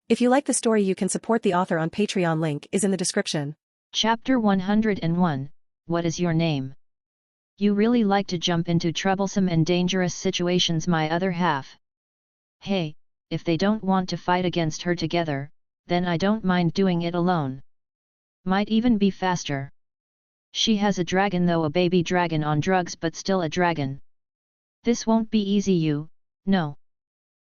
If you like the story, you can support the author on Patreon. Link is in the description. Chapter 101, What is your name? You really like to jump into troublesome and dangerous situations, my other half. Hey, if they don't want to fight against her together, then I don't mind doing it alone. Might even be faster. She has a dragon, though, a baby dragon on drugs, but still a dragon. This won't be easy, you know.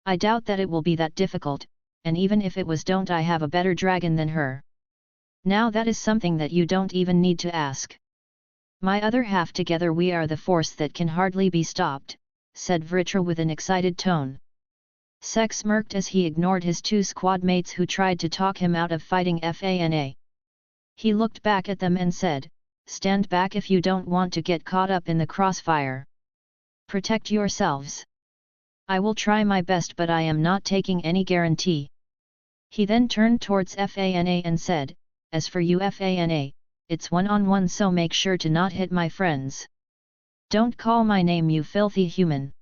I doubt that it will be that difficult, and even if it was, don't I have a better dragon than her? Now that is something that you don't even need to ask. My other half, together we are the force that can hardly be stopped, said Vritra with an excited tone. Sek smirked as he ignored his two squad mates who tried to talk him out of fighting Fana. He looked back at them and said, "Stand back if you don't want to get caught up in the crossfire. Protect yourselves. I will try my best, but I am not taking any guarantee." He then turned towards Fana and said, "As for you Fana, it's one-on-one, so make sure to not hit my friends. Don't call my name, you filthy human.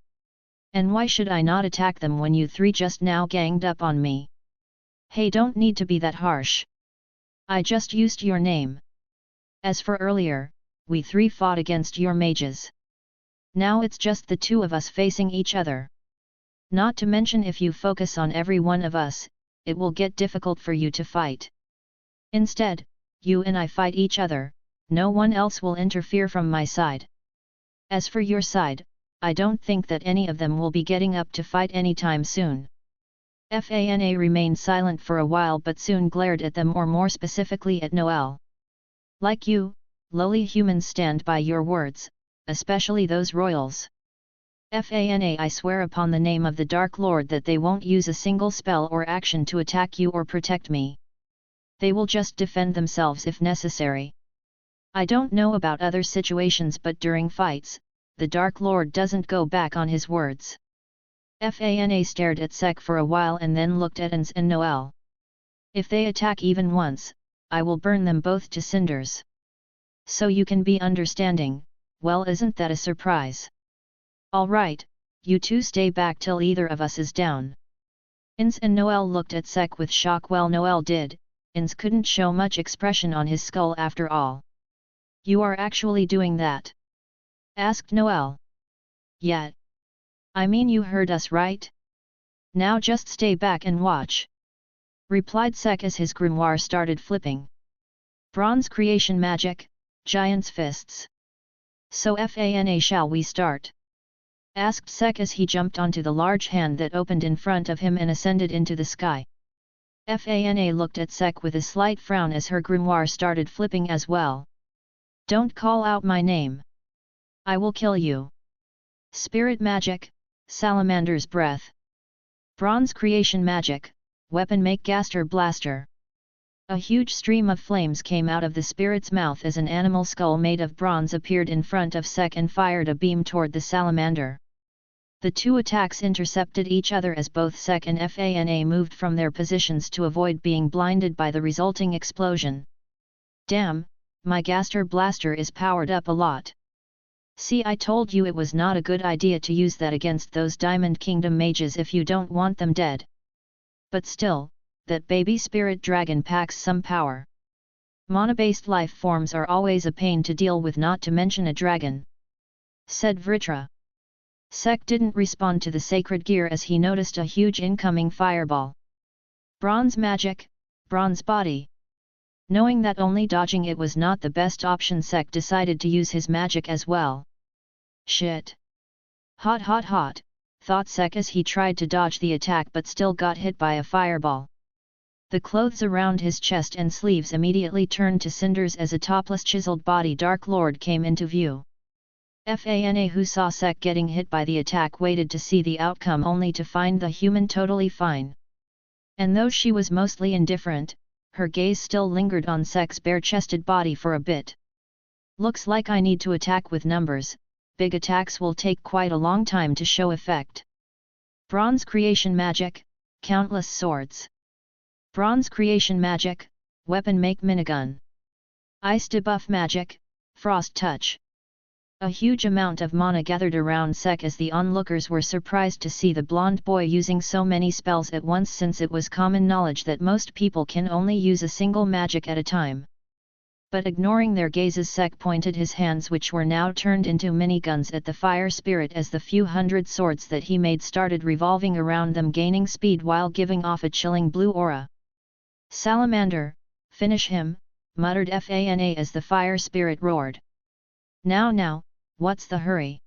And why should I not attack them when you three just now ganged up on me? Hey, don't need to be that harsh. I just used your name. As for earlier, we three fought against your mages. Now it's just the two of us facing each other. Not to mention, if you focus on every one of us, it will get difficult for you to fight. Instead, you and I fight each other, no one else will interfere from my side. As for your side, I don't think that any of them will be getting up to fight anytime soon." Fana remained silent for a while, but soon glared at them, or more specifically at Noel. "Like you, lowly humans stand by your words, especially those royals. Fana, I swear upon the name of the Dark Lord that they won't use a single spell or action to attack you or protect me. They will just defend themselves if necessary. I don't know about other situations, but during fights, the Dark Lord doesn't go back on his words." Fana stared at Sek for a while and then looked at Ans and Noel. "If they attack even once, I will burn them both to cinders. So you can be understanding. Well, isn't that a surprise? All right, you two stay back till either of us is down." Ans and Noel looked at Sek with shock. Well, Noel did. Ans couldn't show much expression on his skull after all. "You are actually doing that?" asked Noel. "Yeah. I mean, you heard us right? Now just stay back and watch," replied Sek as his grimoire started flipping. "Bronze creation magic, giant's fists. So Fana, shall we start?" asked Sek as he jumped onto the large hand that opened in front of him and ascended into the sky. Fana looked at Sek with a slight frown as her grimoire started flipping as well. "Don't call out my name. I will kill you. Spirit magic, Salamander's breath. Bronze creation magic, weapon make Gaster blaster." A huge stream of flames came out of the spirit's mouth as an animal skull made of bronze appeared in front of Sek and fired a beam toward the salamander. The two attacks intercepted each other as both Sek and Fana moved from their positions to avoid being blinded by the resulting explosion. "Damn, my Gaster blaster is powered up a lot. See, I told you it was not a good idea to use that against those Diamond Kingdom mages if you don't want them dead. But still, that baby spirit dragon packs some power. Mana-based life forms are always a pain to deal with, not to mention a dragon," said Vritra. Sek didn't respond to the sacred gear as he noticed a huge incoming fireball. Bronze magic, bronze body. Knowing that only dodging it was not the best option, Sek decided to use his magic as well. "Shit! Hot hot hot," thought Sek as he tried to dodge the attack but still got hit by a fireball. The clothes around his chest and sleeves immediately turned to cinders as a topless chiseled body Dark Lord came into view. Fana, who saw Sek getting hit by the attack, waited to see the outcome only to find the human totally fine. And though she was mostly indifferent, her gaze still lingered on Sek's bare-chested body for a bit. "Looks like I need to attack with numbers. Big attacks will take quite a long time to show effect. Bronze creation magic, countless swords. Bronze creation magic, weapon make minigun. Ice debuff magic, frost touch. A huge amount of mana gathered around Sek as the onlookers were surprised to see the blonde boy using so many spells at once, since it was common knowledge that most people can only use a single magic at a time. But ignoring their gazes, Sek pointed his hands, which were now turned into miniguns, at the fire spirit as the few hundred swords that he made started revolving around them, gaining speed while giving off a chilling blue aura. "Salamander, finish him," muttered Fana as the fire spirit roared. Now, what's the hurry?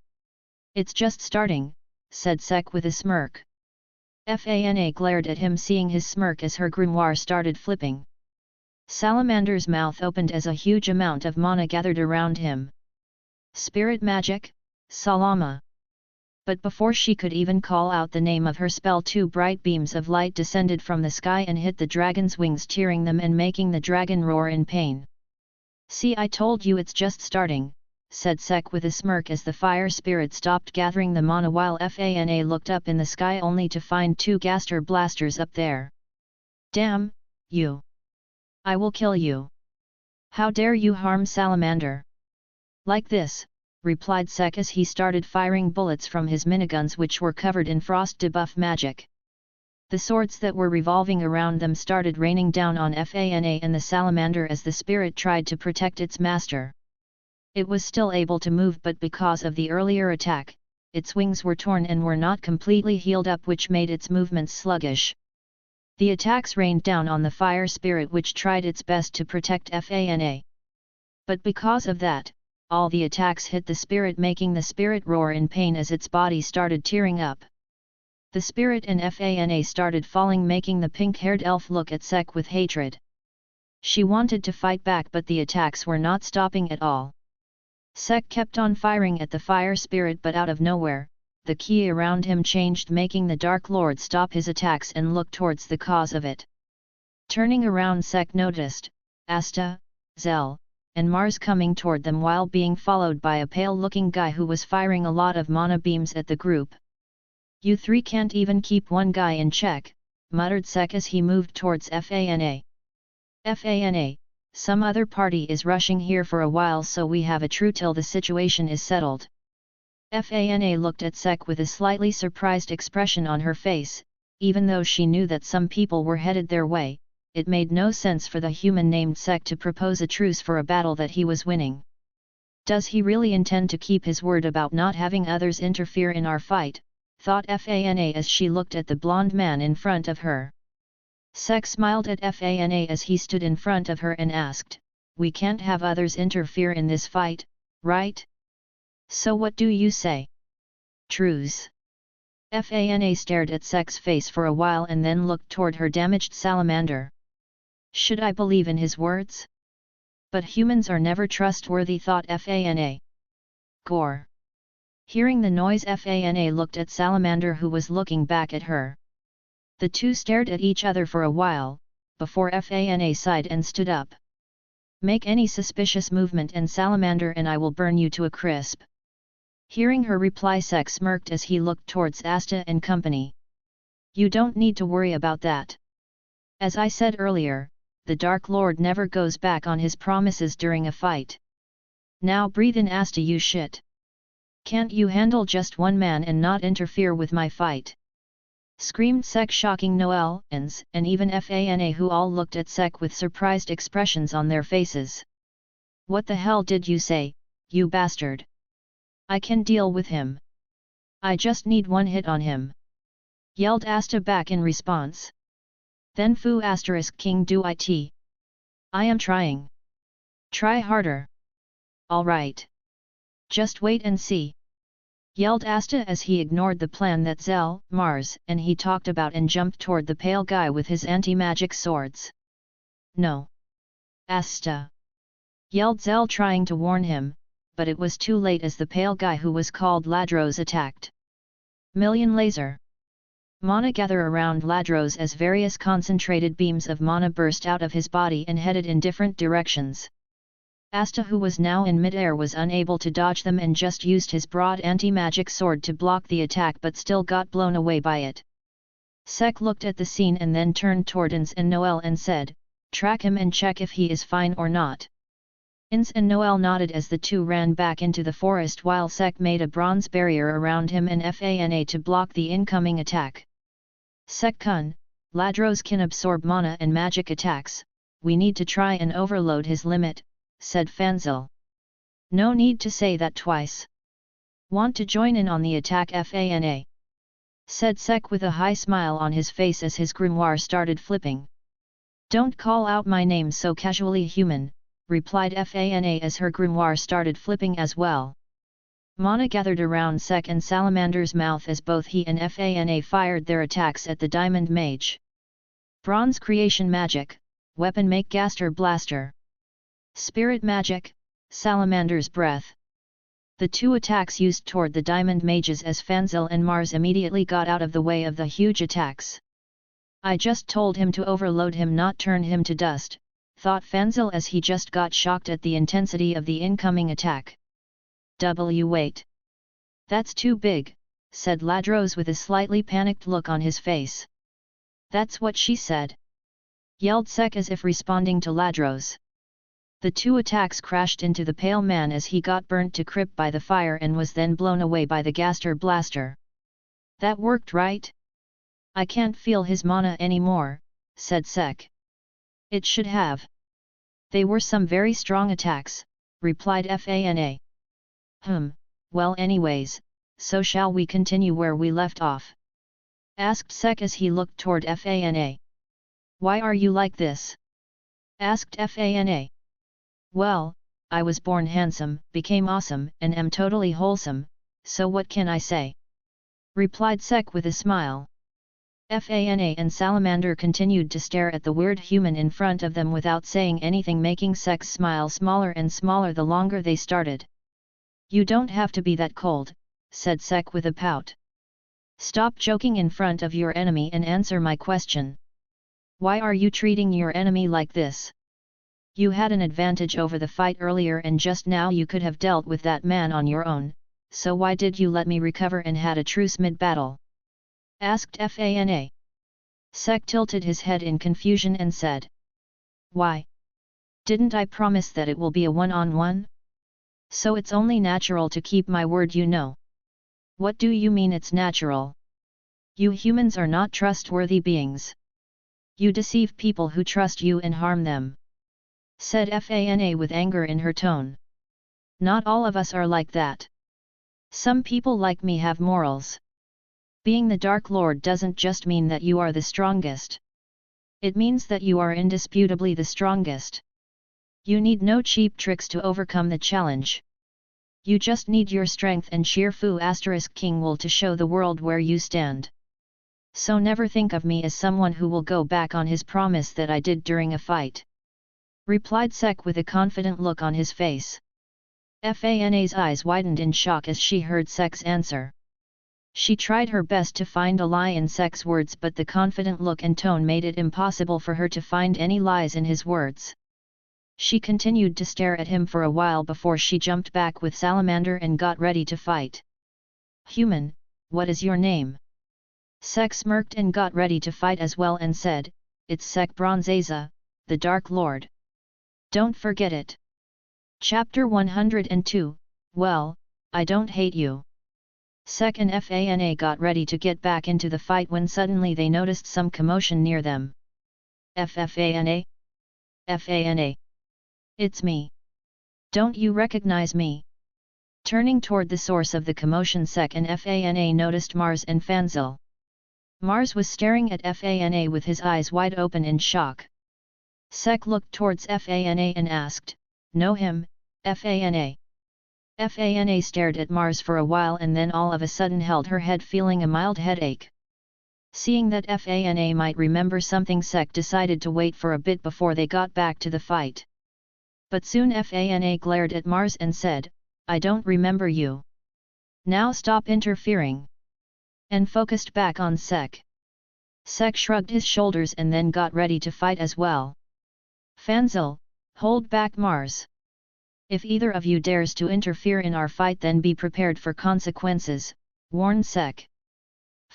It's just starting," said Sek with a smirk. Fana glared at him, seeing his smirk as her grimoire started flipping. Salamander's mouth opened as a huge amount of mana gathered around him. "Spirit magic, Salama!" But before she could even call out the name of her spell, two bright beams of light descended from the sky and hit the dragon's wings, tearing them and making the dragon roar in pain. "See, I told you it's just starting," said Sek with a smirk as the fire spirit stopped gathering the mana, while Fana looked up in the sky only to find two Gaster blasters up there. "Damn, you! I will kill you! How dare you harm Salamander?" "Like this," replied Sek as he started firing bullets from his miniguns, which were covered in frost debuff magic. The swords that were revolving around them started raining down on Fana and the salamander as the spirit tried to protect its master. It was still able to move, but because of the earlier attack, its wings were torn and were not completely healed up, which made its movements sluggish. The attacks rained down on the fire spirit, which tried its best to protect Fana. But because of that, all the attacks hit the spirit, making the spirit roar in pain as its body started tearing up. The spirit and Fana started falling, making the pink-haired elf look at Sek with hatred. She wanted to fight back, but the attacks were not stopping at all. Sek kept on firing at the fire spirit, but out of nowhere, the ki around him changed, making the Dark Lord stop his attacks and look towards the cause of it. Turning around, Sek noticed Asta, Zel, and Mars coming toward them while being followed by a pale-looking guy who was firing a lot of mana beams at the group. "You three can't even keep one guy in check," muttered Sek as he moved towards Fana. "Fana, some other party is rushing here for a while, so we have a true till the situation is settled." Fana looked at Sek with a slightly surprised expression on her face. Even though she knew that some people were headed their way, it made no sense for the human named Sek to propose a truce for a battle that he was winning. Does he really intend to keep his word about not having others interfere in our fight? Thought Fana as she looked at the blonde man in front of her. Sek smiled at Fana as he stood in front of her and asked, "We can't have others interfere in this fight, right? So what do you say? Truce?" Fana stared at Sek's face for a while and then looked toward her damaged salamander. Should I believe in his words? But humans are never trustworthy, thought Fana. Gore. Hearing the noise, Fana looked at Salamander, who was looking back at her. The two stared at each other for a while, before Fana sighed and stood up. "Make any suspicious movement and Salamander and I will burn you to a crisp." Hearing her reply, Sek smirked as he looked towards Asta and company. "You don't need to worry about that. As I said earlier, the Dark Lord never goes back on his promises during a fight. Now breathe in, Asta, you shit. Can't you handle just one man and not interfere with my fight?" Screamed Sek, shocking Noel-ans and even Fana, who all looked at Sek with surprised expressions on their faces. "What the hell did you say, you bastard? I can deal with him. I just need one hit on him," yelled Asta back in response. "Then fu asterisk king do it. I am trying. Try harder. Alright. Just wait and see," yelled Asta as he ignored the plan that Zel, Mars, and he talked about and jumped toward the pale guy with his anti-magic swords. "No. Asta!" yelled Zel, trying to warn him, but it was too late as the pale guy, who was called Ladros, attacked. Million laser. Mana gather around Ladros as various concentrated beams of mana burst out of his body and headed in different directions. Asta, who was now in mid-air, was unable to dodge them and just used his broad anti-magic sword to block the attack, but still got blown away by it. Sek looked at the scene and then turned toward Ans and Noel and said, "Track him and check if he is fine or not." Ins and Noel nodded as the two ran back into the forest while Sek made a bronze barrier around him and Fana to block the incoming attack. Sek-kun, Ladros can absorb mana and magic attacks, we need to try and overload his limit, said Fanzil. No need to say that twice. Want to join in on the attack Fana? Said Sek with a high smile on his face as his grimoire started flipping. Don't call out my name so casually, human, replied Fana as her grimoire started flipping as well. Mana gathered around Sek and Salamander's mouth as both he and Fana fired their attacks at the Diamond Mage. Bronze Creation Magic, Weapon Make Gaster Blaster. Spirit Magic, Salamander's Breath. The two attacks used toward the Diamond Mages as Fanzil and Mars immediately got out of the way of the huge attacks. I just told him to overload him, not turn him to dust, thought Fanzil as he just got shocked at the intensity of the incoming attack. Wait. That's too big, said Ladros with a slightly panicked look on his face. That's what she said, yelled Sek as if responding to Ladros. The two attacks crashed into the pale man as he got burnt to crisp by the fire and was then blown away by the Gaster Blaster. That worked, right? I can't feel his mana anymore, said Sek. It should have. They were some very strong attacks, replied Fana. Well anyways, so shall we continue where we left off? Asked Sek as he looked toward Fana. Why are you like this? Asked Fana. Well, I was born handsome, became awesome, and am totally wholesome, so what can I say? Replied Sek with a smile. Fana and Salamander continued to stare at the weird human in front of them without saying anything, making Sek's smile smaller and smaller the longer they started. You don't have to be that cold, said Sek with a pout. Stop joking in front of your enemy and answer my question. Why are you treating your enemy like this? You had an advantage over the fight earlier and just now you could have dealt with that man on your own, so why did you let me recover and had a truce mid-battle? Asked Fana. Sek tilted his head in confusion and said. Why? Didn't I promise that it will be a one-on-one? So it's only natural to keep my word, you know. What do you mean it's natural? You humans are not trustworthy beings. You deceive people who trust you and harm them. Said Fana with anger in her tone. Not all of us are like that. Some people like me have morals. Being the Dark Lord doesn't just mean that you are the strongest. It means that you are indisputably the strongest. You need no cheap tricks to overcome the challenge. You just need your strength and sheer *King will to show the world where you stand. So never think of me as someone who will go back on his promise that I did during a fight. Replied Sek with a confident look on his face. Fana's eyes widened in shock as she heard Sek's answer. She tried her best to find a lie in Sek's words, but the confident look and tone made it impossible for her to find any lies in his words. She continued to stare at him for a while before she jumped back with Salamander and got ready to fight. Human, what is your name? Sek smirked and got ready to fight as well and said, It's Sek Bronzeza, the Dark Lord. Don't forget it. Chapter 102, Well, I don't hate you. Sek and Fana got ready to get back into the fight when suddenly they noticed some commotion near them. Fana? Fana? It's me. Don't you recognize me? Turning toward the source of the commotion, Sek and Fana noticed Mars and Fanzil. Mars was staring at Fana with his eyes wide open in shock. Sek looked towards Fana and asked, Know him, Fana? Fana stared at Mars for a while and then all of a sudden held her head, feeling a mild headache. Seeing that Fana might remember something, Sek decided to wait for a bit before they got back to the fight. But soon Fana glared at Mars and said, I don't remember you. Now stop interfering. And focused back on Sek. Sek shrugged his shoulders and then got ready to fight as well. Fanzil, hold back Mars. If either of you dares to interfere in our fight, then be prepared for consequences, warned Sek.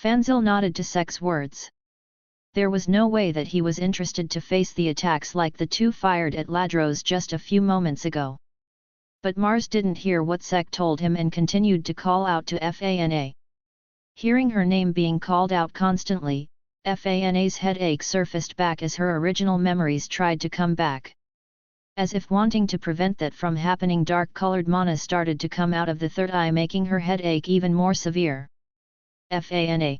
Fanzil nodded to Sek's words. There was no way that he was interested to face the attacks like the two fired at Ladros just a few moments ago. But Mars didn't hear what Sek told him and continued to call out to Fana. Hearing her name being called out constantly, Fana's headache surfaced back as her original memories tried to come back. As if wanting to prevent that from happening, dark-colored mana started to come out of the third eye, making her headache even more severe. Fana!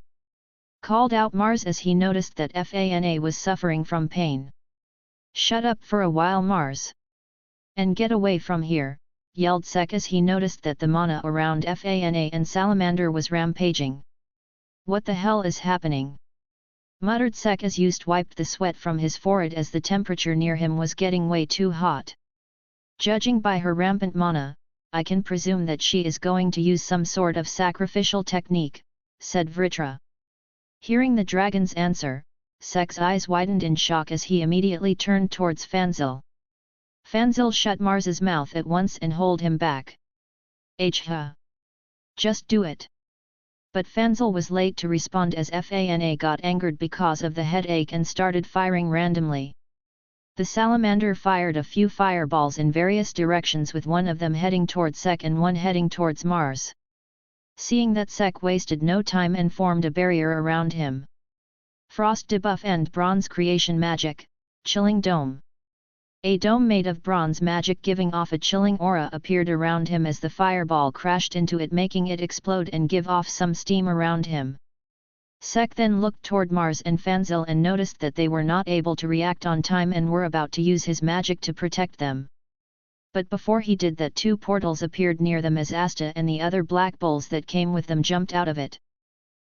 Called out Mars as he noticed that Fana was suffering from pain. Shut up for a while, Mars! And get away from here, yelled Sek as he noticed that the mana around Fana and Salamander was rampaging. What the hell is happening? Muttered Sek as Yust wiped the sweat from his forehead as the temperature near him was getting way too hot. Judging by her rampant mana, I can presume that she is going to use some sort of sacrificial technique, said Vritra. Hearing the dragon's answer, Sek's eyes widened in shock as he immediately turned towards Fanzil. Fanzil shut Mars's mouth at once and hold him back. Huh. Just do it. But Fanzil was late to respond as Fana got angered because of the headache and started firing randomly. The salamander fired a few fireballs in various directions, with one of them heading towards Sek and one heading towards Mars. Seeing that Sek wasted no time and formed a barrier around him. Frost debuff and bronze creation magic, chilling dome. A dome made of bronze magic giving off a chilling aura appeared around him as the fireball crashed into it, making it explode and give off some steam around him. Sek then looked toward Mars and Fanzil and noticed that they were not able to react on time and were about to use his magic to protect them. But before he did that, two portals appeared near them as Asta and the other black bulls that came with them jumped out of it.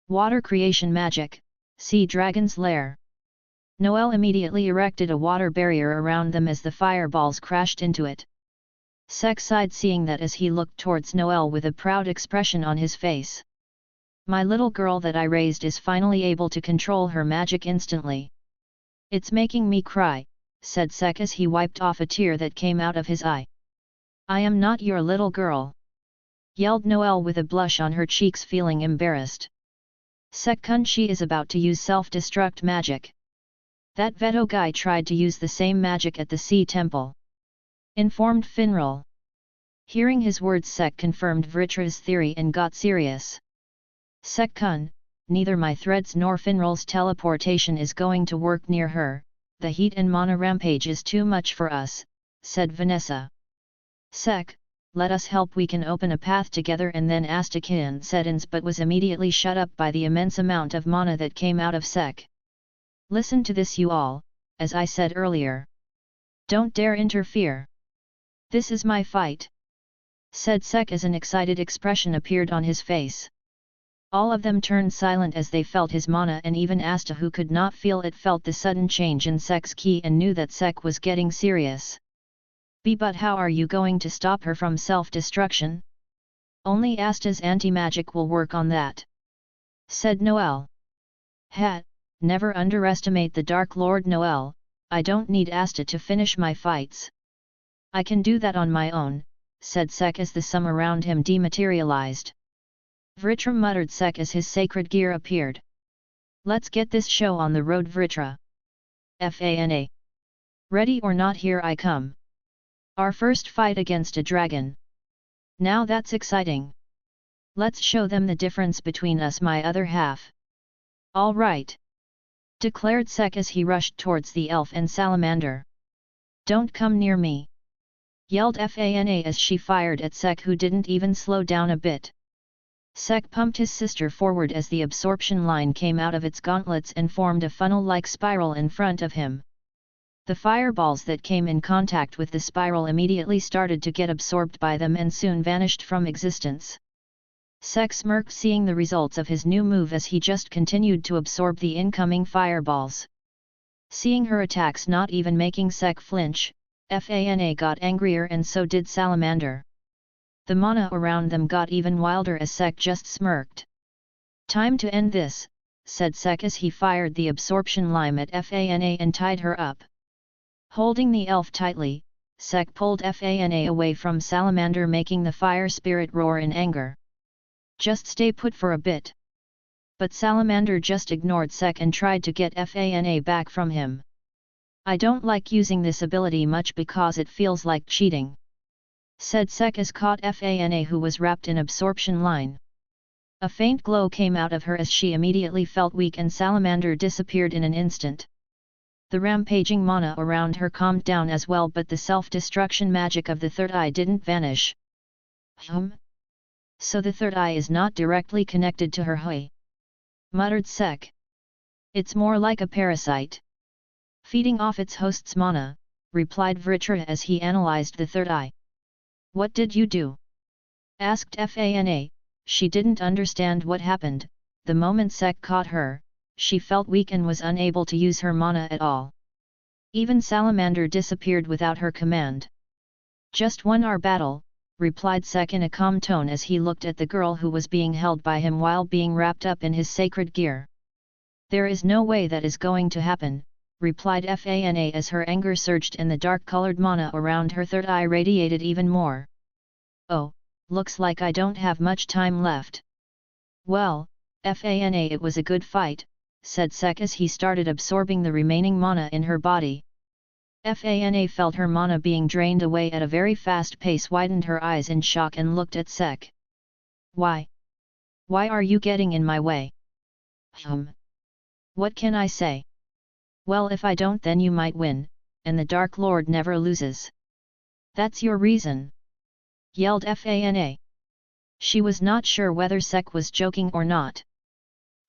Water creation magic, Sea Dragon's Lair. Noel immediately erected a water barrier around them as the fireballs crashed into it. Sek sighed seeing that as he looked towards Noel with a proud expression on his face. My little girl that I raised is finally able to control her magic instantly. It's making me cry, said Sek as he wiped off a tear that came out of his eye. I am not your little girl, yelled Noel with a blush on her cheeks, feeling embarrassed. Sek-kun, she is about to use self-destruct magic. That Veto guy tried to use the same magic at the Sea Temple, informed Finral. Hearing his words, Sek confirmed Vritra's theory and got serious. Sek-kun, neither my threads nor Finral's teleportation is going to work near her, the heat and mana rampage is too much for us, said Vanessa. Sek, let us help, we can open a path together. And then Asta said ins but was immediately shut up by the immense amount of mana that came out of Sek. Listen to this, you all, as I said earlier. Don't dare interfere. This is my fight, said Sek as an excited expression appeared on his face. All of them turned silent as they felt his mana, and even Asta, who could not feel it, felt the sudden change in Sek's ki and knew that Sek was getting serious. But how are you going to stop her from self-destruction? Only Asta's anti-magic will work on that, said Noel. Never underestimate the Dark Lord, Noel. I don't need Asta to finish my fights. I can do that on my own, said Sek as the sum around him dematerialized. Vritra muttered Sek as his sacred gear appeared. Let's get this show on the road, Vritra. Fana. Ready or not, here I come. Our first fight against a dragon. Now that's exciting. Let's show them the difference between us, my other half. All right, declared Sek as he rushed towards the elf and salamander. Don't come near me, yelled Fana as she fired at Sek, who didn't even slow down a bit. Sek pumped his sister forward as the absorption line came out of its gauntlets and formed a funnel-like spiral in front of him. The fireballs that came in contact with the spiral immediately started to get absorbed by them and soon vanished from existence. Sek smirked seeing the results of his new move as he just continued to absorb the incoming fireballs. Seeing her attacks not even making Sek flinch, Fana got angrier and so did Salamander. The mana around them got even wilder as Sek just smirked. Time to end this, said Sek as he fired the absorption line at Fana and tied her up. Holding the elf tightly, Sek pulled Fana away from Salamander, making the fire spirit roar in anger. Just stay put for a bit. But Salamander just ignored Sek and tried to get Fana back from him. I don't like using this ability much because it feels like cheating, said Sek as caught Fana, who was wrapped in absorption line. A faint glow came out of her as she immediately felt weak, and salamander disappeared in an instant. The rampaging mana around her calmed down as well, but the self-destruction magic of the third eye didn't vanish. So the third eye is not directly connected to her hui, muttered Sek. It's more like a parasite, feeding off its host's mana, replied Vritra as he analyzed the third eye. What did you do? Asked Fana. She didn't understand what happened. The moment Sek caught her, she felt weak and was unable to use her mana at all. Even salamander disappeared without her command. Just won our battle, replied Sek in a calm tone as he looked at the girl who was being held by him while being wrapped up in his sacred gear. There is no way that is going to happen, replied Fana as her anger surged and the dark-colored mana around her third eye radiated even more. Oh, looks like I don't have much time left. Well, Fana, it was a good fight, said Sek as he started absorbing the remaining mana in her body. Fana felt her mana being drained away at a very fast pace, widened her eyes in shock and looked at Sek. Why? Why are you getting in my way? What can I say? Well, if I don't then you might win, and the Dark Lord never loses. That's your reason? Yelled Fana. She was not sure whether Sek was joking or not.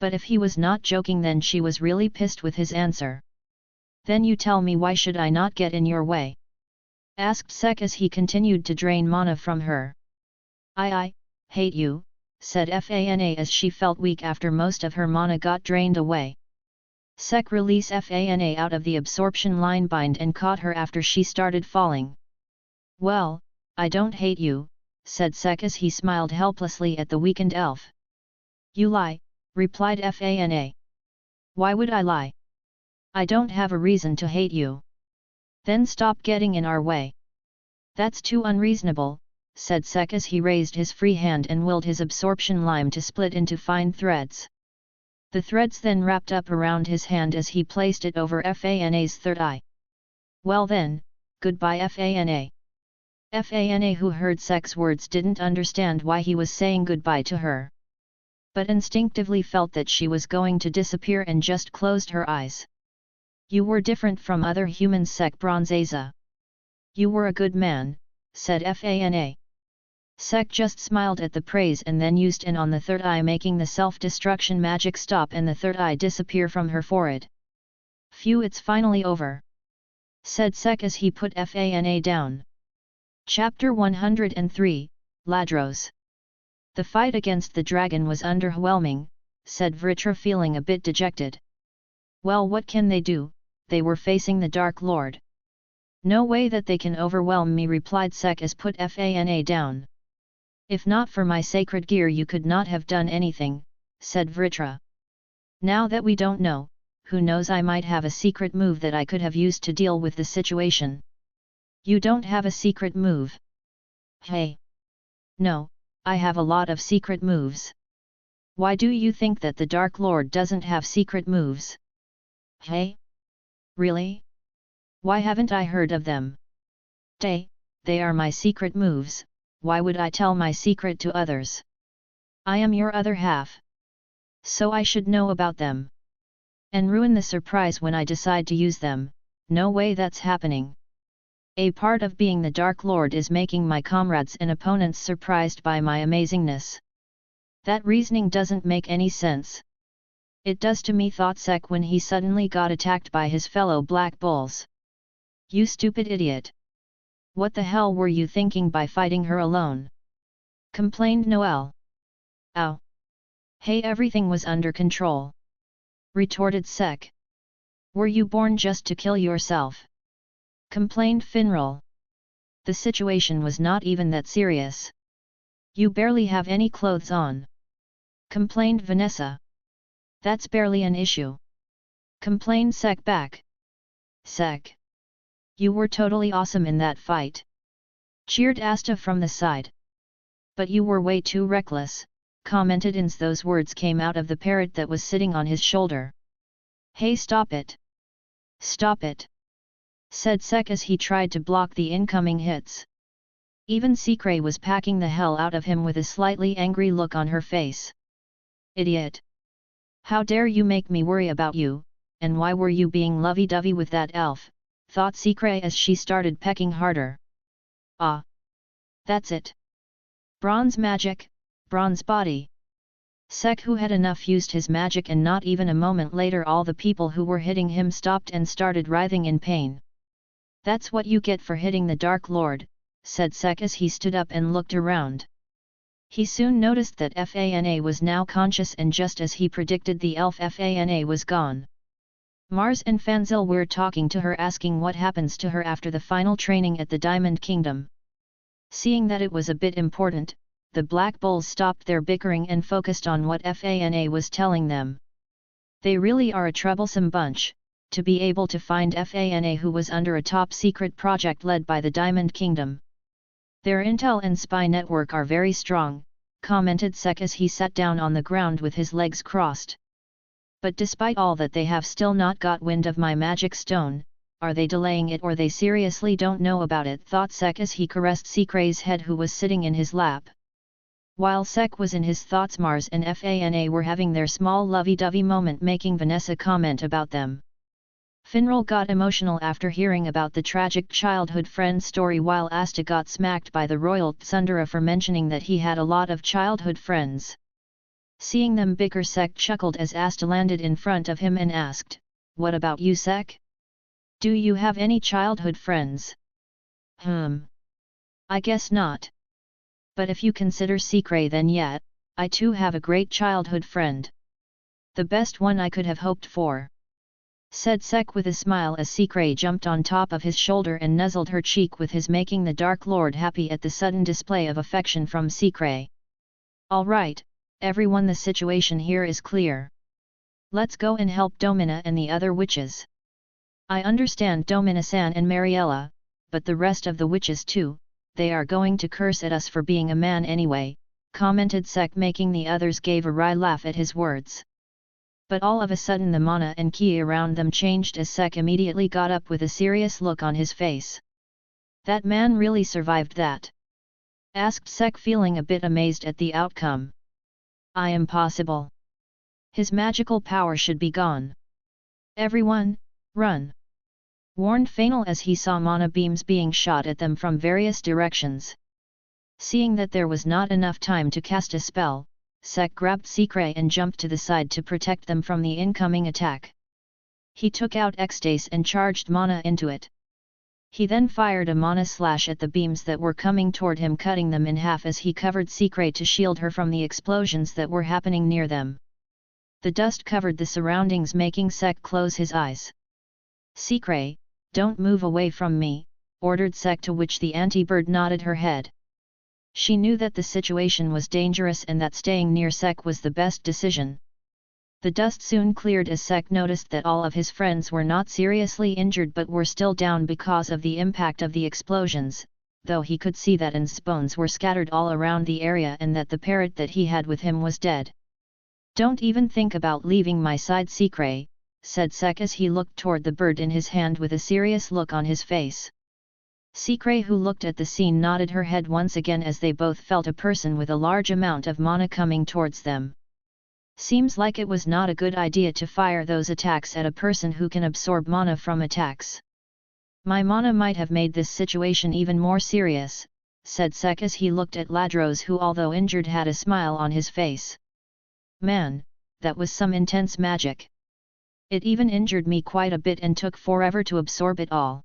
But if he was not joking then she was really pissed with his answer. Then you tell me, why should I not get in your way? Asked Sek as he continued to drain mana from her. I hate you, said Fana as she felt weak after most of her mana got drained away. Sek released Fana out of the absorption line bind and caught her after she started falling. Well, I don't hate you, said Sek as he smiled helplessly at the weakened elf. You lie, replied Fana. Why would I lie? I don't have a reason to hate you. Then stop getting in our way. That's too unreasonable, said Sek as he raised his free hand and willed his absorption line to split into fine threads. The threads then wrapped up around his hand as he placed it over Fana's third eye. Well then, goodbye Fana. Fana, who heard Sek's words, didn't understand why he was saying goodbye to her, but instinctively felt that she was going to disappear and just closed her eyes. You were different from other humans, Sek Bronzaza. You were a good man, said Fana. Sek just smiled at the praise and then used in on the third eye, making the self-destruction magic stop and the third eye disappear from her forehead. Phew, it's finally over, said Sek as he put Fana down. Chapter 103, Ladros. The fight against the dragon was underwhelming, said Vritra, feeling a bit dejected. Well, what can they do? They were facing the Dark Lord. No way that they can overwhelm me, replied Sek as put Fana down. If not for my sacred gear you could not have done anything, said Vritra. Now that we don't know, who knows, I might have a secret move that I could have used to deal with the situation. You don't have a secret move? Hey! No, I have a lot of secret moves. Why do you think that the Dark Lord doesn't have secret moves? Hey? Really? Why haven't I heard of them? They are my secret moves. Why would I tell my secret to others? I am your other half, so I should know about them. And ruin the surprise when I decide to use them. No way that's happening. A part of being the Dark Lord is making my comrades and opponents surprised by my amazingness. That reasoning doesn't make any sense. It does to me, thought Sek when he suddenly got attacked by his fellow Black Bulls. You stupid idiot! What the hell were you thinking by fighting her alone? Complained Noel. Ow! Hey, everything was under control, retorted Sek. Were you born just to kill yourself? Complained Finral. The situation was not even that serious. You barely have any clothes on. Complained Vanessa. That's barely an issue. Complained Sek back. Sek. You were totally awesome in that fight. Cheered Asta from the side. But you were way too reckless, commented Ins. Those words came out of the parrot that was sitting on his shoulder. Hey, stop it! Stop it! Said Sek as he tried to block the incoming hits. Even Secret was packing the hell out of him with a slightly angry look on her face. Idiot! How dare you make me worry about you, and why were you being lovey-dovey with that elf, thought Secret as she started pecking harder. Ah! That's it! Bronze magic, bronze body! Sek, who had enough, used his magic, and not even a moment later all the people who were hitting him stopped and started writhing in pain. That's what you get for hitting the Dark Lord, said Sek as he stood up and looked around. He soon noticed that Fana was now conscious, and just as he predicted, the elf Fana was gone. Mars and Fanzil were talking to her, asking what happens to her after the final training at the Diamond Kingdom. Seeing that it was a bit important, the Black Bulls stopped their bickering and focused on what Fana was telling them. They really are a troublesome bunch, to be able to find Fana, who was under a top-secret project led by the Diamond Kingdom. Their intel and spy network are very strong, commented Sek as he sat down on the ground with his legs crossed. But despite all that, they have still not got wind of my magic stone. Are they delaying it, or they seriously don't know about it, thought Sek as he caressed Secret's head, who was sitting in his lap. While Sek was in his thoughts, Mars and Fana were having their small lovey-dovey moment, making Vanessa comment about them. Finral got emotional after hearing about the tragic childhood friend story, while Asta got smacked by the Royal Tsundere for mentioning that he had a lot of childhood friends. Seeing them bicker, Sek chuckled as Asta landed in front of him and asked, "What about you, Sek? Do you have any childhood friends?" I guess not. But if you consider Secret, then yeah, I too have a great childhood friend. The best one I could have hoped for," said Sek with a smile as Secret jumped on top of his shoulder and nuzzled her cheek with his, making the Dark Lord happy at the sudden display of affection from Secret. "All right, everyone, the situation here is clear. Let's go and help Domina and the other witches. I understand Domina-san and Mariella, but the rest of the witches too, they are going to curse at us for being a man anyway," commented Sek, making the others gave a wry laugh at his words. But all of a sudden the mana and ki around them changed as Sek immediately got up with a serious look on his face. "That man really survived that?" asked Sek, feeling a bit amazed at the outcome. Impossible. His magical power should be gone. "Everyone, run!" warned Fanal as he saw mana beams being shot at them from various directions. Seeing that there was not enough time to cast a spell, Sek grabbed Secret and jumped to the side to protect them from the incoming attack. He took out Extase and charged mana into it. He then fired a mana slash at the beams that were coming toward him, cutting them in half as he covered Secret to shield her from the explosions that were happening near them. The dust covered the surroundings, making Sek close his eyes. "Secret, don't move away from me," ordered Sek, to which the anti-bird nodded her head. She knew that the situation was dangerous and that staying near Sek was the best decision. The dust soon cleared as Sek noticed that all of his friends were not seriously injured but were still down because of the impact of the explosions, though he could see that An's bones were scattered all around the area and that the parrot that he had with him was dead. "Don't even think about leaving my side, Secret," said Sek as he looked toward the bird in his hand with a serious look on his face. Secret, who looked at the scene, nodded her head once again as they both felt a person with a large amount of mana coming towards them. Seems like it was not a good idea to fire those attacks at a person who can absorb mana from attacks. "My mana might have made this situation even more serious," said Sek as he looked at Ladros, who although injured had a smile on his face. "Man, that was some intense magic. It even injured me quite a bit and took forever to absorb it all.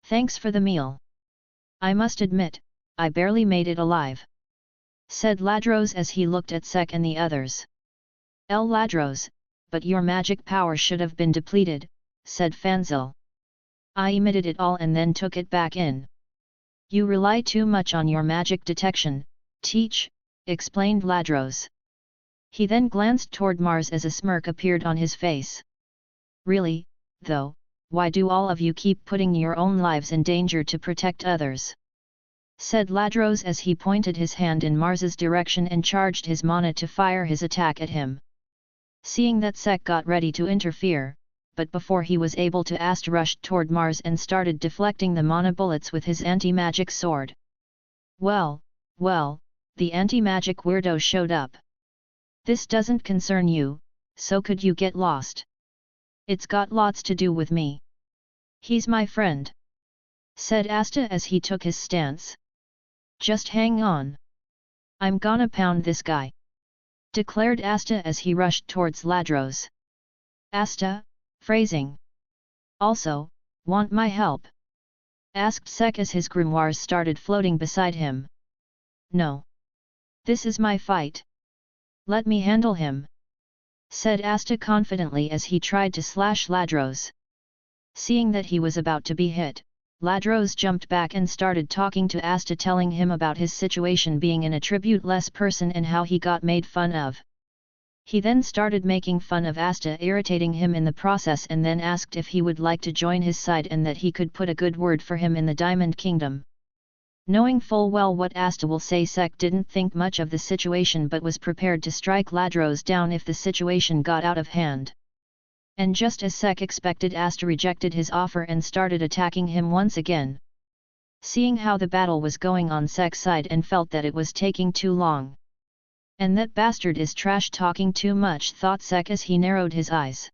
Thanks for the meal. I must admit, I barely made it alive," said Ladros as he looked at Sek and the others. Ladros, but your magic power should have been depleted," said Fanzil. "I emitted it all and then took it back in." "You rely too much on your magic detection, Teach," explained Ladros. He then glanced toward Mars as a smirk appeared on his face. "Really, though, why do all of you keep putting your own lives in danger to protect others?" said Ladros as he pointed his hand in Mars's direction and charged his mana to fire his attack at him. Seeing that Sek got ready to interfere, but before he was able to, Asta rushed toward Mars and started deflecting the mana bullets with his anti-magic sword. Well, well, the anti-magic weirdo showed up. This doesn't concern you, so could you get lost? It's got lots to do with me. He's my friend," said Asta as he took his stance. "Just hang on. I'm gonna pound this guy," declared Asta as he rushed towards Ladros. "Asta, phrasing. Also, want my help?" asked Sek as his grimoires started floating beside him. "No. This is my fight. Let me handle him," said Asta confidently as he tried to slash Ladros. Seeing that he was about to be hit, Ladros jumped back and started talking to Asta, telling him about his situation being an attribute-less person and how he got made fun of. He then started making fun of Asta, irritating him in the process, and then asked if he would like to join his side and that he could put a good word for him in the Diamond Kingdom. Knowing full well what Asta will say, Sek didn't think much of the situation but was prepared to strike Ladros down if the situation got out of hand. And just as Sek expected, Asta rejected his offer and started attacking him once again. Seeing how the battle was going on Sek's side and felt that it was taking too long. "And that bastard is trash-talking too much," thought Sek as he narrowed his eyes.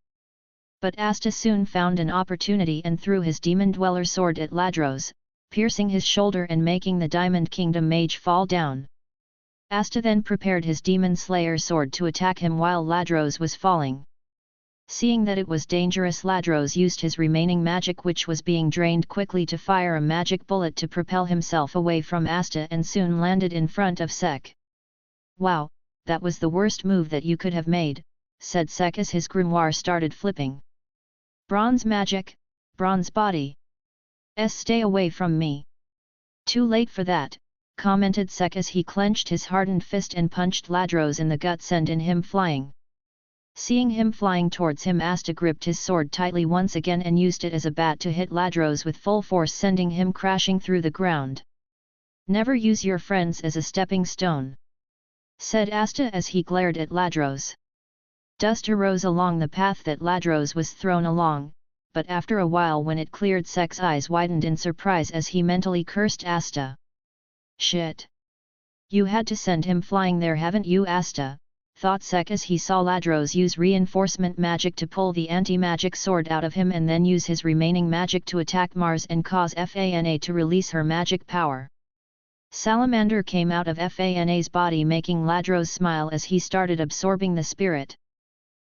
But Asta soon found an opportunity and threw his Demon Dweller sword at Ladros, piercing his shoulder and making the Diamond Kingdom mage fall down. Asta then prepared his Demon Slayer sword to attack him while Ladros was falling. Seeing that it was dangerous, Ladros used his remaining magic, which was being drained, quickly to fire a magic bullet to propel himself away from Asta and soon landed in front of Sek. "Wow, that was the worst move that you could have made," said Sek as his grimoire started flipping. "Bronze magic, bronze body. Stay away from me." "Too late for that," commented Sek as he clenched his hardened fist and punched Ladros in the gut, sending him flying. Seeing him flying towards him, Asta gripped his sword tightly once again and used it as a bat to hit Ladros with full force, sending him crashing through the ground. "Never use your friends as a stepping stone," said Asta as he glared at Ladros. Dust arose along the path that Ladros was thrown along, but after a while when it cleared, Sek's eyes widened in surprise as he mentally cursed Asta. "Shit! You had to send him flying there, haven't you, Asta?" thought Sek as he saw Ladros use reinforcement magic to pull the anti-magic sword out of him and then use his remaining magic to attack Mars and cause Fana to release her magic power. Salamander came out of Fana's body, making Ladros smile as he started absorbing the spirit.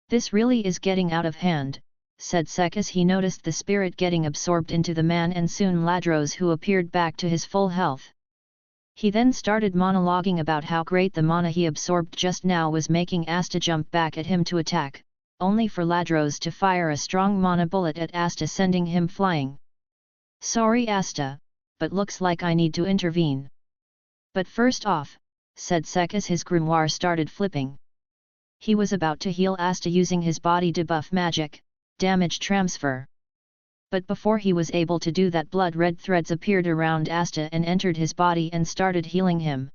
"This really is getting out of hand," said Sek as he noticed the spirit getting absorbed into the man and soon Ladros, who appeared back to his full health. He then started monologuing about how great the mana he absorbed just now was, making Asta jump back at him to attack, only for Ladros to fire a strong mana bullet at Asta, sending him flying. "Sorry, Asta, but looks like I need to intervene. But first off," said Sek as his grimoire started flipping. He was about to heal Asta using his body debuff magic, damage transfer. But before he was able to do that, blood-red threads appeared around Asta and entered his body and started healing him.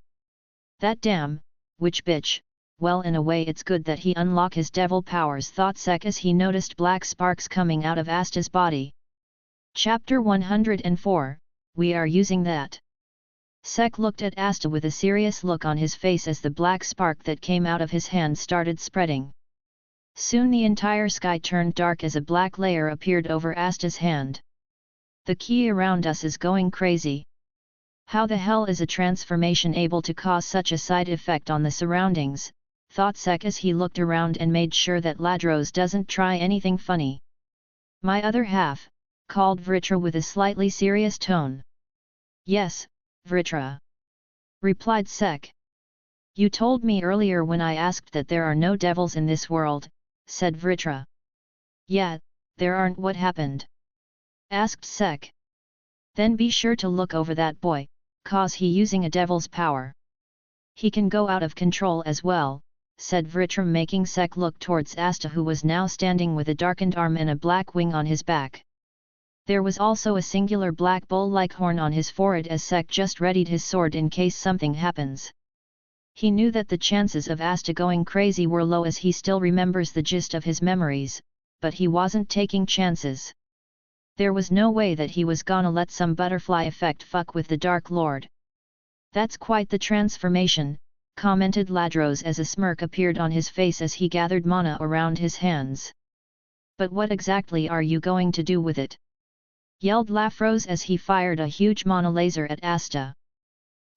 "That damn witch bitch, well, in a way it's good that he unlock his devil powers," thought Sek as he noticed black sparks coming out of Asta's body. Chapter 104, We are using that. Sek looked at Asta with a serious look on his face as the black spark that came out of his hand started spreading. Soon the entire sky turned dark as a black layer appeared over Asta's hand. "The key around us is going crazy. How the hell is a transformation able to cause such a side effect on the surroundings?" thought Sek as he looked around and made sure that Ladros doesn't try anything funny. "My other half," called Vritra with a slightly serious tone. "Yes, Vritra," replied Sek. "You told me earlier when I asked that there are no devils in this world," said Vritra. "Yeah, there aren't. What happened?" asked Sek. "Then be sure to look over that boy, cause he using a devil's power. He can go out of control as well," said Vritra, making Sek look towards Asta, who was now standing with a darkened arm and a black wing on his back. There was also a singular black bull-like horn on his forehead as Sek just readied his sword in case something happens. He knew that the chances of Asta going crazy were low as he still remembers the gist of his memories, but he wasn't taking chances. There was no way that he was gonna let some butterfly effect fuck with the Dark Lord. That's quite the transformation, commented Ladros as a smirk appeared on his face as he gathered mana around his hands. But what exactly are you going to do with it? Yelled Ladros as he fired a huge mana laser at Asta.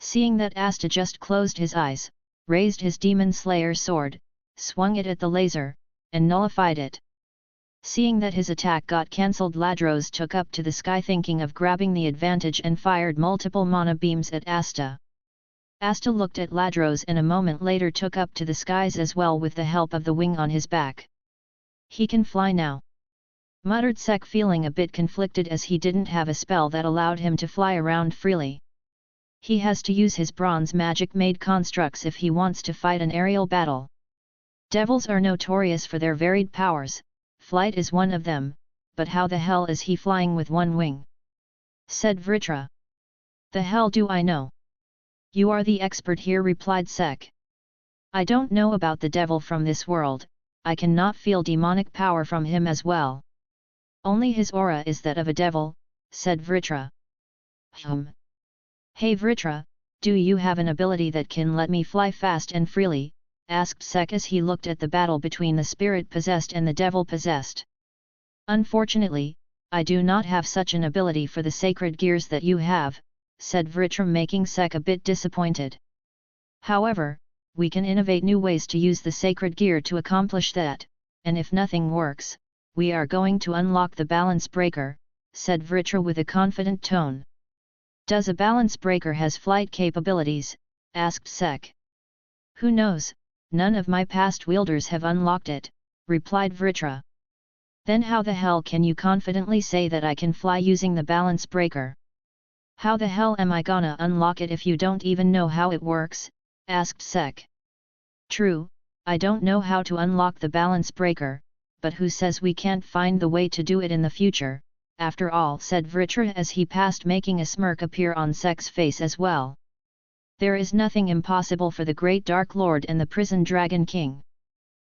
Seeing that Asta just closed his eyes, raised his Demon Slayer sword, swung it at the laser, and nullified it. Seeing that his attack got cancelled, Ladros took up to the sky thinking of grabbing the advantage and fired multiple mana beams at Asta. Asta looked at Ladros and a moment later took up to the skies as well with the help of the wing on his back. He can fly now, muttered Sek, feeling a bit conflicted as he didn't have a spell that allowed him to fly around freely. He has to use his bronze magic-made constructs if he wants to fight an aerial battle. Devils are notorious for their varied powers, flight is one of them, but how the hell is he flying with one wing? Said Vritra. The hell do I know? You are the expert here, replied Sek. I don't know about the devil from this world, I cannot feel demonic power from him as well. Only his aura is that of a devil, said Vritra. Hey Vritra, do you have an ability that can let me fly fast and freely? Asked Sek as he looked at the battle between the spirit-possessed and the devil-possessed. Unfortunately, I do not have such an ability for the sacred gears that you have, said Vritra, making Sek a bit disappointed. However, we can innovate new ways to use the sacred gear to accomplish that, and if nothing works, we are going to unlock the balance breaker, said Vritra with a confident tone. Does a balance breaker has flight capabilities? Asked Sek. Who knows, none of my past wielders have unlocked it, replied Vritra. Then how the hell can you confidently say that I can fly using the balance breaker? How the hell am I gonna unlock it if you don't even know how it works? Asked Sek. True, I don't know how to unlock the balance breaker, but who says we can't find the way to do it in the future, after all, said Vritra as he passed, making a smirk appear on Sek's face as well. There is nothing impossible for the great Dark Lord and the Prison Dragon King.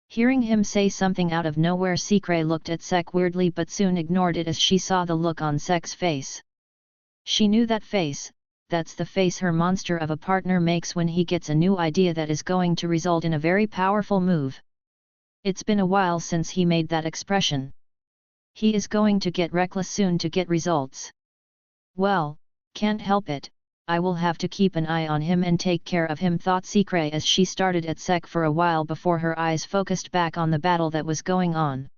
Hearing him say something out of nowhere, Sikre looked at Sek weirdly but soon ignored it as she saw the look on Sek's face. She knew that face, that's the face her monster of a partner makes when he gets a new idea that is going to result in a very powerful move. It's been a while since he made that expression. He is going to get reckless soon to get results. Well, can't help it, I will have to keep an eye on him and take care of him, thought Sikre as she started at Sek for a while before her eyes focused back on the battle that was going on.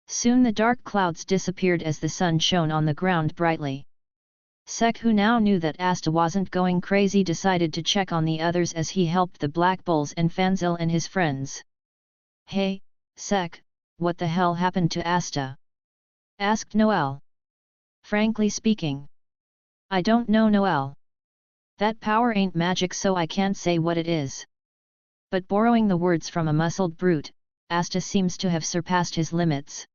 Soon the dark clouds disappeared as the sun shone on the ground brightly. Sek, who now knew that Asta wasn't going crazy, decided to check on the others as he helped the Black Bulls and Fanzil and his friends. Hey, Sek, what the hell happened to Asta? Asked Noel. Frankly speaking, I don't know, Noel. That power ain't magic, so I can't say what it is. But borrowing the words from a muscled brute, Asta seems to have surpassed his limits,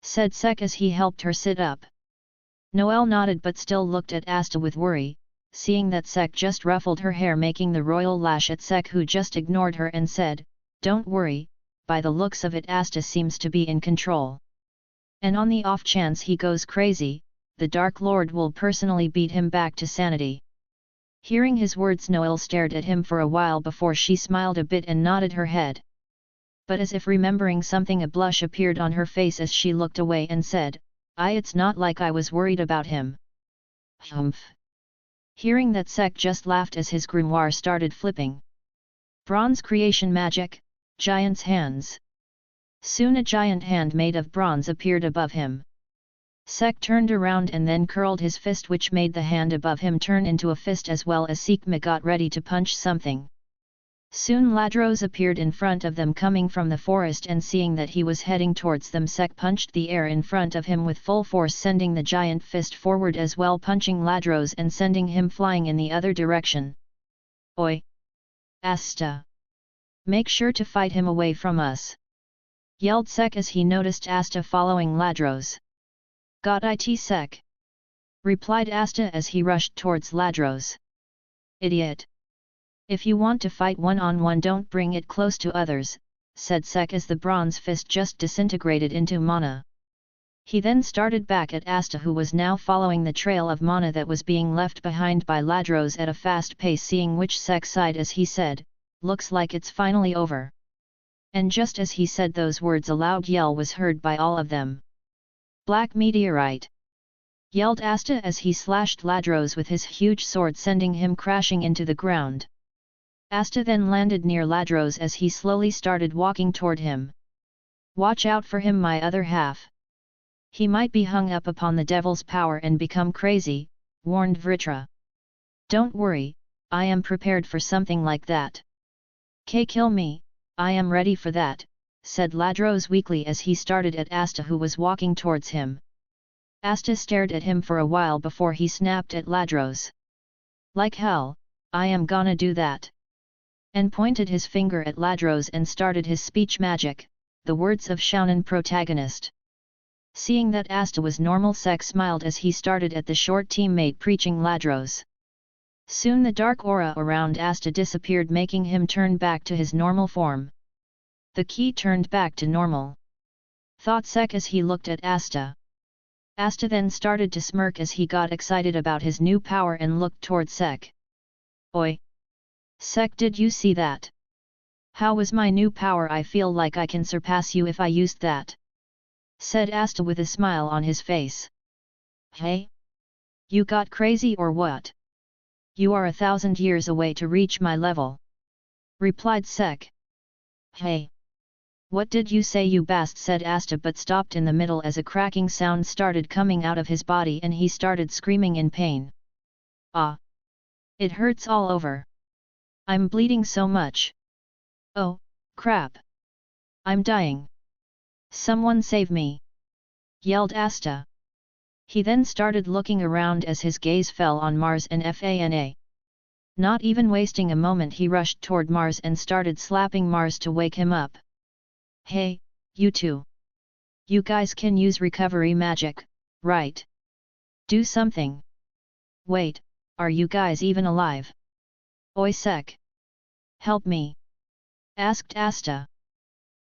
said Sek as he helped her sit up. Noel nodded but still looked at Asta with worry, seeing that Sek just ruffled her hair, making the royal lash at Sek, who just ignored her and said, Don't worry, by the looks of it Asta seems to be in control. And on the off chance he goes crazy, the Dark Lord will personally beat him back to sanity. Hearing his words, Noel stared at him for a while before she smiled a bit and nodded her head. But as if remembering something, a blush appeared on her face as she looked away and said, it's not like I was worried about him. Humph. Hearing that, Sek just laughed as his grimoire started flipping. Bronze creation magic, giant's hands. Soon a giant hand made of bronze appeared above him. Sek turned around and then curled his fist, which made the hand above him turn into a fist, as well as Sikma got ready to punch something. Soon Ladros appeared in front of them coming from the forest, and seeing that he was heading towards them, Sek punched the air in front of him with full force, sending the giant fist forward as well, punching Ladros and sending him flying in the other direction. Oi! Asta! Make sure to fight him away from us! Yelled Sek as he noticed Asta following Ladros. Got it, Sek! Replied Asta as he rushed towards Ladros. Idiot! If you want to fight one-on-one, don't bring it close to others, said Sek as the bronze fist just disintegrated into mana. He then started back at Asta, who was now following the trail of mana that was being left behind by Ladros at a fast pace, seeing which Sek sighed as he said, "Looks like it's finally over." And just as he said those words, a loud yell was heard by all of them. "Black meteorite!" yelled Asta as he slashed Ladros with his huge sword, sending him crashing into the ground. Asta then landed near Ladros as he slowly started walking toward him. "Watch out for him, my other half. He might be hung up upon the devil's power and become crazy," warned Vritra. "Don't worry, I am prepared for something like that." "Kill me, I am ready for that," said Ladros weakly as he started at Asta, who was walking towards him. Asta stared at him for a while before he snapped at Ladros. "Like hell, I am gonna do that," and pointed his finger at Ladros and started his speech magic, the words of Showdown protagonist. Seeing that Asta was normal, Sek smiled as he started at the short teammate preaching Ladros. Soon the dark aura around Asta disappeared, making him turn back to his normal form. The key turned back to normal, thought Sek as he looked at Asta. Asta then started to smirk as he got excited about his new power and looked toward Sek. "Oi! Sek, did you see that? How was my new power? I feel like I can surpass you if I used that," said Asta with a smile on his face. "Hey? You got crazy or what? You are 1,000 years away to reach my level," replied Sek. "Hey! What did you say, you bast?" said Asta, but stopped in the middle as a cracking sound started coming out of his body and he started screaming in pain. "Ah! It hurts all over. I'm bleeding so much. Oh, crap! I'm dying. Someone save me!" yelled Asta. He then started looking around as his gaze fell on Mars and Fana. Not even wasting a moment, he rushed toward Mars and started slapping Mars to wake him up. "Hey, you two! You guys can use recovery magic, right? Do something! Wait, are you guys even alive? Oi Sek! Help me!" asked Asta.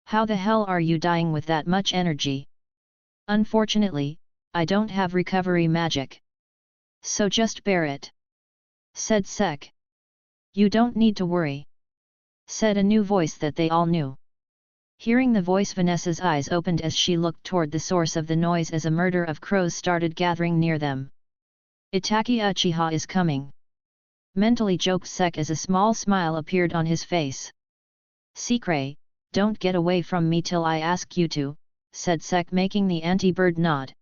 "How the hell are you dying with that much energy?" "Unfortunately, I don't have recovery magic. So just bear it," said Sek. "You don't need to worry," said a new voice that they all knew. Hearing the voice, Vanessa's eyes opened as she looked toward the source of the noise as a murder of crows started gathering near them. "Itaki Uchiha is coming," mentally joked Sek as a small smile appeared on his face. "Secret, don't get away from me till I ask you to," said Sek, making the anti-bird nod.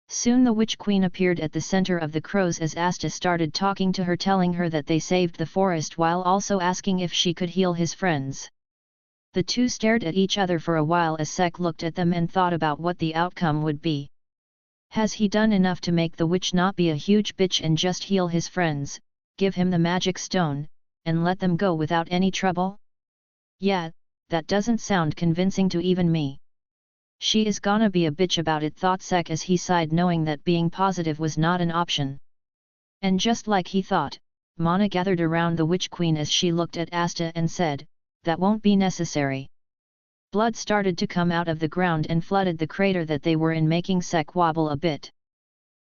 Soon the Witch Queen appeared at the center of the crows as Asta started talking to her, telling her that they saved the forest while also asking if she could heal his friends. The two stared at each other for a while as Sek looked at them and thought about what the outcome would be. Has he done enough to make the witch not be a huge bitch and just heal his friends, give him the magic stone, and let them go without any trouble? Yeah, that doesn't sound convincing to even me. She is gonna be a bitch about it, thought Sek as he sighed, knowing that being positive was not an option. And just like he thought, Mana gathered around the Witch Queen as she looked at Asta and said, "That won't be necessary." Blood started to come out of the ground and flooded the crater that they were in, making Sek wobble a bit.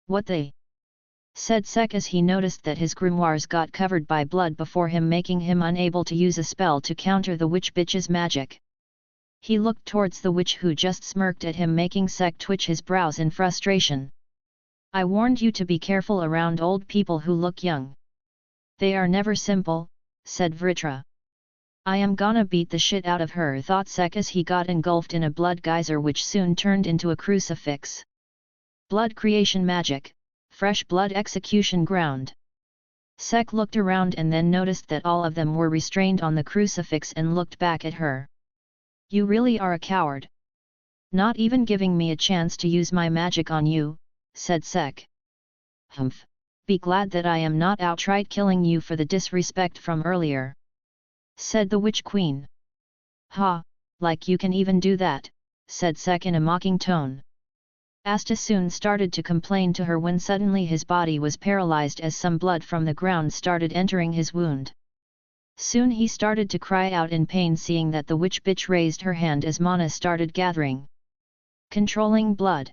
"What the?" said Sek as he noticed that his grimoires got covered by blood before him, making him unable to use a spell to counter the witch bitch's magic. He looked towards the witch, who just smirked at him, making Sek twitch his brows in frustration. "I warned you to be careful around old people who look young. They are never simple," said Vritra. "I am gonna beat the shit out of her," thought Sek as he got engulfed in a blood geyser which soon turned into a crucifix. Blood creation magic, fresh blood execution ground. Sek looked around and then noticed that all of them were restrained on the crucifix and looked back at her. "You really are a coward. Not even giving me a chance to use my magic on you," said Sek. "Humph, be glad that I am not outright killing you for the disrespect from earlier," said the Witch Queen. "Ha, like you can even do that," said Sek in a mocking tone. Asta soon started to complain to her when suddenly his body was paralyzed as some blood from the ground started entering his wound. Soon he started to cry out in pain, seeing that the witch bitch raised her hand as mana started gathering. Controlling blood.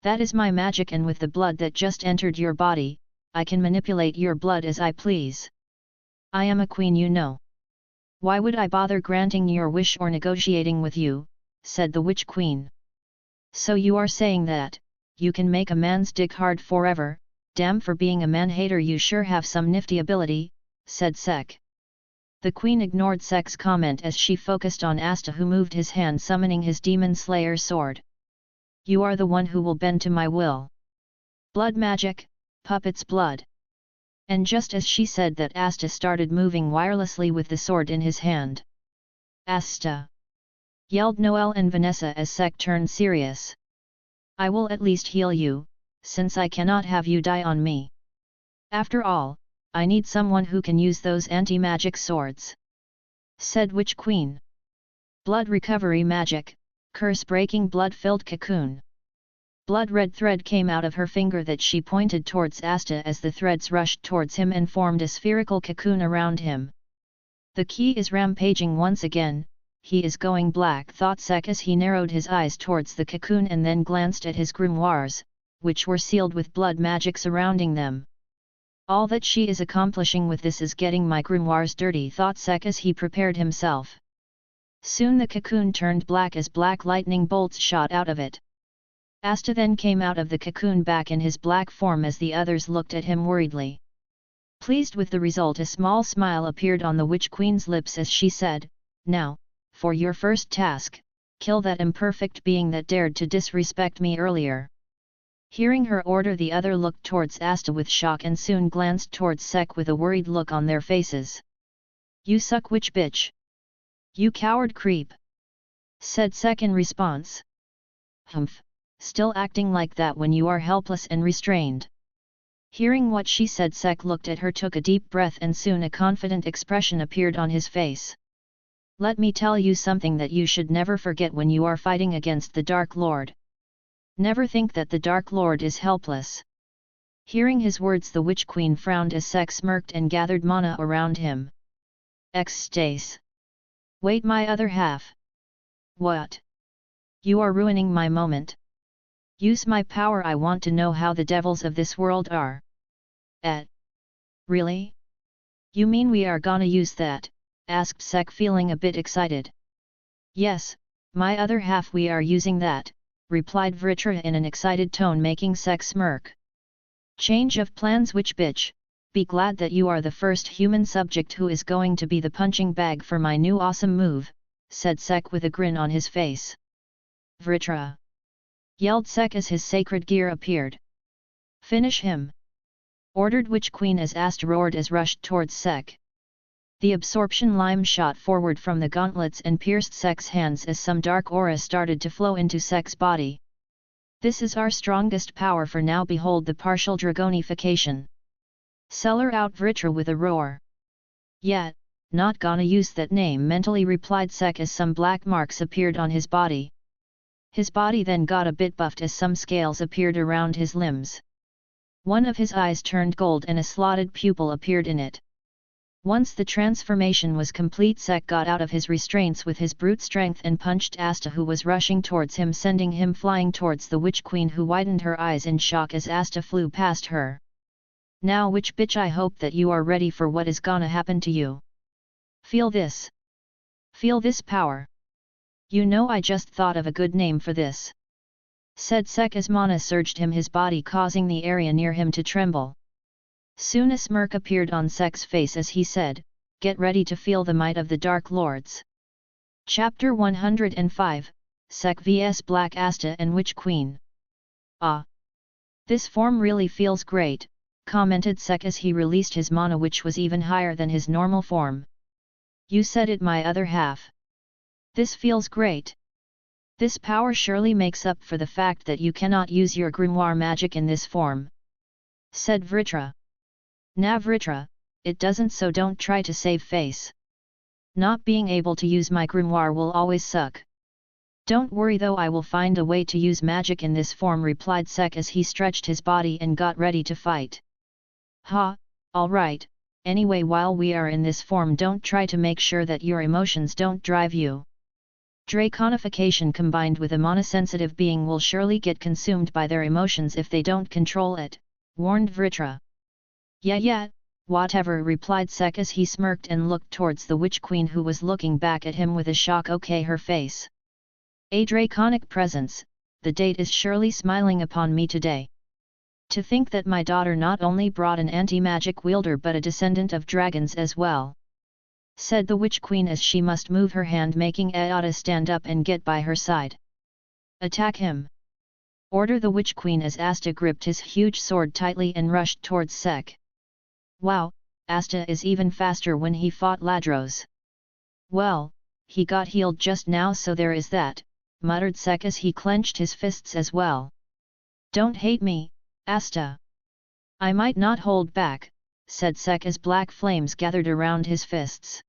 That is my magic, and with the blood that just entered your body, I can manipulate your blood as I please. I am a queen, you know. Why would I bother granting your wish or negotiating with you, said the Witch Queen. So you are saying that, you can make a man's dick hard forever? Damn, for being a man-hater you sure have some nifty ability, said Sek. The queen ignored Sek's comment as she focused on Asta, who moved his hand summoning his demon slayer sword. You are the one who will bend to my will. Blood magic, puppet's blood. And just as she said that, Asta started moving wirelessly with the sword in his hand. Asta! Yelled Noelle and Vanessa as Sek turned serious. I will at least heal you, since I cannot have you die on me. After all, I need someone who can use those anti-magic swords. Said Witch Queen. Blood recovery magic, curse-breaking blood-filled cocoon. Blood-red thread came out of her finger that she pointed towards Asta as the threads rushed towards him and formed a spherical cocoon around him. The key is rampaging once again, he is going black, thought Sek as he narrowed his eyes towards the cocoon and then glanced at his grimoires, which were sealed with blood magic surrounding them. All that she is accomplishing with this is getting my grimoires dirty, thought Sek as he prepared himself. Soon the cocoon turned black as black lightning bolts shot out of it. Asta then came out of the cocoon back in his black form as the others looked at him worriedly. Pleased with the result, a small smile appeared on the Witch Queen's lips as she said, Now, for your first task, kill that imperfect being that dared to disrespect me earlier. Hearing her order, the other looked towards Asta with shock and soon glanced towards Sek with a worried look on their faces. You suck, witch bitch! You coward creep! Said Sek in response. Humph! Still acting like that when you are helpless and restrained. Hearing what she said, Sek looked at her, took a deep breath, and soon a confident expression appeared on his face. Let me tell you something that you should never forget when you are fighting against the Dark Lord. Never think that the Dark Lord is helpless. Hearing his words, the Witch Queen frowned as Sek smirked and gathered mana around him. Stace. Wait, my other half. What? You are ruining my moment. Use my power, I want to know how the devils of this world are. Really? You mean we are gonna use that? Asked Sek, feeling a bit excited. Yes, my other half, we are using that, replied Vritra in an excited tone, making Sek smirk. Change of plans, witch bitch, be glad that you are the first human subject who is going to be the punching bag for my new awesome move, said Sek with a grin on his face. Vritra! Yelled Sek as his sacred gear appeared. Finish him! Ordered Witch Queen as Asta roared as rushed towards Sek. The absorption lime shot forward from the gauntlets and pierced Sek's hands as some dark aura started to flow into Sek's body. This is our strongest power for now, behold the partial dragonification. Seller out, Vritra with a roar. Yet, not gonna use that name, mentally replied Sek as some black marks appeared on his body. His body then got a bit buffed as some scales appeared around his limbs. One of his eyes turned gold and a slotted pupil appeared in it. Once the transformation was complete, Sek got out of his restraints with his brute strength and punched Asta, who was rushing towards him, sending him flying towards the Witch Queen, who widened her eyes in shock as Asta flew past her. Now, witch bitch, I hope that you are ready for what is gonna happen to you. Feel this. Feel this power. You know, I just thought of a good name for this. Said Sek as mana surged him his body, causing the area near him to tremble. Soon a smirk appeared on Sek's face as he said, Get ready to feel the might of the Dark Lords. Chapter 105, Sek vs Black Asta and Witch Queen. Ah! This form really feels great, commented Sek as he released his mana, which was even higher than his normal form. You said it, my other half. This feels great. This power surely makes up for the fact that you cannot use your grimoire magic in this form. Said Vritra. Nah Vritra, it doesn't, so don't try to save face. Not being able to use my grimoire will always suck. Don't worry though, I will find a way to use magic in this form, replied Sek as he stretched his body and got ready to fight. Ha, alright, anyway, while we are in this form, don't try to make sure that your emotions don't drive you. Draconification combined with a monosensitive being will surely get consumed by their emotions if they don't control it, warned Vritra. Yeah, whatever, replied Sek as he smirked and looked towards the Witch Queen, who was looking back at him with a shock okay her face. A draconic presence, the date is surely smiling upon me today. To think that my daughter not only brought an anti-magic wielder but a descendant of dragons as well, said the Witch Queen as she must move her hand, making Asta stand up and get by her side. Attack him! Order the Witch Queen as Asta gripped his huge sword tightly and rushed towards Sek. Wow, Asta is even faster when he fought Ladros. Well, he got healed just now, so there is that, muttered Sek as he clenched his fists as well. Don't hate me, Asta. I might not hold back, said Sek as black flames gathered around his fists.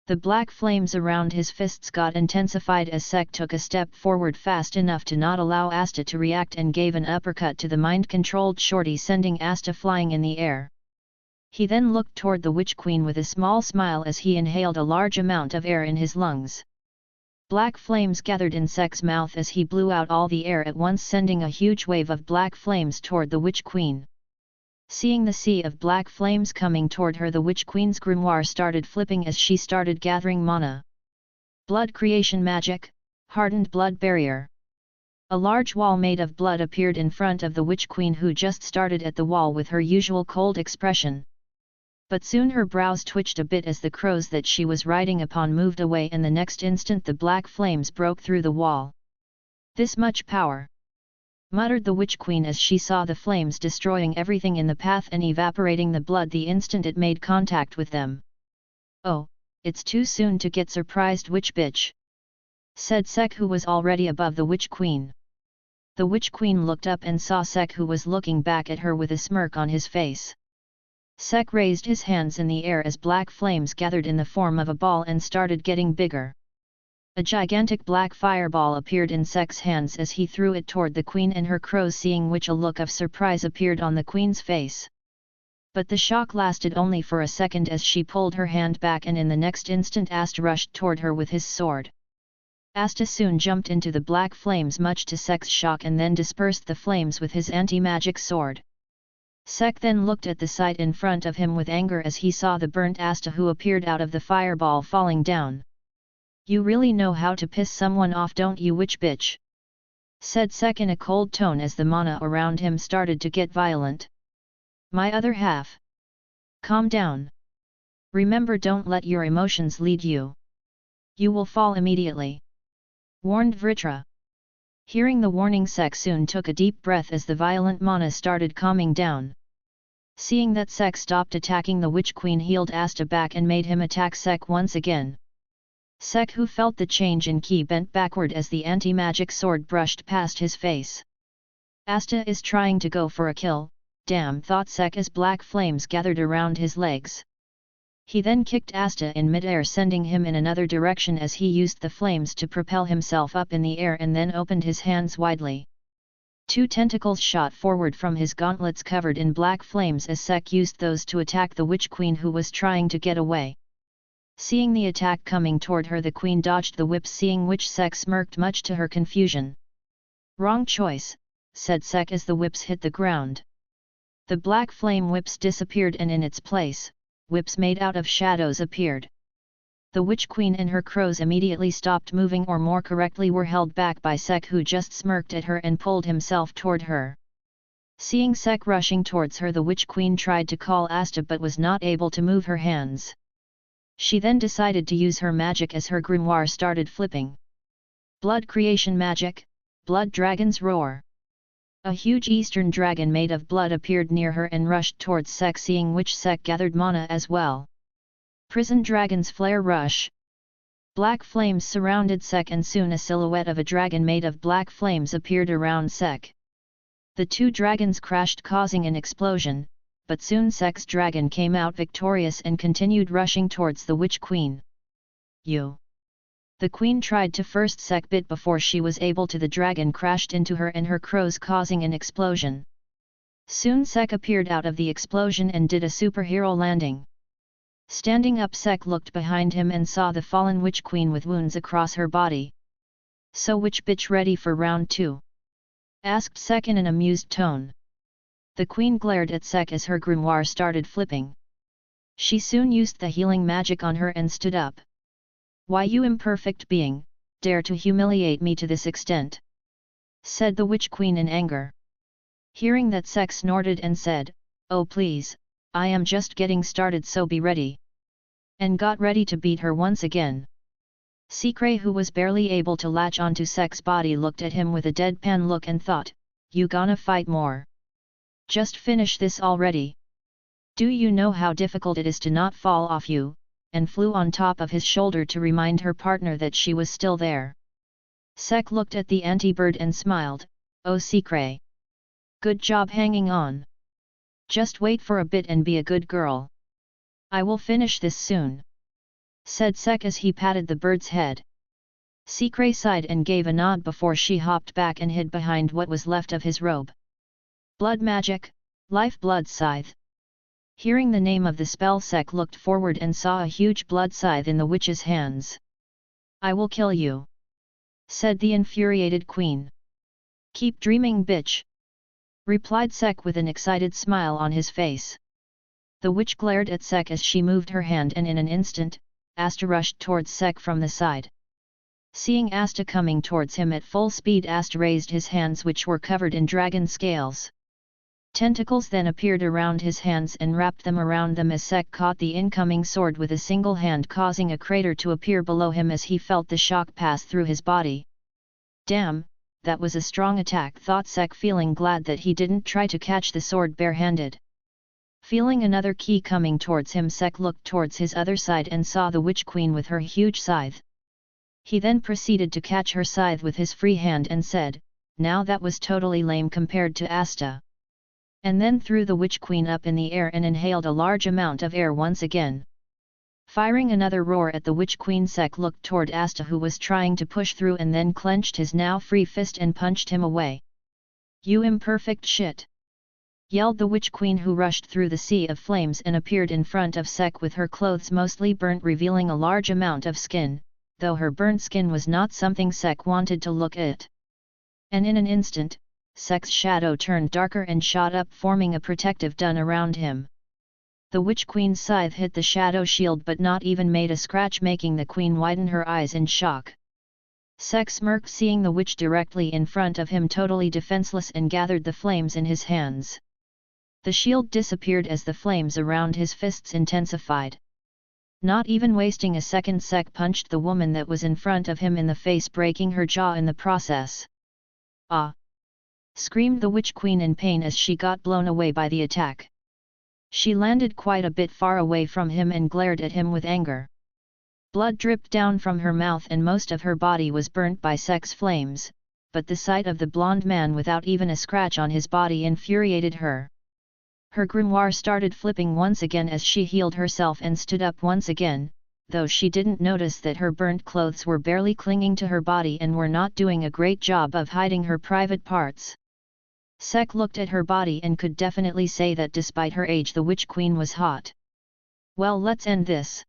The black flames around his fists got intensified as Sek took a step forward fast enough to not allow Asta to react and gave an uppercut to the mind-controlled shorty, sending Asta flying in the air. He then looked toward the Witch Queen with a small smile as he inhaled a large amount of air in his lungs. Black flames gathered in Sek's mouth as he blew out all the air at once, sending a huge wave of black flames toward the Witch Queen. Seeing the sea of black flames coming toward her, the Witch Queen's grimoire started flipping as she started gathering mana. Blood creation magic, hardened blood barrier. A large wall made of blood appeared in front of the Witch Queen, who just started at the wall with her usual cold expression. But soon her brows twitched a bit as the crows that she was riding upon moved away, and the next instant the black flames broke through the wall. This much power! Muttered the Witch Queen as she saw the flames destroying everything in the path and evaporating the blood the instant it made contact with them. Oh, it's too soon to get surprised, witch bitch, said Sek, who was already above the Witch Queen. The Witch Queen looked up and saw Sek, who was looking back at her with a smirk on his face. Sek raised his hands in the air as black flames gathered in the form of a ball and started getting bigger. A gigantic black fireball appeared in Sek's hands as he threw it toward the Queen and her crows, seeing which a look of surprise appeared on the Queen's face. But the shock lasted only for a second as she pulled her hand back, and in the next instant Asta rushed toward her with his sword. Asta soon jumped into the black flames, much to Sek's shock, and then dispersed the flames with his anti-magic sword. Sek then looked at the sight in front of him with anger as he saw the burnt Asta, who appeared out of the fireball, falling down. You really know how to piss someone off, don't you, witch bitch? Said Sek in a cold tone as the mana around him started to get violent. My other half. Calm down. Remember, don't let your emotions lead you. You will fall immediately, warned Vritra. Hearing the warning, Sek soon took a deep breath as the violent mana started calming down. Seeing that Sek stopped attacking, the Witch Queen healed Asta back and made him attack Sek once again. Sek, who felt the change in ki, bent backward as the anti-magic sword brushed past his face. Asta is trying to go for a kill, damn, thought Sek as black flames gathered around his legs. He then kicked Asta in mid-air, sending him in another direction as he used the flames to propel himself up in the air, and then opened his hands widely. Two tentacles shot forward from his gauntlets covered in black flames as Sek used those to attack the Witch Queen, who was trying to get away. Seeing the attack coming toward her, the Queen dodged the whips, seeing which Sek smirked much to her confusion. Wrong choice, said Sek as the whips hit the ground. The black flame whips disappeared, and in its place, whips made out of shadows appeared. The Witch Queen and her crows immediately stopped moving, or more correctly were held back by Sek, who just smirked at her and pulled himself toward her. Seeing Sek rushing towards her, the Witch Queen tried to call Asta but was not able to move her hands. She then decided to use her magic as her grimoire started flipping. Blood creation magic, Blood Dragon's Roar. A huge eastern dragon made of blood appeared near her and rushed towards Sek, seeing which Sek gathered mana as well. Prison Dragon's Flare Rush. Black flames surrounded Sek, and soon a silhouette of a dragon made of black flames appeared around Sek. The two dragons crashed, causing an explosion, but soon Sek's dragon came out victorious and continued rushing towards the Witch Queen. You! The Queen tried to first Sek bit before she was able to. The dragon crashed into her and her crows, causing an explosion. Soon Sek appeared out of the explosion and did a superhero landing. Standing up, Sek looked behind him and saw the fallen Witch Queen with wounds across her body. So which bitch ready for round 2? Asked Sek in an amused tone. The queen glared at Sek as her grimoire started flipping. She soon used the healing magic on her and stood up. Why, you imperfect being, dare to humiliate me to this extent? Said the witch queen in anger. Hearing that, Sek snorted and said, oh please, I am just getting started, so be ready. And got ready to beat her once again. Secret, who was barely able to latch onto Sek's body, looked at him with a deadpan look and thought, you gonna fight more? Just finish this already. Do you know how difficult it is to not fall off you? And flew on top of his shoulder to remind her partner that she was still there. Sek looked at the anti-bird and smiled, oh Secret. Good job hanging on. Just wait for a bit and be a good girl. I will finish this soon. Said Sek as he patted the bird's head. Secret sighed and gave a nod before she hopped back and hid behind what was left of his robe. Blood magic, life blood scythe. Hearing the name of the spell, Sek looked forward and saw a huge blood scythe in the witch's hands. I will kill you. Said the infuriated queen. Keep dreaming, bitch. Replied Sek with an excited smile on his face. The witch glared at Sek as she moved her hand, and in an instant, Asta rushed towards Sek from the side. Seeing Asta coming towards him at full speed, Asta raised his hands, which were covered in dragon scales. Tentacles then appeared around his hands and wrapped them around them as Sek caught the incoming sword with a single hand, causing a crater to appear below him as he felt the shock pass through his body. Damn, that was a strong attack, thought Sek, feeling glad that he didn't try to catch the sword barehanded. Feeling another key coming towards him, Sek looked towards his other side and saw the witch queen with her huge scythe. He then proceeded to catch her scythe with his free hand and said, now that was totally lame compared to Asta. And then threw the witch queen up in the air and inhaled a large amount of air once again. Firing another roar at the witch queen, Sek looked toward Asta, who was trying to push through, and then clenched his now free fist and punched him away. You imperfect shit! Yelled the witch queen, who rushed through the sea of flames and appeared in front of Sek with her clothes mostly burnt, revealing a large amount of skin, though her burnt skin was not something Sek wanted to look at. And in an instant, Sek's shadow turned darker and shot up, forming a protective dun around him. The witch queen's scythe hit the shadow shield but not even made a scratch, making the queen widen her eyes in shock. Sek smirked, seeing the witch directly in front of him totally defenseless, and gathered the flames in his hands. The shield disappeared as the flames around his fists intensified. Not even wasting a second, Sek punched the woman that was in front of him in the face, breaking her jaw in the process. Ah! Screamed the witch queen in pain as she got blown away by the attack. She landed quite a bit far away from him and glared at him with anger. Blood dripped down from her mouth and most of her body was burnt by Sek's flames, but the sight of the blonde man without even a scratch on his body infuriated her. Her grimoire started flipping once again as she healed herself and stood up once again, though she didn't notice that her burnt clothes were barely clinging to her body and were not doing a great job of hiding her private parts. Sek looked at her body and could definitely say that despite her age, the witch queen was hot. Well, let's end this.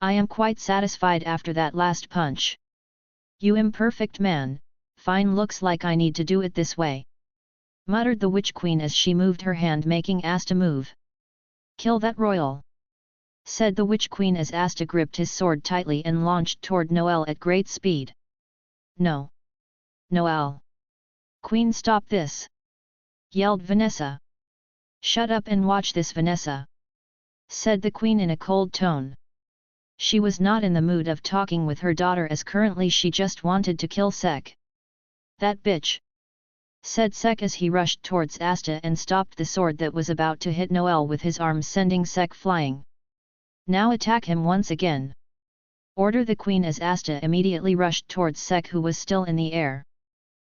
I am quite satisfied after that last punch. You imperfect man, fine, looks like I need to do it this way. Muttered the witch queen as she moved her hand, making Asta move. Kill that royal! Said the witch queen as Asta gripped his sword tightly and launched toward Noelle at great speed. No! Noelle! Queen, stop this! Yelled Vanessa. Shut up and watch this, Vanessa! Said the queen in a cold tone. She was not in the mood of talking with her daughter, as currently she just wanted to kill Sek. That bitch! Said Sek as he rushed towards Asta and stopped the sword that was about to hit Noelle with his arm, sending Sek flying. Now attack him once again! Order the queen as Asta immediately rushed towards Sek, who was still in the air.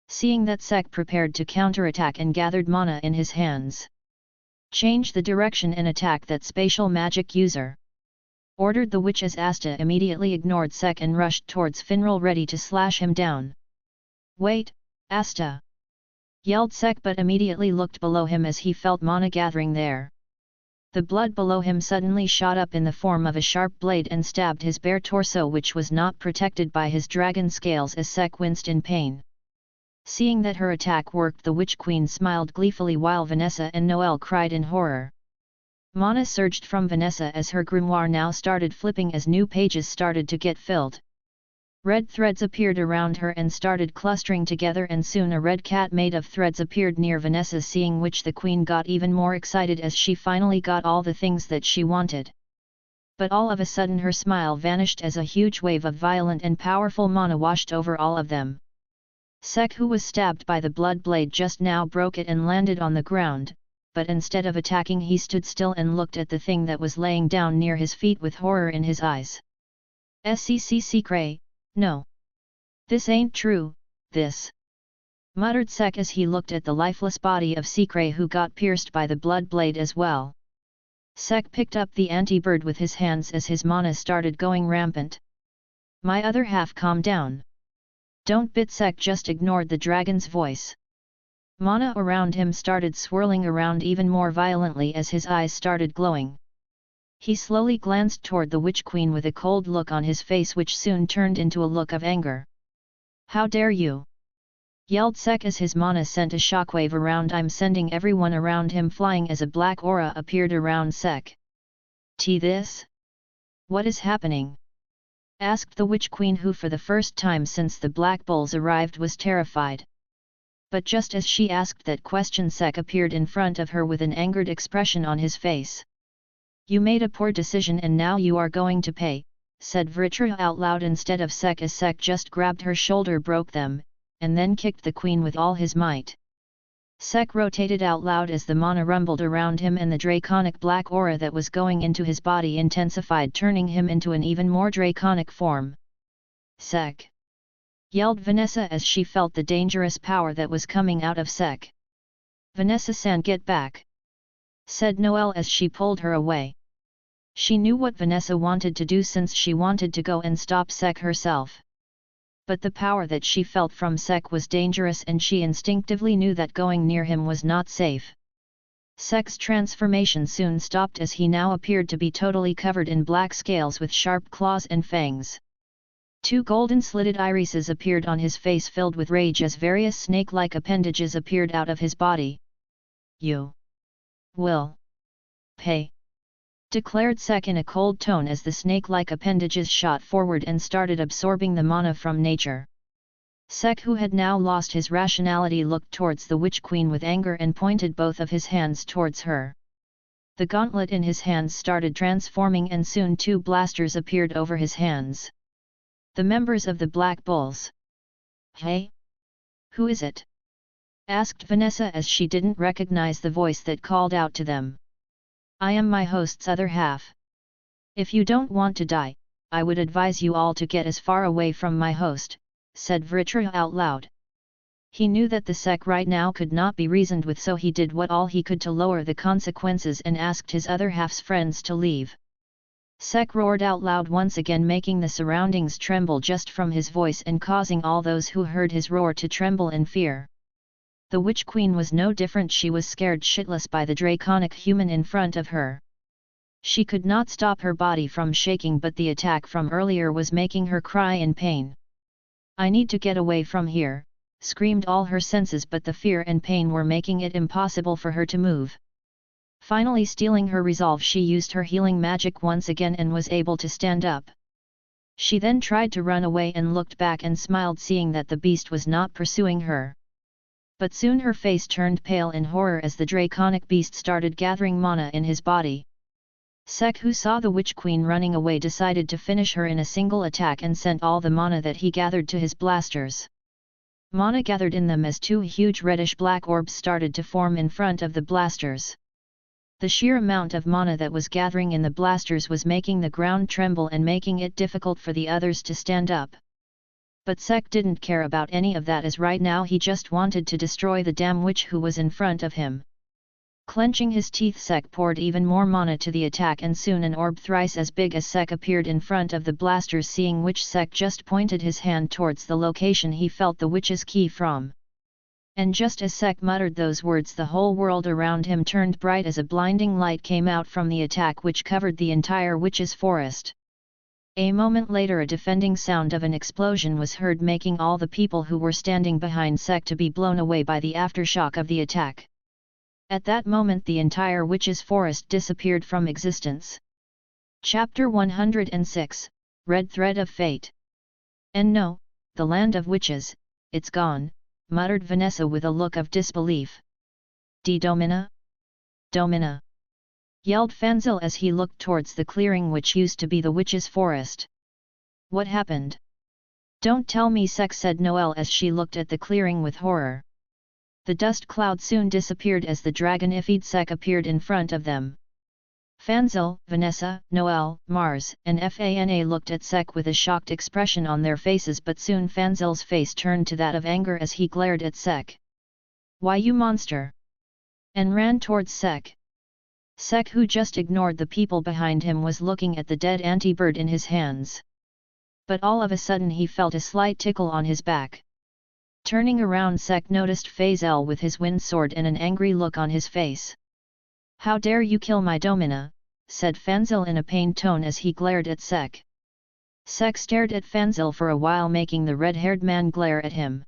Seeing that, Sek prepared to counterattack and gathered mana in his hands. Change the direction and attack that spatial magic user! Ordered the witch as Asta immediately ignored Sek and rushed towards Finral, ready to slash him down. Wait, Asta! Yelled Sek, but immediately looked below him as he felt mana gathering there. The blood below him suddenly shot up in the form of a sharp blade and stabbed his bare torso, which was not protected by his dragon scales, as Sek winced in pain. Seeing that her attack worked, the Witch Queen smiled gleefully while Vanessa and Noelle cried in horror. Mana surged from Vanessa as her grimoire now started flipping as new pages started to get filled. Red threads appeared around her and started clustering together, and soon a red cat made of threads appeared near Vanessa, seeing which the queen got even more excited as she finally got all the things that she wanted. But all of a sudden her smile vanished as a huge wave of violent and powerful mana washed over all of them. Sek, who was stabbed by the blood blade just now, broke it and landed on the ground, but instead of attacking he stood still and looked at the thing that was laying down near his feet with horror in his eyes. "Secret, no. This ain't true, this," muttered Sek as he looked at the lifeless body of Secret, who got pierced by the blood blade as well. Sek picked up the anti-bird with his hands as his mana started going rampant. "My other half, calm down. Don't bit." Sek just ignored the dragon's voice. Mana around him started swirling around even more violently as his eyes started glowing. He slowly glanced toward the Witch Queen with a cold look on his face, which soon turned into a look of anger. "How dare you!" yelled Sek as his mana sent a shockwave around. "I'm sending everyone around him flying," as a black aura appeared around Sek. "This? What is happening?" asked the Witch Queen, who for the first time since the Black Bulls arrived was terrified. But just as she asked that question, Sek appeared in front of her with an angered expression on his face. "You made a poor decision and now you are going to pay," said Vritra out loud instead of Sek, as Sek just grabbed her shoulder, broke them, and then kicked the queen with all his might. Sek rotated out loud as the mana rumbled around him, and the draconic black aura that was going into his body intensified, turning him into an even more draconic form. "Sek!" yelled Vanessa as she felt the dangerous power that was coming out of Sek. "Vanessa-san, get back!" said Noelle as she pulled her away. She knew what Vanessa wanted to do, since she wanted to go and stop Sek herself. But the power that she felt from Sek was dangerous, and she instinctively knew that going near him was not safe. Sek's transformation soon stopped as he now appeared to be totally covered in black scales with sharp claws and fangs. Two golden slitted irises appeared on his face, filled with rage, as various snake-like appendages appeared out of his body. "You will pay," declared Sek in a cold tone as the snake-like appendages shot forward and started absorbing the mana from nature. Sek, who had now lost his rationality, looked towards the Witch Queen with anger and pointed both of his hands towards her. The gauntlet in his hands started transforming, and soon two blasters appeared over his hands. The members of the Black Bulls. "Hey? Who is it?" asked Vanessa as she didn't recognize the voice that called out to them. "I am my host's other half. If you don't want to die, I would advise you all to get as far away from my host," said Vritra out loud. He knew that the Sek right now could not be reasoned with, so he did all he could to lower the consequences and asked his other half's friends to leave. Sek roared out loud once again, making the surroundings tremble just from his voice and causing all those who heard his roar to tremble in fear. The Witch Queen was no different. She was scared shitless by the draconic human in front of her. She could not stop her body from shaking, but the attack from earlier was making her cry in pain. "I need to get away from here," screamed all her senses, but the fear and pain were making it impossible for her to move. Finally stealing her resolve, she used her healing magic once again and was able to stand up. She then tried to run away and looked back and smiled, seeing that the beast was not pursuing her. But soon her face turned pale in horror as the draconic beast started gathering mana in his body. Sek, who saw the Witch Queen running away, decided to finish her in a single attack and sent all the mana that he gathered to his blasters. Mana gathered in them as two huge reddish-black orbs started to form in front of the blasters. The sheer amount of mana that was gathering in the blasters was making the ground tremble and making it difficult for the others to stand up. But Sek didn't care about any of that, as right now he just wanted to destroy the damn witch who was in front of him. Clenching his teeth, Sek poured even more mana to the attack, and soon an orb thrice as big as Sek appeared in front of the blasters, seeing which Sek just pointed his hand towards the location he felt the witch's key from. And just as Sek muttered those words, the whole world around him turned bright as a blinding light came out from the attack which covered the entire witch's forest. A moment later a defending sound of an explosion was heard, making all the people who were standing behind Sek to be blown away by the aftershock of the attack. At that moment the entire witch's forest disappeared from existence. Chapter 106, Red Thread of Fate. And no, the land of witches, it's gone, muttered Vanessa with a look of disbelief. Domina? Domina! Yelled Fanzil as he looked towards the clearing which used to be the witch's forest. What happened? Don't tell me, Sek, said Noelle as she looked at the clearing with horror. The dust cloud soon disappeared as the dragon Ifid Sek appeared in front of them. Fanzil, Vanessa, Noelle, Mars, and Fana looked at Sek with a shocked expression on their faces, but soon Fanzil's face turned to that of anger as he glared at Sek. Why, you monster! And ran towards Sek. Sek, who just ignored the people behind him, was looking at the dead anti-bird in his hands. But all of a sudden he felt a slight tickle on his back. Turning around, Sek noticed Fazel with his wind sword and an angry look on his face. How dare you kill my Domina, said Fanzil in a pained tone as he glared at Sek. Sek stared at Fanzil for a while, making the red-haired man glare at him.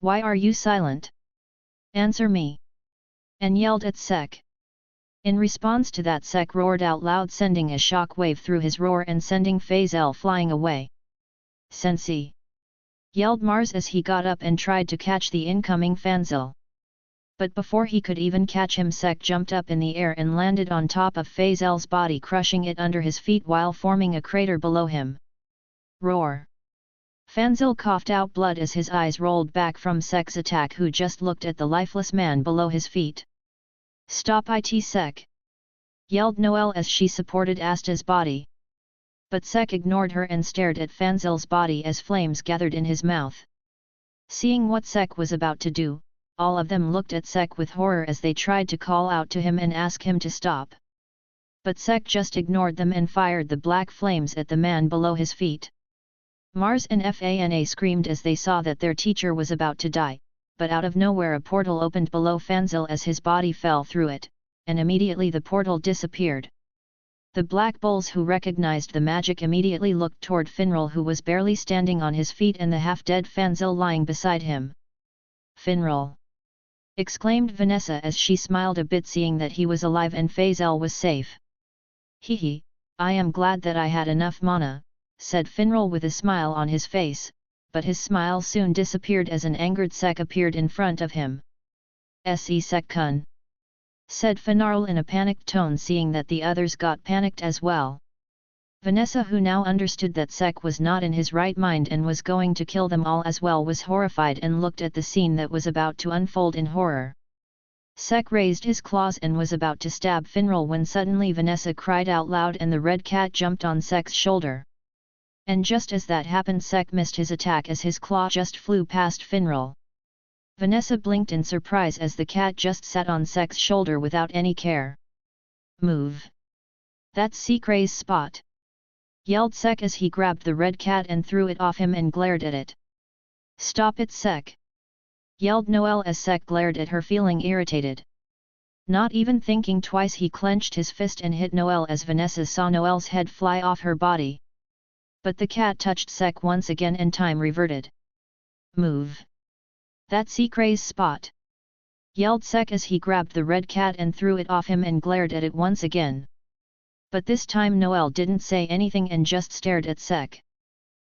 Why are you silent? Answer me! And yelled at Sek. In response to that, Sek roared out loud, sending a shock wave through his roar and sending Fazel flying away. Sensi! Yelled Mars as he got up and tried to catch the incoming Fanzil. But before he could even catch him, Sek jumped up in the air and landed on top of Fazel's body, crushing it under his feet while forming a crater below him. Roar! Fanzil coughed out blood as his eyes rolled back from Sek's attack, who just looked at the lifeless man below his feet. Stop it, Sek! Yelled Noelle as she supported Asta's body. But Sek ignored her and stared at Fanzil's body as flames gathered in his mouth. Seeing what Sek was about to do, all of them looked at Sek with horror as they tried to call out to him and ask him to stop. But Sek just ignored them and fired the black flames at the man below his feet. Mars and Fana screamed as they saw that their teacher was about to die, but out of nowhere a portal opened below Fanzil as his body fell through it, and immediately the portal disappeared. The Black Bulls, who recognized the magic, immediately looked toward Finral, who was barely standing on his feet, and the half-dead Fanzil lying beside him. Finral! Exclaimed Vanessa as she smiled a bit, seeing that he was alive and Fazel was safe. Hee, I am glad that I had enough mana, said Finral with a smile on his face, but his smile soon disappeared as an angered Sek appeared in front of him. Se Sek kun! Said Finarl in a panicked tone, seeing that the others got panicked as well. Vanessa, who now understood that Sek was not in his right mind and was going to kill them all as well, was horrified and looked at the scene that was about to unfold in horror. Sek raised his claws and was about to stab Finral when suddenly Vanessa cried out loud and the red cat jumped on Sek's shoulder. And just as that happened, Sek missed his attack as his claw just flew past Finral. Vanessa blinked in surprise as the cat just sat on Sek's shoulder without any care. Move! That's Sekray's spot! Yelled Sek as he grabbed the red cat and threw it off him and glared at it. Stop it, Sek! Yelled Noelle as Sek glared at her, feeling irritated. Not even thinking twice, he clenched his fist and hit Noelle as Vanessa saw Noelle's head fly off her body. But the cat touched Sek once again and time reverted. Move! That's Sekray's spot! Yelled Sek as he grabbed the red cat and threw it off him and glared at it once again. But this time Noelle didn't say anything and just stared at Sek.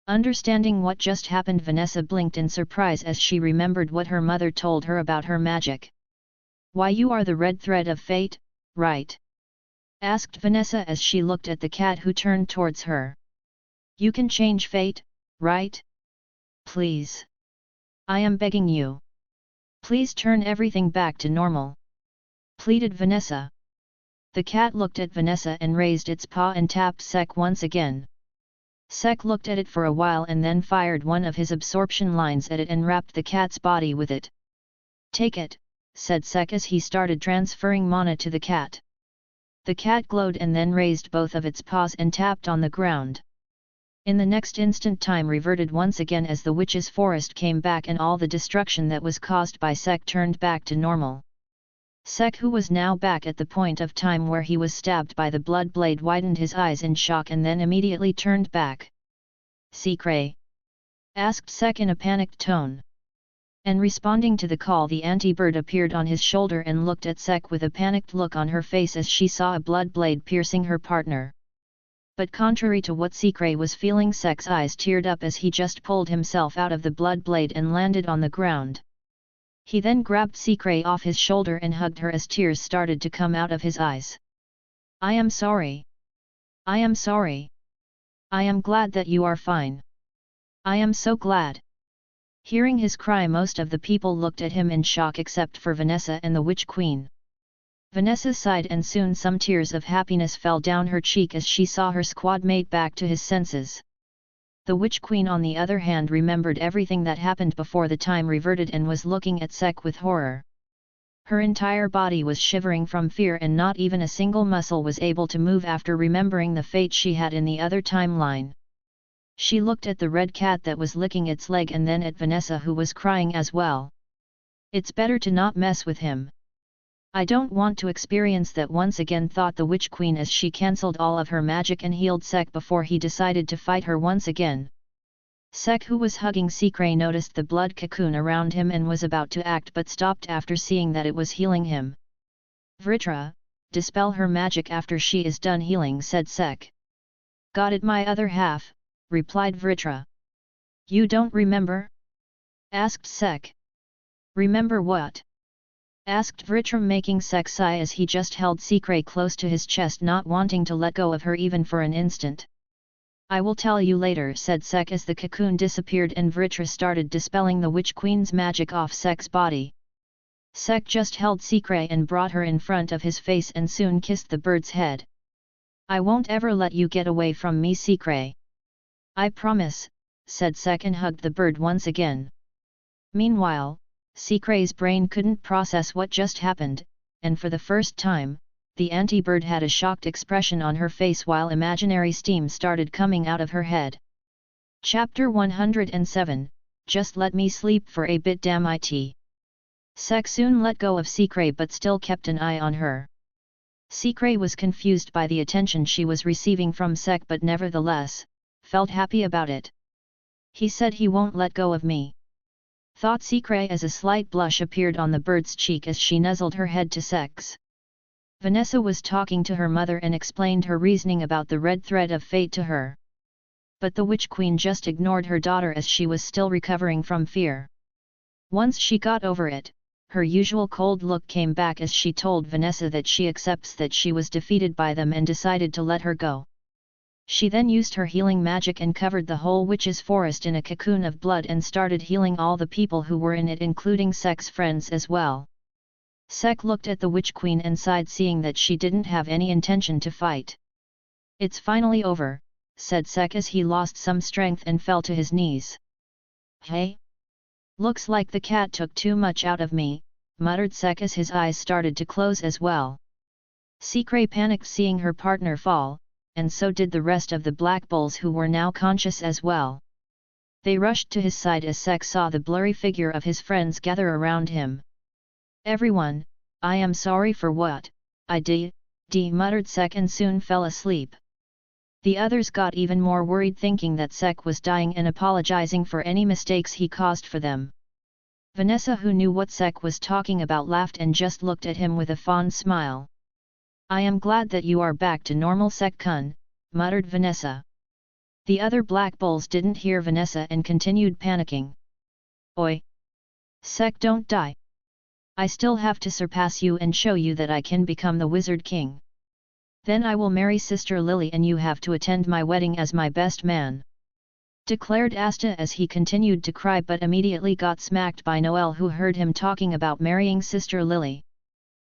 Understanding what just happened, Vanessa blinked in surprise as she remembered what her mother told her about her magic. Why, you are the red thread of fate, right? Asked Vanessa as she looked at the cat, who turned towards her. You can change fate, right? Please. I am begging you. Please turn everything back to normal. Pleaded Vanessa. The cat looked at Vanessa and raised its paw and tapped Sek once again. Sek looked at it for a while and then fired one of his absorption lines at it and wrapped the cat's body with it. Take it, said Sek as he started transferring mana to the cat. The cat glowed and then raised both of its paws and tapped on the ground. In the next instant time reverted once again as the witch's forest came back and all the destruction that was caused by Sek turned back to normal. Sek, who was now back at the point of time where he was stabbed by the blood blade, widened his eyes in shock and then immediately turned back. "Secret?" asked Sek in a panicked tone. And responding to the call, the anti-bird appeared on his shoulder and looked at Sek with a panicked look on her face as she saw a blood blade piercing her partner. But contrary to what Secret was feeling, Sek's eyes teared up as he just pulled himself out of the blood blade and landed on the ground. He then grabbed Secret off his shoulder and hugged her as tears started to come out of his eyes. "I am sorry. I am sorry. I am glad that you are fine. I am so glad." Hearing his cry, most of the people looked at him in shock except for Vanessa and the Witch Queen. Vanessa sighed and soon some tears of happiness fell down her cheek as she saw her squad mate back to his senses. The Witch Queen on the other hand remembered everything that happened before the time reverted and was looking at Sek with horror. Her entire body was shivering from fear and not even a single muscle was able to move after remembering the fate she had in the other timeline. She looked at the red cat that was licking its leg and then at Vanessa, who was crying as well. "It's better to not mess with him. I don't want to experience that once again," thought the Witch Queen as she cancelled all of her magic and healed Sek before he decided to fight her once again. Sek, who was hugging Secret, noticed the blood cocoon around him and was about to act but stopped after seeing that it was healing him. "Vritra, dispel her magic after she is done healing," said Sek. "Got it, my other half," replied Vritra. "You don't remember?" asked Sek. "Remember what?" asked Vritra, making Sek sigh as he just held Secret close to his chest, not wanting to let go of her even for an instant. "I will tell you later," said Sek as the cocoon disappeared and Vritra started dispelling the Witch Queen's magic off Sek's body. Sek just held Secret and brought her in front of his face and soon kissed the bird's head. "I won't ever let you get away from me, Secret. I promise," said Sek and hugged the bird once again. Meanwhile, Secret's brain couldn't process what just happened, and for the first time, the anti-bird had a shocked expression on her face while imaginary steam started coming out of her head. Chapter 107, Just Let Me Sleep for a Bit, Damn It. Sek soon let go of Secret but still kept an eye on her. Secret was confused by the attention she was receiving from Sek but nevertheless, felt happy about it. "He said he won't let go of me," thought Secret as a slight blush appeared on the bird's cheek as she nuzzled her head to Sek's. Vanessa was talking to her mother and explained her reasoning about the red thread of fate to her. But the Witch Queen just ignored her daughter as she was still recovering from fear. Once she got over it, her usual cold look came back as she told Vanessa that she accepts that she was defeated by them and decided to let her go. She then used her healing magic and covered the whole witch's forest in a cocoon of blood and started healing all the people who were in it, including Sek's friends as well. Sek looked at the Witch Queen and sighed, seeing that she didn't have any intention to fight. "It's finally over," said Sek as he lost some strength and fell to his knees. "Hey? Looks like the cat took too much out of me," muttered Sek as his eyes started to close as well. Secret panicked seeing her partner fall, and so did the rest of the Black Bulls, who were now conscious as well. They rushed to his side as Sek saw the blurry figure of his friends gather around him. "Everyone, I am sorry for what I did," muttered Sek and soon fell asleep. The others got even more worried, thinking that Sek was dying and apologizing for any mistakes he caused for them. Vanessa, who knew what Sek was talking about, laughed and just looked at him with a fond smile. "I am glad that you are back to normal, Sek-kun," muttered Vanessa. The other Black Bulls didn't hear Vanessa and continued panicking. "Oi! Sek, don't die! I still have to surpass you and show you that I can become the Wizard King. Then I will marry Sister Lily and you have to attend my wedding as my best man," declared Asta as he continued to cry but immediately got smacked by Noel, who heard him talking about marrying Sister Lily.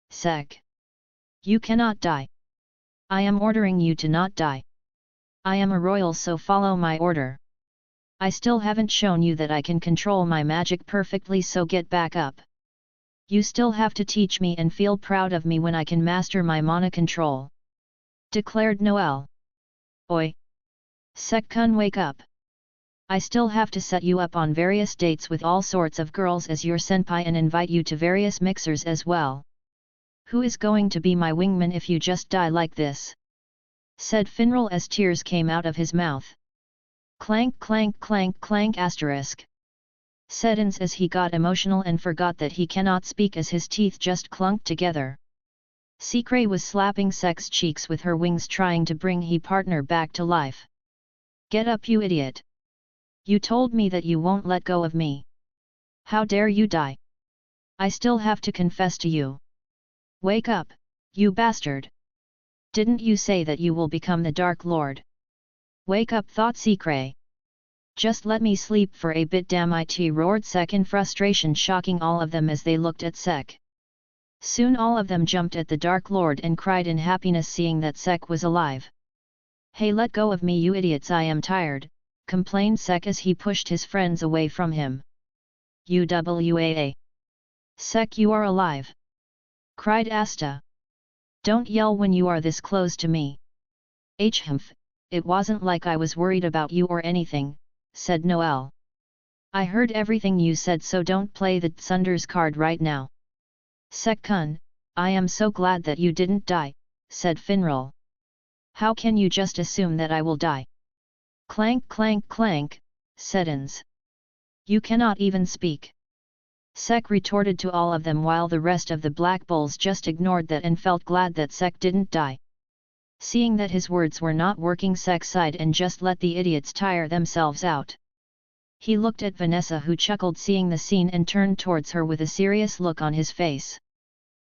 "Sek! You cannot die. I am ordering you to not die. I am a royal, so follow my order. I still haven't shown you that I can control my magic perfectly, so get back up. You still have to teach me and feel proud of me when I can master my mana control," declared Noel. "Oi! Sek-kun, wake up. I still have to set you up on various dates with all sorts of girls as your senpai and invite you to various mixers as well. Who is going to be my wingman if you just die like this? Said Finral as tears came out of his mouth. Clank clank clank clank asterisk. Said Ins as he got emotional and forgot that he cannot speak as his teeth just clunked together. Secret was slapping Sek's cheeks with her wings trying to bring his partner back to life. Get up, you idiot. You told me that you won't let go of me. How dare you die? I still have to confess to you. Wake up, you bastard. Didn't you say that you will become the Dark Lord? Wake up, thought Secret. Just let me sleep for a bit, damn it, roared Sek in frustration, shocking all of them as they looked at Sek. Soon all of them jumped at the Dark Lord and cried in happiness seeing that Sek was alive. Hey, let go of me, you idiots, I am tired, complained Sek as he pushed his friends away from him. UWAA. Sek, you are alive! Cried Asta. Don't yell when you are this close to me. Humph, it wasn't like I was worried about you or anything, said Noel. I heard everything you said, so don't play the Tsunders card right now. Sek-kun, I am so glad that you didn't die, said Finral. How can you just assume that I will die? Clank clank clank, said Ins. You cannot even speak. Sek retorted to all of them while the rest of the Black Bulls just ignored that and felt glad that Sek didn't die. Seeing that his words were not working, Sek sighed and just let the idiots tire themselves out. He looked at Vanessa, who chuckled seeing the scene and turned towards her with a serious look on his face.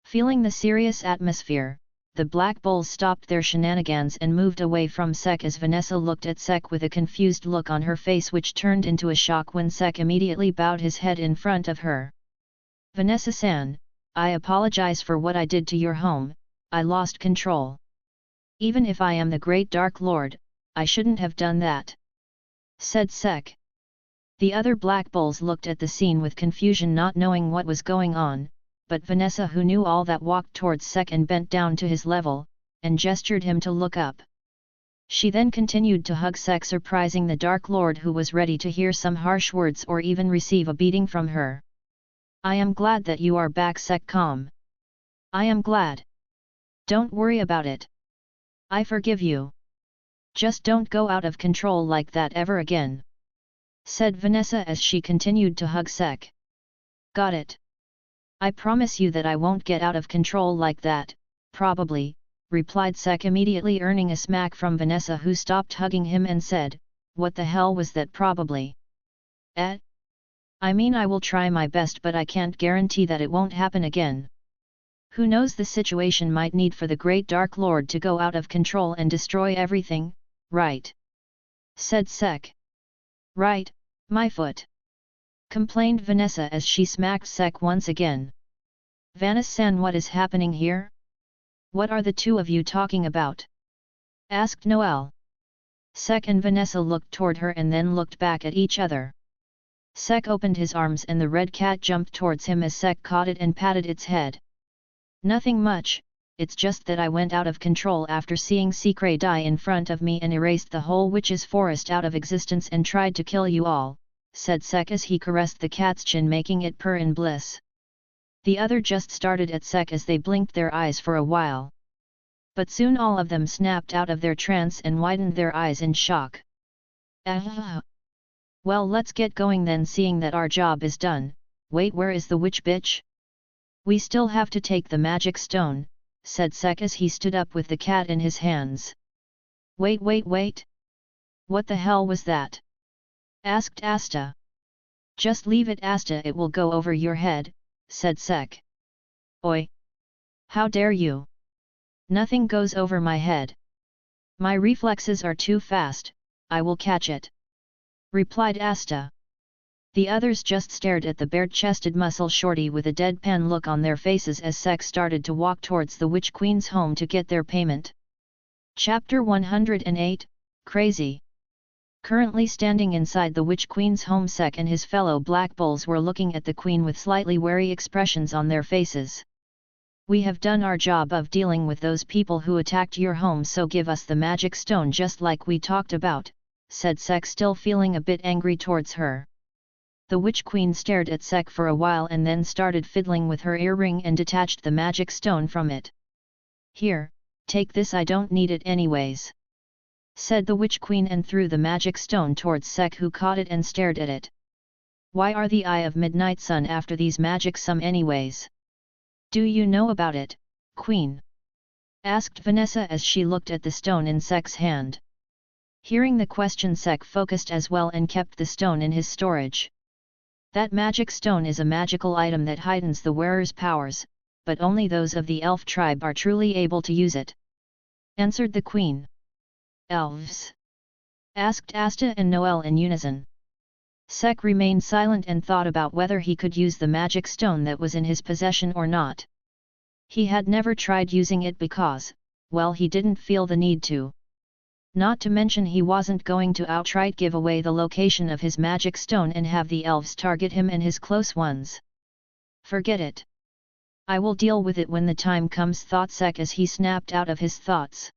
Feeling the serious atmosphere, the Black Bulls stopped their shenanigans and moved away from Sek as Vanessa looked at Sek with a confused look on her face, which turned into a shock when Sek immediately bowed his head in front of her. Vanessa-san, I apologize for what I did to your home, I lost control. Even if I am the Great Dark Lord, I shouldn't have done that, said Sek. The other Black Bulls looked at the scene with confusion, not knowing what was going on, but Vanessa, who knew all that, walked towards Sek and bent down to his level, and gestured him to look up. She then continued to hug Sek, surprising the Dark Lord, who was ready to hear some harsh words or even receive a beating from her. I am glad that you are back, Sek. Calm. I am glad. Don't worry about it. I forgive you. Just don't go out of control like that ever again, said Vanessa as she continued to hug Sek. Got it. I promise you that I won't get out of control like that, probably, replied Sek, immediately earning a smack from Vanessa, who stopped hugging him and said, what the hell was that probably? I mean, I will try my best, but I can't guarantee that it won't happen again. Who knows, the situation might need for the Great Dark Lord to go out of control and destroy everything, right? Said Sek. Right, my foot, complained Vanessa as she smacked Sek once again. Vanessa-san, what is happening here? What are the two of you talking about? Asked Noel. Sek and Vanessa looked toward her and then looked back at each other. Sek opened his arms and the red cat jumped towards him as Sek caught it and patted its head. Nothing much, it's just that I went out of control after seeing Secret die in front of me and erased the whole witch's forest out of existence and tried to kill you all, said Sek as he caressed the cat's chin, making it purr in bliss. The other just started at Sek as they blinked their eyes for a while. But soon all of them snapped out of their trance and widened their eyes in shock. Well, let's get going then, seeing that our job is done. Wait, where is the witch bitch? We still have to take the magic stone, said Sek as he stood up with the cat in his hands. Wait. What the hell was that? Asked Asta. Just leave it, Asta, it will go over your head, said Sek. Oi! How dare you? Nothing goes over my head. My reflexes are too fast, I will catch it, replied Asta. The others just stared at the bare-chested muscle shorty with a deadpan look on their faces as Sek started to walk towards the Witch Queen's home to get their payment. Chapter 108, Crazy. Currently standing inside the Witch Queen's home, Sek and his fellow Black Bulls were looking at the Queen with slightly wary expressions on their faces. We have done our job of dealing with those people who attacked your home, so give us the magic stone just like we talked about, said Sek, still feeling a bit angry towards her. The Witch Queen stared at Sek for a while and then started fiddling with her earring and detached the magic stone from it. Here, take this, I don't need it anyways, said the Witch Queen and threw the magic stone towards Sek, who caught it and stared at it. Why are the Eye of Midnight Sun after these magic some anyways? Do you know about it, Queen? Asked Vanessa as she looked at the stone in Sek's hand. Hearing the question, Sek focused as well and kept the stone in his storage. That magic stone is a magical item that heightens the wearer's powers, but only those of the elf tribe are truly able to use it, answered the Queen. Elves? Asked Asta and Noel in unison. Sek remained silent and thought about whether he could use the magic stone that was in his possession or not. He had never tried using it because, well, he didn't feel the need to. Not to mention he wasn't going to outright give away the location of his magic stone and have the elves target him and his close ones. Forget it. I will deal with it when the time comes, thought Sek as he snapped out of his thoughts.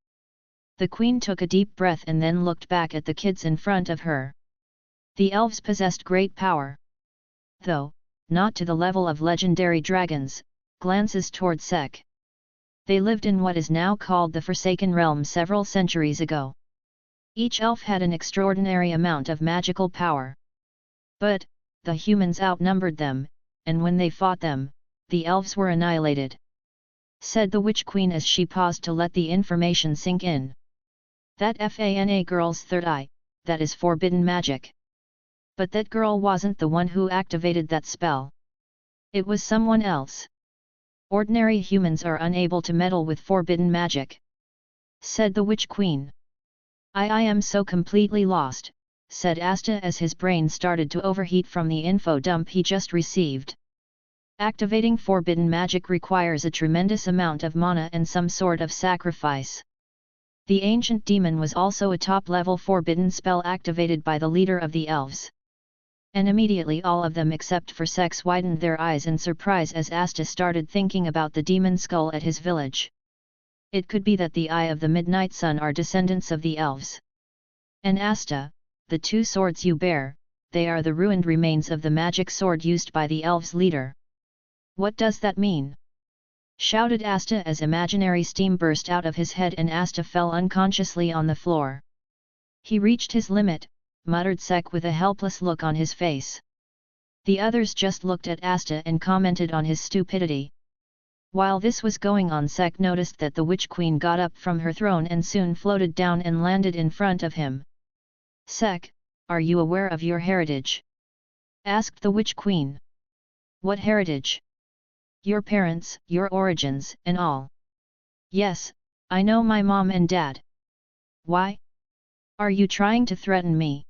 The Queen took a deep breath and then looked back at the kids in front of her. The elves possessed great power. Though, not to the level of legendary dragons, glances toward Sek. They lived in what is now called the Forsaken Realm several centuries ago. Each elf had an extraordinary amount of magical power. But, the humans outnumbered them, and when they fought them, the elves were annihilated, said the Witch Queen as she paused to let the information sink in. That Fana girl's third eye, that is forbidden magic. But that girl wasn't the one who activated that spell. It was someone else. Ordinary humans are unable to meddle with forbidden magic, said the Witch Queen. I am so completely lost, said Asta as his brain started to overheat from the info dump he just received. Activating forbidden magic requires a tremendous amount of mana and some sort of sacrifice. The ancient demon was also a top-level forbidden spell activated by the leader of the elves. And immediately all of them except for Sex widened their eyes in surprise as Asta started thinking about the demon skull at his village. It could be that the Eye of the Midnight Sun are descendants of the elves. And Asta, the two swords you bear, they are the ruined remains of the magic sword used by the elves' leader. What does that mean? Shouted Asta as imaginary steam burst out of his head and Asta fell unconsciously on the floor. He reached his limit, muttered Sek with a helpless look on his face. The others just looked at Asta and commented on his stupidity. While this was going on, Sek noticed that the Witch Queen got up from her throne and soon floated down and landed in front of him. Sek, are you aware of your heritage? Asked the Witch Queen. What heritage? Your parents, your origins, and all. Yes, I know my mom and dad. Why? Are you trying to threaten me?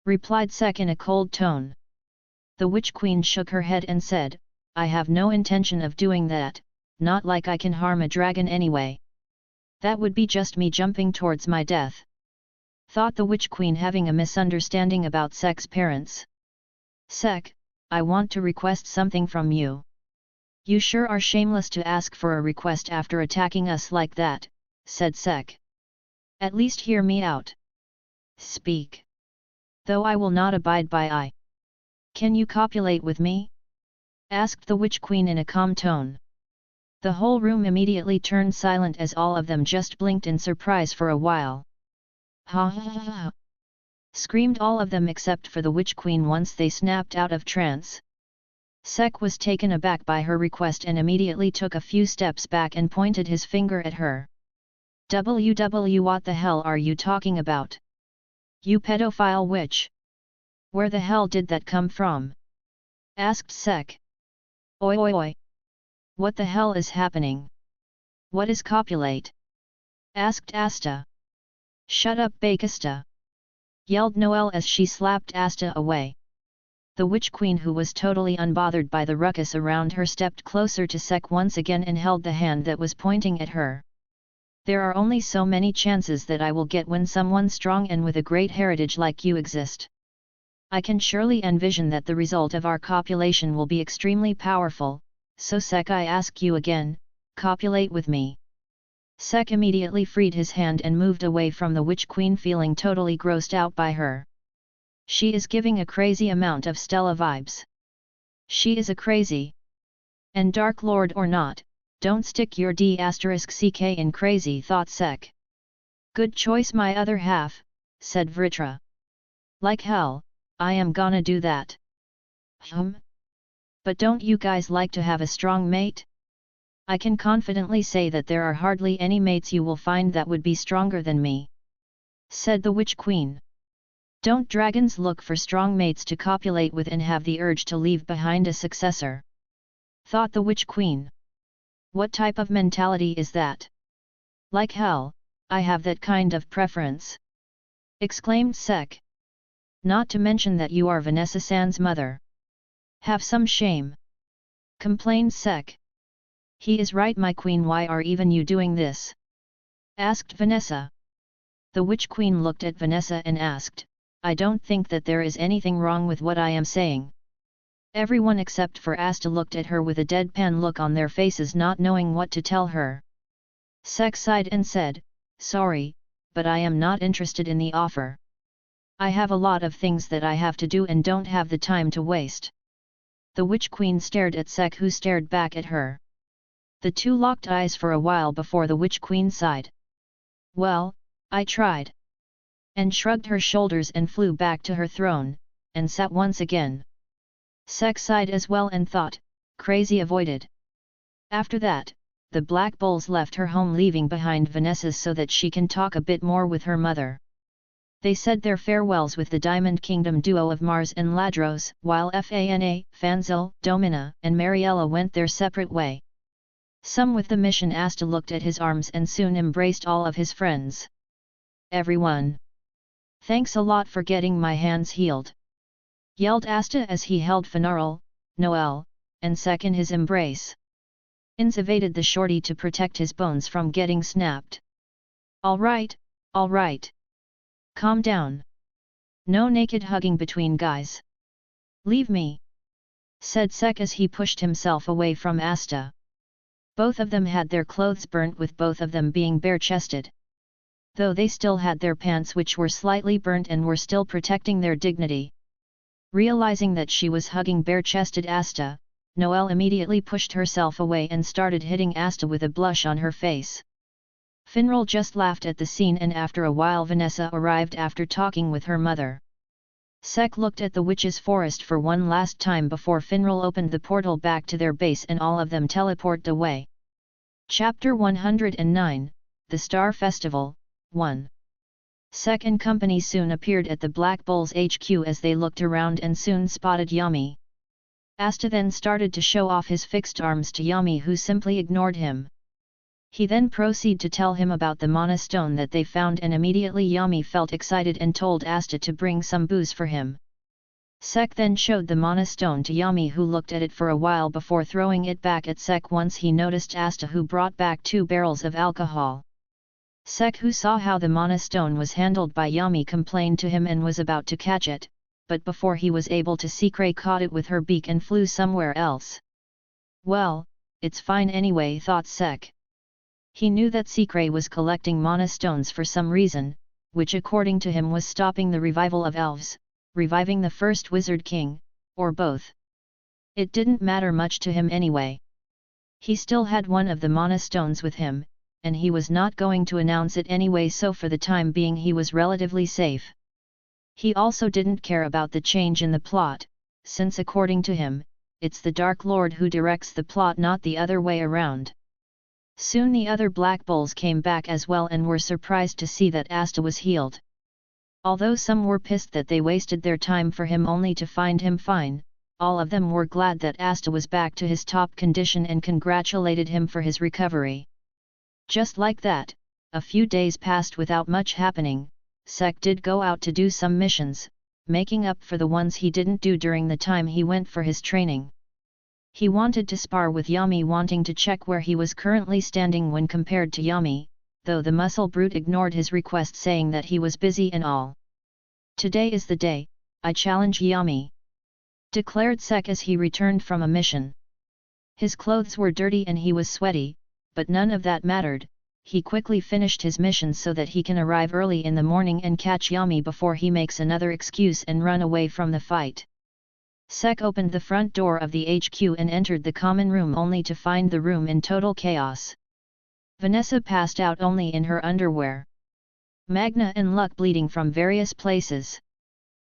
Replied Sek in a cold tone. The Witch Queen shook her head and said, I have no intention of doing that, not like I can harm a dragon anyway. That would be just me jumping towards my death. Thought the Witch Queen, having a misunderstanding about Sek's parents. Sek, I want to request something from you. You sure are shameless to ask for a request after attacking us like that, said Sek. At least hear me out. Speak. Though I will not abide by I. Can you copulate with me? Asked the Witch Queen in a calm tone. The whole room immediately turned silent as all of them just blinked in surprise for a while. Ha ha ha ha! Screamed all of them except for the Witch Queen once they snapped out of trance. Sek was taken aback by her request and immediately took a few steps back and pointed his finger at her. What the hell are you talking about? You pedophile witch! Where the hell did that come from? Asked Sek. Oi oi oi! What the hell is happening? What is copulate? Asked Asta. Shut up, Bakista! Yelled Noelle as she slapped Asta away. The Witch Queen, who was totally unbothered by the ruckus around her, stepped closer to Sek once again and held the hand that was pointing at her. There are only so many chances that I will get when someone strong and with a great heritage like you exist. I can surely envision that the result of our copulation will be extremely powerful, so Sek, I ask you again, copulate with me. Sek immediately freed his hand and moved away from the Witch Queen, feeling totally grossed out by her. She is giving a crazy amount of Stella vibes. She is a crazy. And Dark Lord or not, don't stick your D*ck in crazy, thought Sek. Good choice my other half, said Vritra. Like hell, I am gonna do that. But don't you guys like to have a strong mate? I can confidently say that there are hardly any mates you will find that would be stronger than me, said the Witch Queen. Don't dragons look for strong mates to copulate with and have the urge to leave behind a successor? Thought the Witch Queen. What type of mentality is that? Like hell, I have that kind of preference, exclaimed Sek. Not to mention that you are Vanessa-san's mother. Have some shame, complained Sek. He is right, my queen, why are even you doing this? Asked Vanessa. The Witch Queen looked at Vanessa and asked, I don't think that there is anything wrong with what I am saying. Everyone except for Asta looked at her with a deadpan look on their faces, not knowing what to tell her. Sek sighed and said, sorry, but I am not interested in the offer. I have a lot of things that I have to do and don't have the time to waste. The Witch Queen stared at Sek, who stared back at her. The two locked eyes for a while before the Witch Queen sighed. Well, I tried. And shrugged her shoulders and flew back to her throne, and sat once again. Sek sighed as well and thought, crazy avoided. After that, the Black Bulls left her home, leaving behind Vanessa's so that she can talk a bit more with her mother. They said their farewells with the Diamond Kingdom duo of Mars and Ladros, while Fana, Fanzil, Domina, and Mariella went their separate way. Some with the mission, Asta looked at his arms and soon embraced all of his friends. Everyone! Thanks a lot for getting my hands healed, yelled Asta as he held Fanarl, Noel, and Sek in his embrace. Inz evaded the shorty to protect his bones from getting snapped. All right. Calm down. No naked hugging between guys. Leave me, said Sek as he pushed himself away from Asta. Both of them had their clothes burnt, with both of them being bare-chested. Though they still had their pants, which were slightly burnt and were still protecting their dignity. Realizing that she was hugging bare-chested Asta, Noelle immediately pushed herself away and started hitting Asta with a blush on her face. Finral just laughed at the scene, and after a while Vanessa arrived after talking with her mother. Sek looked at the witch's forest for one last time before Finral opened the portal back to their base and all of them teleported away. Chapter 109, The Star Festival, 1. Sek and company soon appeared at the Black Bulls HQ as they looked around and soon spotted Yami. Asta then started to show off his fixed arms to Yami, who simply ignored him. He then proceeded to tell him about the mana stone that they found, and immediately Yami felt excited and told Asta to bring some booze for him. Sek then showed the mana stone to Yami, who looked at it for a while before throwing it back at Sek once he noticed Asta, who brought back 2 barrels of alcohol. Sek, who saw how the mana stone was handled by Yami, complained to him and was about to catch it, but before he was able to, Sikre caught it with her beak and flew somewhere else. Well, it's fine anyway, thought Sek. He knew that Sikre was collecting mana stones for some reason, which according to him was stopping the revival of elves, reviving the first Wizard King, or both. It didn't matter much to him anyway. He still had one of the mana stones with him, and he was not going to announce it anyway, so for the time being he was relatively safe. He also didn't care about the change in the plot, since according to him, it's the Dark Lord who directs the plot, not the other way around. Soon the other Black Bulls came back as well and were surprised to see that Asta was healed. Although some were pissed that they wasted their time for him only to find him fine, all of them were glad that Asta was back to his top condition and congratulated him for his recovery. Just like that, a few days passed without much happening. Sek did go out to do some missions, making up for the ones he didn't do during the time he went for his training. He wanted to spar with Yami, wanting to check where he was currently standing when compared to Yami, though the muscle brute ignored his request, saying that he was busy and all. Today is the day, I challenge Yami, declared Sek as he returned from a mission. His clothes were dirty and he was sweaty, but none of that mattered. he quickly finished his mission so that he can arrive early in the morning and catch Yami before he makes another excuse and run away from the fight. Sek opened the front door of the HQ and entered the common room only to find the room in total chaos. Vanessa passed out only in her underwear. Magna and Luck bleeding from various places.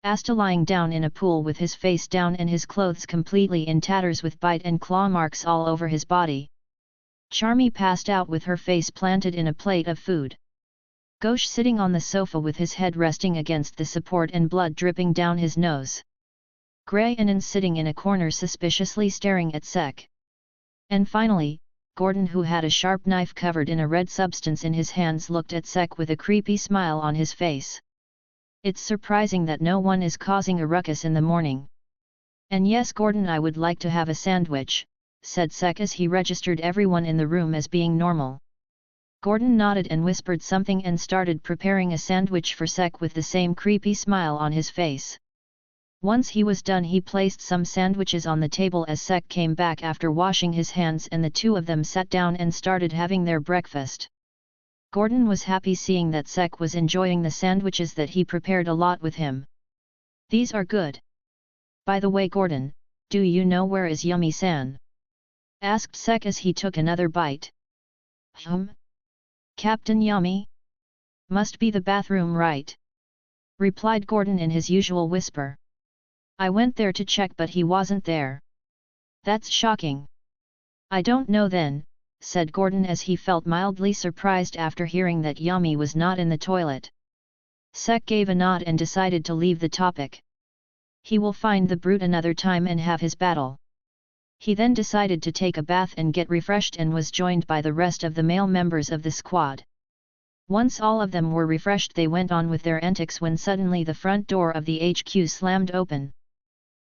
Asta lying down in a pool with his face down and his clothes completely in tatters with bite and claw marks all over his body. Charmy passed out with her face planted in a plate of food. Ghosh sitting on the sofa with his head resting against the support and blood dripping down his nose. Grey Anand sitting in a corner suspiciously staring at Sek. And finally, Gordon, who had a sharp knife covered in a red substance in his hands, looked at Sek with a creepy smile on his face. It's surprising that no one is causing a ruckus in the morning. And yes, Gordon, I would like to have a sandwich, said Sek as he registered everyone in the room as being normal. Gordon nodded and whispered something and started preparing a sandwich for Sek with the same creepy smile on his face. Once he was done, he placed some sandwiches on the table as Sek came back after washing his hands, and the two of them sat down and started having their breakfast. Gordon was happy seeing that Sek was enjoying the sandwiches that he prepared a lot with him. These are good. By the way, Gordon, do you know where is Yumi-san? Asked Sek as he took another bite. Captain Yami? Must be the bathroom, right? Replied Gordon in his usual whisper. I went there to check, but he wasn't there. That's shocking. I don't know then, said Gordon as he felt mildly surprised after hearing that Yami was not in the toilet. Sek gave a nod and decided to leave the topic. He will find the brute another time and have his battle. He then decided to take a bath and get refreshed and was joined by the rest of the male members of the squad. Once all of them were refreshed, they went on with their antics when suddenly the front door of the HQ slammed open.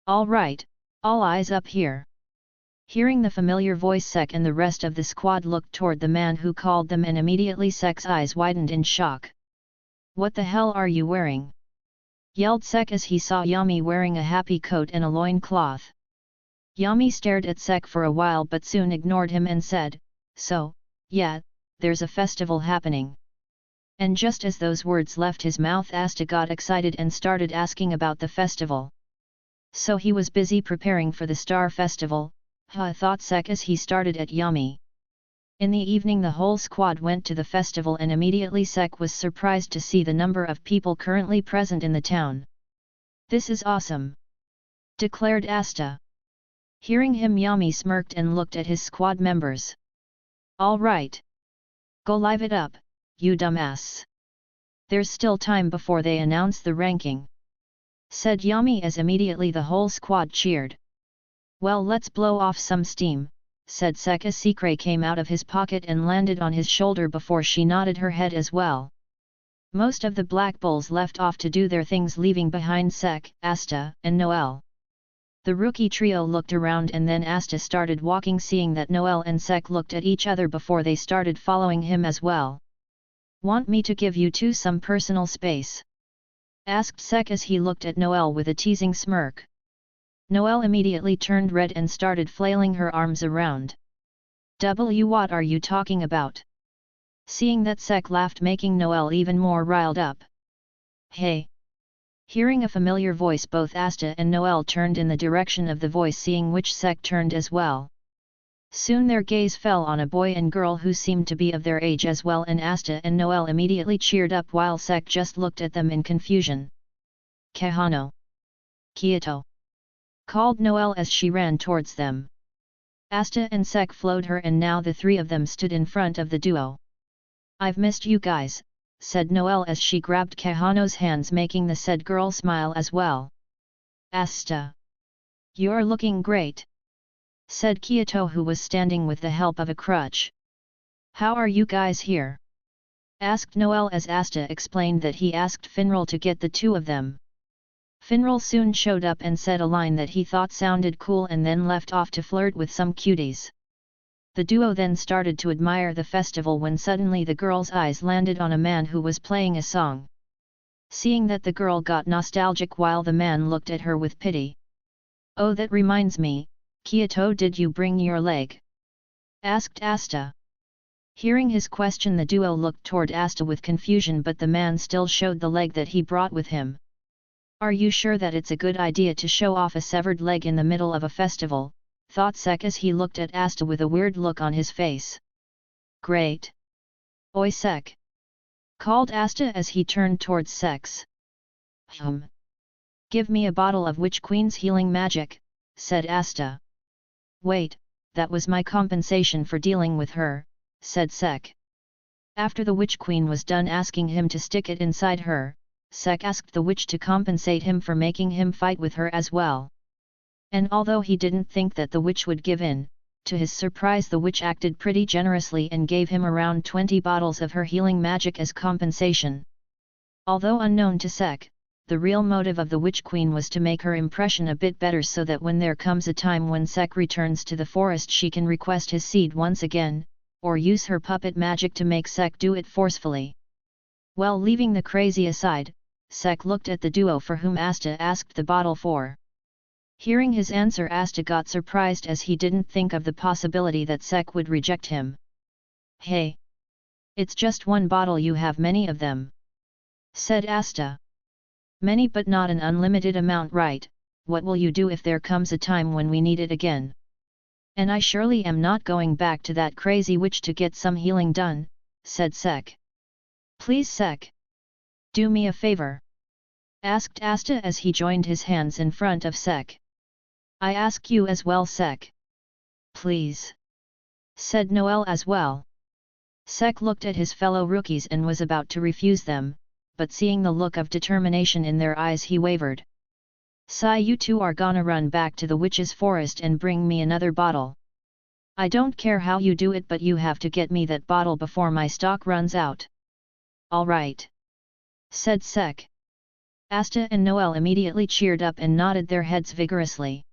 All right, all eyes up here. Hearing the familiar voice, Sek and the rest of the squad looked toward the man who called them, and immediately Sek's eyes widened in shock. What the hell are you wearing? Yelled Sek as he saw Yami wearing a happy coat and a loin cloth. Yami stared at Sek for a while but soon ignored him and said, So, yeah, there's a festival happening. And just as those words left his mouth, Asta got excited and started asking about the festival. So he was busy preparing for the Star Festival, thought Sek as he started at Yami. In the evening the whole squad went to the festival, and immediately Sek was surprised to see the number of people currently present in the town. This is awesome! Declared Asta. Hearing him, Yami smirked and looked at his squad members. All right. Go live it up, you dumbass. There's still time before they announce the ranking. Said Yami as immediately the whole squad cheered. Well, let's blow off some steam, said Sek as Sikre came out of his pocket and landed on his shoulder before she nodded her head as well. Most of the Black Bulls left off to do their things, leaving behind Sek, Asta, and Noel. The rookie trio looked around and then Asta started walking, seeing that Noel and Sek looked at each other before they started following him as well. Want me to give you two some personal space? Asked Sek as he looked at Noel with a teasing smirk. Noel immediately turned red and started flailing her arms around. What are you talking about? Seeing that, Sek laughed, making Noel even more riled up. Hey! Hearing a familiar voice, both Asta and Noel turned in the direction of the voice, seeing which Sek turned as well. Soon their gaze fell on a boy and girl who seemed to be of their age as well, and Asta and Noel immediately cheered up while Sek just looked at them in confusion. Kahano! Kyoto! Called Noel as she ran towards them. Asta and Sek followed her, and now the three of them stood in front of the duo. I've missed you guys, said Noel as she grabbed Kahano's hands, making the said girl smile as well. Asta! You're looking great! Said Kyoto, who was standing with the help of a crutch. How are you guys here? Asked Noel as Asta explained that he asked Finral to get the two of them. Finral soon showed up and said a line that he thought sounded cool and then left off to flirt with some cuties. The duo then started to admire the festival when suddenly the girl's eyes landed on a man who was playing a song. Seeing that, the girl got nostalgic while the man looked at her with pity. Oh, that reminds me, Kyoto, did you bring your leg? Asked Asta. Hearing his question, the duo looked toward Asta with confusion, but the man still showed the leg that he brought with him. Are you sure that it's a good idea to show off a severed leg in the middle of a festival? Thought Sek as he looked at Asta with a weird look on his face. Great! Oi Sek! Called Asta as he turned towards Sex. Give me a bottle of Witch Queen's healing magic, said Asta. Wait, that was my compensation for dealing with her, said Sek. After the Witch Queen was done asking him to stick it inside her, Sek asked the witch to compensate him for making him fight with her as well. And although he didn't think that the witch would give in, to his surprise the witch acted pretty generously and gave him around 20 bottles of her healing magic as compensation. Although unknown to Sek, the real motive of the Witch Queen was to make her impression a bit better so that when there comes a time when Sek returns to the forest she can request his seed once again, or use her puppet magic to make Sek do it forcefully. Well, leaving the crazy aside, Sek looked at the duo for whom Asta asked the bottle for. Hearing his answer, Asta got surprised as he didn't think of the possibility that Sek would reject him. Hey! It's just one bottle, you have many of them, said Asta. Many, but not an unlimited amount, right? What will you do if there comes a time when we need it again? And I surely am not going back to that crazy witch to get some healing done, said Sek. Please Sek! Do me a favor, asked Asta as he joined his hands in front of Sek. I ask you as well, Sek. Please, said Noel as well. Sek looked at his fellow rookies and was about to refuse them, but seeing the look of determination in their eyes he wavered. Sai, you two are gonna run back to the witch's forest and bring me another bottle. I don't care how you do it, but you have to get me that bottle before my stock runs out. All right, said Sek. Asta and Noel immediately cheered up and nodded their heads vigorously.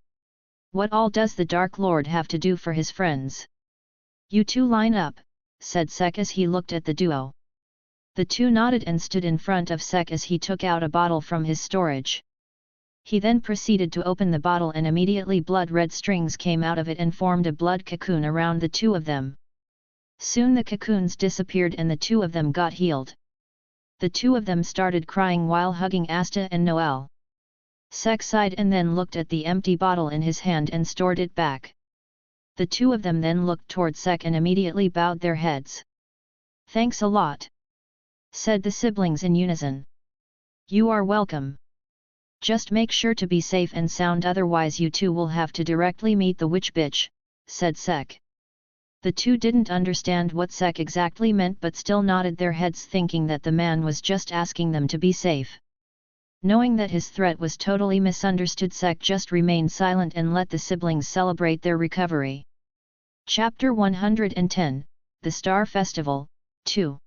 What all does the Dark Lord have to do for his friends? You two line up, said Sek as he looked at the duo. The two nodded and stood in front of Sek as he took out a bottle from his storage. He then proceeded to open the bottle and immediately blood-red strings came out of it and formed a blood cocoon around the two of them. Soon the cocoons disappeared and the two of them got healed. The two of them started crying while hugging Asta and Noel. Sek sighed and then looked at the empty bottle in his hand and stored it back. The two of them then looked toward Sek and immediately bowed their heads. Thanks a lot, said the siblings in unison. You are welcome. Just make sure to be safe and sound, otherwise you two will have to directly meet the witch bitch, said Sek. The two didn't understand what Sek exactly meant but still nodded their heads thinking that the man was just asking them to be safe. Knowing that his threat was totally misunderstood, Sek just remained silent and let the siblings celebrate their recovery. Chapter 110, The Star Festival, 2.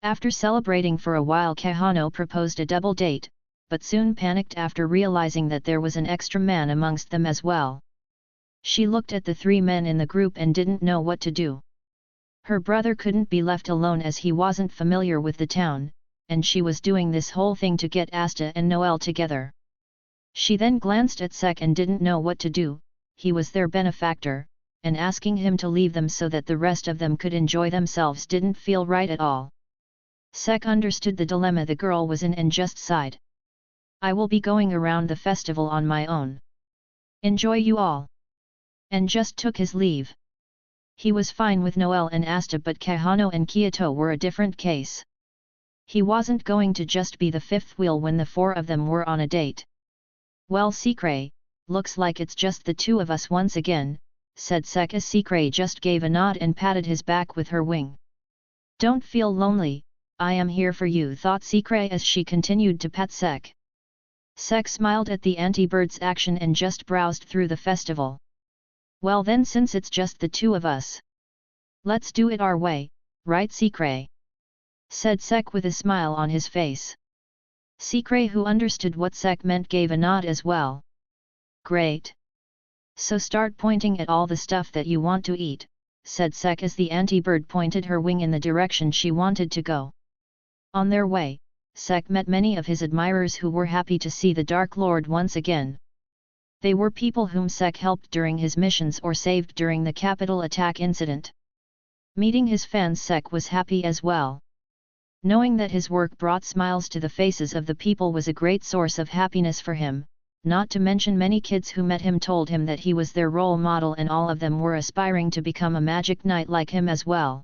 After celebrating for a while, Kahano proposed a double date, but soon panicked after realizing that there was an extra man amongst them as well. She looked at the three men in the group and didn't know what to do. Her brother couldn't be left alone as he wasn't familiar with the town, and she was doing this whole thing to get Asta and Noel together. She then glanced at Sek and didn't know what to do. He was their benefactor, and asking him to leave them so that the rest of them could enjoy themselves didn't feel right at all. Sek understood the dilemma the girl was in and just sighed. I will be going around the festival on my own. Enjoy you all. And just took his leave. He was fine with Noel and Asta, but Kahano and Kyoto were a different case. He wasn't going to just be the fifth wheel when the four of them were on a date. Well, Secret, looks like it's just the two of us once again, said Sek as Secret just gave a nod and patted his back with her wing. Don't feel lonely, I am here for you, thought Secret as she continued to pat Sek. Sek smiled at the anti-bird's action and just browsed through the festival. Well then, since it's just the two of us, let's do it our way, right Secret? Said Sek with a smile on his face. Secret, who understood what Sek meant, gave a nod as well. Great. So start pointing at all the stuff that you want to eat, said Sek as the anti-bird pointed her wing in the direction she wanted to go. On their way, Sek met many of his admirers who were happy to see the Dark Lord once again. They were people whom Sek helped during his missions or saved during the capital attack incident. Meeting his fans, Sek was happy as well. Knowing that his work brought smiles to the faces of the people was a great source of happiness for him, not to mention many kids who met him told him that he was their role model and all of them were aspiring to become a magic knight like him as well.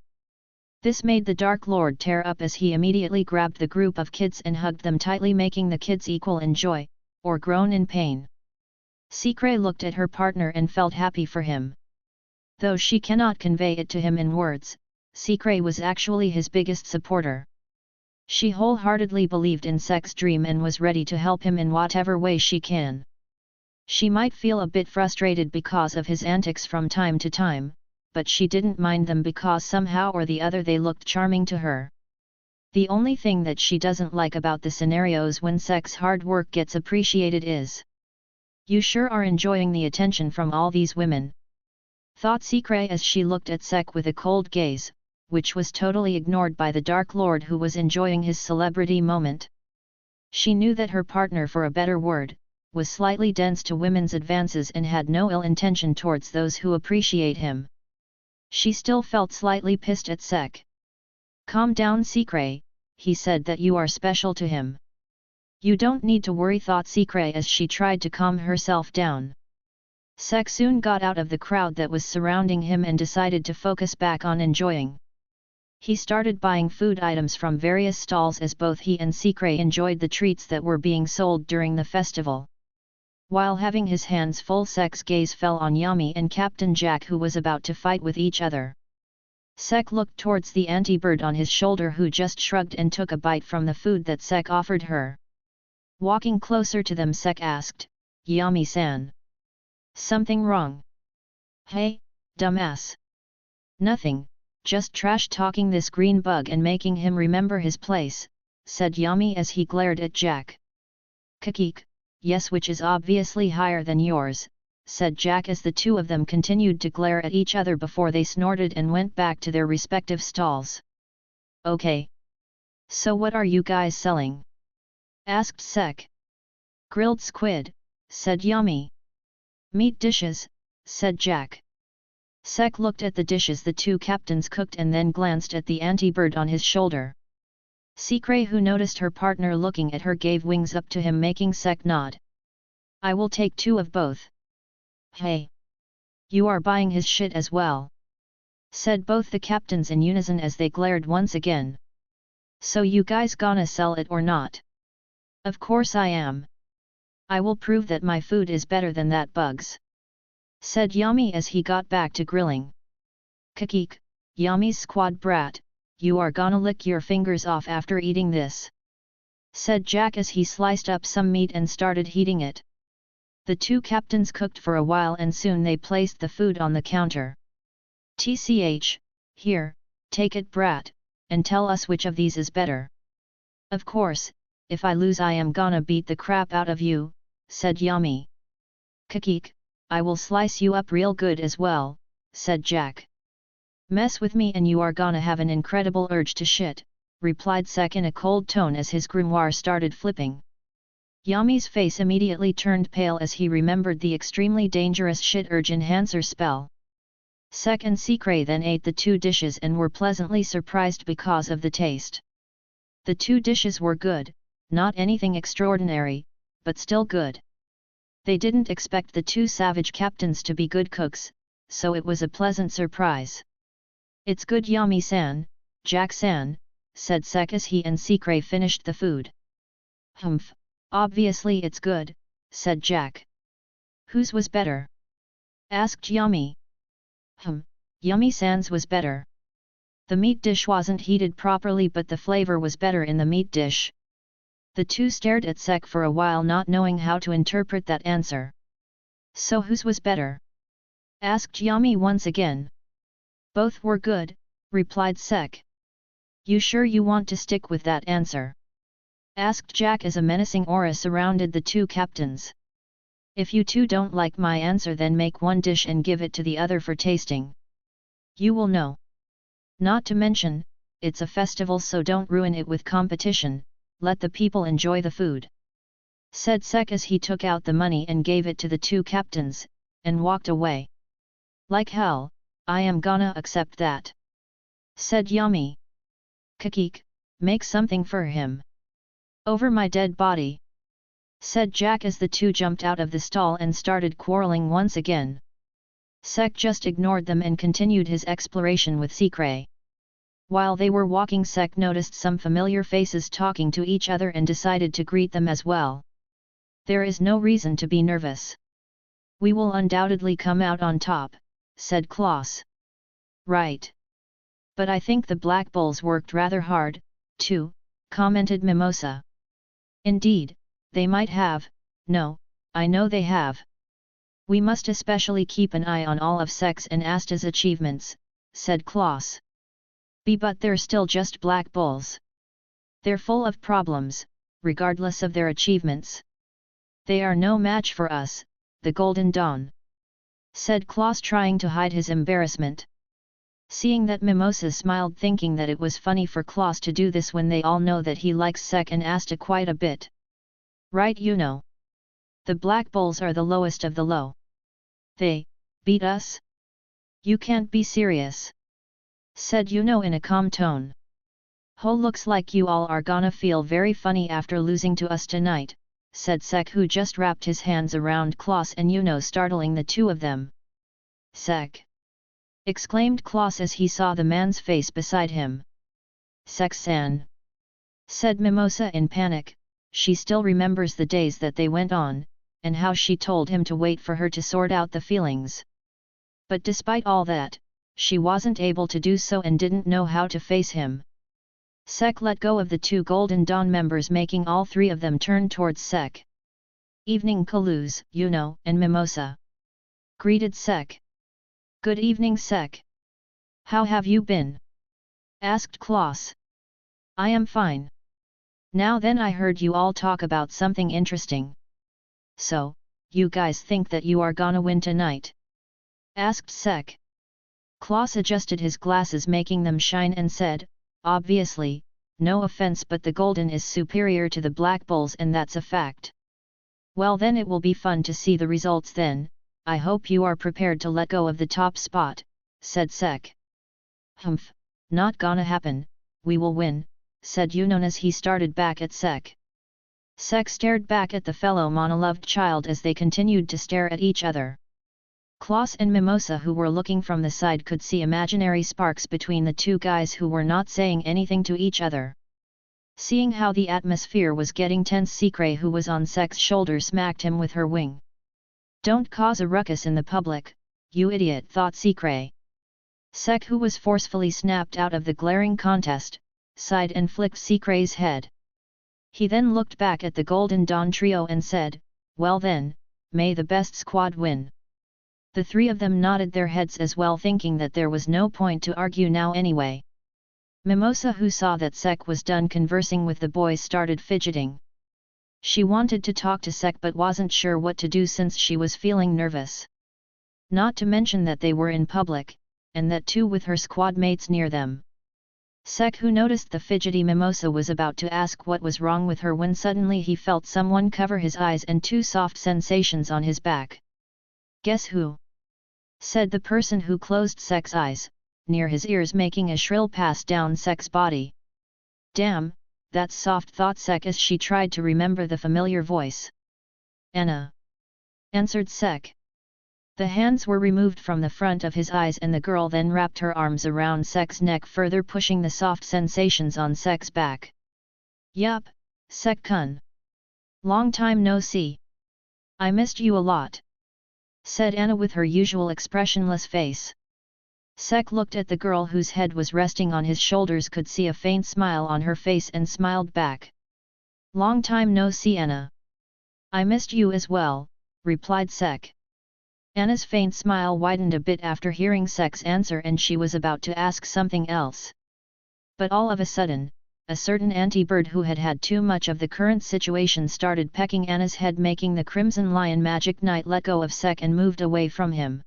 This made the Dark Lord tear up as he immediately grabbed the group of kids and hugged them tightly, making the kids equal in joy, or groan in pain. Secret looked at her partner and felt happy for him. Though she cannot convey it to him in words, Secret was actually his biggest supporter. She wholeheartedly believed in Sek's dream and was ready to help him in whatever way she can. She might feel a bit frustrated because of his antics from time to time, but she didn't mind them because somehow or the other they looked charming to her. The only thing that she doesn't like about the scenarios when Sek's hard work gets appreciated is, "You sure are enjoying the attention from all these women," thought Secret as she looked at Sek with a cold gaze, which was totally ignored by the Dark Lord who was enjoying his celebrity moment. She knew that her partner, for a better word, was slightly dense to women's advances and had no ill intention towards those who appreciate him. She still felt slightly pissed at Sek. "Calm down, Secret," he said, "that you are special to him. You don't need to worry," thought Secret as she tried to calm herself down. Sek soon got out of the crowd that was surrounding him and decided to focus back on enjoying. He started buying food items from various stalls as both he and Secret enjoyed the treats that were being sold during the festival. While having his hands full, Sek's gaze fell on Yami and Captain Jack, who was about to fight with each other. Sek looked towards the anti-bird on his shoulder, who just shrugged and took a bite from the food that Sek offered her. Walking closer to them, Sek asked, "Yami-san, something wrong?" "Hey, dumbass. Nothing, just trash talking this green bug and making him remember his place," said Yami as he glared at Jack. "Kakik, yes, which is obviously higher than yours," said Jack as the two of them continued to glare at each other before they snorted and went back to their respective stalls. "Okay. So what are you guys selling?" asked Sek. "Grilled squid," said Yami. "Meat dishes," said Jack. Sek looked at the dishes the two captains cooked and then glanced at the anti-bird on his shoulder. Secret, who noticed her partner looking at her, gave wings up to him, making Sek nod. "I will take 2 of both." "Hey! You are buying his shit as well," said both the captains in unison as they glared once again. "So you guys gonna sell it or not?" "Of course I am. I will prove that my food is better than that bug's," said Yami as he got back to grilling. "Kakik, Yami's squad brat, you are gonna lick your fingers off after eating this," said Jack as he sliced up some meat and started heating it. The two captains cooked for a while and soon they placed the food on the counter. "Tch, here, take it, brat, and tell us which of these is better." "Of course, if I lose I am gonna beat the crap out of you," said Yami. "Kakik, I will slice you up real good as well," said Jack. "Mess with me and you are gonna have an incredible urge to shit," replied Sek in a cold tone as his grimoire started flipping. Yami's face immediately turned pale as he remembered the extremely dangerous shit urge enhancer spell. Sek and Secret then ate the 2 dishes and were pleasantly surprised because of the taste. The 2 dishes were good, not anything extraordinary, but still good. They didn't expect the 2 savage captains to be good cooks, so it was a pleasant surprise. "It's good, Yami-san, Jack-san," said Sek as he and Secret finished the food. "Humph, obviously it's good," said Jack. "Whose was better?" asked Yami. Yami-san's was better. The meat dish wasn't heated properly, but the flavor was better in the meat dish." The two stared at Sek for a while, not knowing how to interpret that answer. "So whose was better?" asked Yami once again. "Both were good," replied Sek. "You sure you want to stick with that answer?" asked Jack as a menacing aura surrounded the two captains. "If you two don't like my answer, then make one dish and give it to the other for tasting. You will know. Not to mention, it's a festival, so don't ruin it with competition, let the people enjoy the food," said Sek as he took out the money and gave it to the two captains, and walked away. "Like hell, I am gonna accept that. said Yami. Kakik, make something for him. Over my dead body, said Jack as the two jumped out of the stall and started quarreling once again. Sek just ignored them and continued his exploration with Secret. While they were walking, Sek noticed some familiar faces talking to each other and decided to greet them as well. There is no reason to be nervous. We will undoubtedly come out on top, said Klaus. Right. But I think the Black Bulls worked rather hard, too, commented Mimosa. Indeed, they might have. No, I know they have. We must especially keep an eye on all of Sek's and Asta's achievements, said Klaus. But they're still just Black Bulls. They're full of problems, regardless of their achievements. They are no match for us, the Golden Dawn, said Klaus, trying to hide his embarrassment. Seeing that, Mimosa smiled, thinking that it was funny for Klaus to do this when they all know that he likes Sek and Asta quite a bit. Right, you know. The Black Bulls are the lowest of the low. They beat us? You can't be serious, said Yuno in a calm tone. Ho, looks like you all are gonna feel very funny after losing to us tonight, said Sek, who just wrapped his hands around Klaus and Yuno, startling the two of them. Sek! Exclaimed Klaus as he saw the man's face beside him. Sek-san! Said Mimosa in panic. She still remembers the days that they went on, and how she told him to wait for her to sort out the feelings. But despite all that, she wasn't able to do so and didn't know how to face him. Sek let go of the two Golden Dawn members, making all three of them turn towards Sek. Evening, Kaluz, Yuno, and Mimosa, greeted Sek. Good evening, Sek. How have you been? Asked Klaus. I am fine. Now then, I heard you all talk about something interesting. So, you guys think that you are gonna win tonight? Asked Sek. Klaus adjusted his glasses, making them shine, and said, obviously, no offense, but the Golden is superior to the Black Bulls, and that's a fact. Well then, it will be fun to see the results then. I hope you are prepared to let go of the top spot, said Sek. Humph, not gonna happen, we will win, said Yunon as he started back at Sek. Sek stared back at the fellow monoloved child as they continued to stare at each other. Klaus and Mimosa, who were looking from the side, could see imaginary sparks between the two guys who were not saying anything to each other. Seeing how the atmosphere was getting tense, Secret, who was on Sek's shoulder, smacked him with her wing. Don't cause a ruckus in the public, you idiot, thought Secret. Sek, who was forcefully snapped out of the glaring contest, sighed and flicked Secret's head. He then looked back at the Golden Dawn trio and said, well then, may the best squad win. The three of them nodded their heads as well, thinking that there was no point to argue now anyway. Mimosa, who saw that Sek was done conversing with the boys, started fidgeting. She wanted to talk to Sek but wasn't sure what to do since she was feeling nervous. Not to mention that they were in public, and that too with her squad mates near them. Sek, who noticed the fidgety Mimosa, was about to ask what was wrong with her when suddenly he felt someone cover his eyes and two soft sensations on his back. Guess who? Said the person who closed Sek's eyes, near his ears, making a shrill pass down Sek's body. Damn, that's soft, thought Sek as she tried to remember the familiar voice. Anna, answered Sek. The hands were removed from the front of his eyes and the girl then wrapped her arms around Sek's neck, further pushing the soft sensations on Sek's back. Yup, Sek-kun. Long time no see. I missed you a lot, said Anna with her usual expressionless face. Sek looked at the girl whose head was resting on his shoulders, could see a faint smile on her face, and smiled back. Long time no see, Anna. I missed you as well, replied Sek. Anna's faint smile widened a bit after hearing Sek's answer, and she was about to ask something else. But all of a sudden, a certain anti-bird who had had too much of the current situation started pecking Anna's head, making the Crimson Lion Magic Knight let go of Sek and moved away from him.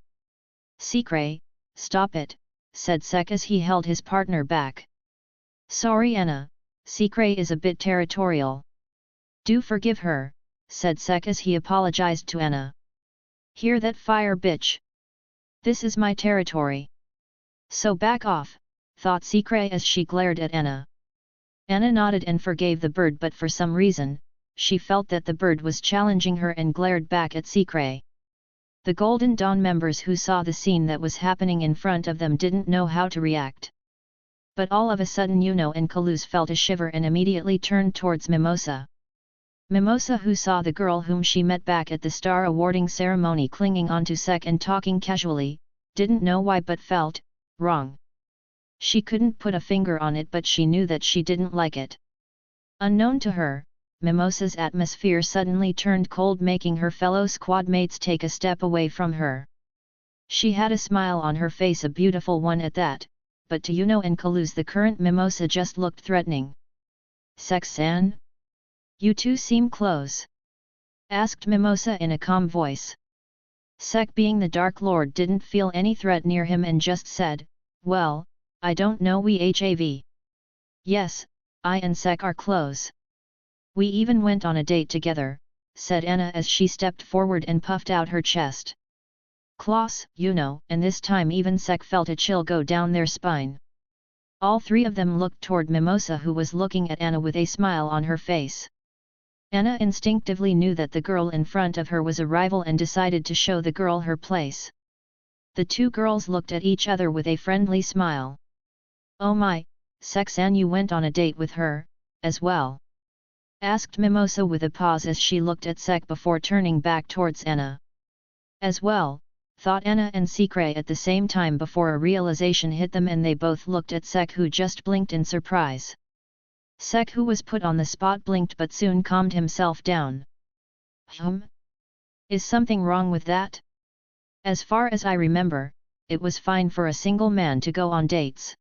Secret, stop it, said Sek as he held his partner back. Sorry, Anna, Secret is a bit territorial. Do forgive her, said Sek as he apologized to Anna. Hear that, fire bitch? This is my territory. So back off, thought Secret as she glared at Anna. Anna nodded and forgave the bird, but for some reason, she felt that the bird was challenging her and glared back at Secret. The Golden Dawn members who saw the scene that was happening in front of them didn't know how to react. But all of a sudden Yuno and Kaluz felt a shiver and immediately turned towards Mimosa. Mimosa, who saw the girl whom she met back at the star awarding ceremony clinging onto Sek and talking casually, didn't know why but felt wrong. She couldn't put a finger on it, but she knew that she didn't like it. Unknown to her, Mimosa's atmosphere suddenly turned cold, making her fellow squad mates take a step away from her. She had a smile on her face, a beautiful one at that, but to Yuno and Kaluz the current Mimosa just looked threatening. "Sek-san? You two seem close?" asked Mimosa in a calm voice. Sek, being the Dark Lord, didn't feel any threat near him and just said, "Well, I don't know, we have. Yes, I and Sek are close. We even went on a date together," said Anna as she stepped forward and puffed out her chest. Klaus, Yuno, and this time even Sek felt a chill go down their spine. All three of them looked toward Mimosa, who was looking at Anna with a smile on her face. Anna instinctively knew that the girl in front of her was a rival and decided to show the girl her place. The two girls looked at each other with a friendly smile. "Oh my, Sek-san, you went on a date with her, as well?" asked Mimosa with a pause as she looked at Sek before turning back towards Anna. "As well," thought Anna and Secret at the same time before a realization hit them, and they both looked at Sek, who just blinked in surprise. Sek, who was put on the spot, blinked but soon calmed himself down. Is something wrong with that? As far as I remember, it was fine for a single man to go on dates,"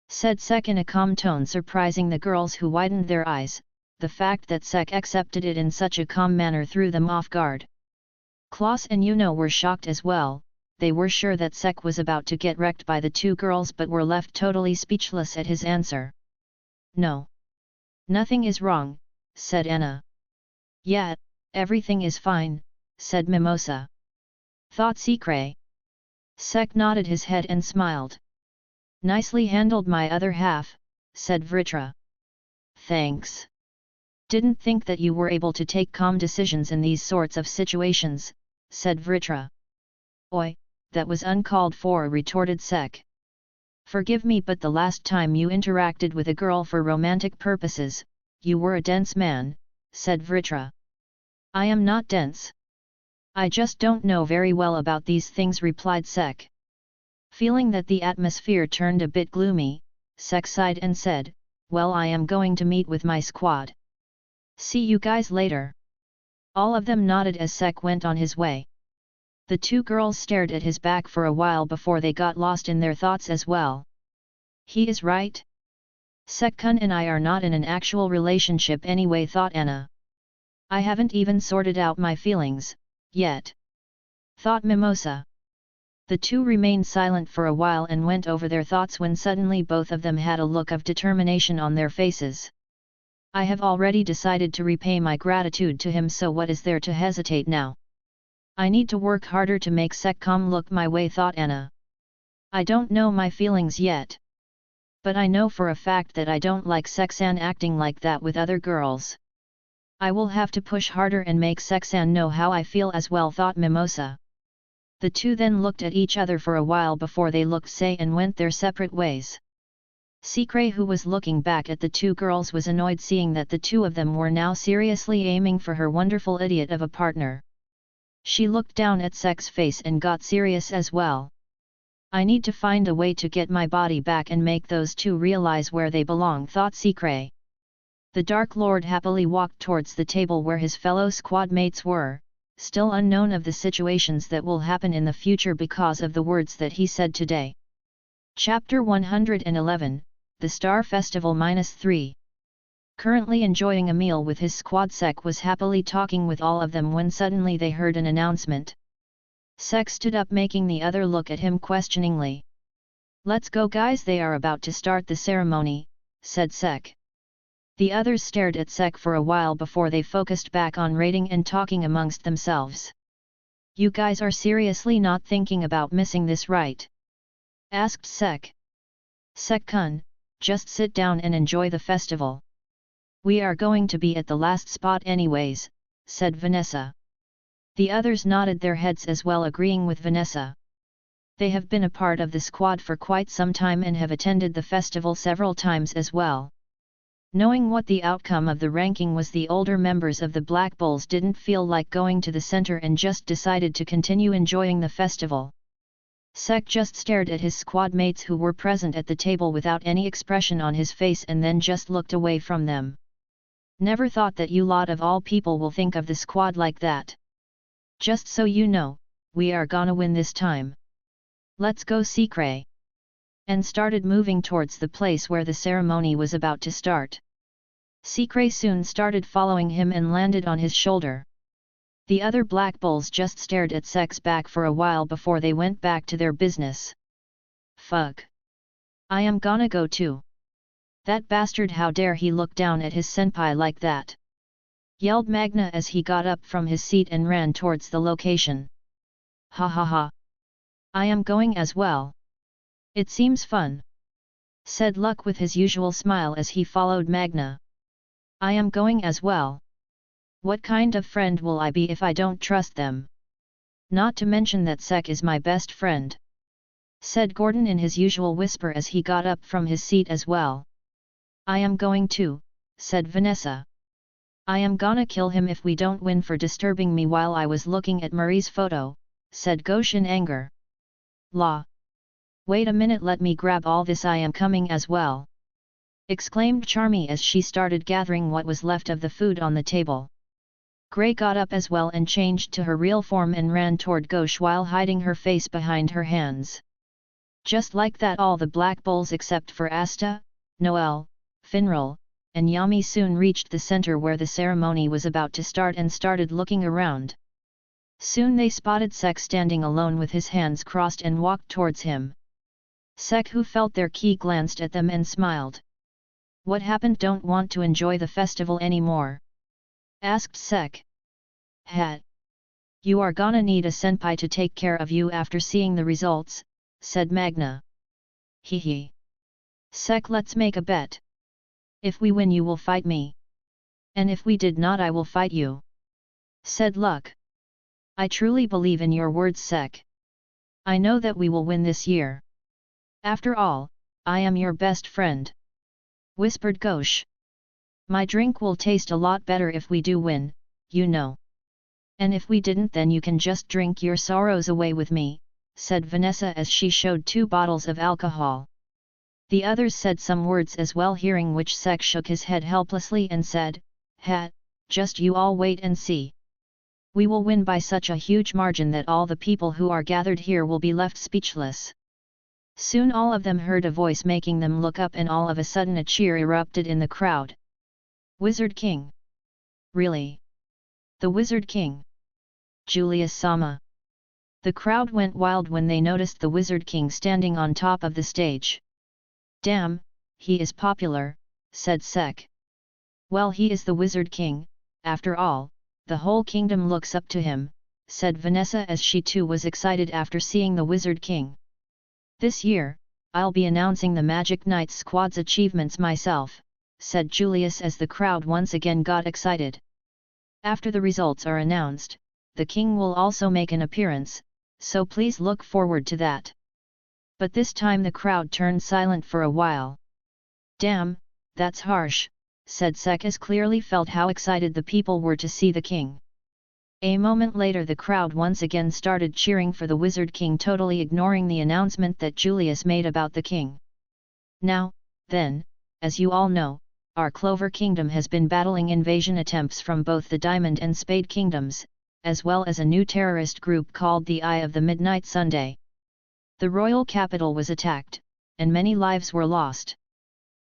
said Sek in a calm tone, surprising the girls, who widened their eyes. The fact that Sek accepted it in such a calm manner threw them off guard. Klaus and Yuno were shocked as well. They were sure that Sek was about to get wrecked by the two girls, but were left totally speechless at his answer. "No. Nothing is wrong," said Anna. "Yeah, everything is fine," said Mimosa. "Thought Secret." Sek nodded his head and smiled. "Nicely handled, my other half," said Vritra. "Thanks. Didn't think that you were able to take calm decisions in these sorts of situations," said Vritra. "Oi, that was uncalled for," retorted Sek. "Forgive me, but the last time you interacted with a girl for romantic purposes, you were a dense man," said Vritra. "I am not dense. I just don't know very well about these things," replied Sek. Feeling that the atmosphere turned a bit gloomy, Sek sighed and said, "Well, I am going to meet with my squad. See you guys later." All of them nodded as Sek went on his way. The two girls stared at his back for a while before they got lost in their thoughts as well. He is right. Sek-kun and I are not in an actual relationship anyway, thought Anna. I haven't even sorted out my feelings, yet, thought Mimosa. The two remained silent for a while and went over their thoughts when suddenly both of them had a look of determination on their faces. I have already decided to repay my gratitude to him, so what is there to hesitate now? I need to work harder to make Sek-com look my way, thought Anna. I don't know my feelings yet. But I know for a fact that I don't like Sek-san acting like that with other girls. I will have to push harder and make Sek-san know how I feel as well, thought Mimosa. The two then looked at each other for a while before they looked away and went their separate ways. Secret, who was looking back at the two girls, was annoyed seeing that the two of them were now seriously aiming for her wonderful idiot of a partner. She looked down at Sek's face and got serious as well. I need to find a way to get my body back and make those two realize where they belong, thought Secret. The Dark Lord happily walked towards the table where his fellow squad mates were, still unknown of the situations that will happen in the future because of the words that he said today. Chapter 111, The Star Festival -3. Currently enjoying a meal with his squad, Sek was happily talking with all of them when suddenly they heard an announcement. Sek stood up, making the other look at him questioningly. Let's go guys, they are about to start the ceremony, said Sek. The others stared at Sek for a while before they focused back on rating and talking amongst themselves. You guys are seriously not thinking about missing this, right? Asked Sek. Sek-kun, just sit down and enjoy the festival. We are going to be at the last spot anyways, said Vanessa. The others nodded their heads as well, agreeing with Vanessa. They have been a part of the squad for quite some time and have attended the festival several times as well. Knowing what the outcome of the ranking was, the older members of the Black Bulls didn't feel like going to the center and just decided to continue enjoying the festival. Sek just stared at his squad mates who were present at the table without any expression on his face and then just looked away from them. Never thought that you lot of all people will think of the squad like that. Just so you know, we are gonna win this time. Let's go, Secret. And started moving towards the place where the ceremony was about to start. Secret soon started following him and landed on his shoulder. The other Black Bulls just stared at Sek's back for a while before they went back to their business. Fuck. I am gonna go too. That bastard, how dare he look down at his senpai like that? Yelled Magna as he got up from his seat and ran towards the location. Ha ha ha. I am going as well. It seems fun, said Luck with his usual smile as he followed Magna. I am going as well. What kind of friend will I be if I don't trust them? Not to mention that Sek is my best friend, said Gordon in his usual whisper as he got up from his seat as well. I am going too, said Vanessa. I am gonna kill him if we don't win for disturbing me while I was looking at Marie's photo, said Ghosh in anger. La. Wait a minute, let me grab all this, I am coming as well, exclaimed Charmy as she started gathering what was left of the food on the table. Grey got up as well and changed to her real form and ran toward Ghosh while hiding her face behind her hands. Just like that, all the Black Bulls except for Asta, Noel, Finral, and Yami soon reached the center where the ceremony was about to start and started looking around. Soon they spotted Sek standing alone with his hands crossed and walked towards him. Sek, who felt their key, glanced at them and smiled. What happened? Don't want to enjoy the festival anymore? Asked Sek. Hat. You are gonna need a senpai to take care of you after seeing the results, said Magna. Hee. Sek, let's make a bet. If we win you will fight me. And if we did not I will fight you, said Luck. I truly believe in your words, Sek. I know that we will win this year. After all, I am your best friend, whispered Ghosh. My drink will taste a lot better if we do win, you know. And if we didn't, then you can just drink your sorrows away with me, said Vanessa as she showed 2 bottles of alcohol. The others said some words as well, hearing which Sek shook his head helplessly and said, Hat, just you all wait and see. We will win by such a huge margin that all the people who are gathered here will be left speechless. Soon all of them heard a voice making them look up, and all of a sudden a cheer erupted in the crowd. Wizard King. Really? The Wizard King? Julius Sama. The crowd went wild when they noticed the Wizard King standing on top of the stage. Damn, he is popular, said Sek. Well, he is the Wizard King, after all, the whole kingdom looks up to him, said Vanessa as she too was excited after seeing the Wizard King. This year, I'll be announcing the Magic Knights squad's achievements myself, said Julius as the crowd once again got excited. After the results are announced, the king will also make an appearance, so please look forward to that. But this time the crowd turned silent for a while. Damn, that's harsh, said Sek as clearly felt how excited the people were to see the king. A moment later the crowd once again started cheering for the Wizard King, totally ignoring the announcement that Julius made about the king. Now, then, as you all know, our Clover Kingdom has been battling invasion attempts from both the Diamond and Spade Kingdoms, as well as a new terrorist group called the Eye of the Midnight Sunday. The royal capital was attacked, and many lives were lost.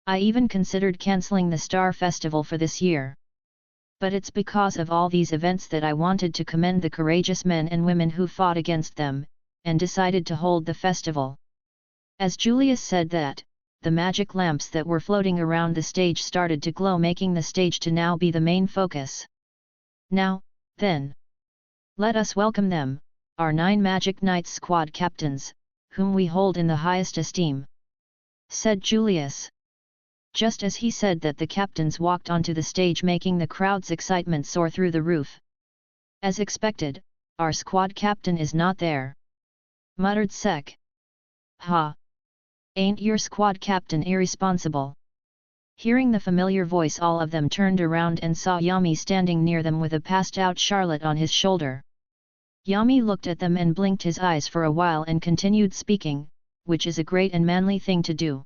I even considered cancelling the Star Festival for this year. But it's because of all these events that I wanted to commend the courageous men and women who fought against them, and decided to hold the festival. As Julius said that, the magic lamps that were floating around the stage started to glow, making the stage to now be the main focus. Now, then, let us welcome them, our 9 Magic Knights squad captains, whom we hold in the highest esteem. said Julius. Just as he said that, the captains walked onto the stage, making the crowd's excitement soar through the roof. As expected, our squad captain is not there, muttered Sek. Ha! Ain't your squad captain irresponsible? Hearing the familiar voice, all of them turned around and saw Yami standing near them with a passed-out Charlotte on his shoulder. Yami looked at them and blinked his eyes for a while and continued speaking, which is a great and manly thing to do.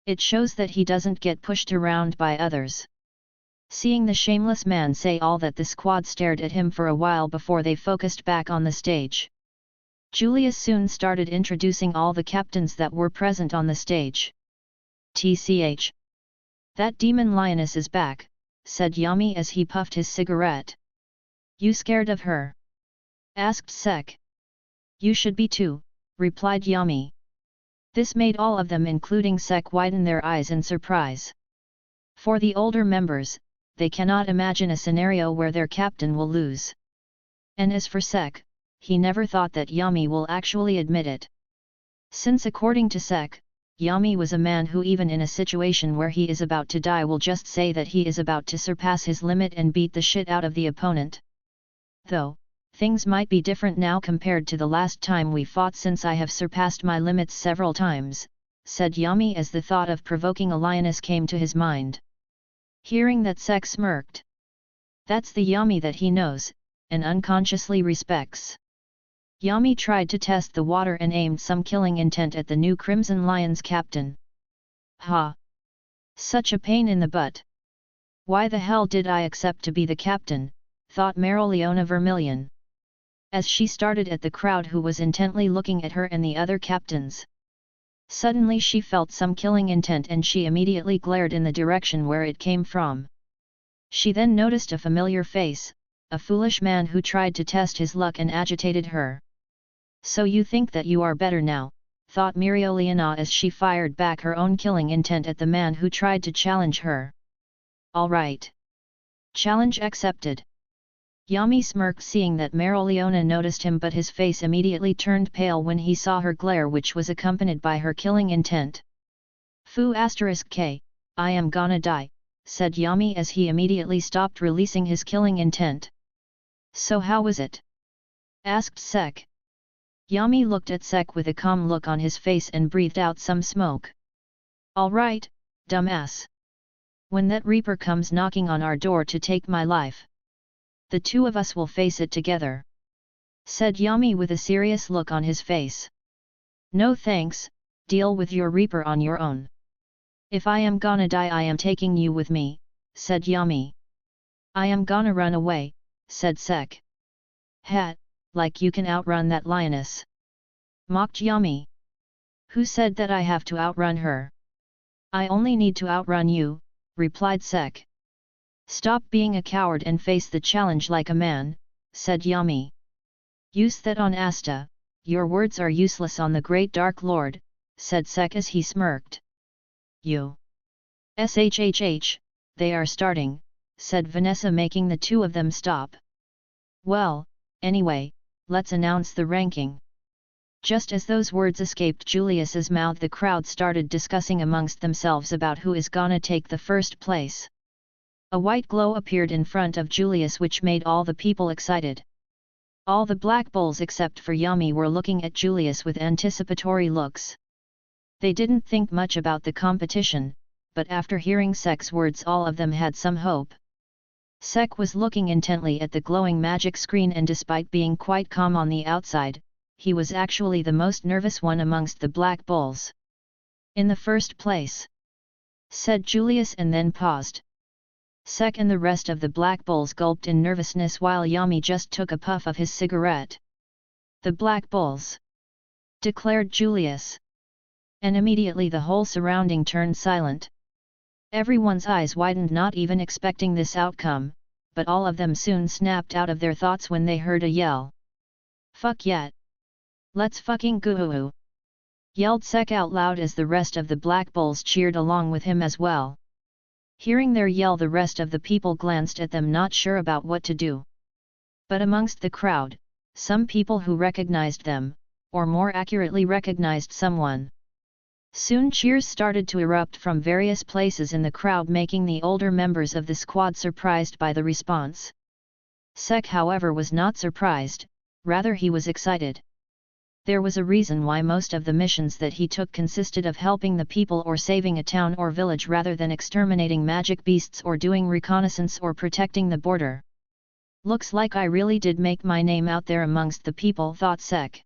It shows that he doesn't get pushed around by others. Seeing the shameless man say all that, the squad stared at him for a while before they focused back on the stage. Julius soon started introducing all the captains that were present on the stage. "TCH. That demon lioness is back," said Yami as he puffed his cigarette. "You scared of her?" asked Sek. "You should be too," replied Yami. This made all of them, including Sek, widen their eyes in surprise. For the older members, they cannot imagine a scenario where their captain will lose. And as for Sek, he never thought that Yami will actually admit it. Since according to Sek, Yami was a man who, even in a situation where he is about to die, will just say that he is about to surpass his limit and beat the shit out of the opponent. Though, things might be different now compared to the last time we fought, since I have surpassed my limits several times, said Yami as the thought of provoking a lioness came to his mind. Hearing that, Sek smirked. That's the Yami that he knows, and unconsciously respects. Yami tried to test the water and aimed some killing intent at the new Crimson Lion's captain. Ha! Such a pain in the butt. Why the hell did I accept to be the captain, thought Mereoleona Vermilion. As she started at the crowd who was intently looking at her and the other captains. Suddenly she felt some killing intent and she immediately glared in the direction where it came from. She then noticed a familiar face, a foolish man who tried to test his luck and agitated her. So you think that you are better now, thought Mereoleona as she fired back her own killing intent at the man who tried to challenge her. All right. Challenge accepted. Yami smirked, seeing that Mereoleona noticed him, but his face immediately turned pale when he saw her glare, which was accompanied by her killing intent. Fu *k, I am gonna die, said Yami as he immediately stopped releasing his killing intent. So how was it? Asked Sek. Yami looked at Sek with a calm look on his face and breathed out some smoke. All right, dumbass. When that Reaper comes knocking on our door to take my life, the two of us will face it together, said Yami with a serious look on his face. No thanks, deal with your Reaper on your own. If I am gonna die, I am taking you with me, said Yami. I am gonna run away, said Sek. Hat, like you can outrun that lioness, mocked Yami. Who said that I have to outrun her? I only need to outrun you, replied Sek. Stop being a coward and face the challenge like a man, said Yami. Use that on Asta, your words are useless on the great Dark Lord, said Sek as he smirked. You. Shhh, they are starting, said Vanessa, making the two of them stop. Well, anyway, let's announce the ranking. Just as those words escaped Julius's mouth, the crowd started discussing amongst themselves about who is gonna take the first place. A white glow appeared in front of Julius, which made all the people excited. All the Black Bulls except for Yami were looking at Julius with anticipatory looks. They didn't think much about the competition, but after hearing Sek's words, all of them had some hope. Sek was looking intently at the glowing magic screen, and despite being quite calm on the outside, he was actually the most nervous one amongst the Black Bulls. In the first place, said Julius, and then paused. Sek and the rest of the Black Bulls gulped in nervousness while Yami just took a puff of his cigarette. The Black Bulls, declared Julius. And immediately the whole surrounding turned silent. Everyone's eyes widened, not even expecting this outcome, but all of them soon snapped out of their thoughts when they heard a yell. Fuck yeah! Let's fucking go! Yelled Sek out loud as the rest of the Black Bulls cheered along with him as well. Hearing their yell, the rest of the people glanced at them, not sure about what to do. But amongst the crowd, some people who recognized them, or more accurately recognized someone. Soon cheers started to erupt from various places in the crowd, making the older members of the squad surprised by the response. Sek, however, was not surprised, rather he was excited. There was a reason why most of the missions that he took consisted of helping the people or saving a town or village rather than exterminating magic beasts or doing reconnaissance or protecting the border. Looks like I really did make my name out there amongst the people, thought Sek.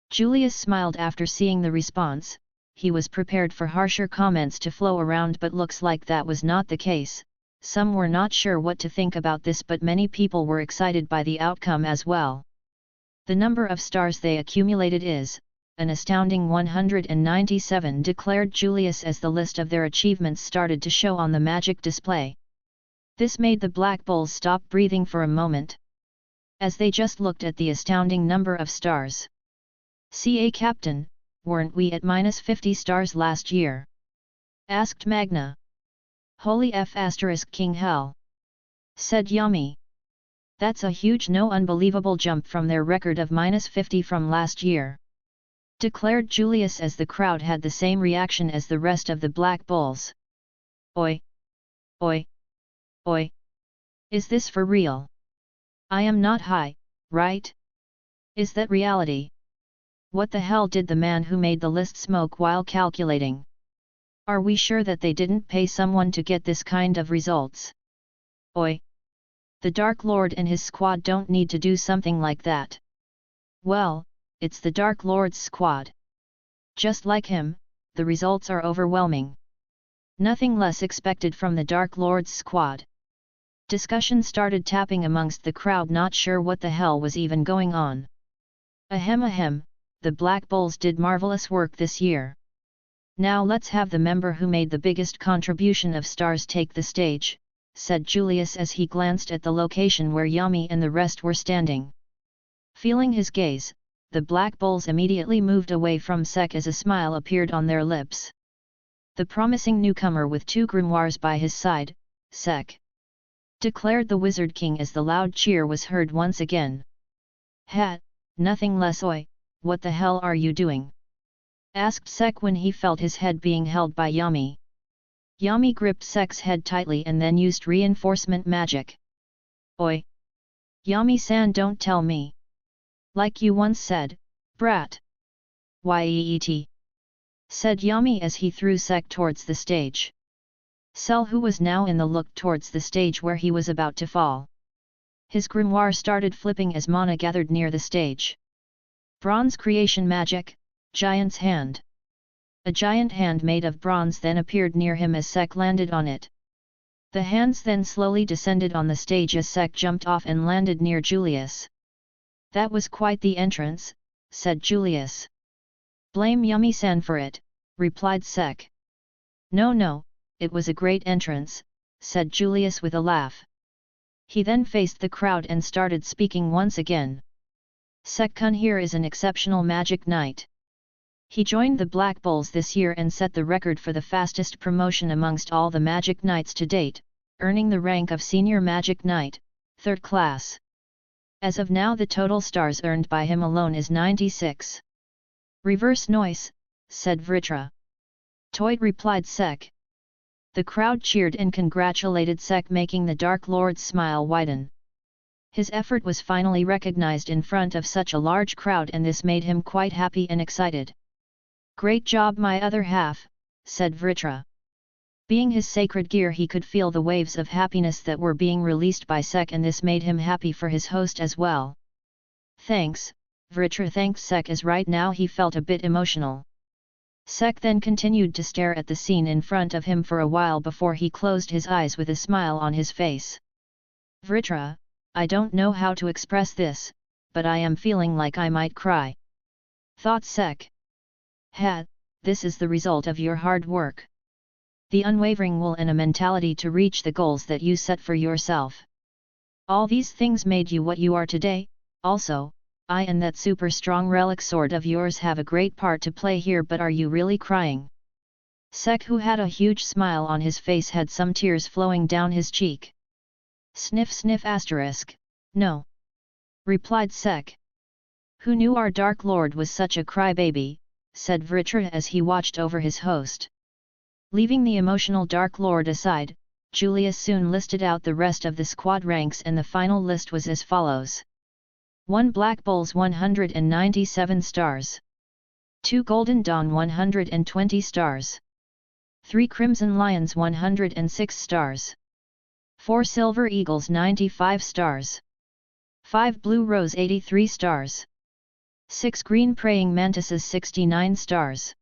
Julius smiled after seeing the response. He was prepared for harsher comments to flow around, but looks like that was not the case. Some were not sure what to think about this, but many people were excited by the outcome as well. The number of stars they accumulated is an astounding 197, declared Julius as the list of their achievements started to show on the magic display. This made the Black Bulls stop breathing for a moment, as they just looked at the astounding number of stars. "CA Captain, weren't we at -50 stars last year?" asked Magna. "Holy F*** King Hell," said Yami. "That's a huge unbelievable jump from their record of -50 from last year," declared Julius as the crowd had the same reaction as the rest of the Black Bulls. "Oi! Oi! Oi! Is this for real? I am not high, right? Is that reality? What the hell did the man who made the list smoke while calculating? Are we sure that they didn't pay someone to get this kind of results? Oi! The Dark Lord and his squad don't need to do something like that. Well, it's the Dark Lord's squad. Just like him, the results are overwhelming. Nothing less expected from the Dark Lord's squad." Discussion started tapping amongst the crowd, not sure what the hell was even going on. Ahem, the Black Bulls did marvelous work this year. Now let's have the member who made the biggest contribution of stars take the stage, said Julius as he glanced at the location where Yami and the rest were standing. Feeling his gaze, the Black Bulls immediately moved away from Sek as a smile appeared on their lips. The promising newcomer with 2 grimoires by his side, Sek, declared the Wizard King as the loud cheer was heard once again. "Ha, nothing less. Oi, what the hell are you doing?" asked Sek when he felt his head being held by Yami. Yami gripped Sek's head tightly and then used reinforcement magic. "Oi! Yami-san, don't tell me. Like you once said, brat." "Yeet," said Yami as he threw Sek towards the stage. Sel, who was now in the looked towards the stage where he was about to fall. His grimoire started flipping as mana gathered near the stage. Bronze creation magic, Giant's Hand. A giant hand made of bronze then appeared near him as Sek landed on it. The hands then slowly descended on the stage as Sek jumped off and landed near Julius. "That was quite the entrance," said Julius. "Blame Yumi-san for it," replied Sek. No, it was a great entrance," said Julius with a laugh. He then faced the crowd and started speaking once again. "Sek-kun here is an exceptional magic knight. He joined the Black Bulls this year and set the record for the fastest promotion amongst all the magic knights to date, earning the rank of Senior Magic Knight, 3rd class. As of now the total stars earned by him alone is 96. "Reverse noise," said Vritra. "Toit," replied Sek. The crowd cheered and congratulated Sek, making the Dark Lord's smile widen. His effort was finally recognized in front of such a large crowd, and this made him quite happy and excited. "Great job, my other half," said Vritra. Being his sacred gear, he could feel the waves of happiness that were being released by Sek, and this made him happy for his host as well. "Thanks," Vritra thanked Sek, as right now he felt a bit emotional. Sek then continued to stare at the scene in front of him for a while before he closed his eyes with a smile on his face. "Vritra, I don't know how to express this, but I am feeling like I might cry," thought Sek. "Ha, this is the result of your hard work. The unwavering will and a mentality to reach the goals that you set for yourself. All these things made you what you are today. Also, I and that super strong relic sword of yours have a great part to play here, but are you really crying?" Sek, who had a huge smile on his face, had some tears flowing down his cheek. Sniff sniff asterisk, "No," replied Sek. "Who knew our Dark Lord was such a crybaby?" said Vritra as he watched over his host. Leaving the emotional Dark Lord aside, Julius soon listed out the rest of the squad ranks, and the final list was as follows. 1 Black Bulls 197 stars. 2 Golden Dawn 120 stars. 3 Crimson Lions 106 stars. 4 Silver Eagles 95 stars. 5 Blue Rose 83 stars. 6 Green Praying Mantises 69 stars.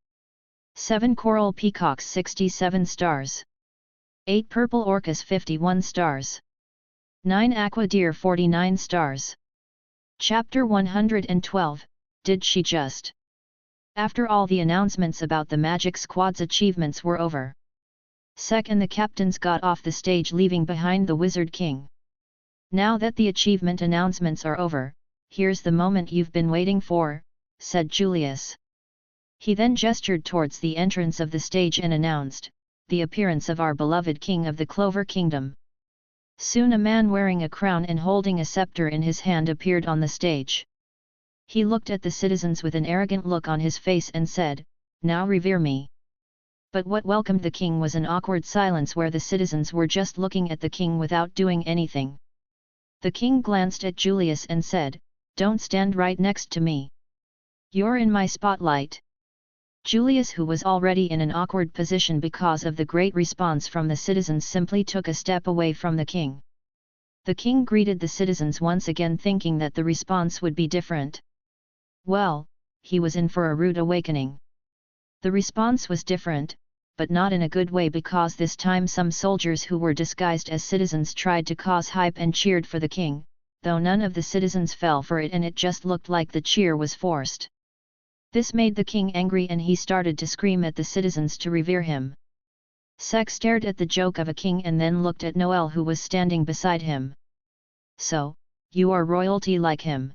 7 Coral Peacocks 67 stars. 8 Purple Orcas 51 stars. 9 Aqua Deer 49 stars. Chapter 112, Did She Just? After all the announcements about the Magic Squad's achievements were over, Sek and the captains got off the stage, leaving behind the Wizard King. Now that the achievement announcements are over, here's the moment you've been waiting for, said Julius. He then gestured towards the entrance of the stage and announced, the appearance of our beloved king of the Clover Kingdom. Soon a man wearing a crown and holding a scepter in his hand appeared on the stage. He looked at the citizens with an arrogant look on his face and said, "Now revere me." But what welcomed the king was an awkward silence where the citizens were just looking at the king without doing anything. The king glanced at Julius and said, "Don't stand right next to me. You're in my spotlight." Julius, who was already in an awkward position because of the great response from the citizens, simply took a step away from the king. The king greeted the citizens once again, thinking that the response would be different. Well, he was in for a rude awakening. The response was different, but not in a good way, because this time some soldiers who were disguised as citizens tried to cause hype and cheered for the king, though none of the citizens fell for it and it just looked like the cheer was forced. This made the king angry and he started to scream at the citizens to revere him. Sek stared at the joke of a king and then looked at Noel, who was standing beside him. "So, you are royalty like him?"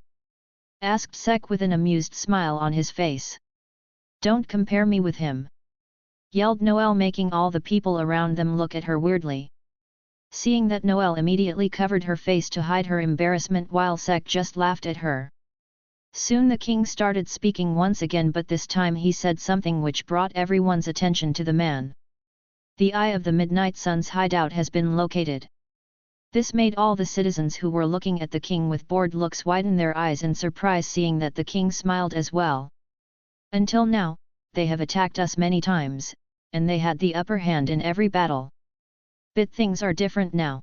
asked Sek with an amused smile on his face. "Don't compare me with him!" yelled Noel, making all the people around them look at her weirdly. Seeing that, Noel immediately covered her face to hide her embarrassment while Sek just laughed at her. Soon the king started speaking once again, but this time he said something which brought everyone's attention to the man. "The Eye of the Midnight Sun's hideout has been located." This made all the citizens who were looking at the king with bored looks widen their eyes in surprise, seeing that the king smiled as well. "Until now, they have attacked us many times, and they had the upper hand in every battle. But things are different now.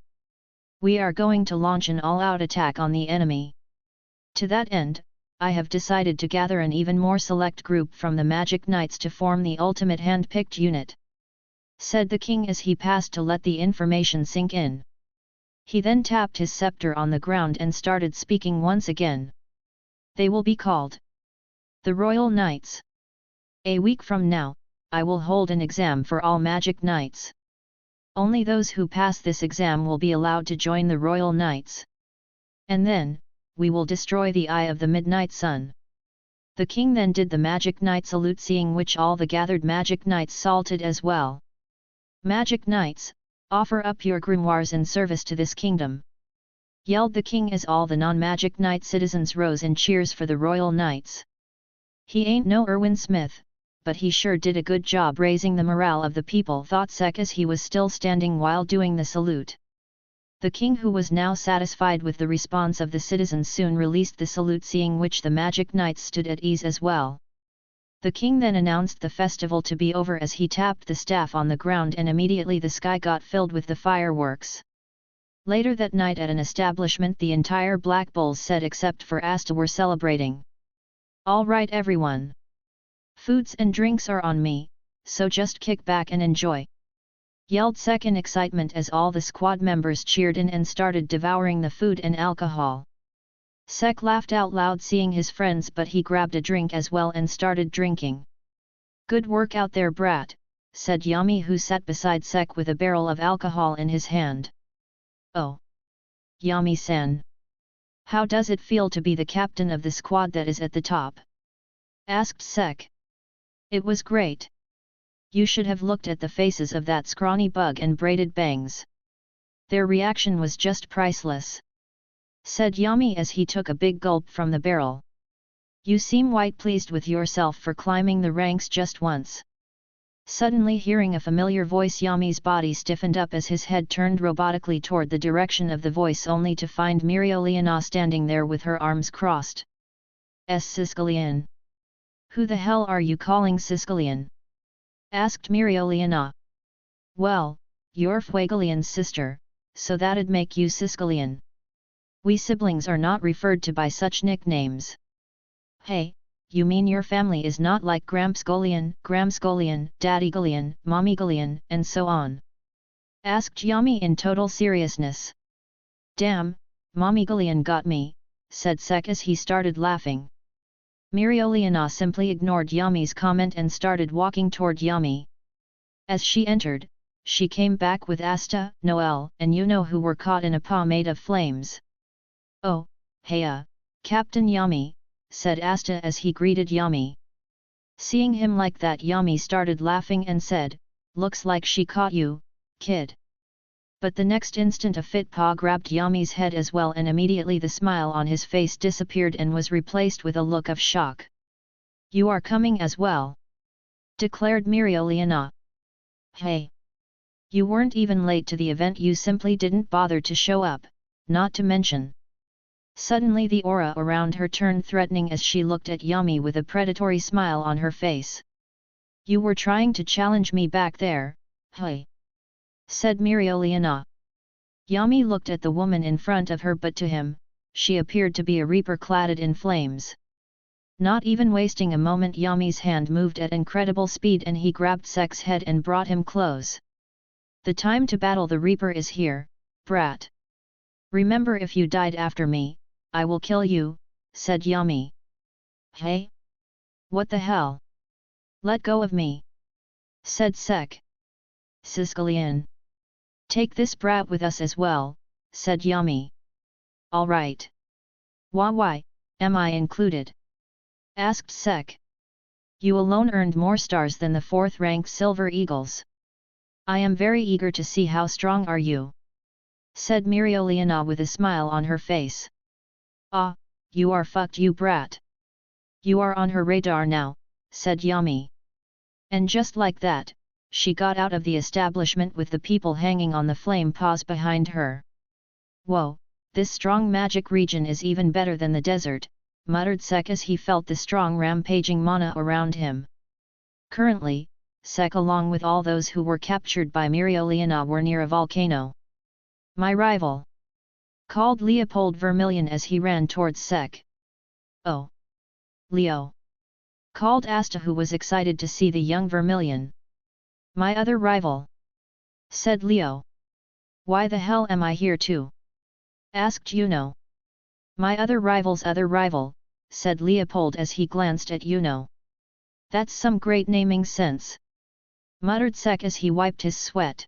We are going to launch an all-out attack on the enemy. To that end, I have decided to gather an even more select group from the Magic Knights to form the ultimate hand-picked unit," said the king as he passed to let the information sink in. He then tapped his scepter on the ground and started speaking once again. "They will be called the Royal Knights. A week from now, I will hold an exam for all Magic Knights. Only those who pass this exam will be allowed to join the Royal Knights. And then, we will destroy the Eye of the Midnight Sun." The king then did the Magic Knight salute, seeing which all the gathered Magic Knights saluted as well. "Magic Knights, offer up your grimoires in service to this kingdom," yelled the king as all the non-Magic Knight citizens rose in cheers for the Royal Knights. "He ain't no Erwin Smith, but he sure did a good job raising the morale of the people," thought Sek as he was still standing while doing the salute. The king, who was now satisfied with the response of the citizens, soon released the salute, seeing which the Magic Knights stood at ease as well. The king then announced the festival to be over as he tapped the staff on the ground, and immediately the sky got filled with the fireworks. Later that night at an establishment, the entire Black Bulls set except for Asta were celebrating. "All right everyone. Foods and drinks are on me, so just kick back and enjoy," yelled Sek in excitement as all the squad members cheered in and started devouring the food and alcohol. Sek laughed out loud seeing his friends, but he grabbed a drink as well and started drinking. "Good work out there, brat," said Yami, who sat beside Sek with a barrel of alcohol in his hand. "Oh, Yami-san. How does it feel to be the captain of the squad that is at the top?" asked Sek. "It was great. You should have looked at the faces of that scrawny bug and braided bangs. Their reaction was just priceless," said Yami as he took a big gulp from the barrel. You seem quite pleased with yourself for climbing the ranks just once. Suddenly hearing a familiar voice, Yami's body stiffened up as his head turned robotically toward the direction of the voice, only to find Miriolina standing there with her arms crossed. Sicilian. Who the hell are you calling Sicilian? Asked Miriolina. Well, you're Fuegalian's sister, so that'd make you Sicilian. We siblings are not referred to by such nicknames. Hey, you mean your family is not like Grampsgolian, Daddygolian, Mommygolian, and so on? Asked Yami in total seriousness. Damn, Mommygolian got me, said Sek as he started laughing. Miriolina simply ignored Yami's comment and started walking toward Yami. As she entered, she came back with Asta, Noel, and Yuno, who were caught in a paw made of flames. Oh, heya, Captain Yami, said Asta as he greeted Yami. Seeing him like that, Yami started laughing and said, looks like she caught you, kid. But the next instant a fit paw grabbed Yami's head as well, and immediately the smile on his face disappeared and was replaced with a look of shock. You are coming as well, declared Miriolina. Hey! You weren't even late to the event, you simply didn't bother to show up, not to mention. Suddenly the aura around her turned threatening as she looked at Yami with a predatory smile on her face. You were trying to challenge me back there, hey? Said Miriolina. Yami looked at the woman in front of her, but to him, she appeared to be a reaper cladded in flames. Not even wasting a moment, Yami's hand moved at incredible speed and he grabbed Sek's head and brought him close. The time to battle the reaper is here, brat. Remember, if you died after me, I will kill you, said Yami. Hey? What the hell? Let go of me, said Sek. Sicilian. Take this brat with us as well, said Yami. All right. Why, am I included? Asked Sek. You alone earned more stars than the 4th rank Silver Eagles. I am very eager to see how strong are you, said Miriolina with a smile on her face. Ah, you are fucked, you brat. You are on her radar now, said Yami. And just like that, she got out of the establishment with the people hanging on the flame paws behind her. Whoa, this strong magic region is even better than the desert, muttered Sek as he felt the strong rampaging mana around him. Currently, Sek along with all those who were captured by Miriolina were near a volcano. My rival, called Leopold Vermilion as he ran towards Sek. Oh! Leo! Called Asta, who was excited to see the young Vermilion. My other rival, said Leo. Why the hell am I here too? Asked Yuno. My other rival, said Leopold as he glanced at Yuno. That's some great naming sense, muttered Sek as he wiped his sweat.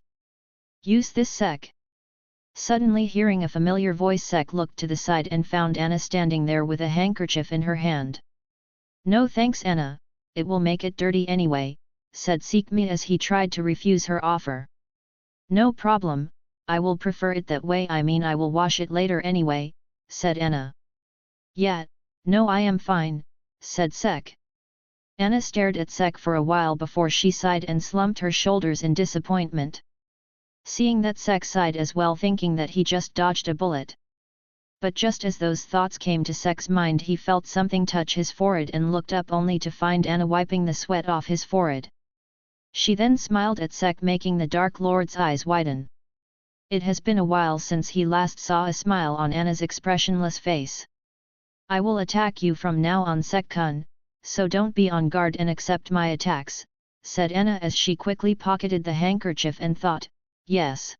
Use this, Sek. Suddenly hearing a familiar voice, Sek looked to the side and found Anna standing there with a handkerchief in her hand. No thanks, Anna, it will make it dirty anyway, said Sekmi as he tried to refuse her offer. No problem, I will prefer it that way, I mean I will wash it later anyway, said Anna. Yeah, no, I am fine, said Sek. Anna stared at Sek for a while before she sighed and slumped her shoulders in disappointment. Seeing that, Sek sighed as well, thinking that he just dodged a bullet. But just as those thoughts came to Sek's mind, he felt something touch his forehead and looked up only to find Anna wiping the sweat off his forehead. She then smiled at Sek, making the Dark Lord's eyes widen. It has been a while since he last saw a smile on Anna's expressionless face. I will attack you from now on, Sek-kun, so don't be on guard and accept my attacks, said Anna as she quickly pocketed the handkerchief and thought, yes.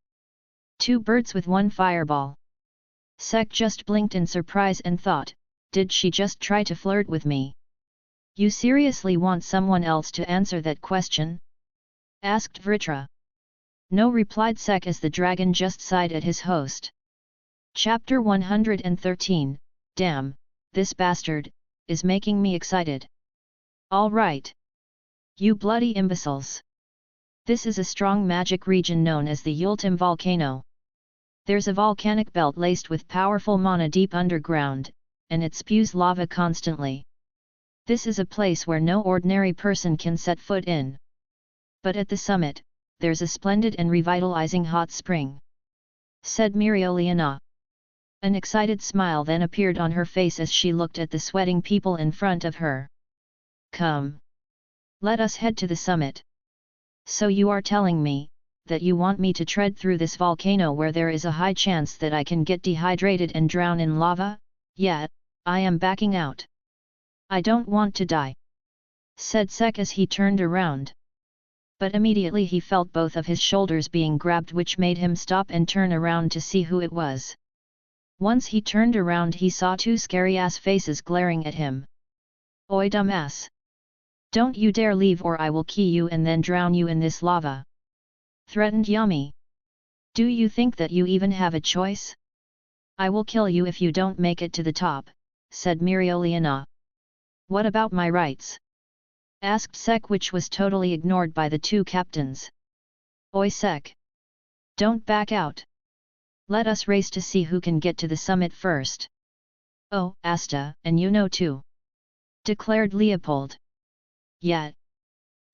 2 birds with 1 fireball. Sek just blinked in surprise and thought, did she just try to flirt with me? You seriously want someone else to answer that question? Asked Vritra. No, replied Sek as the dragon just sighed at his host. Chapter 113, Damn, this bastard, is making me excited. All right. You bloody imbeciles. This is a strong magic region known as the Yultim volcano. There's a volcanic belt laced with powerful mana deep underground, and it spews lava constantly. This is a place where no ordinary person can set foot in. But at the summit, there's a splendid and revitalizing hot spring," said Mirioliana. An excited smile then appeared on her face as she looked at the sweating people in front of her. "Come. Let us head to the summit. So you are telling me that you want me to tread through this volcano where there is a high chance that I can get dehydrated and drown in lava? Yet, I am backing out. I don't want to die," said Sek as he turned around. But immediately he felt both of his shoulders being grabbed, which made him stop and turn around to see who it was. Once he turned around, he saw two scary-ass faces glaring at him. "Oi, dumbass! Don't you dare leave or I will key you and then drown you in this lava!" threatened Yami. "Do you think that you even have a choice? I will kill you if you don't make it to the top," said Mirioliana. "What about my rights?" asked Sek, which was totally ignored by the two captains. "Oi Sek! Don't back out! Let us race to see who can get to the summit first." "Oh, Asta, and you know too," declared Leopold. "Yeah.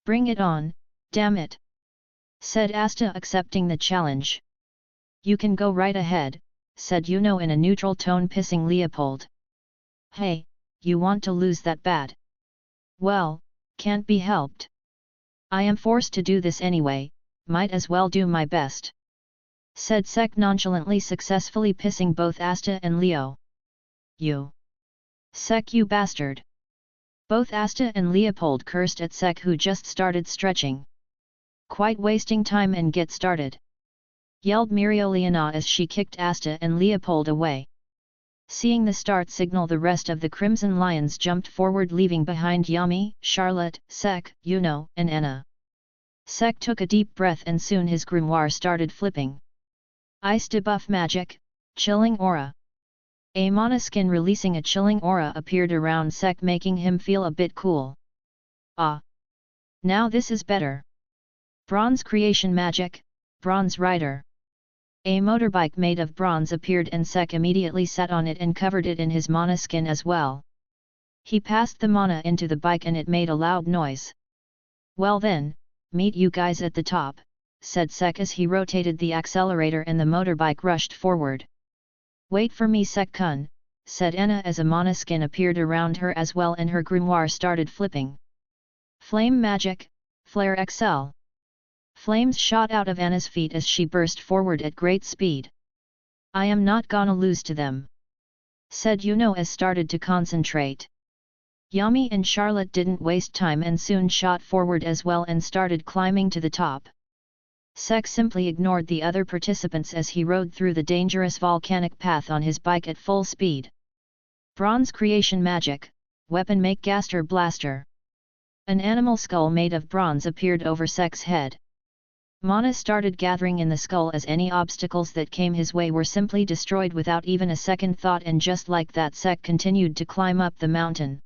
Bring it on, damn it," said Asta, accepting the challenge. "You can go right ahead," said Yuno in a neutral tone, pissing Leopold. "Hey, you want to lose that bad? Well, can't be helped. I am forced to do this anyway, might as well do my best," said Sek nonchalantly, successfully pissing both Asta and Leo. "You! Sek, you bastard!" Both Asta and Leopold cursed at Sek, who just started stretching. "Quite wasting time, and get started!" yelled Mirioliana as she kicked Asta and Leopold away. Seeing the start signal, the rest of the Crimson Lions jumped forward, leaving behind Yami, Charlotte, Sek, Yuno, and Anna. Sek took a deep breath and soon his grimoire started flipping. Ice debuff magic, chilling aura. A mana skin releasing a chilling aura appeared around Sek, making him feel a bit cool. "Ah! Now this is better." Bronze creation magic, Bronze Rider. A motorbike made of bronze appeared and Sek immediately sat on it and covered it in his mana skin as well. He passed the mana into the bike and it made a loud noise. "Well then, meet you guys at the top," said Sek as he rotated the accelerator and the motorbike rushed forward. "Wait for me, Sek-kun," said Anna as a mana skin appeared around her as well and her grimoire started flipping. Flame magic, Flare XL. Flames shot out of Anna's feet as she burst forward at great speed. "I am not gonna lose to them," said Yuno as started to concentrate. Yami and Charlotte didn't waste time and soon shot forward as well and started climbing to the top. Sek simply ignored the other participants as he rode through the dangerous volcanic path on his bike at full speed. Bronze creation magic, weapon make Gaster Blaster. An animal skull made of bronze appeared over Sek's head. Mana started gathering in the skull as any obstacles that came his way were simply destroyed without even a second thought, and just like that Sek continued to climb up the mountain.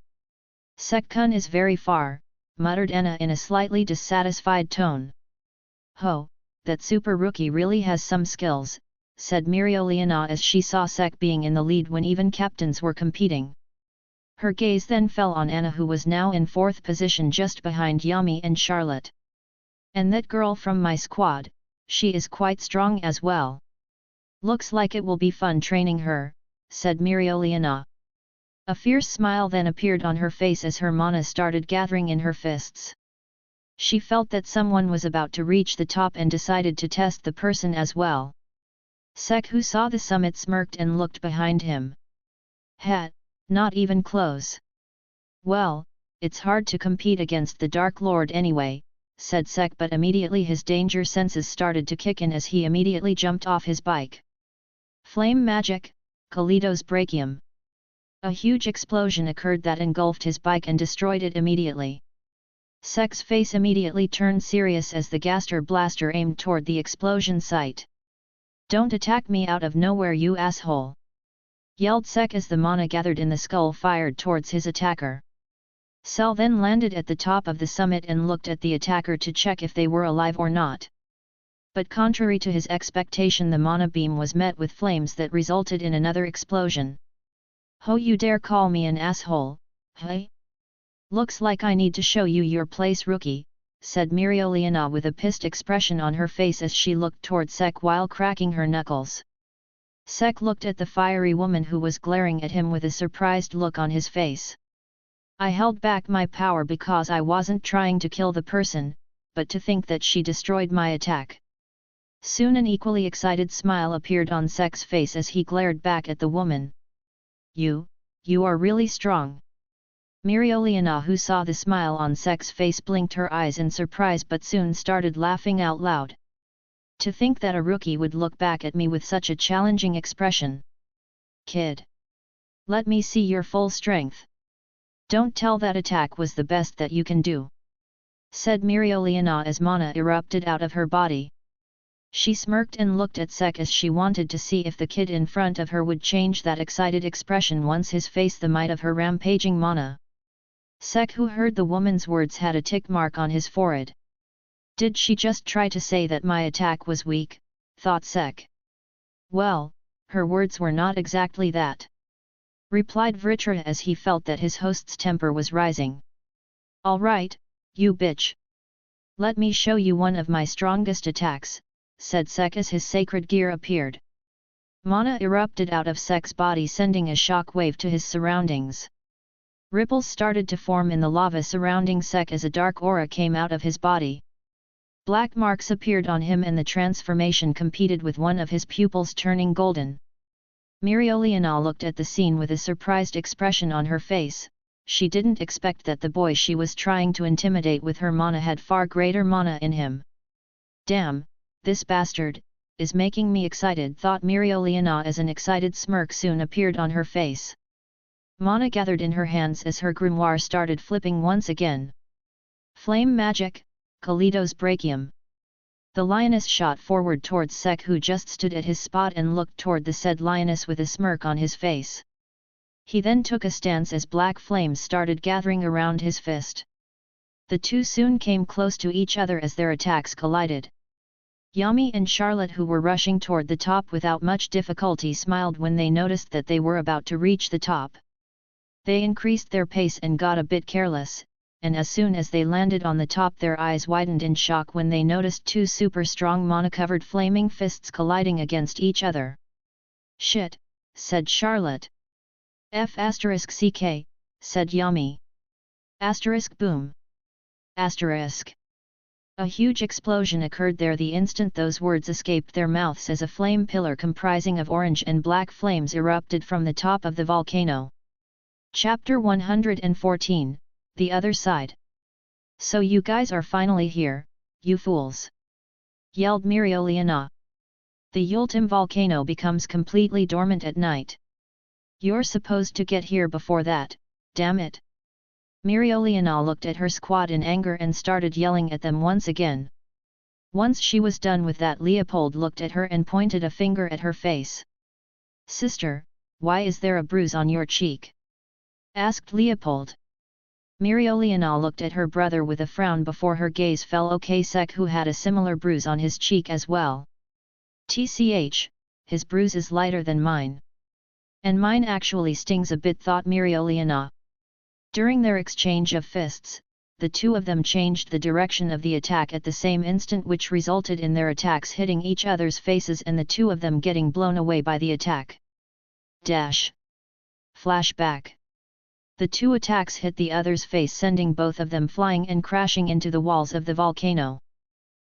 "Sek-kun is very far," muttered Anna in a slightly dissatisfied tone. "Ho, that super rookie really has some skills," said Mirioliana as she saw Sek being in the lead when even captains were competing. Her gaze then fell on Anna, who was now in fourth position just behind Yami and Charlotte. "And that girl from my squad, she is quite strong as well. Looks like it will be fun training her," said Mirioliana. A fierce smile then appeared on her face as her mana started gathering in her fists. She felt that someone was about to reach the top and decided to test the person as well. Sek, who saw the summit, smirked and looked behind him. "Hat, not even close." "Well, it's hard to compete against the Dark Lord anyway," said Sek, but immediately his danger senses started to kick in as he immediately jumped off his bike. Flame magic, Kaleidos Brachium. A huge explosion occurred that engulfed his bike and destroyed it immediately. Sek's face immediately turned serious as the Gaster Blaster aimed toward the explosion site. "Don't attack me out of nowhere, you asshole!" yelled Sek as the mana gathered in the skull fired towards his attacker. Sel then landed at the top of the summit and looked at the attacker to check if they were alive or not. But contrary to his expectation, the mana beam was met with flames that resulted in another explosion. "Ho, you dare call me an asshole, hey?" Looks like I need to show you your place, rookie, said Mirioliana with a pissed expression on her face as she looked toward Sek while cracking her knuckles. Sek looked at the fiery woman who was glaring at him with a surprised look on his face. I held back my power because I wasn't trying to kill the person, but to think that she destroyed my attack. Soon an equally excited smile appeared on Sek's face as he glared back at the woman. You are really strong. Mirioliana, who saw the smile on Sek's face, blinked her eyes in surprise but soon started laughing out loud. To think that a rookie would look back at me with such a challenging expression. Kid. Let me see your full strength. Don't tell that attack was the best that you can do, said Mirioliana as mana erupted out of her body. She smirked and looked at Sek as she wanted to see if the kid in front of her would change that excited expression once his face the might of her rampaging mana. Sek, who heard the woman's words, had a tick mark on his forehead. Did she just try to say that my attack was weak, thought Sek. Well, her words were not exactly that, replied Vritra as he felt that his host's temper was rising. All right, you bitch. Let me show you one of my strongest attacks, said Sek as his sacred gear appeared. Mana erupted out of Sek's body, sending a shock wave to his surroundings. Ripples started to form in the lava surrounding Sek as a dark aura came out of his body. Black marks appeared on him and the transformation competed with one of his pupils turning golden. Mirioliana looked at the scene with a surprised expression on her face. She didn't expect that the boy she was trying to intimidate with her mana had far greater mana in him. Damn, this bastard is making me excited, thought Mirioliana as an excited smirk soon appeared on her face. Mana gathered in her hands as her grimoire started flipping once again. Flame magic, Kaleidos Brachium. The lioness shot forward towards Sek, who just stood at his spot and looked toward the said lioness with a smirk on his face. He then took a stance as black flames started gathering around his fist. The two soon came close to each other as their attacks collided. Yami and Charlotte, who were rushing toward the top without much difficulty, smiled when they noticed that they were about to reach the top. They increased their pace and got a bit careless, and as soon as they landed on the top their eyes widened in shock when they noticed two super strong mana-covered flaming fists colliding against each other. Shit, said Charlotte. F***ck, said Yami. Boom. A huge explosion occurred there the instant those words escaped their mouths as a flame pillar comprising of orange and black flames erupted from the top of the volcano. Chapter 114, The Other Side. So you guys are finally here, you fools! Yelled Mirioliana. The Yultim volcano becomes completely dormant at night. You're supposed to get here before that, damn it! Mirioliana looked at her squad in anger and started yelling at them once again. Once she was done with that, Leopold looked at her and pointed a finger at her face. Sister, why is there a bruise on your cheek? Asked Leopold. Mirioliana looked at her brother with a frown before her gaze fell on Sek, who had a similar bruise on his cheek as well. TCH, his bruise is lighter than mine. And mine actually stings a bit, thought Mirioliana. During their exchange of fists, the two of them changed the direction of the attack at the same instant, which resulted in their attacks hitting each other's faces and the two of them getting blown away by the attack. Dash. Flashback. The two attacks hit the other's face, sending both of them flying and crashing into the walls of the volcano.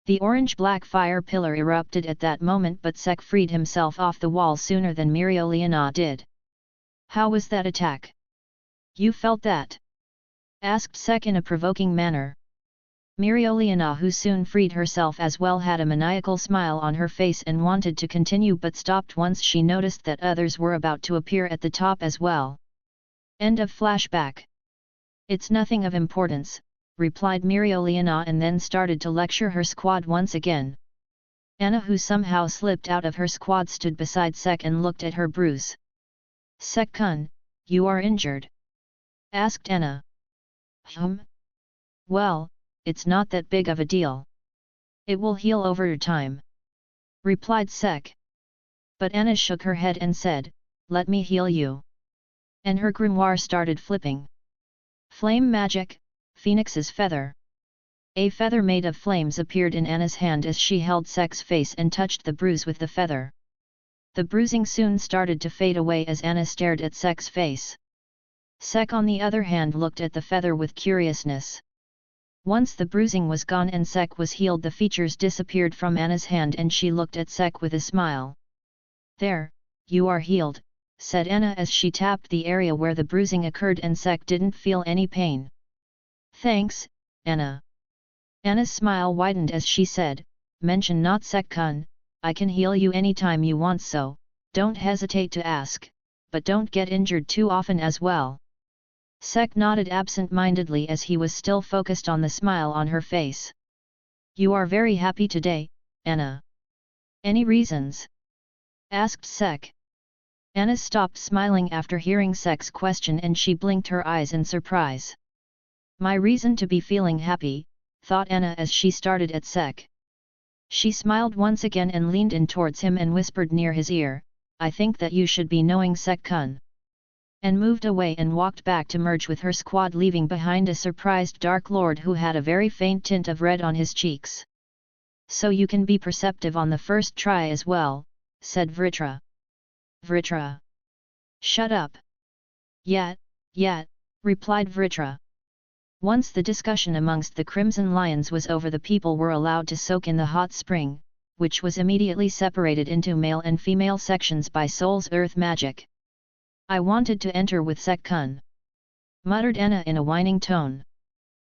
The orange-black fire pillar erupted at that moment, but Sek freed himself off the wall sooner than Mirioliana did. How was that attack? You felt that? Asked Sek in a provoking manner. Mirioliana, who soon freed herself as well, had a maniacal smile on her face and wanted to continue but stopped once she noticed that others were about to appear at the top as well. End of flashback. It's nothing of importance, replied Mirioliana and then started to lecture her squad once again. Anna, who somehow slipped out of her squad, stood beside Sek and looked at her bruise. Sek-kun, you are injured? Asked Anna. Well, it's not that big of a deal. It will heal over time, replied Sek. But Anna shook her head and said, let me heal you. And her grimoire started flipping. Flame magic, Phoenix's feather. A feather made of flames appeared in Anna's hand as she held Sek's face and touched the bruise with the feather. The bruising soon started to fade away as Anna stared at Sek's face. Sek on the other hand looked at the feather with curiousness. Once the bruising was gone and Sek was healed, the features disappeared from Anna's hand and she looked at Sek with a smile. "There, you are healed," said Anna as she tapped the area where the bruising occurred and Sek didn't feel any pain. "Thanks, Anna." Anna's smile widened as she said, "Mention not Sek-kun, I can heal you anytime you want, so don't hesitate to ask, but don't get injured too often as well." Sek nodded absent-mindedly as he was still focused on the smile on her face. "You are very happy today, Anna. Any reasons?" asked Sek. Anna stopped smiling after hearing Sek's question and she blinked her eyes in surprise. "My reason to be feeling happy," thought Anna as she started at Sek. She smiled once again and leaned in towards him and whispered near his ear, "I think that you should be knowing Sek-kun," and moved away and walked back to merge with her squad, leaving behind a surprised Dark Lord who had a very faint tint of red on his cheeks. "So you can be perceptive on the first try as well," said Vritra. "Vritra. Shut up." Yet, replied Vritra. Once the discussion amongst the Crimson Lions was over, the people were allowed to soak in the hot spring, which was immediately separated into male and female sections by Soul's earth magic. "I wanted to enter with Sek-kun," muttered Anna in a whining tone.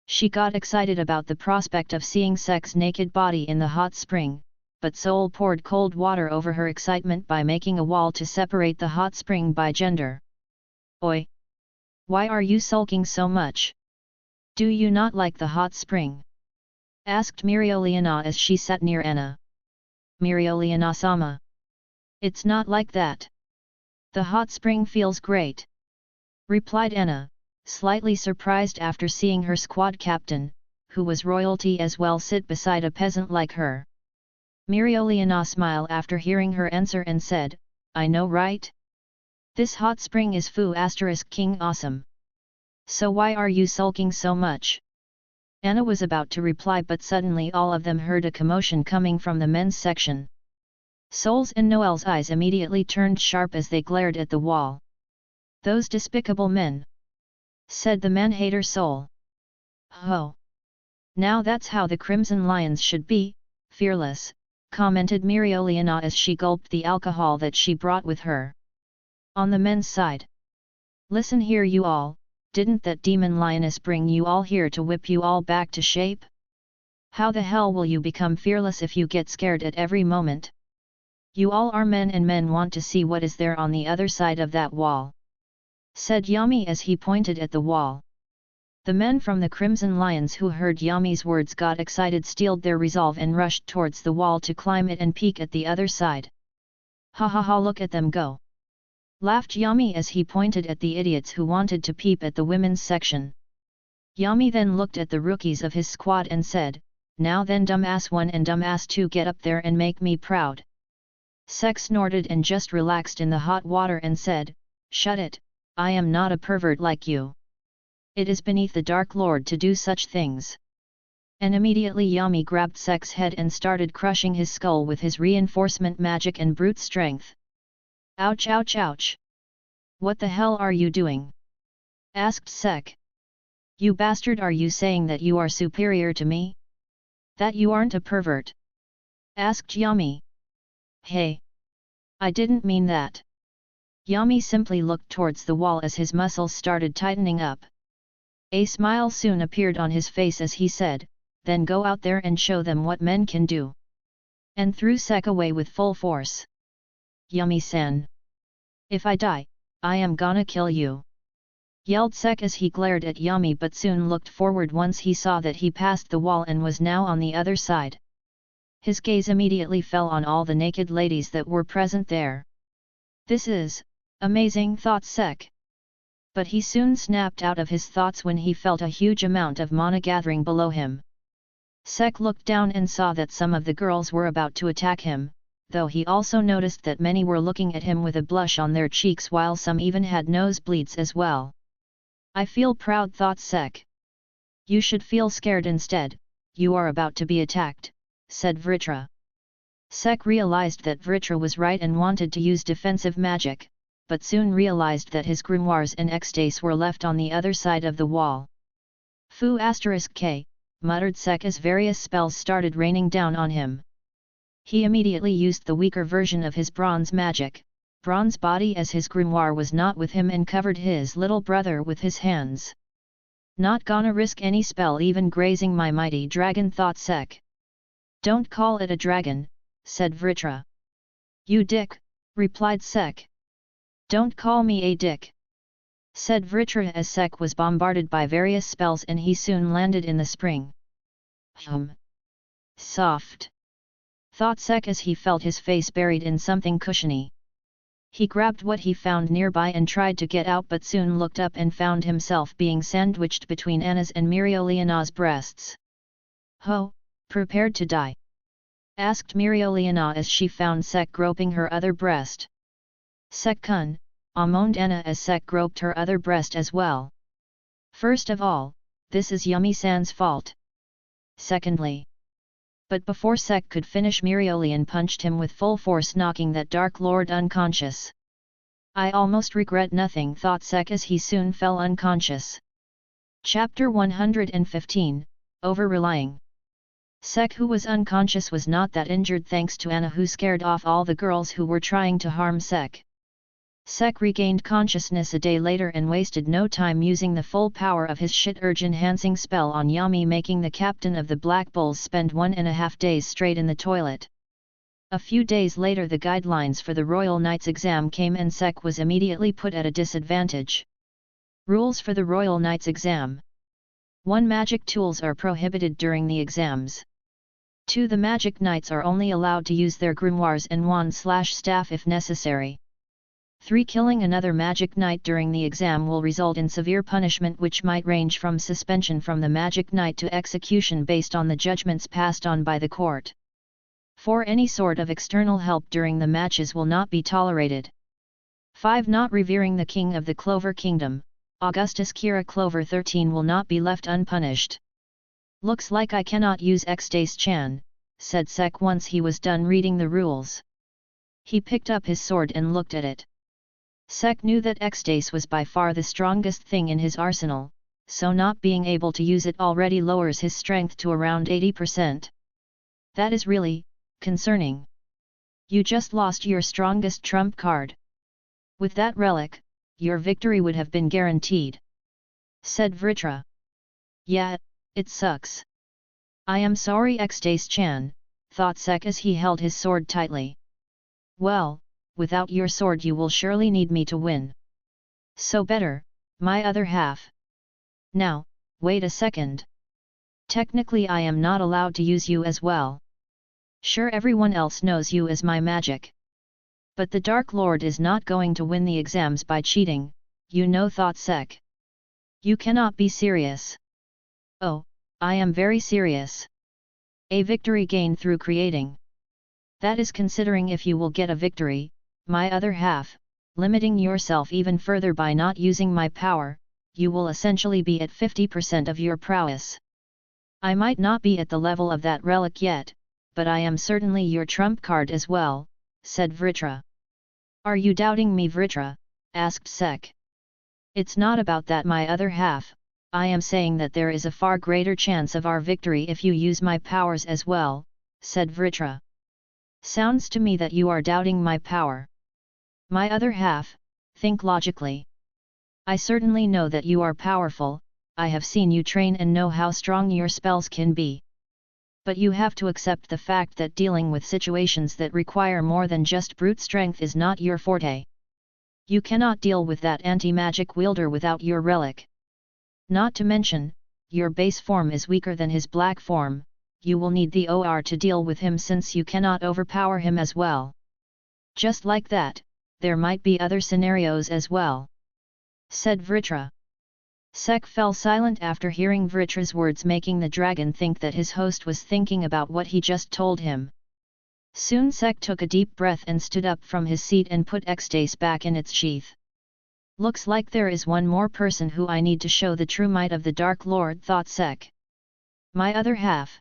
She got excited about the prospect of seeing Sek's naked body in the hot spring, but Soul poured cold water over her excitement by making a wall to separate the hot spring by gender. "Oi! Why are you sulking so much? Do you not like the hot spring?" asked Mirioliana as she sat near Anna. "Mirioliana-sama. It's not like that. The hot spring feels great," replied Anna, slightly surprised after seeing her squad captain, who was royalty as well, sit beside a peasant like her. Mirioliana smiled after hearing her answer and said, "I know, right? This hot spring is Fu*King awesome. So why are you sulking so much?" Anna was about to reply, but suddenly all of them heard a commotion coming from the men's section. Soul's and Noel's eyes immediately turned sharp as they glared at the wall. "Those despicable men!" said the man-hater Soul. "Ho! Now that's how the Crimson Lions should be, fearless," commented Mirioliana as she gulped the alcohol that she brought with her. On the men's side. "Listen here, you all. Didn't that demon lioness bring you all here to whip you all back to shape? How the hell will you become fearless if you get scared at every moment? You all are men and men want to see what is there on the other side of that wall," said Yami as he pointed at the wall. The men from the Crimson Lions who heard Yami's words got excited, steeled their resolve and rushed towards the wall to climb it and peek at the other side. "Ha ha ha, look at them go!" laughed Yami as he pointed at the idiots who wanted to peep at the women's section. Yami then looked at the rookies of his squad and said, "Now then, dumbass 1 and dumbass 2, get up there and make me proud." Sek snorted and just relaxed in the hot water and said, "Shut it, I am not a pervert like you. It is beneath the Dark Lord to do such things." And immediately Yami grabbed Sek's head and started crushing his skull with his reinforcement magic and brute strength. "Ouch ouch ouch! What the hell are you doing?" asked Sek. "You bastard, are you saying that you are superior to me? That you aren't a pervert?" asked Yami. "Hey! I didn't mean that." Yami simply looked towards the wall as his muscles started tightening up. A smile soon appeared on his face as he said, "Then go out there and show them what men can do," and threw Sek away with full force. "Yami-san! If I die, I am gonna kill you!" yelled Sek as he glared at Yami, but soon looked forward once he saw that he passed the wall and was now on the other side. His gaze immediately fell on all the naked ladies that were present there. "This is amazing," thought Sek. But he soon snapped out of his thoughts when he felt a huge amount of mana gathering below him. Sek looked down and saw that some of the girls were about to attack him, though he also noticed that many were looking at him with a blush on their cheeks while some even had nosebleeds as well. I feel proud, thought Sek. You should feel scared instead, you are about to be attacked, said Vritra. Sek realized that Vritra was right and wanted to use defensive magic, but soon realized that his grimoires and ecstase were left on the other side of the wall. Fu *k, muttered Sek as various spells started raining down on him. He immediately used the weaker version of his bronze magic, bronze body, as his grimoire was not with him, and covered his little brother with his hands. Not gonna risk any spell even grazing my mighty dragon, thought Sek. Don't call it a dragon, said Vritra. You dick, replied Sek. Don't call me a dick, said Vritra as Sek was bombarded by various spells and he soon landed in the spring. Soft, thought Sek as he felt his face buried in something cushiony. He grabbed what he found nearby and tried to get out, but soon looked up and found himself being sandwiched between Anna's and Mirioliana's breasts. Ho, prepared to die? Asked Mirioliana as she found Sek groping her other breast. Sek-kun, moaned Anna as Sek groped her other breast as well. First of all, this is Yumi-san's fault. Secondly. But before Sek could finish, Miriolian punched him with full force, knocking that Dark Lord unconscious. I almost regret nothing, thought Sek as he soon fell unconscious. Chapter 115, Over-relying. Sek, who was unconscious, was not that injured thanks to Anna, who scared off all the girls who were trying to harm Sek. Sek regained consciousness a day later and wasted no time using the full power of his shit urge enhancing spell on Yami, making the captain of the Black Bulls spend 1.5 days straight in the toilet. A few days later the guidelines for the Royal Knights exam came and Sek was immediately put at a disadvantage. Rules for the Royal Knights exam. 1. Magic tools are prohibited during the exams. 2. The Magic Knights are only allowed to use their grimoires and wand/staff if necessary. 3. Killing another Magic Knight during the exam will result in severe punishment, which might range from suspension from the Magic Knight to execution based on the judgments passed on by the court. 4. Any sort of external help during the matches will not be tolerated. 5. Not revering the King of the Clover Kingdom, Augustus Kira Clover 13, will not be left unpunished. Looks like I cannot use Ecstase-chan, said Sek once he was done reading the rules. He picked up his sword and looked at it. Sek knew that Ecstase was by far the strongest thing in his arsenal, so not being able to use it already lowers his strength to around 80%. That is really concerning. You just lost your strongest trump card. With that relic, your victory would have been guaranteed, said Vritra. Yeah, it sucks. I am sorry, Ecstase-chan, thought Sek as he held his sword tightly. Well, without your sword you will surely need me to win. So better, my other half. Now, wait a second. Technically I am not allowed to use you as well. Sure, everyone else knows you as my magic. But the Dark Lord is not going to win the exams by cheating, you know, thought Sek. You cannot be serious. Oh, I am very serious. A victory gained through creating. That is considering if you will get a victory, my other half, limiting yourself even further by not using my power, you will essentially be at 50% of your prowess. I might not be at the level of that relic yet, but I am certainly your trump card as well, said Vritra. Are you doubting me, Vritra? Asked Sek. It's not about that, my other half, I am saying that there is a far greater chance of our victory if you use my powers as well, said Vritra. Sounds to me that you are doubting my power. My other half, think logically. I certainly know that you are powerful, I have seen you train and know how strong your spells can be. But you have to accept the fact that dealing with situations that require more than just brute strength is not your forte. You cannot deal with that anti-magic wielder without your relic. Not to mention, your base form is weaker than his black form, you will need the OR to deal with him since you cannot overpower him as well. Just like that, there might be other scenarios as well, said Vritra. Sek fell silent after hearing Vritra's words, making the dragon think that his host was thinking about what he just told him. Soon Sek took a deep breath and stood up from his seat and put Ecstase back in its sheath. Looks like there is one more person who I need to show the true might of the Dark Lord, thought Sek. My other half.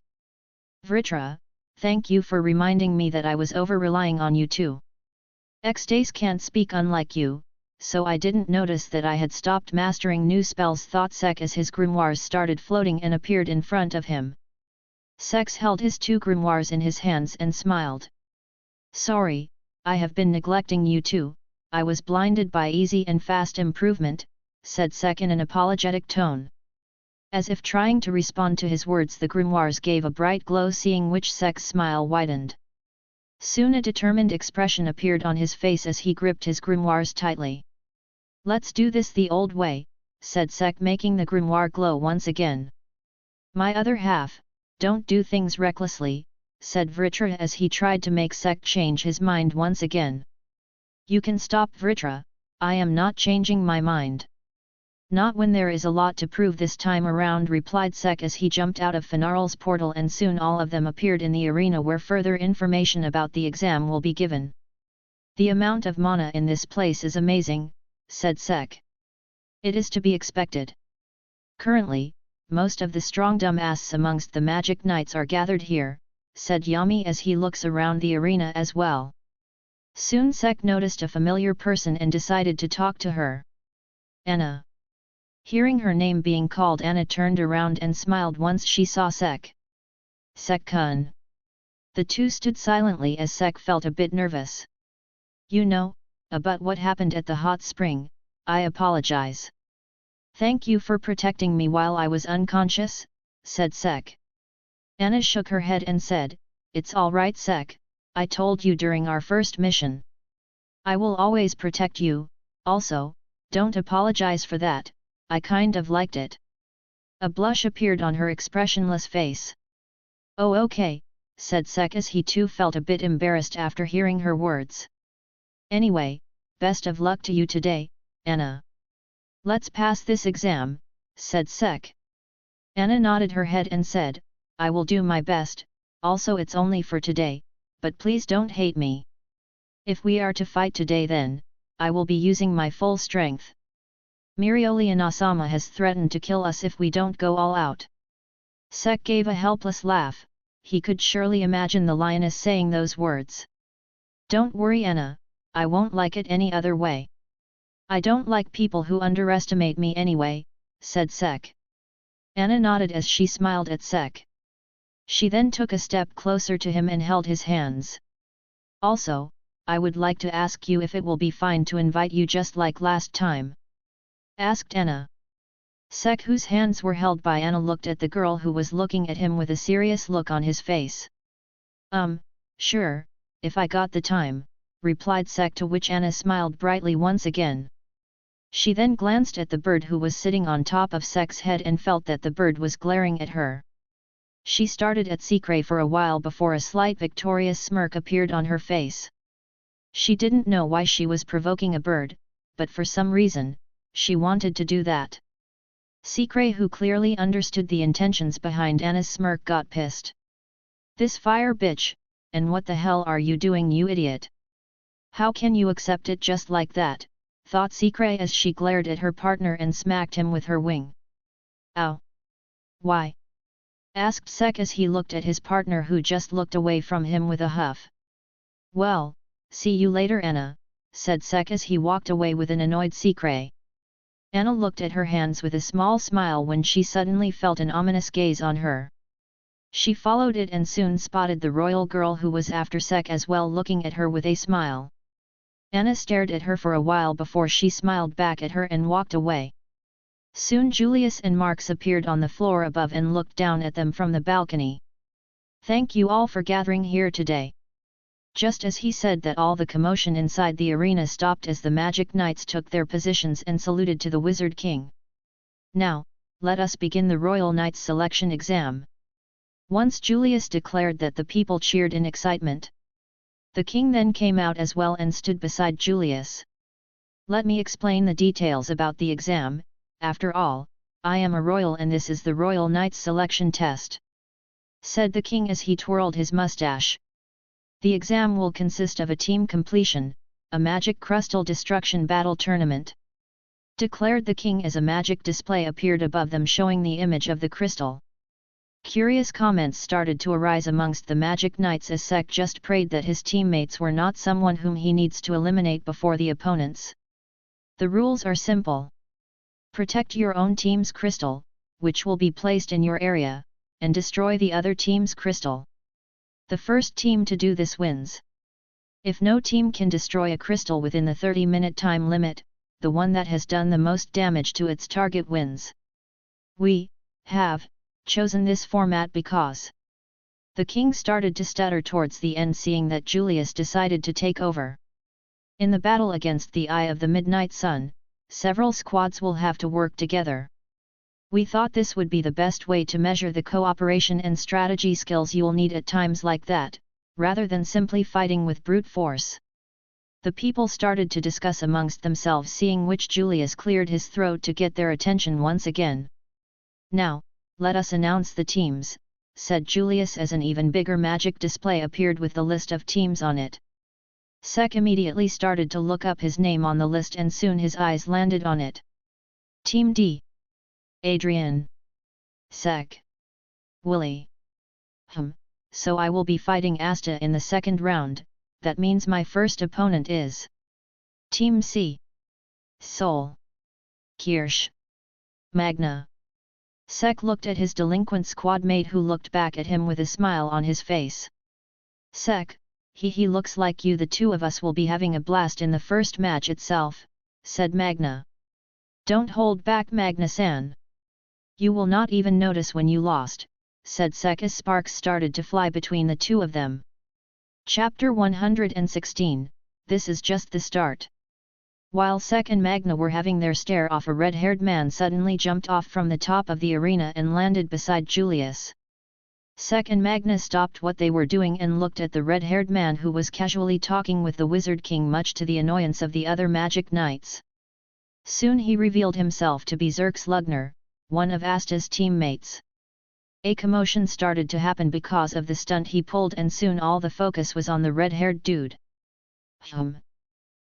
Vritra, thank you for reminding me that I was over-relying on you too. X-Days can't speak unlike you, so I didn't notice that I had stopped mastering new spells, thought Sek as his grimoires started floating and appeared in front of him. Sex held his two grimoires in his hands and smiled. Sorry, I have been neglecting you too, I was blinded by easy and fast improvement, said Sek in an apologetic tone. As if trying to respond to his words, the grimoires gave a bright glow, seeing which Sek's smile widened. Soon a determined expression appeared on his face as he gripped his grimoires tightly. Let's do this the old way, said Sek, making the grimoire glow once again. My other half, don't do things recklessly, said Vritra as he tried to make Sek change his mind once again. You can stop, Vritra, I am not changing my mind. Not when there is a lot to prove this time around, replied Sek as he jumped out of Fanarl's portal, and soon all of them appeared in the arena where further information about the exam will be given. The amount of mana in this place is amazing, said Sek. It is to be expected. Currently, most of the strong dumbasses amongst the magic knights are gathered here, said Yami as he looks around the arena as well. Soon Sek noticed a familiar person and decided to talk to her. Anna. Hearing her name being called, Anna turned around and smiled once she saw Sek. Sek-kun. The two stood silently as Sek felt a bit nervous. You know, about what happened at the hot spring, I apologize. Thank you for protecting me while I was unconscious, said Sek. Anna shook her head and said, It's all right, Sek, I told you during our first mission. I will always protect you, also, don't apologize for that, I kind of liked it. A blush appeared on her expressionless face. Oh okay, said Sek as he too felt a bit embarrassed after hearing her words. Anyway, best of luck to you today, Anna. Let's pass this exam, said Sek. Anna nodded her head and said, I will do my best, also it's only for today, but please don't hate me. If we are to fight today, then I will be using my full strength. Miriolianasama has threatened to kill us if we don't go all out. Sek gave a helpless laugh, he could surely imagine the lioness saying those words. Don't worry, Anna, I won't like it any other way. I don't like people who underestimate me anyway, said Sek. Anna nodded as she smiled at Sek. She then took a step closer to him and held his hands. Also, I would like to ask you if it will be fine to invite you just like last time. Asked Anna. Sek, whose hands were held by Anna, looked at the girl who was looking at him with a serious look on his face. Sure, if I got the time, replied Sek, to which Anna smiled brightly once again. She then glanced at the bird who was sitting on top of Sek's head and felt that the bird was glaring at her. She started at Secret for a while before a slight victorious smirk appeared on her face. She didn't know why she was provoking a bird, but for some reason, she wanted to do that. Secret, who clearly understood the intentions behind Anna's smirk, got pissed. This fire bitch, and what the hell are you doing, you idiot? How can you accept it just like that, thought Secret as she glared at her partner and smacked him with her wing. Ow! Why? Asked Sek as he looked at his partner, who just looked away from him with a huff. Well, see you later, Anna, said Sek as he walked away with an annoyed Secret. Anna looked at her hands with a small smile when she suddenly felt an ominous gaze on her. She followed it and soon spotted the royal girl who was after Sek as well, looking at her with a smile. Anna stared at her for a while before she smiled back at her and walked away. Soon Julius and Marx appeared on the floor above and looked down at them from the balcony. Thank you all for gathering here today. Just as he said that, all the commotion inside the arena stopped as the magic knights took their positions and saluted to the Wizard King. Now, let us begin the Royal Knights selection exam. Once Julius declared that, the people cheered in excitement. The king then came out as well and stood beside Julius. Let me explain the details about the exam. After all, I am a royal and this is the Royal Knights selection test, said the king as he twirled his mustache. The exam will consist of a team completion, a magic crystal destruction battle tournament. declared the king as a magic display appeared above them showing the image of the crystal. Curious comments started to arise amongst the magic knights as Sek just prayed that his teammates were not someone whom he needs to eliminate before the opponents. The rules are simple. Protect your own team's crystal, which will be placed in your area, and destroy the other team's crystal. The first team to do this wins. If no team can destroy a crystal within the 30-minute time limit, the one that has done the most damage to its target wins. We have chosen this format because the king started to stutter towards the end, seeing that Julius decided to take over. In the battle against the Eye of the Midnight Sun, several squads will have to work together. We thought this would be the best way to measure the cooperation and strategy skills you'll need at times like that, rather than simply fighting with brute force. The people started to discuss amongst themselves, seeing which Julius cleared his throat to get their attention once again. Now, let us announce the teams, said Julius as an even bigger magic display appeared with the list of teams on it. Sek immediately started to look up his name on the list and soon his eyes landed on it. Team D. Adrian. Sek. Willie. So I will be fighting Asta in the second round, that means my first opponent is Team C. Sol. Kirsch. Magna. Sek looked at his delinquent squad mate who looked back at him with a smile on his face. Sek, he looks like the two of us will be having a blast in the first match itself, said Magna. Don't hold back, Magna-san. You will not even notice when you lost, said Sek as sparks started to fly between the two of them. Chapter 116, This is just the start. While Sek and Magna were having their stare off, a red-haired man suddenly jumped off from the top of the arena and landed beside Julius. Sek and Magna stopped what they were doing and looked at the red-haired man who was casually talking with the Wizard King, much to the annoyance of the other magic knights. Soon he revealed himself to be Zerx Lugner, one of Asta's teammates. A commotion started to happen because of the stunt he pulled, and soon all the focus was on the red-haired dude.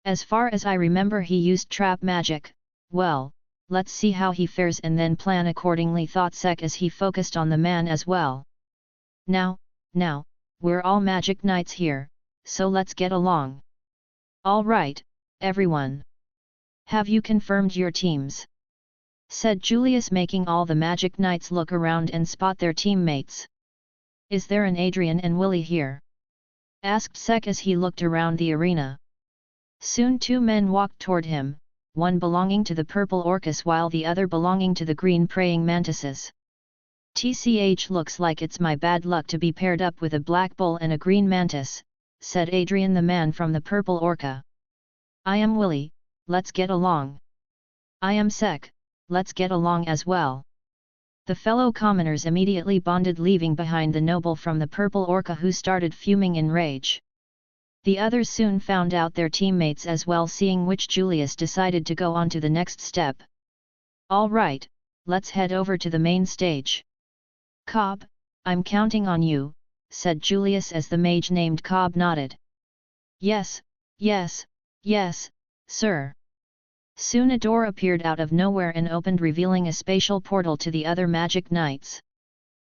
As far as I remember, he used trap magic. Well, let's see how he fares and then plan accordingly, thought Sek as he focused on the man as well. Now, we're all magic knights here, so let's get along. All right, everyone. Have you confirmed your teams? Said Julius, making all the magic knights look around and spot their teammates. Is there an Adrian and Willie here? Asked Sek as he looked around the arena. Soon two men walked toward him, one belonging to the purple orcus while the other belonging to the green praying mantises. TCH, looks like it's my bad luck to be paired up with a black bull and a green mantis, said Adrian, the man from the purple orca. I am Willie, let's get along. I am Sek, let's get along as well. The fellow commoners immediately bonded, leaving behind the noble from the purple orca who started fuming in rage. The others soon found out their teammates as well, seeing which Julius decided to go on to the next step. All right, let's head over to the main stage. Cobb, I'm counting on you, said Julius as the mage named Cobb nodded. Yes, sir. Soon a door appeared out of nowhere and opened, revealing a spatial portal to the other magic knights.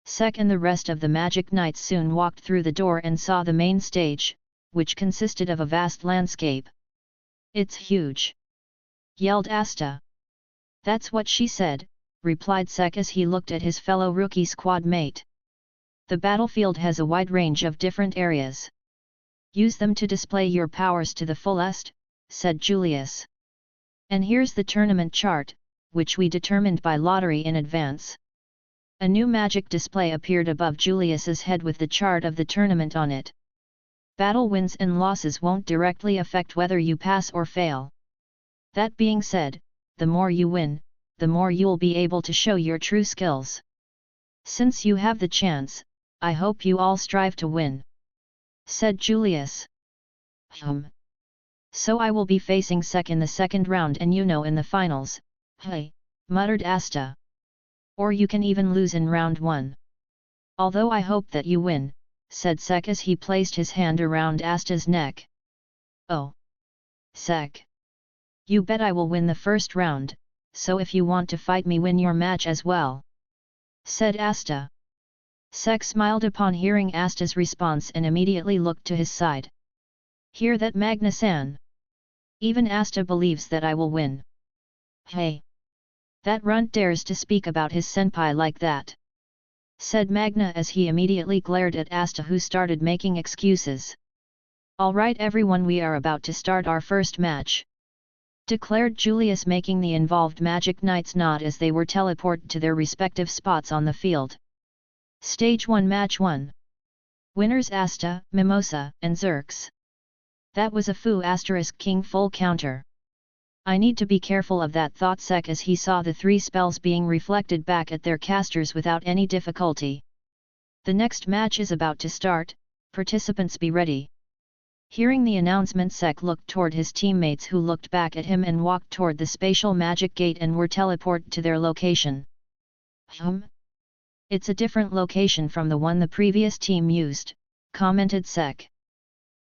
Sek and the rest of the magic knights soon walked through the door and saw the main stage, which consisted of a vast landscape. It's huge! Yelled Asta. That's what she said, replied Sek as he looked at his fellow rookie squad mate. The battlefield has a wide range of different areas. Use them to display your powers to the fullest, said Julius. And here's the tournament chart, which we determined by lottery in advance. A new magic display appeared above Julius's head with the chart of the tournament on it. Battle wins and losses won't directly affect whether you pass or fail. That being said, the more you win, the more you'll be able to show your true skills. Since you have the chance, I hope you all strive to win, said Julius. So I will be facing Sek in the second round and in the finals, muttered Asta. Or you can even lose in round 1. Although I hope that you win, said Sek as he placed his hand around Asta's neck. Oh! Sek! You bet I will win the first round, so if you want to fight me, win your match as well," said Asta. Sek smiled upon hearing Asta's response and immediately looked to his side. "Hear that, Magna-san? Even Asta believes that I will win. Hey! That runt dares to speak about his senpai like that," said Magna as he immediately glared at Asta, who started making excuses. "Alright everyone, we are about to start our first match," declared Julius, making the involved Magic Knights nod as they were teleported to their respective spots on the field. Stage 1 Match 1. Winners Asta, Mimosa, and Xerx. That was a foo * king full counter. I need to be careful of that, thought Sek as he saw the 3 spells being reflected back at their casters without any difficulty. The next match is about to start, participants be ready. Hearing the announcement, Sek looked toward his teammates, who looked back at him and walked toward the spatial magic gate and were teleported to their location. It's a different location from the one the previous team used, commented Sek.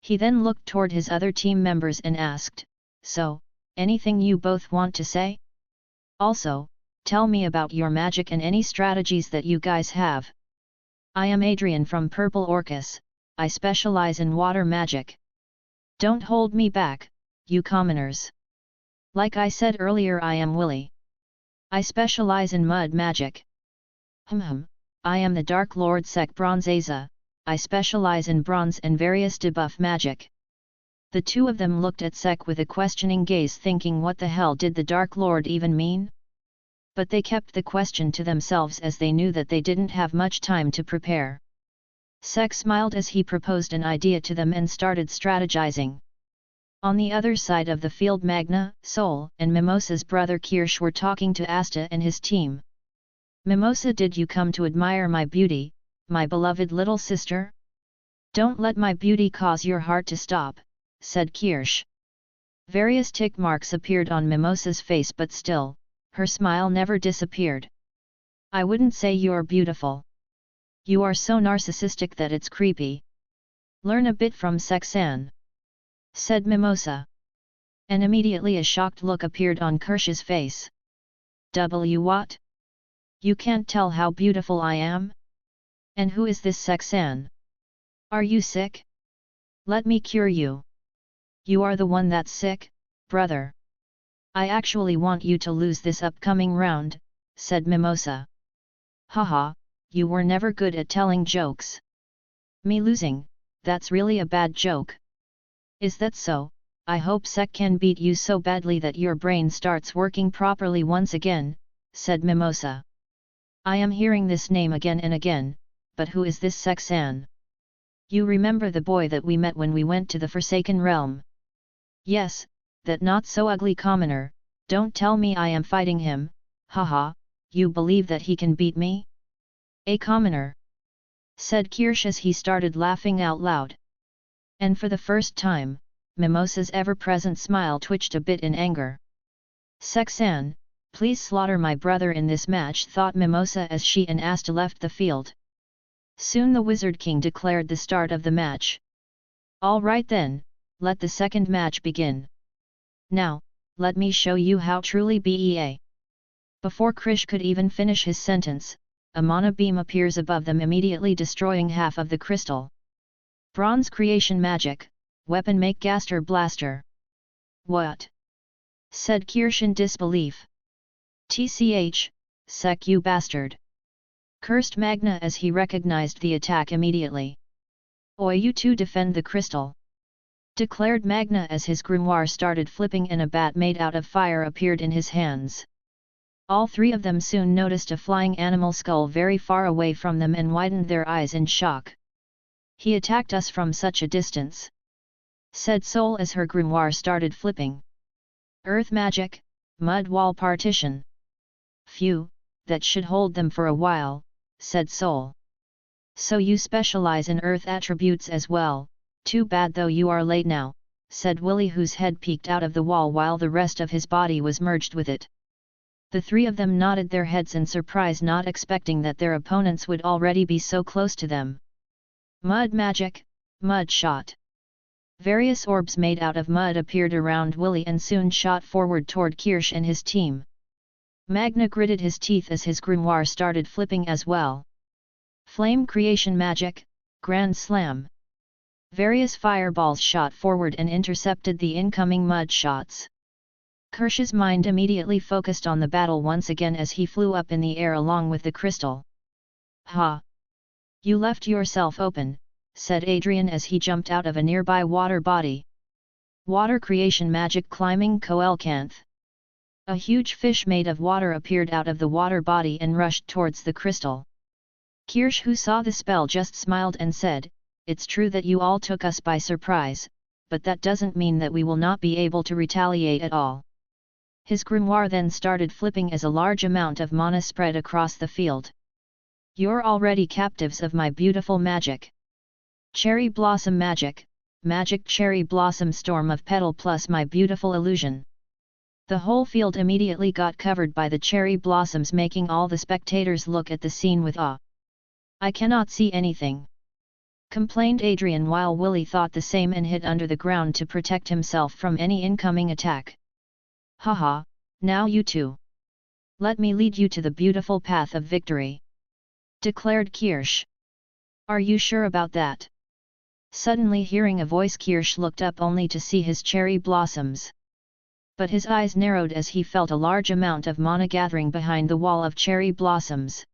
He then looked toward his other team members and asked, "So, anything you both want to say? Also, tell me about your magic and any strategies that you guys have." "I am Adrian from Purple Orcus, I specialize in water magic. Don't hold me back, you commoners. Like I said earlier, I am Willy. I specialize in mud magic. I am the Dark Lord Sek Bronzaza, I specialize in bronze and various debuff magic." The two of them looked at Sek with a questioning gaze, thinking what the hell did the Dark Lord even mean? But they kept the question to themselves as they knew that they didn't have much time to prepare. Sek smiled as he proposed an idea to them and started strategizing. On the other side of the field, Magna, Sol, and Mimosa's brother Kirsch were talking to Asta and his team. "Mimosa, did you come to admire my beauty, my beloved little sister? Don't let my beauty cause your heart to stop," said Kirsch. Various tick marks appeared on Mimosa's face, but still, her smile never disappeared. "I wouldn't say you're beautiful. You are so narcissistic that it's creepy. Learn a bit from Sek-san," said Mimosa. And immediately a shocked look appeared on Kirsch's face. What? You can't tell how beautiful I am? And who is this Sek-san? Are you sick? Let me cure you. You are the one that's sick, brother. I actually want you to lose this upcoming round," said Mimosa. "Haha, you were never good at telling jokes. Me losing, that's really a bad joke. Is that so? I hope Sek can beat you so badly that your brain starts working properly once again," said Mimosa. "I am hearing this name again and again, but who is this Sek-san? You remember the boy that we met when we went to the Forsaken Realm?" "Yes, that not-so-ugly commoner, don't tell me I am fighting him, haha, you believe that he can beat me? A commoner," said Kirsch as he started laughing out loud. And for the first time, Mimosa's ever-present smile twitched a bit in anger. "Sek-san, please slaughter my brother in this match," thought Mimosa as she and Asta left the field. Soon the Wizard King declared the start of the match. "All right then, let the second match begin. Now, let me show you how truly BEA." Before Krish could even finish his sentence, a mana beam appears above them, immediately destroying half of the crystal. "Bronze creation magic, weapon make Gaster Blaster." "What?" said Kirsch in disbelief. "TCH, Sek, you bastard!" cursed Magna as he recognized the attack immediately. "Oi, you two defend the crystal!" declared Magna as his grimoire started flipping and a bat made out of fire appeared in his hands. All three of them soon noticed a flying animal skull very far away from them and widened their eyes in shock. "He attacked us from such a distance," said Sol as her grimoire started flipping. "Earth magic, mud wall partition. Phew, that should hold them for a while," said Sol. "So you specialize in earth attributes as well, too bad though you are late now," said Willy, whose head peeked out of the wall while the rest of his body was merged with it. The three of them nodded their heads in surprise, not expecting that their opponents would already be so close to them. "Mud magic, mud shot. Various orbs made out of mud appeared around Willy and soon shot forward toward Kirsch and his team. Magna gritted his teeth as his grimoire started flipping as well. Flame creation magic, Grand Slam. Various fireballs shot forward and intercepted the incoming mud shots. Kirsch's mind immediately focused on the battle once again as he flew up in the air along with the crystal. "Ha! You left yourself open," said Adrian as he jumped out of a nearby water body. Water creation magic climbing coelcanth. A huge fish made of water appeared out of the water body and rushed towards the crystal. Kirsch, who saw the spell, just smiled and said, "It's true that you all took us by surprise, but that doesn't mean that we will not be able to retaliate at all." His grimoire then started flipping as a large amount of mana spread across the field. "You're already captives of my beautiful magic. Cherry Blossom Magic, Magic Cherry Blossom Storm of Petal plus my beautiful illusion." The whole field immediately got covered by the cherry blossoms, making all the spectators look at the scene with awe. "I cannot see anything," complained Adrian, while Willy thought the same and hid under the ground to protect himself from any incoming attack. "Haha, now you two. Let me lead you to the beautiful path of victory," declared Kirsch. "Are you sure about that?" Suddenly hearing a voice, Kirsch looked up only to see his cherry blossoms. But his eyes narrowed as he felt a large amount of mana gathering behind the wall of cherry blossoms.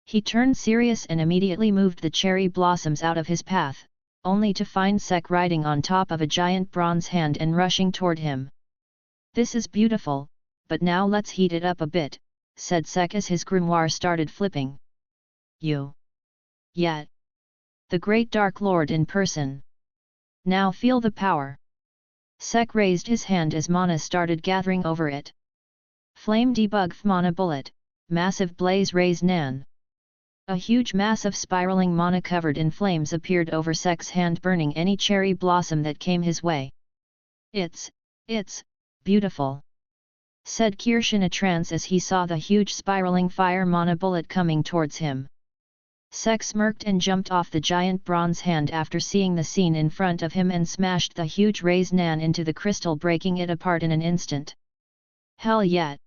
He turned serious and immediately moved the cherry blossoms out of his path, only to find Sek riding on top of a giant bronze hand and rushing toward him. "This is beautiful, but now let's heat it up a bit," said Sek as his grimoire started flipping. "You. Yet. The Great Dark Lord in person. Now feel the power." Sek raised his hand as mana started gathering over it. "Flame debug mana bullet, massive blaze raise nan." A huge mass of spiraling mana covered in flames appeared over Sek's hand, burning any cherry blossom that came his way. It's beautiful," said Kirsch in a trance as he saw the huge spiraling fire mana bullet coming towards him. Sek smirked and jumped off the giant bronze hand after seeing the scene in front of him and smashed the huge raise nan into the crystal, breaking it apart in an instant. "Hell yeah!"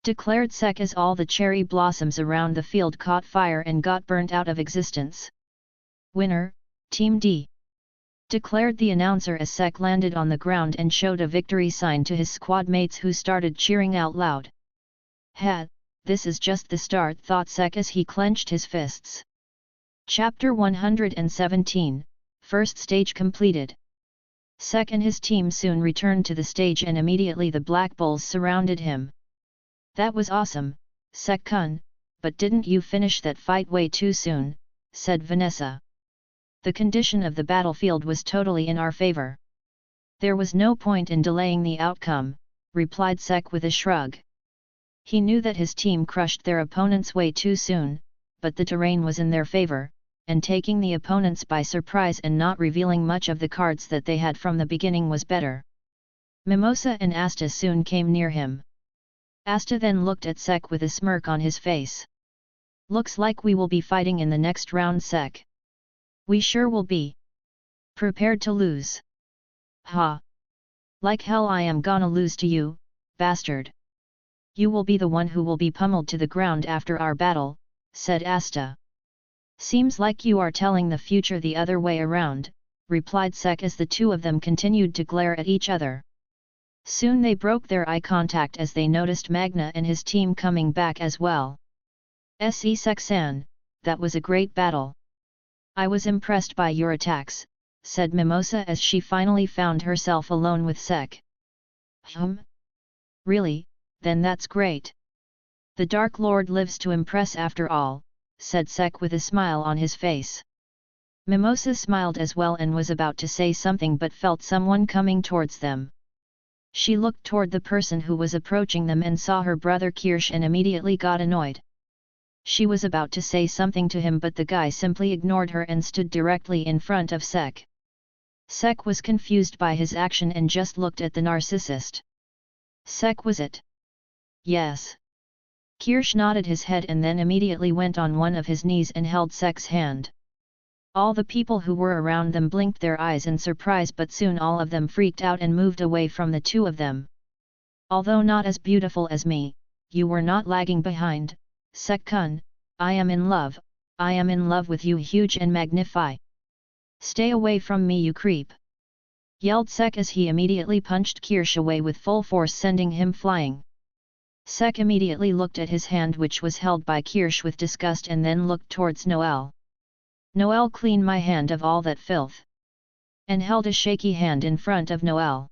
declared Sek as all the cherry blossoms around the field caught fire and got burnt out of existence. "Winner, Team D!" declared the announcer as Sek landed on the ground and showed a victory sign to his squad mates, who started cheering out loud. "Ha, this is just the start," thought Sek as he clenched his fists. Chapter 117, First Stage completed. Sek and his team soon returned to the stage and immediately the Black Bulls surrounded him. "That was awesome, Sek-kun, but didn't you finish that fight way too soon?" said Vanessa. "The condition of the battlefield was totally in our favor. There was no point in delaying the outcome," replied Sek with a shrug. He knew that his team crushed their opponents way too soon, but the terrain was in their favor, and taking the opponents by surprise and not revealing much of the cards that they had from the beginning was better. Mimosa and Asta soon came near him. Asta then looked at Sek with a smirk on his face. "Looks like we will be fighting in the next round, Sek." "We sure will be. Prepared to lose." "Ha! Like hell I am gonna lose to you, bastard. You will be the one who will be pummeled to the ground after our battle," said Asta. "Seems like you are telling the future the other way around," replied Sek as the two of them continued to glare at each other. Soon they broke their eye contact as they noticed Magna and his team coming back as well. "Se Sek-san, that was a great battle. I was impressed by your attacks," said Mimosa as she finally found herself alone with Sek. Really, then that's great. The Dark Lord lives to impress after all," said Sek with a smile on his face. Mimosa smiled as well and was about to say something but felt someone coming towards them. She looked toward the person who was approaching them and saw her brother Kirsch and immediately got annoyed. She was about to say something to him but the guy simply ignored her and stood directly in front of Sek. Sek was confused by his action and just looked at the narcissist. "Sek, was it?" "Yes." Kirsch nodded his head and then immediately went on one of his knees and held Sek's hand. All the people who were around them blinked their eyes in surprise, but soon all of them freaked out and moved away from the two of them. Although not as beautiful as me, you were not lagging behind, Sek-kun. I am in love with you, huge and magnify. Stay away from me, you creep! Yelled Sek as he immediately punched Kirsch away with full force, sending him flying. Sek immediately looked at his hand, which was held by Kirsch, with disgust, and then looked towards Noel. Noel, clean my hand of all that filth! And held a shaky hand in front of Noel.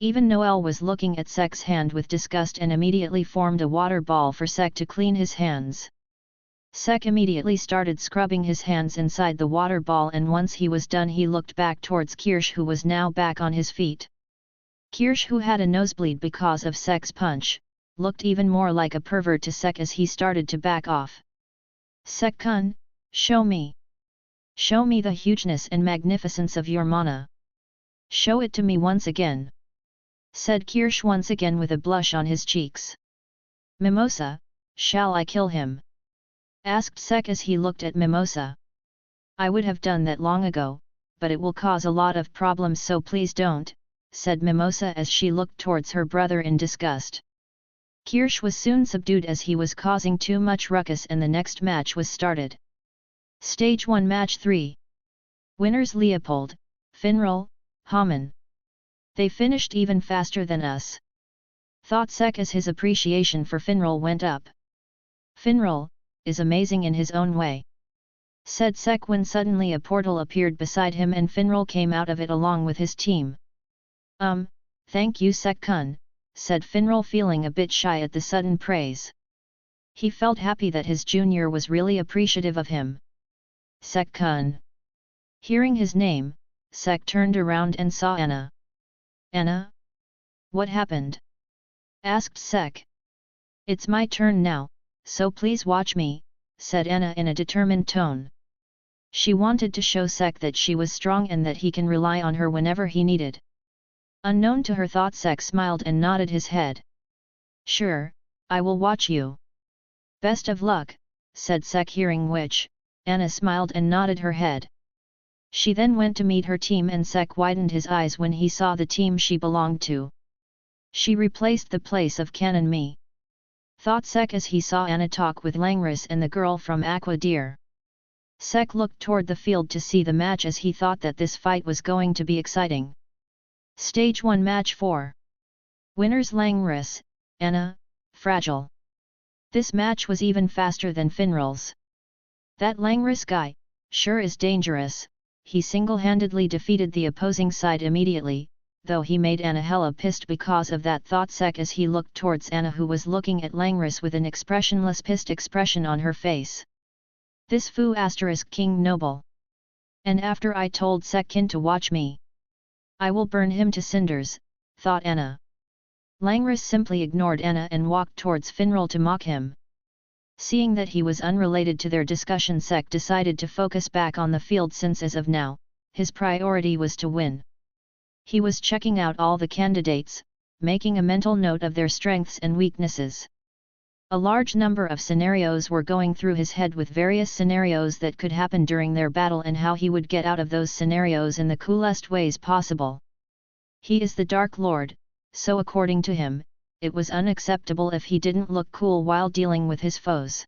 Even Noel was looking at Sek's hand with disgust and immediately formed a water ball for Sek to clean his hands. Sek immediately started scrubbing his hands inside the water ball, and once he was done he looked back towards Kirsch, who was now back on his feet. Kirsch, who had a nosebleed because of Sek's punch, looked even more like a pervert to Sek as he started to back off. Sek-kun, show me! Show me the hugeness and magnificence of your mana! Show it to me once again! Said Kirsch once again with a blush on his cheeks. Mimosa, shall I kill him? Asked Sek as he looked at Mimosa. I would have done that long ago, but it will cause a lot of problems, so please don't, said Mimosa as she looked towards her brother in disgust. Kirsch was soon subdued as he was causing too much ruckus, and the next match was started. Stage 1 Match 3. Winners Leopold, Finral, Haman. They finished even faster than us. Thought Sek as his appreciation for Finral went up. Finral is amazing in his own way, said Sek when suddenly a portal appeared beside him and Finral came out of it along with his team. Thank you, Sek-kun, said Finral, feeling a bit shy at the sudden praise. He felt happy that his junior was really appreciative of him. Sek-kun. Hearing his name, Sek turned around and saw Anna. Anna? What happened? Asked Sek. It's my turn now, so please watch me, said Anna in a determined tone. She wanted to show Sek that she was strong and that he can rely on her whenever he needed. Unknown to her thought, Sek smiled and nodded his head. Sure, I will watch you. Best of luck, said Sek, hearing which, Anna smiled and nodded her head. She then went to meet her team and Sek widened his eyes when he saw the team she belonged to. She replaced the place of Kan and me. Thought Sek as he saw Anna talk with Langris and the girl from Aqua Deer. Sek looked toward the field to see the match as he thought that this fight was going to be exciting. Stage 1 Match 4. Winners Langris, Anna, Fragile. This match was even faster than Finral's. That Langris guy, sure is dangerous. He single-handedly defeated the opposing side immediately, though he made Anna hella pissed because of that, thought Sek as he looked towards Anna, who was looking at Langris with an expressionless pissed expression on her face. This foo * King Noble. And after I told Sek-kin to watch me, I will burn him to cinders, thought Anna. Langris simply ignored Anna and walked towards Finral to mock him. Seeing that he was unrelated to their discussion, Sek decided to focus back on the field, since as of now, his priority was to win. He was checking out all the candidates, making a mental note of their strengths and weaknesses. A large number of scenarios were going through his head, with various scenarios that could happen during their battle and how he would get out of those scenarios in the coolest ways possible. He is the Dark Lord, so according to him, it was unacceptable if he didn't look cool while dealing with his foes.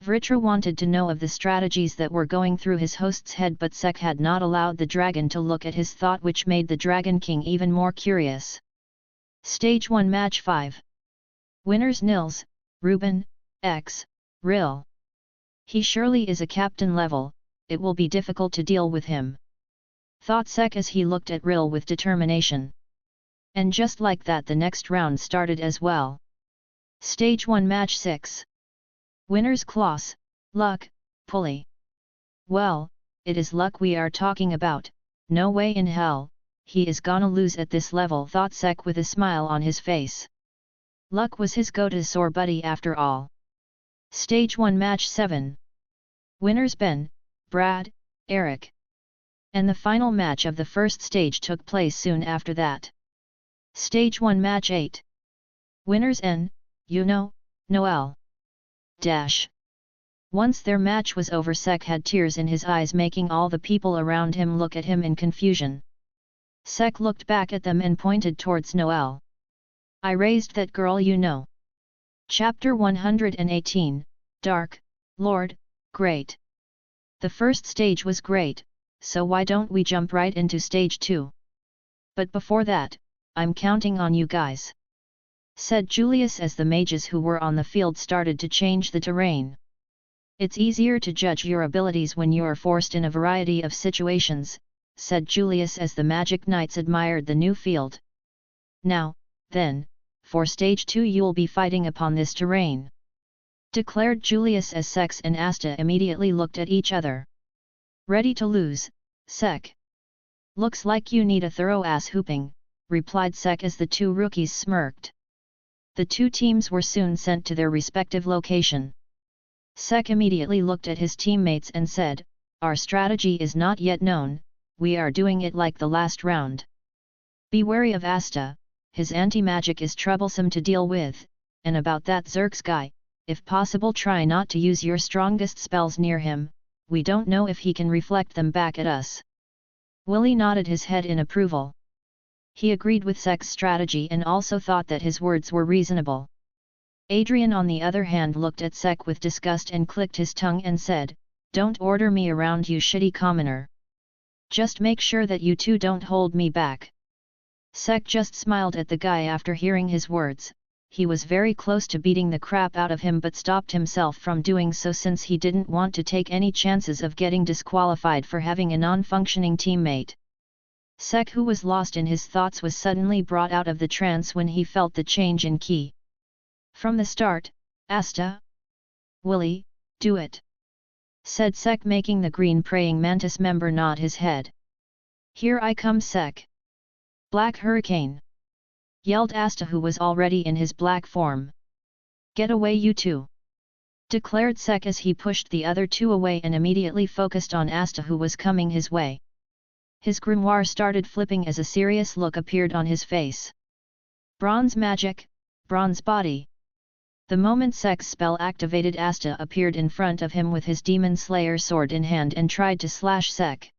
Vritra wanted to know of the strategies that were going through his host's head, but Sek had not allowed the dragon to look at his thought, which made the Dragon King even more curious. Stage 1 Match 5. Winners Nils, Ruben, X, Ril. He surely is a captain level, it will be difficult to deal with him. Thought Sek as he looked at Ril with determination. And just like that, the next round started as well. Stage 1 Match 6. Winners Klaus, Luck, Pulley. Well, it is Luck we are talking about, no way in hell, he is gonna lose at this level, thought Sek with a smile on his face. Luck was his go-to-sore buddy after all. Stage 1 Match 7. Winners Ben, Brad, Eric. And the final match of the first stage took place soon after that. Stage 1 Match 8. Winners N, Noel. Once their match was over, Sek had tears in his eyes, making all the people around him look at him in confusion. Sek looked back at them and pointed towards Noelle. I raised that girl, you know. Chapter 118, Dark, Lord, Great. The first stage was great, so why don't we jump right into stage 2? But before that, I'm counting on you guys, said Julius as the mages who were on the field started to change the terrain. It's easier to judge your abilities when you're forced in a variety of situations, said Julius as the magic knights admired the new field. Now, then, for stage 2 you'll be fighting upon this terrain, declared Julius as Sek and Asta immediately looked at each other. Ready to lose, Sek? Looks like you need a thorough ass whooping, replied Sek as the two rookies smirked. The two teams were soon sent to their respective location. Sek immediately looked at his teammates and said, our strategy is not yet known, we are doing it like the last round. Be wary of Asta, his anti-magic is troublesome to deal with, and about that Zerx guy, if possible try not to use your strongest spells near him, we don't know if he can reflect them back at us. Willie nodded his head in approval. He agreed with Sek's strategy and also thought that his words were reasonable. Adrian on the other hand looked at Sek with disgust and clicked his tongue and said, don't order me around, you shitty commoner. Just make sure that you two don't hold me back. Sek just smiled at the guy after hearing his words. He was very close to beating the crap out of him but stopped himself from doing so since he didn't want to take any chances of getting disqualified for having a non-functioning teammate. Sek, who was lost in his thoughts, was suddenly brought out of the trance when he felt the change in key. From the start, Asta? Willie, do it, said Sek, making the green praying mantis member nod his head. Here I come, Sek. Black Hurricane, yelled Asta, who was already in his black form. Get away, you two, declared Sek as he pushed the other two away and immediately focused on Asta, who was coming his way. His grimoire started flipping as a serious look appeared on his face. Bronze magic, bronze body. The moment Sek's spell activated, Asta appeared in front of him with his Demon Slayer sword in hand and tried to slash Sek.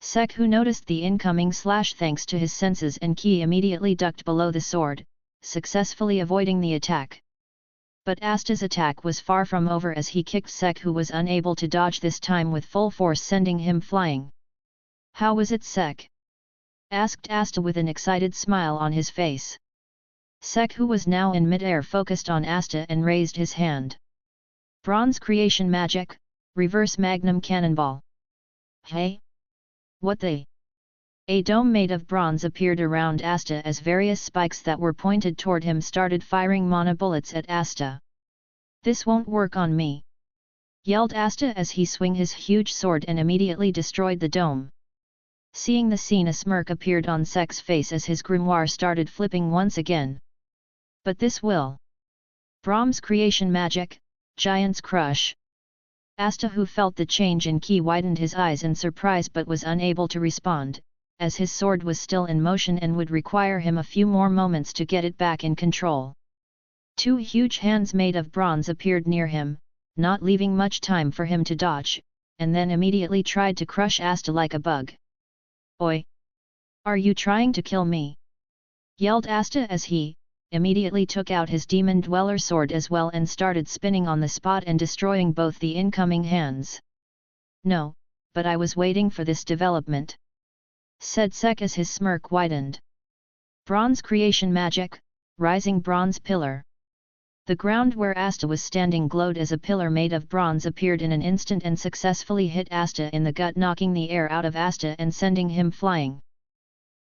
Sek, who noticed the incoming slash thanks to his senses and ki, immediately ducked below the sword, successfully avoiding the attack. But Asta's attack was far from over as he kicked Sek, who was unable to dodge this time with full force, sending him flying. How was it, Sek? Asked Asta with an excited smile on his face. Sek, who was now in mid-air, focused on Asta and raised his hand. Bronze creation magic, reverse magnum cannonball. Hey? What the? A dome made of bronze appeared around Asta as various spikes that were pointed toward him started firing mana bullets at Asta. This won't work on me, yelled Asta as he swung his huge sword and immediately destroyed the dome. Seeing the scene, a smirk appeared on Sek's face as his grimoire started flipping once again. But this will. Brahm's creation magic, Giant's Crush. Asta, who felt the change in ki, widened his eyes in surprise but was unable to respond, as his sword was still in motion and would require him a few more moments to get it back in control. Two huge hands made of bronze appeared near him, not leaving much time for him to dodge, and then immediately tried to crush Asta like a bug. Oi! Are you trying to kill me? Yelled Asta as he immediately took out his Demon Dweller sword as well and started spinning on the spot and destroying both the incoming hands. No, but I was waiting for this development, said Sek as his smirk widened. Bronze creation magic, rising bronze pillar. The ground where Asta was standing glowed as a pillar made of bronze appeared in an instant and successfully hit Asta in the gut, knocking the air out of Asta and sending him flying.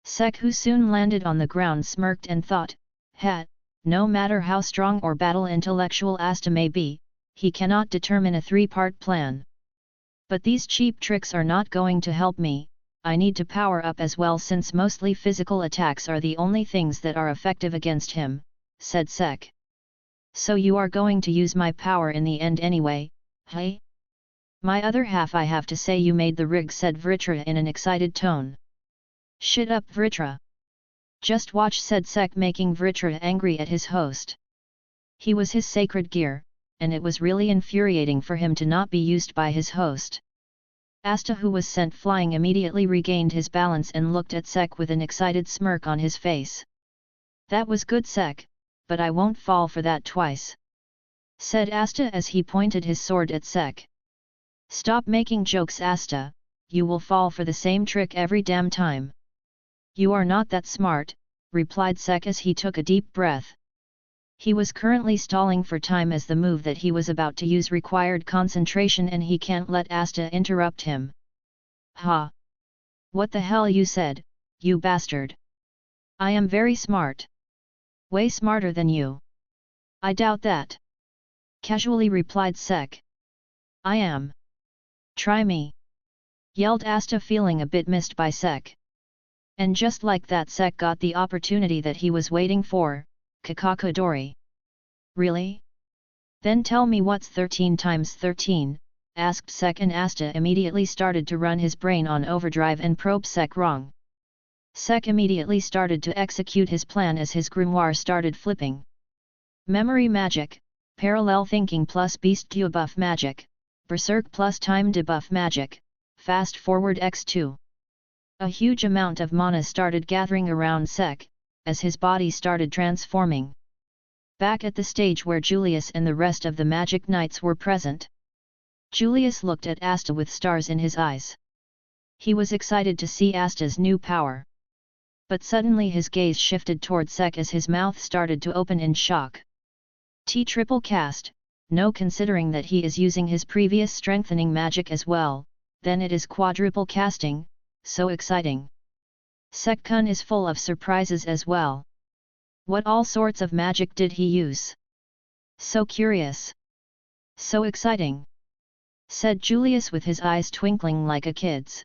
Sek, who soon landed on the ground, smirked and thought, no matter how strong or battle intellectual Asta may be, he cannot determine a three-part plan. But these cheap tricks are not going to help me, I need to power up as well since mostly physical attacks are the only things that are effective against him, said Sek. So you are going to use my power in the end anyway, hey? My other half, I have to say you made the rig, said Vritra in an excited tone. Shut up, Vritra. Just watch, said Sek, making Vritra angry at his host. He was his sacred gear, and it was really infuriating for him to not be used by his host. Asta, who was sent flying, immediately regained his balance and looked at Sek with an excited smirk on his face. "That was good, Sek, but I won't fall for that twice," said Asta as he pointed his sword at Sek. "Stop making jokes, Asta, you will fall for the same trick every damn time." "You are not that smart," replied Sek as he took a deep breath. He was currently stalling for time as the move that he was about to use required concentration and he can't let Asta interrupt him. "Ha! What the hell you said, you bastard? I am very smart. Way smarter than you." "I doubt that," casually replied Sek. "I am. Try me," yelled Asta, feeling a bit missed by Sek. And just like that, Sek got the opportunity that he was waiting for. "Kakakadori. Really? Then tell me what's 13 times 13, asked Sek, and Asta immediately started to run his brain on overdrive and probe Sek wrong. Sek immediately started to execute his plan as his grimoire started flipping. Memory magic, parallel thinking plus beast debuff magic, berserk plus time debuff magic, fast forward x2. A huge amount of mana started gathering around Sek, as his body started transforming. Back at the stage where Julius and the rest of the Magic Knights were present, Julius looked at Asta with stars in his eyes. He was excited to see Asta's new power. But suddenly his gaze shifted toward Sek as his mouth started to open in shock. Triple cast, no, considering that he is using his previous strengthening magic as well, then it is quadruple casting, so exciting. Sek-kun is full of surprises as well. What all sorts of magic did he use? So curious. So exciting, said Julius with his eyes twinkling like a kid's.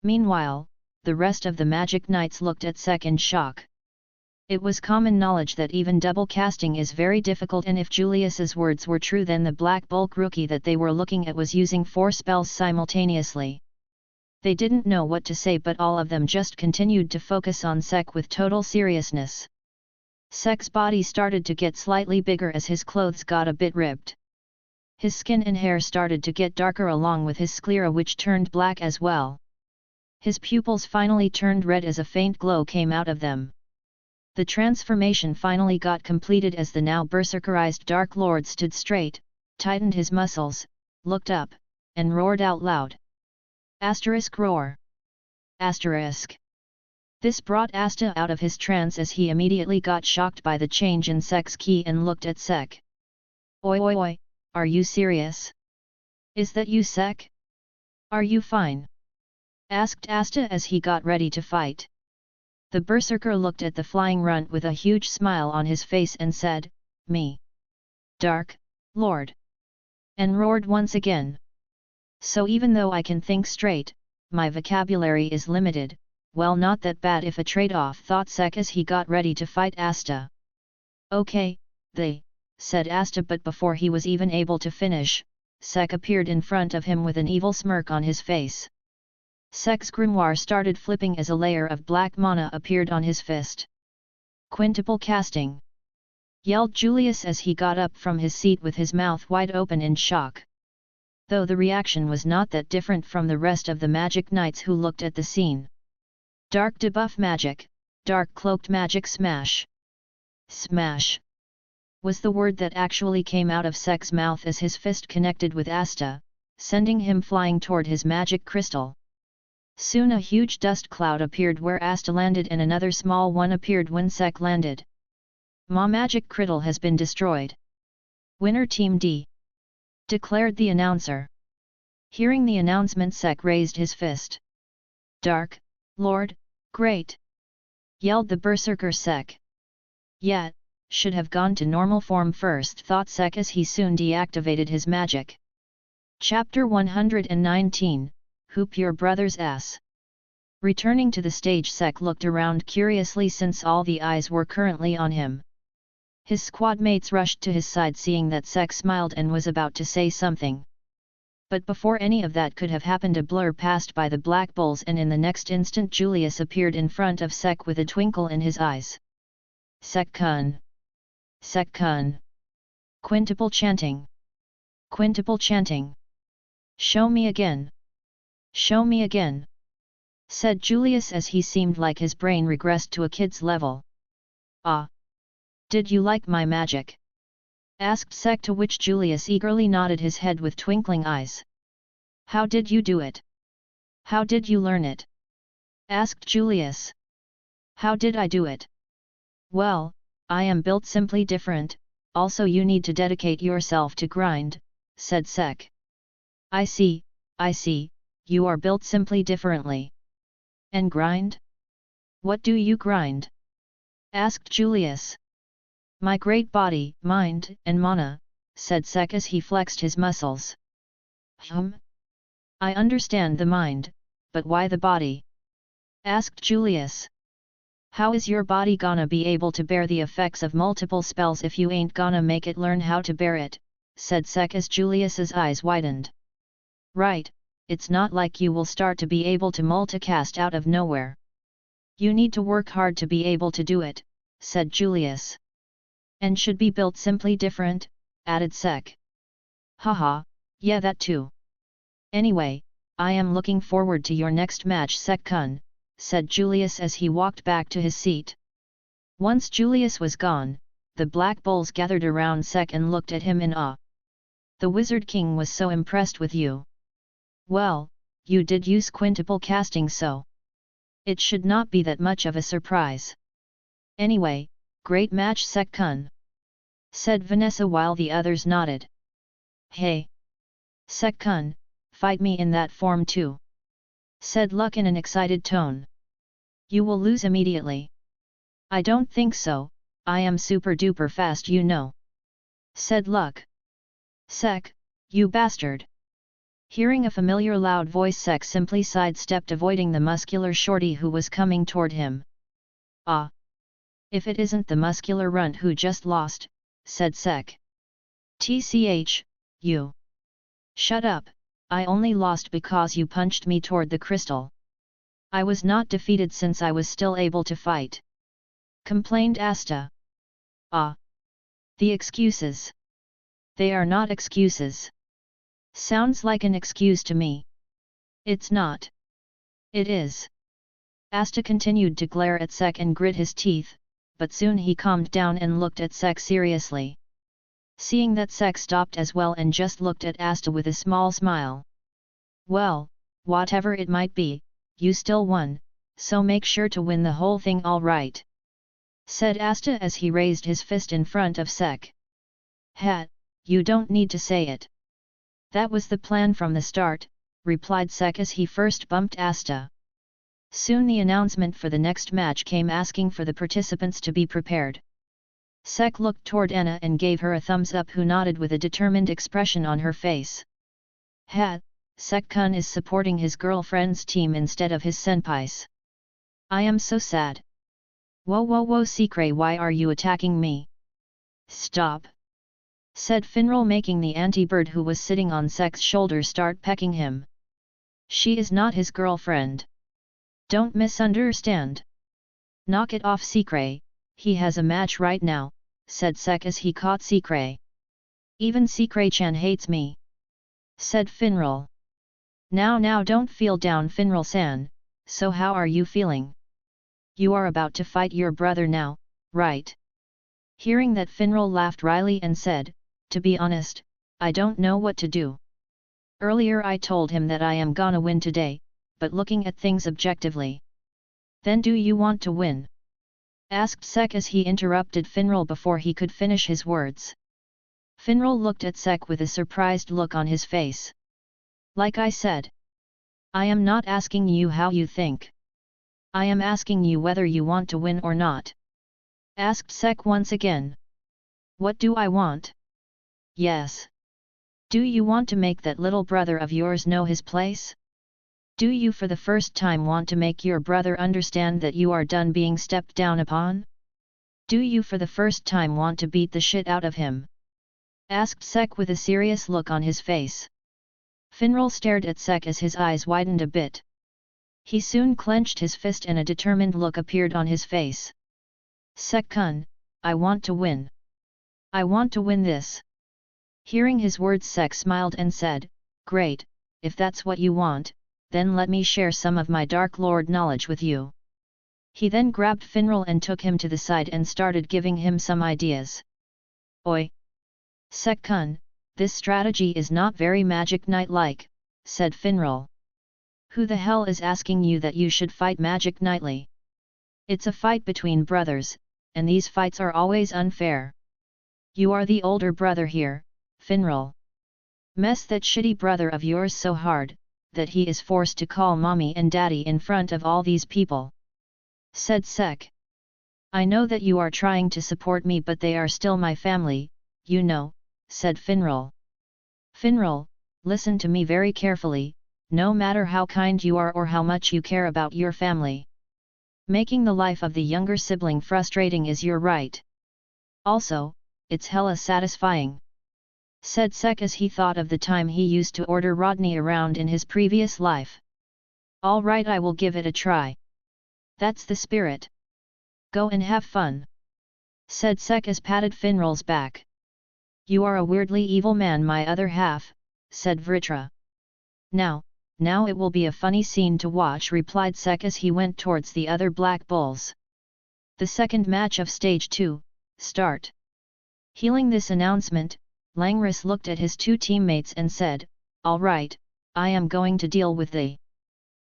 Meanwhile, the rest of the Magic Knights looked at Sek in shock. It was common knowledge that even double casting is very difficult, and if Julius's words were true, then the Black Bulk rookie that they were looking at was using 4 spells simultaneously. They didn't know what to say, but all of them just continued to focus on Sek with total seriousness. Sek's body started to get slightly bigger as his clothes got a bit ripped. His skin and hair started to get darker along with his sclera, which turned black as well. His pupils finally turned red as a faint glow came out of them. The transformation finally got completed as the now berserkerized Dark Lord stood straight, tightened his muscles, looked up, and roared out loud. Asterisk roar. Asterisk. This brought Asta out of his trance as he immediately got shocked by the change in Sek's ki and looked at Sek. Oi oi oi, are you serious? Is that you, Sek? Are you fine? Asked Asta as he got ready to fight. The berserker looked at the flying runt with a huge smile on his face and said, "Me. Dark Lord." And roared once again. "So even though I can think straight, my vocabulary is limited. Well, not that bad if a trade-off," thought Sek as he got ready to fight Asta. "Okay, said Asta, but before he was even able to finish, Sek appeared in front of him with an evil smirk on his face. Sek's grimoire started flipping as a layer of black mana appeared on his fist. "Quintuple casting!" yelled Julius as he got up from his seat with his mouth wide open in shock. Though the reaction was not that different from the rest of the Magic Knights who looked at the scene. Dark debuff magic, dark cloaked magic smash. Smash was the word that actually came out of Sek's mouth as his fist connected with Asta, sending him flying toward his magic crystal. Soon a huge dust cloud appeared where Asta landed and another small one appeared when Sek landed. "Ma magic crystal has been destroyed. Winner Team D," declared the announcer. Hearing the announcement, Sek raised his fist. "Dark Lord, great!" yelled the berserker Sek. "Yeah, should have gone to normal form first," thought Sek as he soon deactivated his magic. Chapter 119, Hoop Your Brother's Ass. Returning to the stage, Sek looked around curiously since all the eyes were currently on him. His squad mates rushed to his side seeing that Sek smiled and was about to say something. But before any of that could have happened, a blur passed by the Black Bulls and in the next instant Julius appeared in front of Sek with a twinkle in his eyes. "Sek-kun! Sek-kun! Quintuple chanting. Quintuple chanting. Show me again. Show me again, said Julius as he seemed like his brain regressed to a kid's level. Ah! Did you like my magic? Asked Sek, to which Julius eagerly nodded his head with twinkling eyes. How did you do it? How did you learn it? Asked Julius. How did I do it? Well, I am built simply different, also you need to dedicate yourself to grind, said Sek. I see, you are built simply differently. And grind? What do you grind? Asked Julius. My great body, mind, and mana, said Sek as he flexed his muscles. I understand the mind, but why the body? Asked Julius. How is your body gonna be able to bear the effects of multiple spells if you ain't gonna make it learn how to bear it, said Sek as Julius's eyes widened. Right, it's not like you will start to be able to multicast out of nowhere. You need to work hard to be able to do it, said Julius. And should be built simply different, added Sek. Haha, yeah that too. Anyway, I am looking forward to your next match, Sek-kun, said Julius as he walked back to his seat. Once Julius was gone, the Black Bulls gathered around Sek and looked at him in awe. The Wizard King was so impressed with you. Well, you did use quintuple casting, so it should not be that much of a surprise. Anyway, great match, Sek-kun, said Vanessa while the others nodded. Hey! Sek-kun, fight me in that form too, said Luck in an excited tone. You will lose immediately. I don't think so, I am super duper fast, you know, said Luck. Sek, you bastard! Hearing a familiar loud voice, Sek simply sidestepped, avoiding the muscular shorty who was coming toward him. Ah! If it isn't the muscular runt who just lost, said Sek. TCH, you. Shut up, I only lost because you punched me toward the crystal. I was not defeated since I was still able to fight, complained Asta. Ah! The excuses. They are not excuses. Sounds like an excuse to me. It's not. It is. Asta continued to glare at Sek and grit his teeth, but soon he calmed down and looked at Sek seriously. Seeing that Sek stopped as well and just looked at Asta with a small smile. Well, whatever it might be, you still won, so make sure to win the whole thing, all right, said Asta as he raised his fist in front of Sek. Ha, you don't need to say it. That was the plan from the start, replied Sek as he first bumped Asta. Soon the announcement for the next match came, asking for the participants to be prepared. Sek looked toward Anna and gave her a thumbs up, who nodded with a determined expression on her face. Ha, Sek-kun is supporting his girlfriend's team instead of his senpai's. I am so sad. Whoa Secret, why are you attacking me? Stop! Said Finral, making the anti-bird who was sitting on Sek's shoulder start pecking him. She is not his girlfriend. Don't misunderstand. Knock it off, Secret, he has a match right now, said Sek as he caught Secret. Even Secret-chan hates me, said Finral. Now don't feel down, Finral-san, so how are you feeling? You are about to fight your brother now, right? Hearing that, Finral laughed wryly and said, to be honest, I don't know what to do. Earlier I told him that I am gonna win today, but looking at things objectively. Then do you want to win? Asked Sek as he interrupted Finral before he could finish his words. Finral looked at Sek with a surprised look on his face. Like I said, I am not asking you how you think. I am asking you whether you want to win or not. Asked Sek once again. What do I want? Yes. Do you want to make that little brother of yours know his place? Do you for the first time want to make your brother understand that you are done being stepped down upon? Do you for the first time want to beat the shit out of him? Asked Sek with a serious look on his face. Finral stared at Sek as his eyes widened a bit. He soon clenched his fist and a determined look appeared on his face. Sek-kun, I want to win. I want to win this, Hearing his words, Sek smiled and said, "Great, if that's what you want, then let me share some of my Dark Lord knowledge with you." He then grabbed Finral and took him to the side and started giving him some ideas. "Oi! Sek-kun, this strategy is not very Magic Knight-like," said Finral. "Who the hell is asking you that you should fight Magic Knightly? It's a fight between brothers, and these fights are always unfair. You are the older brother here, Finral. Mess that shitty brother of yours so hard, that he is forced to call mommy and daddy in front of all these people," said Sek. "I know that you are trying to support me, but they are still my family, you know," said Finral. "Finral, listen to me very carefully, no matter how kind you are or how much you care about your family. Making the life of the younger sibling frustrating is your right. Also, it's hella satisfying," said Sek as he thought of the time he used to order Rodney around in his previous life. "All right, I will give it a try. That's the spirit. Go and have fun," said Sek as patted Finral's back. "You are a weirdly evil man, my other half," said Vritra. Now it will be a funny scene to watch," replied Sek as he went towards the other Black Bulls. "The second match of Stage 2, start." Hearing this announcement, Langris looked at his two teammates and said, "All right, I am going to deal with the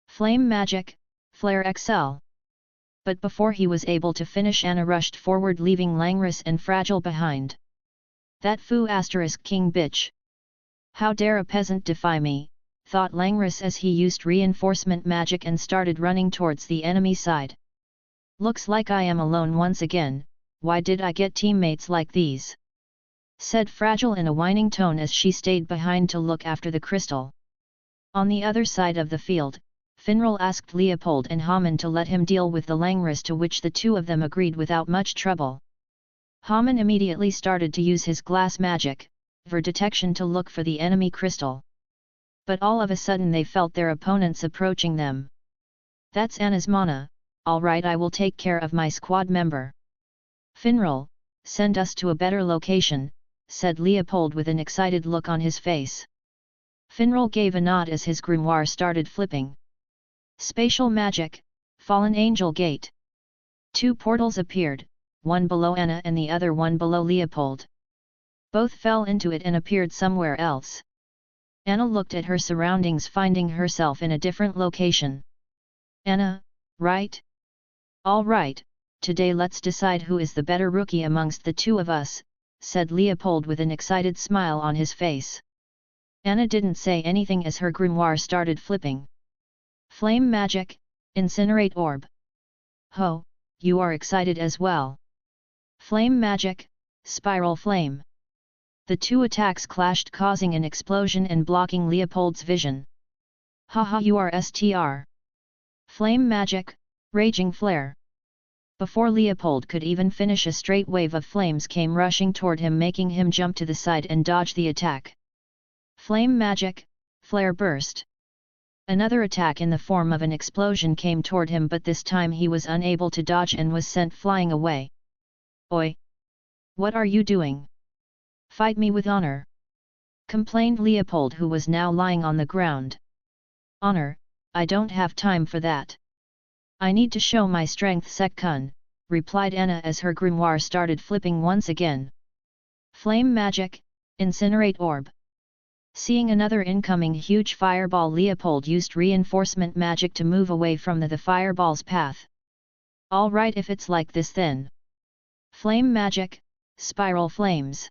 Flame Magic, Flare XL." But before he was able to finish, Anna rushed forward, leaving Langris and Fragile behind. "That foo asterisk king bitch! How dare a peasant defy me," thought Langris as he used reinforcement magic and started running towards the enemy side. "Looks like I am alone once again, why did I get teammates like these?" said Fragile in a whining tone as she stayed behind to look after the crystal. On the other side of the field, Finral asked Leopold and Haman to let him deal with the Langris, to which the two of them agreed without much trouble. Haman immediately started to use his glass magic, for detection, to look for the enemy crystal. But all of a sudden they felt their opponents approaching them. "That's Anna's mana, alright, I will take care of my squad member." "Finral, send us to a better location," said Leopold with an excited look on his face. Finral gave a nod as his grimoire started flipping. Spatial magic, Fallen Angel Gate. Two portals appeared, one below Anna and the other one below Leopold. Both fell into it and appeared somewhere else. Anna looked at her surroundings, finding herself in a different location. "Anna, right? All right, today let's decide who is the better rookie amongst the two of us," said Leopold with an excited smile on his face. Anna didn't say anything as her grimoire started flipping. Flame magic, Incinerate Orb. "Ho, you are excited as well." Flame magic, Spiral Flame. The two attacks clashed, causing an explosion and blocking Leopold's vision. "Haha, you are STR. Flame magic, Raging Flare." Before Leopold could even finish, a straight wave of flames came rushing toward him, making him jump to the side and dodge the attack. Flame magic, Flare Burst. Another attack in the form of an explosion came toward him, but this time he was unable to dodge and was sent flying away. "Oi! What are you doing? Fight me with honor!" complained Leopold, who was now lying on the ground. "Honor? I don't have time for that. I need to show my strength, Sek-kun," replied Anna as her grimoire started flipping once again. Flame magic, Incinerate Orb. Seeing another incoming huge fireball, Leopold used reinforcement magic to move away from the fireball's path. "All right, if it's like this then. Flame magic, Spiral Flames."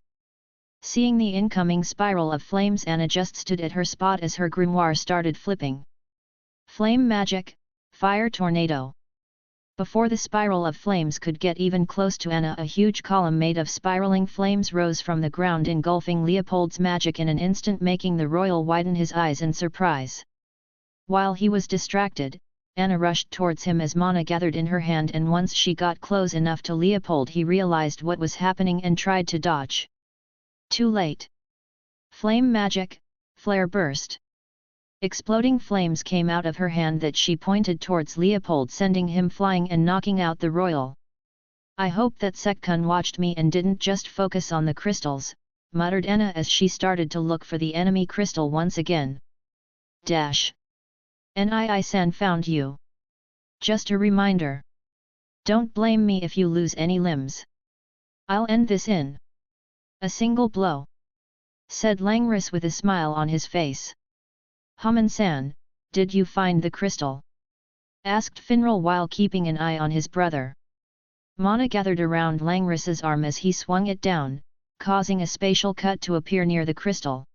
Seeing the incoming spiral of flames, Anna just stood at her spot as her grimoire started flipping. Flame magic, Fire Tornado. Before the spiral of flames could get even close to Anna, a huge column made of spiraling flames rose from the ground, engulfing Leopold's magic in an instant, making the royal widen his eyes in surprise. While he was distracted, Anna rushed towards him as mana gathered in her hand, and once she got close enough to Leopold, he realized what was happening and tried to dodge. Too late. Flame magic, Flare Burst. Exploding flames came out of her hand that she pointed towards Leopold, sending him flying and knocking out the royal. "I hope that Sek-kun watched me and didn't just focus on the crystals," muttered Anna as she started to look for the enemy crystal once again. Dash. Nii-san found you. Just a reminder. Don't blame me if you lose any limbs. I'll end this in a single blow, said Langris with a smile on his face. Haman-san, did you find the crystal? Asked Finral while keeping an eye on his brother. Mana gathered around Langris's arm as he swung it down, causing a spatial cut to appear near the crystal.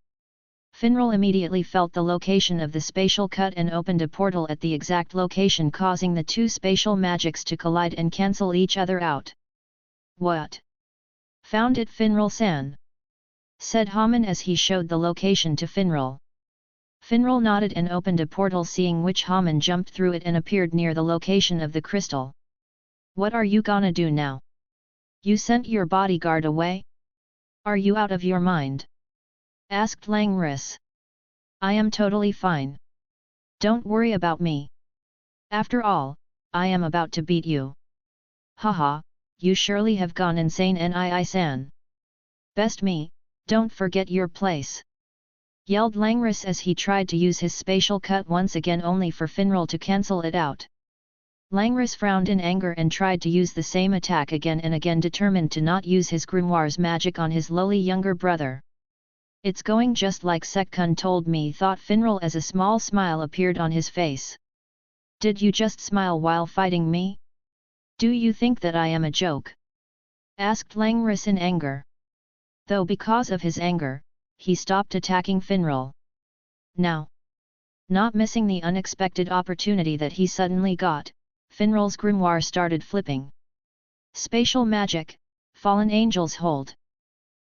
Finral immediately felt the location of the spatial cut and opened a portal at the exact location, causing the two spatial magics to collide and cancel each other out. What? Found it, Finral-san? Said Haman as he showed the location to Finral. Finral nodded and opened a portal, seeing which Haman jumped through it and appeared near the location of the crystal. What are you gonna do now? You sent your bodyguard away? Are you out of your mind? Asked Langris. I am totally fine. Don't worry about me. After all, I am about to beat you. Haha, you surely have gone insane, Nii-san. Best me, don't forget your place. Yelled Langris as he tried to use his spatial cut once again, only for Finral to cancel it out. Langris frowned in anger and tried to use the same attack again and again, determined to not use his grimoire's magic on his lowly younger brother. It's going just like Sekkun told me, thought Finral as a small smile appeared on his face. Did you just smile while fighting me? Do you think that I am a joke? Asked Langris in anger. Though because of his anger, he stopped attacking Finral. Now, not missing the unexpected opportunity that he suddenly got, Finral's grimoire started flipping. Spatial magic, fallen angels hold.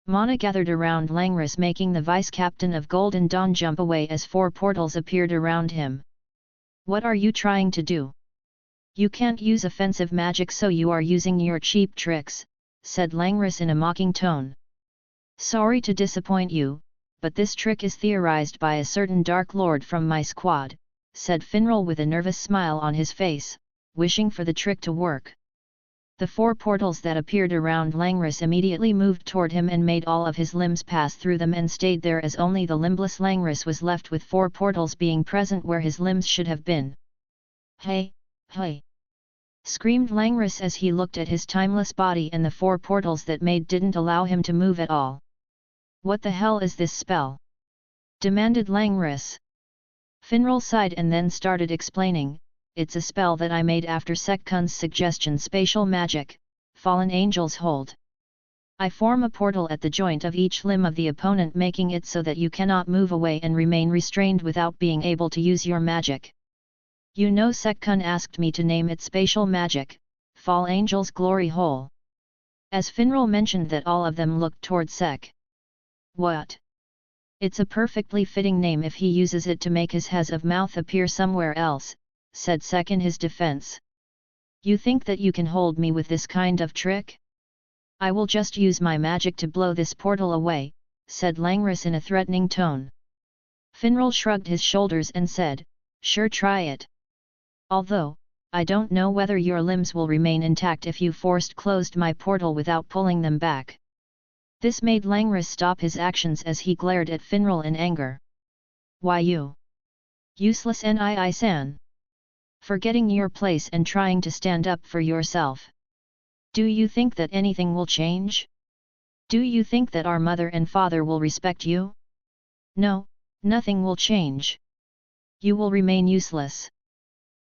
Mana gathered around Langris, making the vice-captain of Golden Dawn jump away as 4 portals appeared around him. What are you trying to do? You can't use offensive magic, so you are using your cheap tricks, said Langris in a mocking tone. Sorry to disappoint you, but this trick is theorized by a certain Dark Lord from my squad, said Finral with a nervous smile on his face, wishing for the trick to work. The 4 portals that appeared around Langris immediately moved toward him and made all of his limbs pass through them and stayed there, as only the limbless Langris was left with 4 portals being present where his limbs should have been. Hey, hey! Screamed Langris as he looked at his timeless body and the 4 portals that didn't allow him to move at all. What the hell is this spell? Demanded Langris. Finral sighed and then started explaining. It's a spell that I made after Sekkun's suggestion. Spatial magic, fallen angels hold. I form a portal at the joint of each limb of the opponent, making it so that you cannot move away and remain restrained without being able to use your magic. You know, Sekkun asked me to name it spatial magic, fall angels glory hole. As Finral mentioned that, all of them looked toward Sek. What? It's a perfectly fitting name if he uses it to make his has of mouth appear somewhere else, said Sek in his defense. You think that you can hold me with this kind of trick? I will just use my magic to blow this portal away, said Langris in a threatening tone. Finral shrugged his shoulders and said, sure, try it. Although, I don't know whether your limbs will remain intact if you closed my portal without pulling them back. This made Langris stop his actions as he glared at Finral in anger. Why you? Useless Nii-san. Forgetting your place and trying to stand up for yourself. Do you think that anything will change? Do you think that our mother and father will respect you? No, nothing will change. You will remain useless.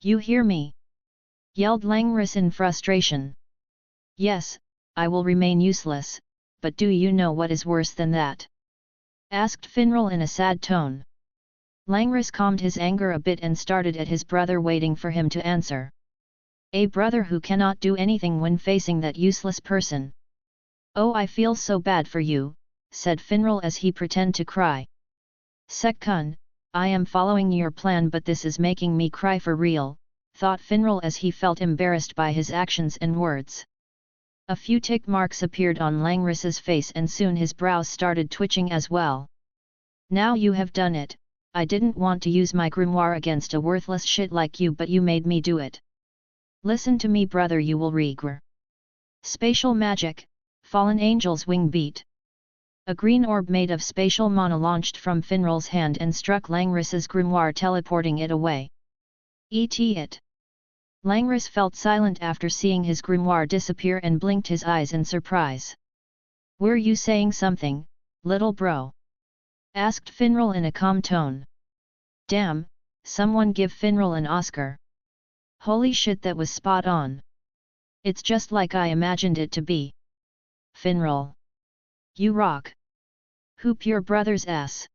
You hear me? Yelled Langris in frustration. Yes, I will remain useless, but do you know what is worse than that? Asked Finral in a sad tone. Langris calmed his anger a bit and started at his brother, waiting for him to answer. A brother who cannot do anything when facing that useless person. Oh, I feel so bad for you, said Finral as he pretended to cry. Sekkun, I am following your plan, but this is making me cry for real, thought Finral as he felt embarrassed by his actions and words. A few tick marks appeared on Langris's face and soon his brows started twitching as well. Now you have done it. I didn't want to use my grimoire against a worthless shit like you, but you made me do it. Listen to me, brother, you will regret. Spatial magic, fallen angel's wing beat. A green orb made of spatial mana launched from Finral's hand and struck Langris's grimoire, teleporting it away. It. Langris felt silent after seeing his grimoire disappear and blinked his eyes in surprise. "Were you saying something, little bro?" asked Finral in a calm tone. "Damn, someone give Finral an Oscar. Holy shit, that was spot on. It's just like I imagined it to be. Finral, you rock. Hoop your brother's ass,"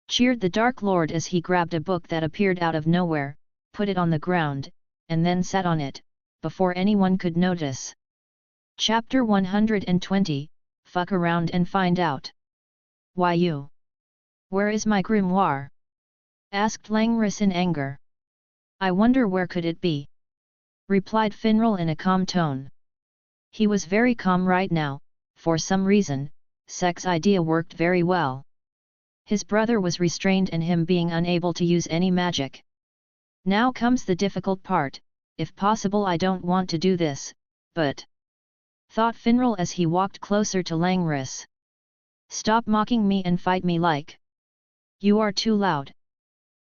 cheered the Dark Lord as he grabbed a book that appeared out of nowhere, put it on the ground, and then sat on it, before anyone could notice. Chapter 120, Fuck Around and Find Out. "Why you? Where is my grimoire?" asked Langris in anger. "I wonder where could it be?" replied Finral in a calm tone. He was very calm right now. For some reason, Sek's idea worked very well. His brother was restrained and him being unable to use any magic. "Now comes the difficult part. If possible, I don't want to do this, but..." thought Finral as he walked closer to Langris. "Stop mocking me and fight me like. You are too loud."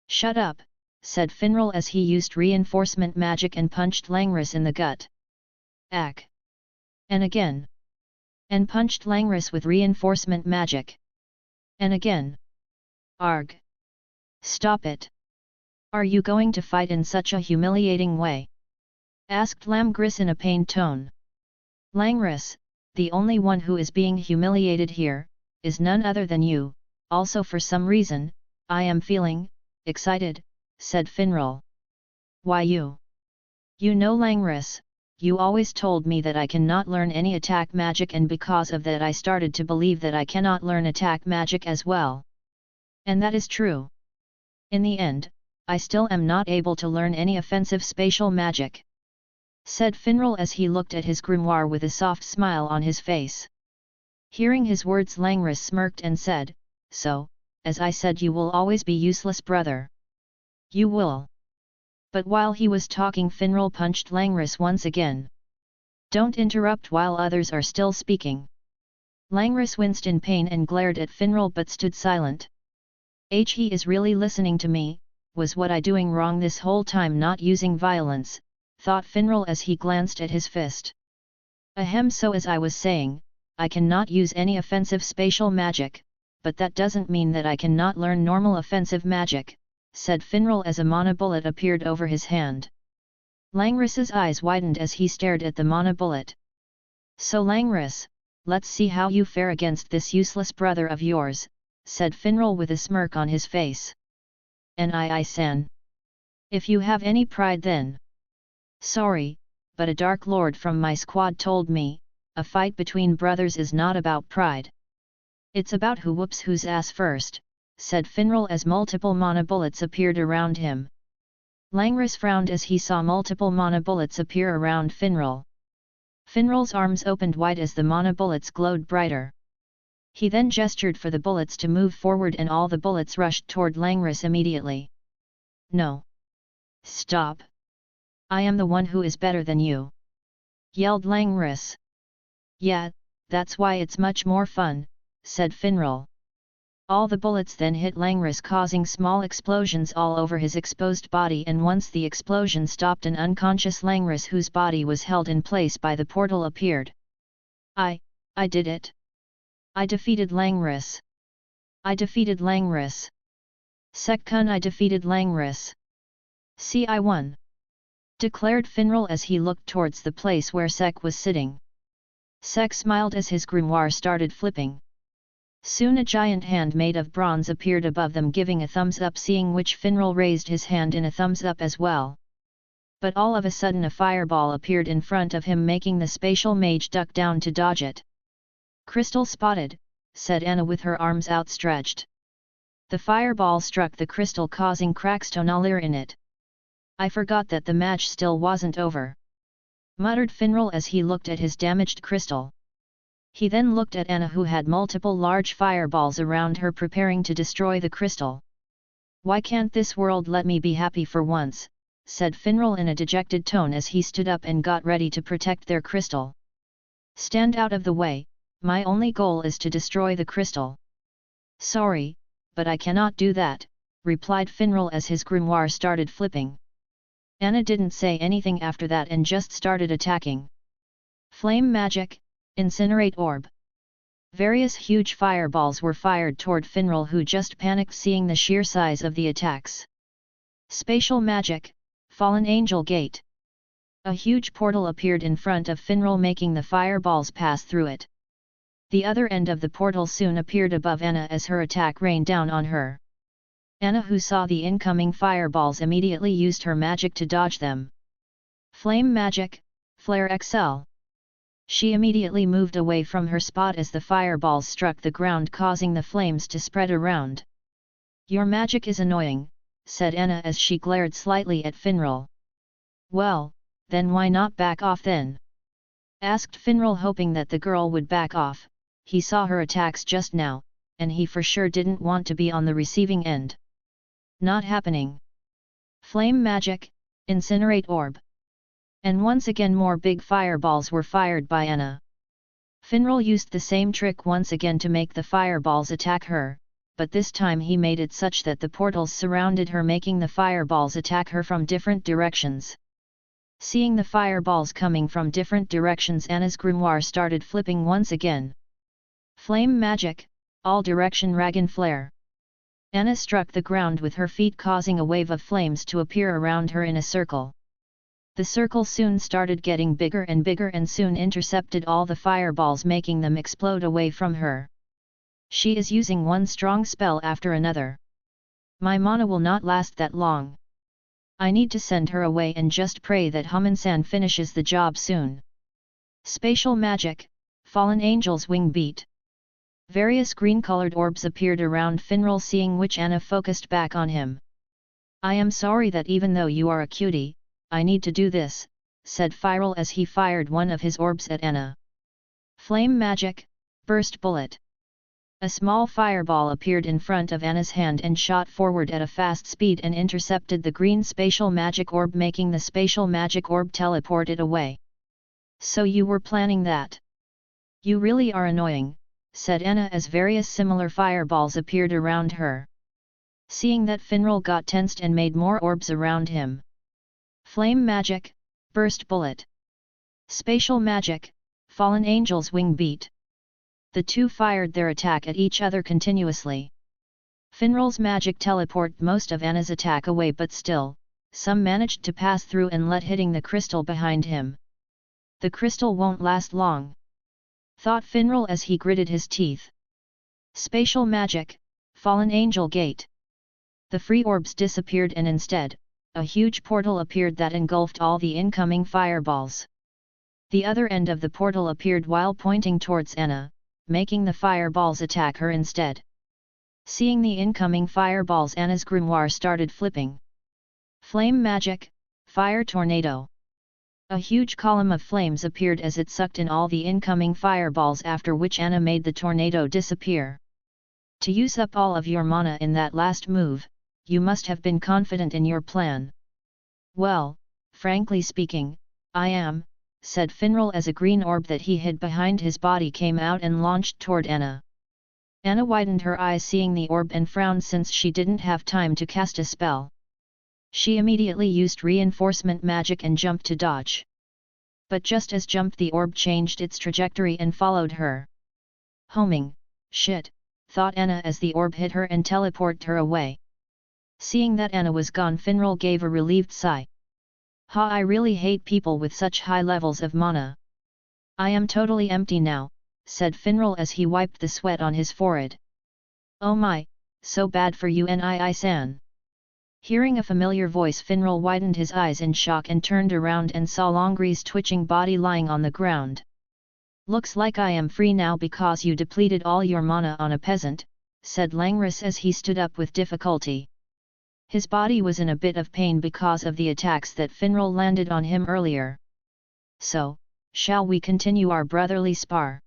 "Shut up," said Finral as he used reinforcement magic and punched Langris in the gut. Ack! And again. And punched Langris with reinforcement magic. And again. "Arg! Stop it! Are you going to fight in such a humiliating way?" asked Langris in a pained tone. "Langris, the only one who is being humiliated here, is none other than you. Also, for some reason, I am feeling excited," said Finral. "Why you? You know, Langris, you always told me that I cannot learn any attack magic, and because of that I started to believe that I cannot learn attack magic as well. And that is true. In the end, I still am not able to learn any offensive spatial magic," said Finral as he looked at his grimoire with a soft smile on his face. Hearing his words, Langris smirked and said, "So, as I said, you will always be useless, brother. You will." But while he was talking, Finral punched Langris once again. "Don't interrupt while others are still speaking." Langris winced in pain and glared at Finral but stood silent. He is really listening to me. Was what I doing wrong this whole time, not using violence?" thought Finral as he glanced at his fist. "Ahem, so as I was saying, I cannot use any offensive spatial magic, but that doesn't mean that I cannot learn normal offensive magic," said Finral as a mana bullet appeared over his hand. Langris's eyes widened as he stared at the mana bullet. "So Langris, let's see how you fare against this useless brother of yours," said Finral with a smirk on his face. "San. If you have any pride then." "Sorry, but a Dark Lord from my squad told me, a fight between brothers is not about pride. It's about who whoops whose ass first," said Finral as multiple mana bullets appeared around him. Langris frowned as he saw multiple mana bullets appear around Finral. Finral's arms opened wide as the mana bullets glowed brighter. He then gestured for the bullets to move forward and all the bullets rushed toward Langris immediately. "No! Stop! I am the one who is better than you!" yelled Langris. "Yeah, that's why it's much more fun," said Finral. All the bullets then hit Langris, causing small explosions all over his exposed body, and once the explosion stopped, an unconscious Langris whose body was held in place by the portal appeared. I did it! I defeated Langris! I defeated Langris! Sek-kun, I defeated Langris! See, I won!" declared Finral as he looked towards the place where Sek was sitting. Sek smiled as his grimoire started flipping. Soon a giant hand made of bronze appeared above them, giving a thumbs up, seeing which Finral raised his hand in a thumbs up as well. But all of a sudden a fireball appeared in front of him, making the spatial mage duck down to dodge it. "Crystal spotted," said Anna with her arms outstretched. The fireball struck the crystal, causing cracks to gnawir in it. "I forgot that the match still wasn't over," muttered Finral as he looked at his damaged crystal. He then looked at Anna, who had multiple large fireballs around her preparing to destroy the crystal. "Why can't this world let me be happy for once?" said Finral in a dejected tone as he stood up and got ready to protect their crystal. "Stand out of the way," my only goal is to destroy the crystal. Sorry, but I cannot do that, replied Finral as his grimoire started flipping. Anna didn't say anything after that and just started attacking. Flame magic, incinerate orb. Various huge fireballs were fired toward Finral, who just panicked seeing the sheer size of the attacks. Spatial magic, fallen angel gate. A huge portal appeared in front of Finral, making the fireballs pass through it. The other end of the portal soon appeared above Anna as her attack rained down on her. Anna, who saw the incoming fireballs, immediately used her magic to dodge them. Flame magic, flare XL. She immediately moved away from her spot as the fireballs struck the ground, causing the flames to spread around. Your magic is annoying, said Anna as she glared slightly at Finral. Well, then why not back off then? Asked Finral, hoping that the girl would back off. He saw her attacks just now, and he for sure didn't want to be on the receiving end. Not happening. Flame magic, incinerate orb. And once again more big fireballs were fired by Anna. Finral used the same trick once again to make the fireballs attack her, but this time he made it such that the portals surrounded her, making the fireballs attack her from different directions. Seeing the fireballs coming from different directions, Anna's grimoire started flipping once again. Flame magic, all direction Dragon flare. Anna struck the ground with her feet, causing a wave of flames to appear around her in a circle. The circle soon started getting bigger and soon intercepted all the fireballs, making them explode away from her. She is using one strong spell after another. My mana will not last that long. I need to send her away and just pray that Human-san finishes the job soon. Spatial magic, fallen angel's wing beat. Various green-colored orbs appeared around Finral, seeing which Anna focused back on him. I am sorry that even though you are a cutie, I need to do this, said Finral as he fired one of his orbs at Anna. Flame magic, burst bullet. A small fireball appeared in front of Anna's hand and shot forward at a fast speed and intercepted the green spatial magic orb, making the spatial magic orb teleport it away. So you were planning that? You really are annoying, said Anna as various similar fireballs appeared around her. Seeing that, Finral got tensed and made more orbs around him. Flame magic, burst bullet. Spatial magic, fallen angel's wing beat. The two fired their attack at each other continuously. Finral's magic teleported most of Anna's attack away, but still, some managed to pass through and let hitting the crystal behind him. The crystal won't last long, thought Finral as he gritted his teeth. Spatial magic, fallen angel gate. The free orbs disappeared and instead, a huge portal appeared that engulfed all the incoming fireballs. The other end of the portal appeared while pointing towards Anna, making the fireballs attack her instead. Seeing the incoming fireballs, Anna's grimoire started flipping. Flame magic, fire tornado. A huge column of flames appeared as it sucked in all the incoming fireballs, after which Anna made the tornado disappear. To use up all of your mana in that last move, you must have been confident in your plan. Well, frankly speaking, I am, said Finral as a green orb that he hid behind his body came out and launched toward Anna. Anna widened her eyes seeing the orb and frowned since she didn't have time to cast a spell. She immediately used reinforcement magic and jumped to dodge. But just as jumped, the orb changed its trajectory and followed her. Homing, shit, thought Anna as the orb hit her and teleported her away. Seeing that Anna was gone, Finral gave a relieved sigh. Ha, I really hate people with such high levels of mana. I am totally empty now, said Finral as he wiped the sweat on his forehead. Oh my, so bad for you Nii-san. Hearing a familiar voice, Finral widened his eyes in shock and turned around and saw Longri's twitching body lying on the ground. Looks like I am free now because you depleted all your mana on a peasant, said Langris as he stood up with difficulty. His body was in a bit of pain because of the attacks that Finral landed on him earlier. So, shall we continue our brotherly spar?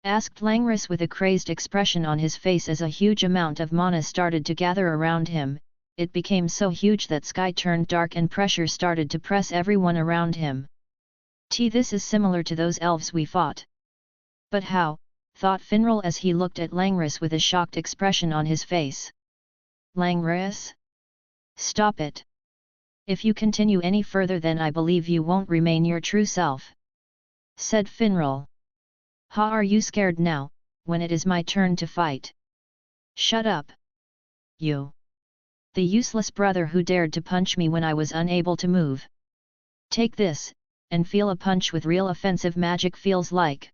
Asked Langris with a crazed expression on his face as a huge amount of mana started to gather around him. It became so huge that sky turned dark and pressure started to press everyone around him. This is similar to those elves we fought. But how, thought Finral as he looked at Langris with a shocked expression on his face. Langris? Stop it. If you continue any further then I believe you won't remain your true self, said Finral. Ha, are you scared now, when it is my turn to fight? Shut up. You. The useless brother who dared to punch me when I was unable to move. Take this, and feel a punch with real offensive magic feels like.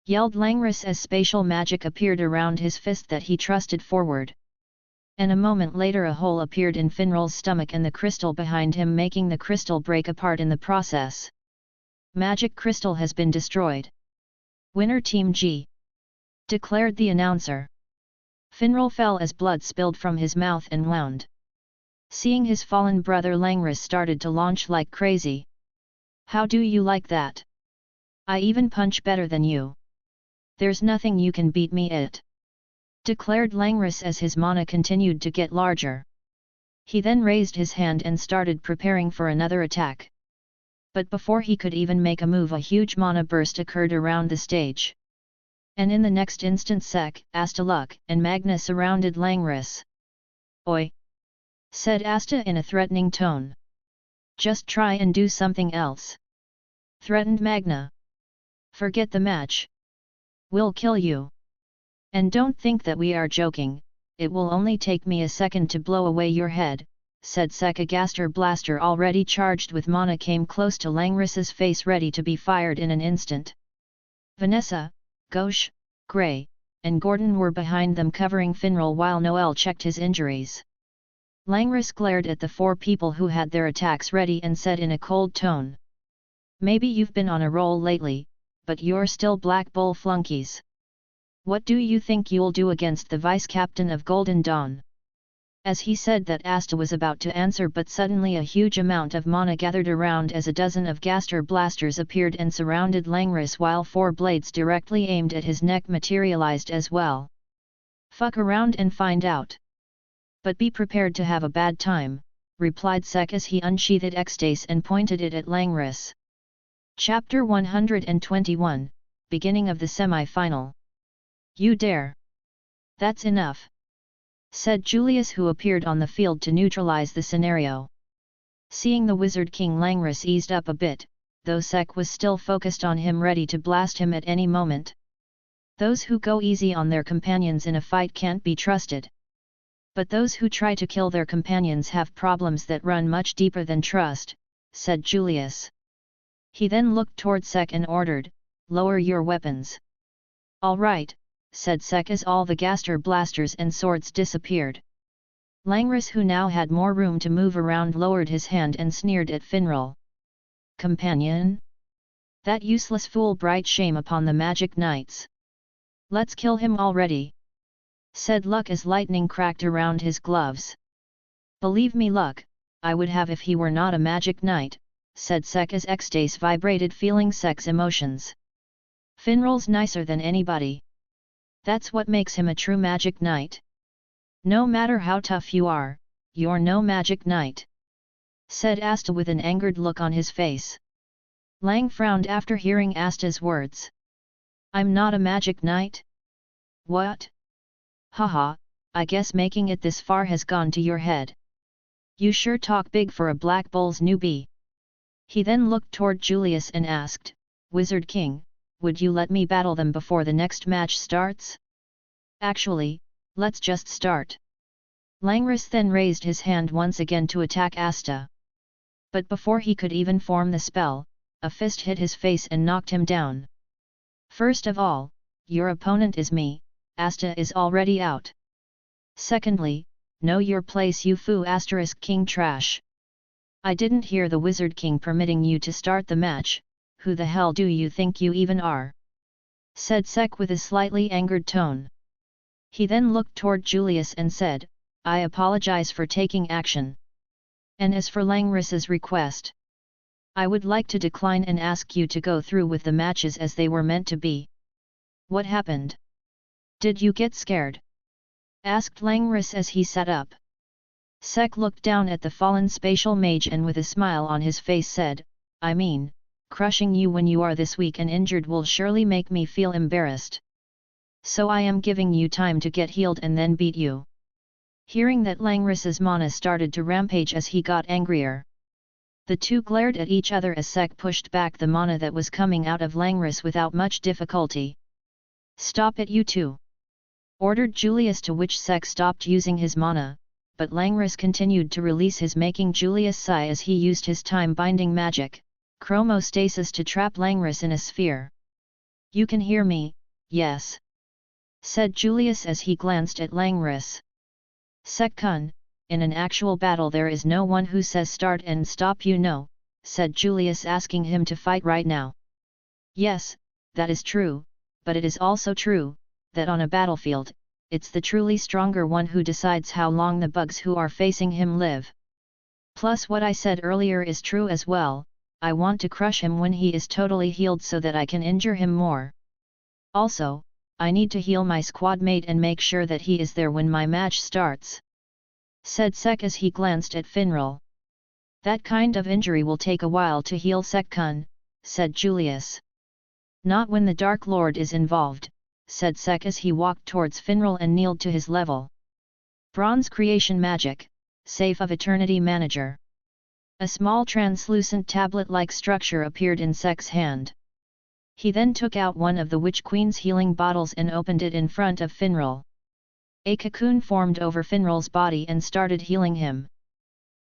Yelled Langris as spatial magic appeared around his fist that he thrusted forward. And a moment later a hole appeared in Finral's stomach and the crystal behind him, making the crystal break apart in the process. Magic crystal has been destroyed. Winner Team G, declared the announcer. Finral fell as blood spilled from his mouth and wound. Seeing his fallen brother, Langris started to launch like crazy. How do you like that? I even punch better than you. There's nothing you can beat me at, declared Langris as his mana continued to get larger. He then raised his hand and started preparing for another attack. But before he could even make a move, a huge mana burst occurred around the stage. And in the next instant Sek, Asta, Luck, and Magna surrounded Langris. Oi! Said Asta in a threatening tone. Just try and do something else, threatened Magna. Forget the match. We'll kill you. And don't think that we are joking, it will only take me a second to blow away your head, said Sek. A Gaster blaster already charged with mana came close to Langris's face, ready to be fired in an instant. Vanessa, Gauche, Grey, and Gordon were behind them covering Finral while Noel checked his injuries. Langris glared at the four people who had their attacks ready and said in a cold tone. Maybe you've been on a roll lately, but you're still Black Bull flunkies. What do you think you'll do against the vice-captain of Golden Dawn? As he said that, Asta was about to answer, but suddenly a huge amount of mana gathered around as a dozen of Gaster blasters appeared and surrounded Langris while four blades directly aimed at his neck materialized as well. Fuck around and find out. But be prepared to have a bad time, replied Sek as he unsheathed Ecstase and pointed it at Langris. Chapter 121, Beginning of the Semi-Final. You dare! That's enough, said Julius, who appeared on the field to neutralize the scenario. Seeing the Wizard King, Langris eased up a bit, though Sek was still focused on him, ready to blast him at any moment. Those who go easy on their companions in a fight can't be trusted. But those who try to kill their companions have problems that run much deeper than trust, said Julius. He then looked toward Sek and ordered, lower your weapons. All right, said Sek as all the Gaster blasters and swords disappeared. Langris, who now had more room to move around, lowered his hand and sneered at Finral. Companion? That useless fool, bright shame upon the magic knights. Let's kill him already, said Luck as lightning cracked around his gloves. Believe me, Luck, I would have if he were not a magic knight, said Sek as Ecstase vibrated, feeling Sek's emotions. Finral's nicer than anybody. That's what makes him a true magic knight. No matter how tough you are, you're no magic knight, said Asta with an angered look on his face. Lang frowned after hearing Asta's words. I'm not a magic knight? What? Haha, I guess making it this far has gone to your head. You sure talk big for a Black Bull's newbie. He then looked toward Julius and asked, Wizard King, would you let me battle them before the next match starts? Actually, let's just start. Langris then raised his hand once again to attack Asta. But before he could even form the spell, a fist hit his face and knocked him down. First of all, your opponent is me, Asta is already out. Secondly, know your place, you foo * king trash. I didn't hear the Wizard King permitting you to start the match. Who the hell do you think you even are? Said Sek with a slightly angered tone. He then looked toward Julius and said, I apologize for taking action. And as for Langris's request, I would like to decline and ask you to go through with the matches as they were meant to be. What happened? Did you get scared? Asked Langris as he sat up. Sek looked down at the fallen spatial mage and with a smile on his face said, I mean, crushing you when you are this weak and injured will surely make me feel embarrassed. So I am giving you time to get healed and then beat you. Hearing that, Langris's mana started to rampage as he got angrier. The two glared at each other as Sek pushed back the mana that was coming out of Langris without much difficulty. "Stop it, you two!" ordered Julius, to which Sek stopped using his mana, but Langris continued to release his, making Julius sigh as he used his time-binding magic, chromostasis, to trap Langris in a sphere. "You can hear me, yes?" said Julius as he glanced at Langris. "Sek-kun, in an actual battle there is no one who says start and stop, you know," said Julius, asking him to fight right now. "Yes, that is true, but it is also true, that on a battlefield, it's the truly stronger one who decides how long the bugs who are facing him live. Plus what I said earlier is true as well, I want to crush him when he is totally healed so that I can injure him more. Also, I need to heal my squad mate and make sure that he is there when my match starts," said Sek as he glanced at Finral. "That kind of injury will take a while to heal, Sek-kun," said Julius. "Not when the Dark Lord is involved," said Sek as he walked towards Finral and kneeled to his level. Bronze Creation Magic, Safe of Eternity Manager. A small translucent tablet-like structure appeared in Sek's hand. He then took out one of the Witch Queen's healing bottles and opened it in front of Finral. A cocoon formed over Finral's body and started healing him.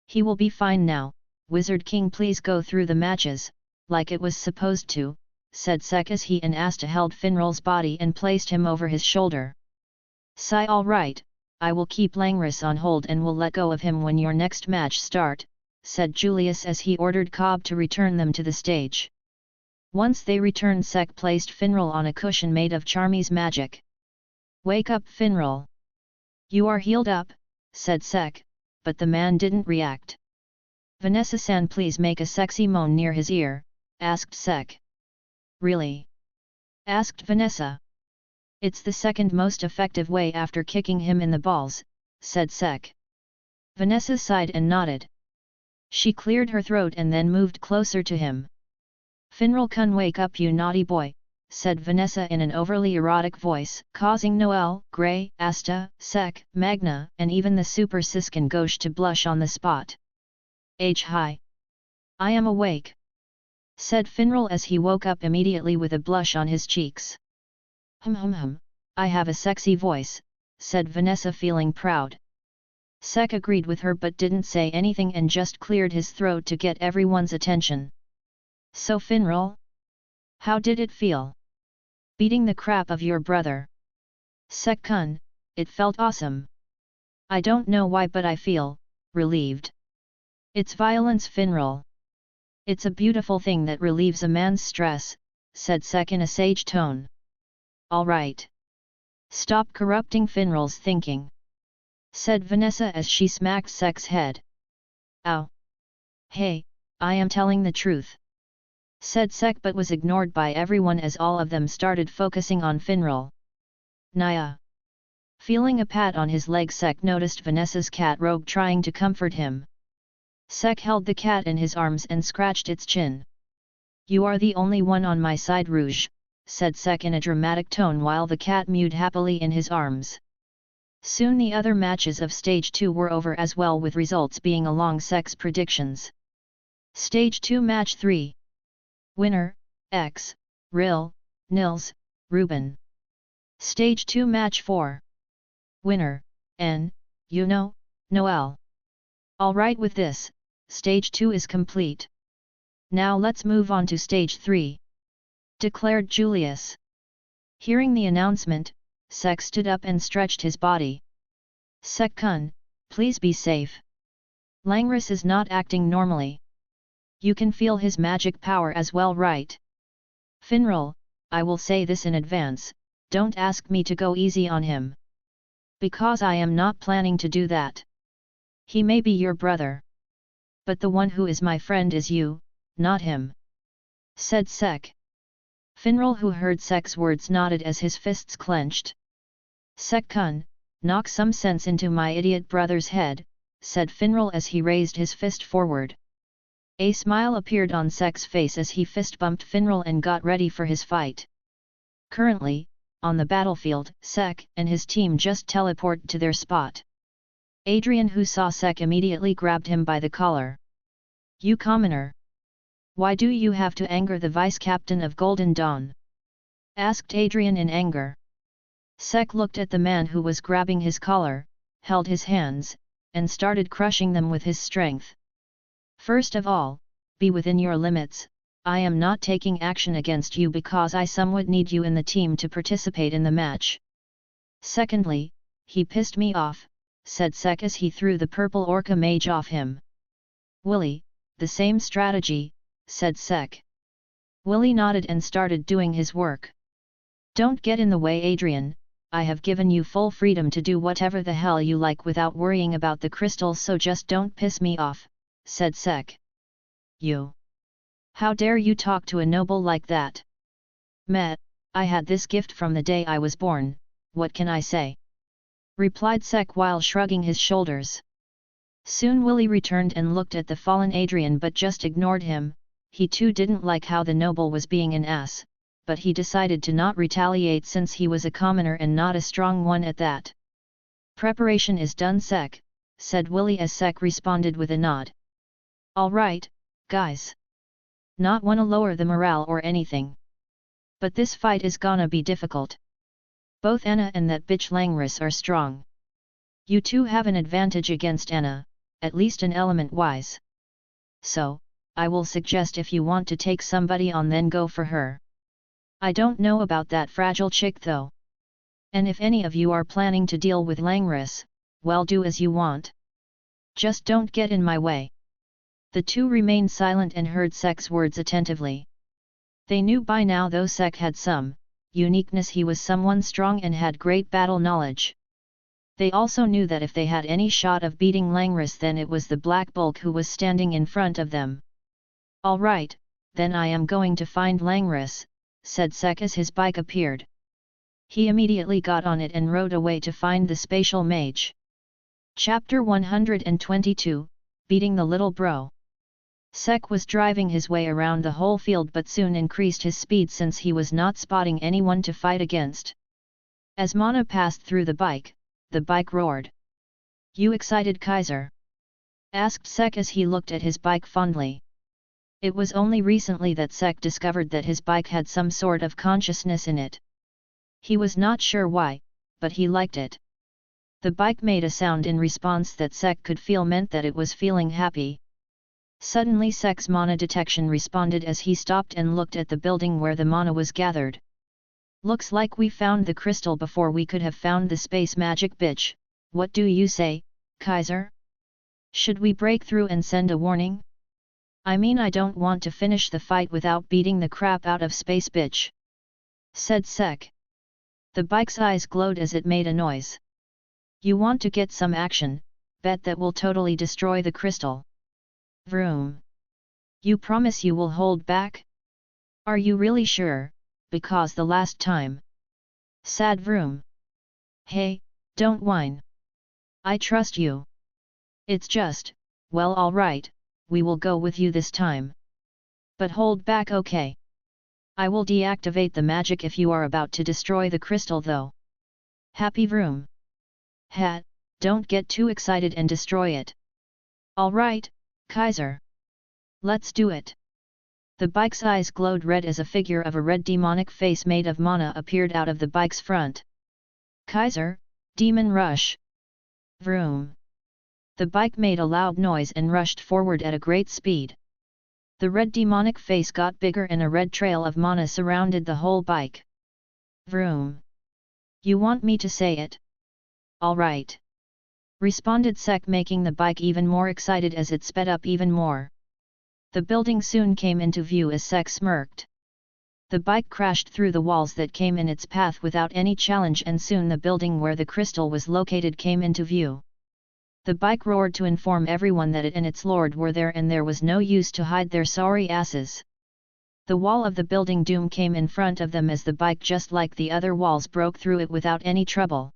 "He will be fine now, Wizard King, please go through the matches, like it was supposed to," said Sek as he and Asta held Finral's body and placed him over his shoulder. "Sigh, all right, I will keep Langris on hold and will let go of him when your next match start," said Julius as he ordered Cobb to return them to the stage. Once they returned, Sek placed Finral on a cushion made of Charmy's magic. "Wake up, Finral. You are healed up," said Sek, but the man didn't react. "Vanessa-san, please make a sexy moan near his ear," asked Sek. "Really?" asked Vanessa. "It's the second most effective way after kicking him in the balls," said Sek. Vanessa sighed and nodded. She cleared her throat and then moved closer to him. "Finral-kun, wake up, you naughty boy," said Vanessa in an overly erotic voice, causing Noel, Gray, Asta, Sek, Magna, and even the Super Siskin Ghosh to blush on the spot. "Hi. I am awake," said Finral as he woke up immediately with a blush on his cheeks. I have a sexy voice," said Vanessa, feeling proud. Sek agreed with her but didn't say anything and just cleared his throat to get everyone's attention. "So Finral? How did it feel? Beating the crap of your brother?" "Sek-kun, it felt awesome. I don't know why but I feel relieved. It's violence, Finral. It's a beautiful thing that relieves a man's stress," said Sek in a sage tone. "All right. Stop corrupting Finral's thinking," said Vanessa as she smacked Sek's head. "Ow! Hey, I am telling the truth," said Sek, but was ignored by everyone as all of them started focusing on Finral. "Naya." Feeling a pat on his leg, Sek noticed Vanessa's cat Rogue trying to comfort him. Sek held the cat in his arms and scratched its chin. "You are the only one on my side, Rouge," said Sek in a dramatic tone while the cat mewed happily in his arms. Soon the other matches of Stage 2 were over as well, with results being along Sek's predictions. Stage 2 Match 3. Winner, X, Ril, Nils, Ruben. Stage 2 Match 4. Winner, N, Noel. Alright, with this, Stage 2 is complete. Now let's move on to Stage 3. Declared Julius. Hearing the announcement, Sek stood up and stretched his body. "Sek-kun, please be safe. Langris is not acting normally. You can feel his magic power as well, right? Finral, I will say this in advance, don't ask me to go easy on him. Because I am not planning to do that. He may be your brother. But the one who is my friend is you, not him," said Sek. Finral, who heard Sek's words, nodded as his fists clenched. "Sek-kun, knock some sense into my idiot brother's head," said Finral as he raised his fist forward. A smile appeared on Sek's face as he fist bumped Finral and got ready for his fight. Currently, on the battlefield, Sek and his team just teleported to their spot. Adrian, who saw Sek, immediately grabbed him by the collar. "You commoner! Why do you have to anger the vice-captain of Golden Dawn?" asked Adrian in anger. Sek looked at the man who was grabbing his collar, held his hands, and started crushing them with his strength. "First of all, be within your limits. I am not taking action against you because I somewhat need you in the team to participate in the match. Secondly, he pissed me off," said Sek as he threw the purple orca mage off him. "Willy, the same strategy," said Sek. Willy nodded and started doing his work. "Don't get in the way, Adrian. I have given you full freedom to do whatever the hell you like without worrying about the crystals, so just don't piss me off," said Sek. "You! How dare you talk to a noble like that?" "Meh, I had this gift from the day I was born, what can I say?" replied Sek while shrugging his shoulders. Soon Willy returned and looked at the fallen Adrian but just ignored him. He too didn't like how the noble was being an ass, but he decided to not retaliate since he was a commoner and not a strong one at that. "Preparation is done, Sek," said Willy as Sek responded with a nod. "All right, guys. Not wanna lower the morale or anything, but this fight is gonna be difficult. Both Anna and that bitch Langris are strong. You two have an advantage against Anna, at least an element-wise. So, I will suggest if you want to take somebody on, then go for her. I don't know about that fragile chick though. And if any of you are planning to deal with Langris, well, do as you want. Just don't get in my way." The two remained silent and heard Sek's words attentively. They knew by now though Sek had some uniqueness, he was someone strong and had great battle knowledge. They also knew that if they had any shot of beating Langris, then it was the black bulk who was standing in front of them. "All right, then I am going to find Langris," said Sek as his bike appeared. He immediately got on it and rode away to find the spatial mage. Chapter 122, Beating the Little Bro. Sek was driving his way around the whole field but soon increased his speed since he was not spotting anyone to fight against. As Mana passed through the bike roared. "You excited, Kaiser?" asked Sek as he looked at his bike fondly. It was only recently that Sek discovered that his bike had some sort of consciousness in it. He was not sure why, but he liked it. The bike made a sound in response that Sek could feel meant that it was feeling happy. Suddenly Sek's mana detection responded as he stopped and looked at the building where the mana was gathered. "Looks like we found the crystal before we could have found the space magic bitch. What do you say, Kaiser? Should we break through and send a warning? I mean, I don't want to finish the fight without beating the crap out of space bitch," said Sek. The bike's eyes glowed as it made a noise. "You want to get some action? Bet that will totally destroy the crystal. Vroom. You promise you will hold back? Are you really sure, because the last time? Sad Vroom. Hey, don't whine. I trust you. It's just, well, all right, we will go with you this time. But hold back, okay? I will deactivate the magic if you are about to destroy the crystal though. Happy Vroom. Ha, don't get too excited and destroy it. All right, Kaiser. Let's do it." The bike's eyes glowed red as a figure of a red demonic face made of mana appeared out of the bike's front. "Kaiser, Demon Rush!" Vroom. The bike made a loud noise and rushed forward at a great speed. The red demonic face got bigger and a red trail of mana surrounded the whole bike. Vroom. "You want me to say it? All right," responded Sek, making the bike even more excited as it sped up even more. The building soon came into view as Sek smirked. The bike crashed through the walls that came in its path without any challenge, and soon the building where the crystal was located came into view. The bike roared to inform everyone that it and its lord were there, and there was no use to hide their sorry asses. The wall of the building doom came in front of them as the bike, just like the other walls, broke through it without any trouble.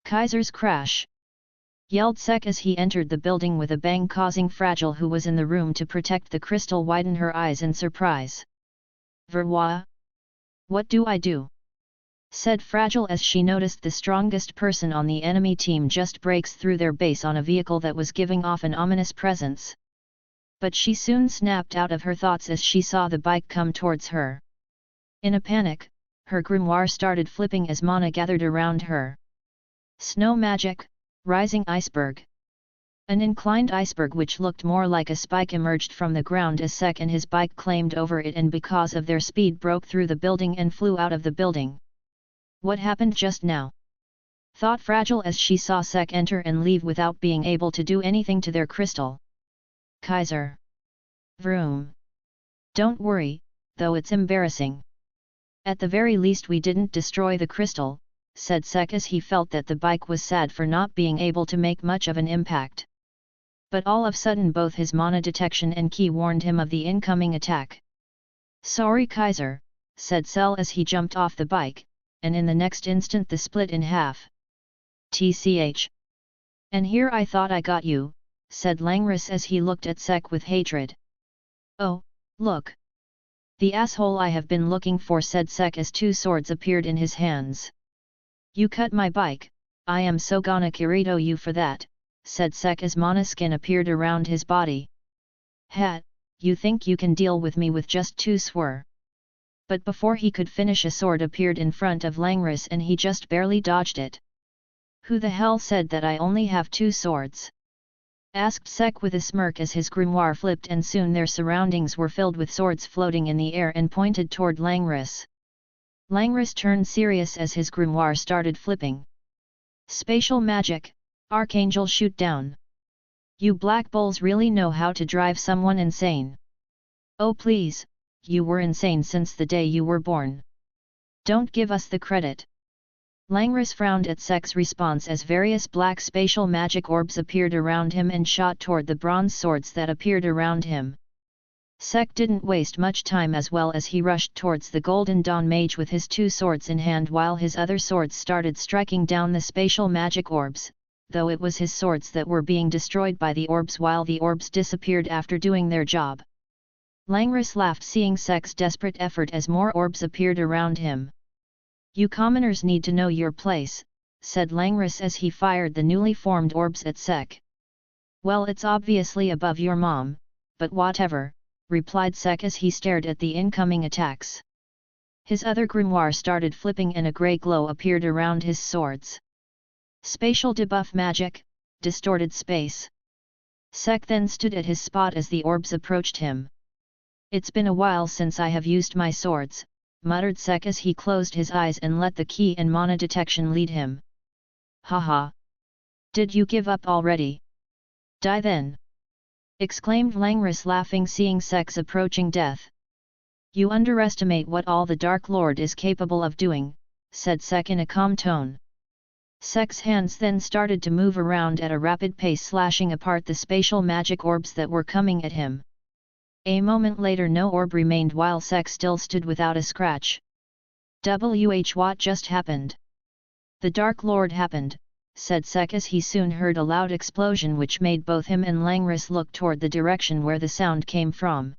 "Kaiser's crash!" yelled Sek as he entered the building with a bang, causing Fragile, who was in the room to protect the crystal, widen her eyes in surprise. "Verwa? What do I do?" said Fragile as she noticed the strongest person on the enemy team just breaks through their base on a vehicle that was giving off an ominous presence. But she soon snapped out of her thoughts as she saw the bike come towards her. In a panic, her grimoire started flipping as mana gathered around her. Snow magic, rising iceberg. An inclined iceberg which looked more like a spike emerged from the ground as Sek and his bike claimed over it, and because of their speed broke through the building and flew out of the building. What happened just now? Thought Fragile as she saw Sek enter and leave without being able to do anything to their crystal. Kaiser. Vroom. Don't worry, though it's embarrassing. At the very least we didn't destroy the crystal, said Sek as he felt that the bike was sad for not being able to make much of an impact. But all of a sudden both his mana detection and ki warned him of the incoming attack. Sorry Kaiser, said Cell as he jumped off the bike, and in the next instant the split in half. TCH. And here I thought I got you, said Langris as he looked at Sek with hatred. Oh, look. The asshole I have been looking for, said Sek as two swords appeared in his hands. You cut my bike, I am so gonna kirito you for that, said Sek as mana skin appeared around his body. Hat, you think you can deal with me with just two sword? But before he could finish a sword appeared in front of Langris and he just barely dodged it. Who the hell said that I only have two swords? Asked Sek with a smirk as his grimoire flipped and soon their surroundings were filled with swords floating in the air and pointed toward Langris. Langris turned serious as his grimoire started flipping. Spatial magic, Archangel shoot down. You black bulls really know how to drive someone insane. Oh please, you were insane since the day you were born. Don't give us the credit. Langris frowned at Sek's response as various black spatial magic orbs appeared around him and shot toward the bronze swords that appeared around him. Sek didn't waste much time as well as he rushed towards the Golden Dawn Mage with his two swords in hand while his other swords started striking down the spatial magic orbs, though it was his swords that were being destroyed by the orbs while the orbs disappeared after doing their job. Langris laughed seeing Sek's desperate effort as more orbs appeared around him. You commoners need to know your place, said Langris as he fired the newly formed orbs at Sek. Well, it's obviously above your mom, but whatever, replied Sek as he stared at the incoming attacks. His other grimoire started flipping and a grey glow appeared around his swords. Spatial debuff magic, distorted space. Sek then stood at his spot as the orbs approached him. It's been a while since I have used my swords, muttered Sek as he closed his eyes and let the ki and mana detection lead him. Haha! Did you give up already? Die then! Exclaimed Langris laughing seeing Sek's approaching death. You underestimate what all the Dark Lord is capable of doing, said Sek in a calm tone. Sek's hands then started to move around at a rapid pace slashing apart the spatial magic orbs that were coming at him. A moment later no orb remained while Sek still stood without a scratch. What just happened? The Dark Lord happened, said Sek as he soon heard a loud explosion which made both him and Langris look toward the direction where the sound came from.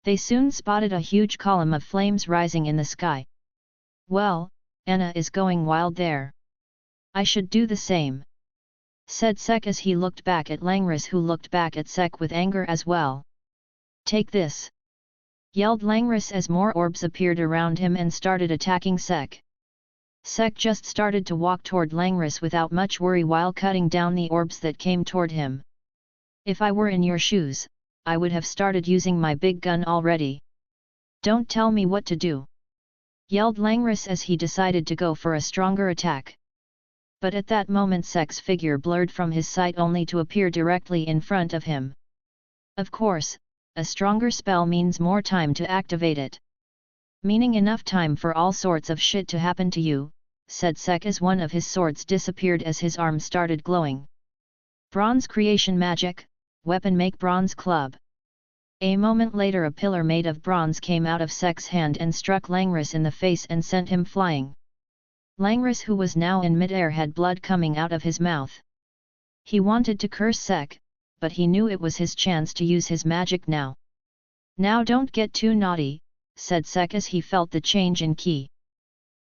They soon spotted a huge column of flames rising in the sky. Well, Anna is going wild there. I should do the same, said Sek as he looked back at Langris who looked back at Sek with anger as well. Take this! Yelled Langris as more orbs appeared around him and started attacking Sek. Sek just started to walk toward Langris without much worry while cutting down the orbs that came toward him. If I were in your shoes, I would have started using my big gun already. Don't tell me what to do! Yelled Langris as he decided to go for a stronger attack. But at that moment Sek's figure blurred from his sight only to appear directly in front of him. Of course, a stronger spell means more time to activate it. Meaning enough time for all sorts of shit to happen to you, said Sek as one of his swords disappeared as his arm started glowing. Bronze creation magic, weapon make bronze club. A moment later a pillar made of bronze came out of Sek's hand and struck Langris in the face and sent him flying. Langris who was now in midair had blood coming out of his mouth. He wanted to curse Sek, but he knew it was his chance to use his magic now. Now don't get too naughty, said Sek as he felt the change in ki.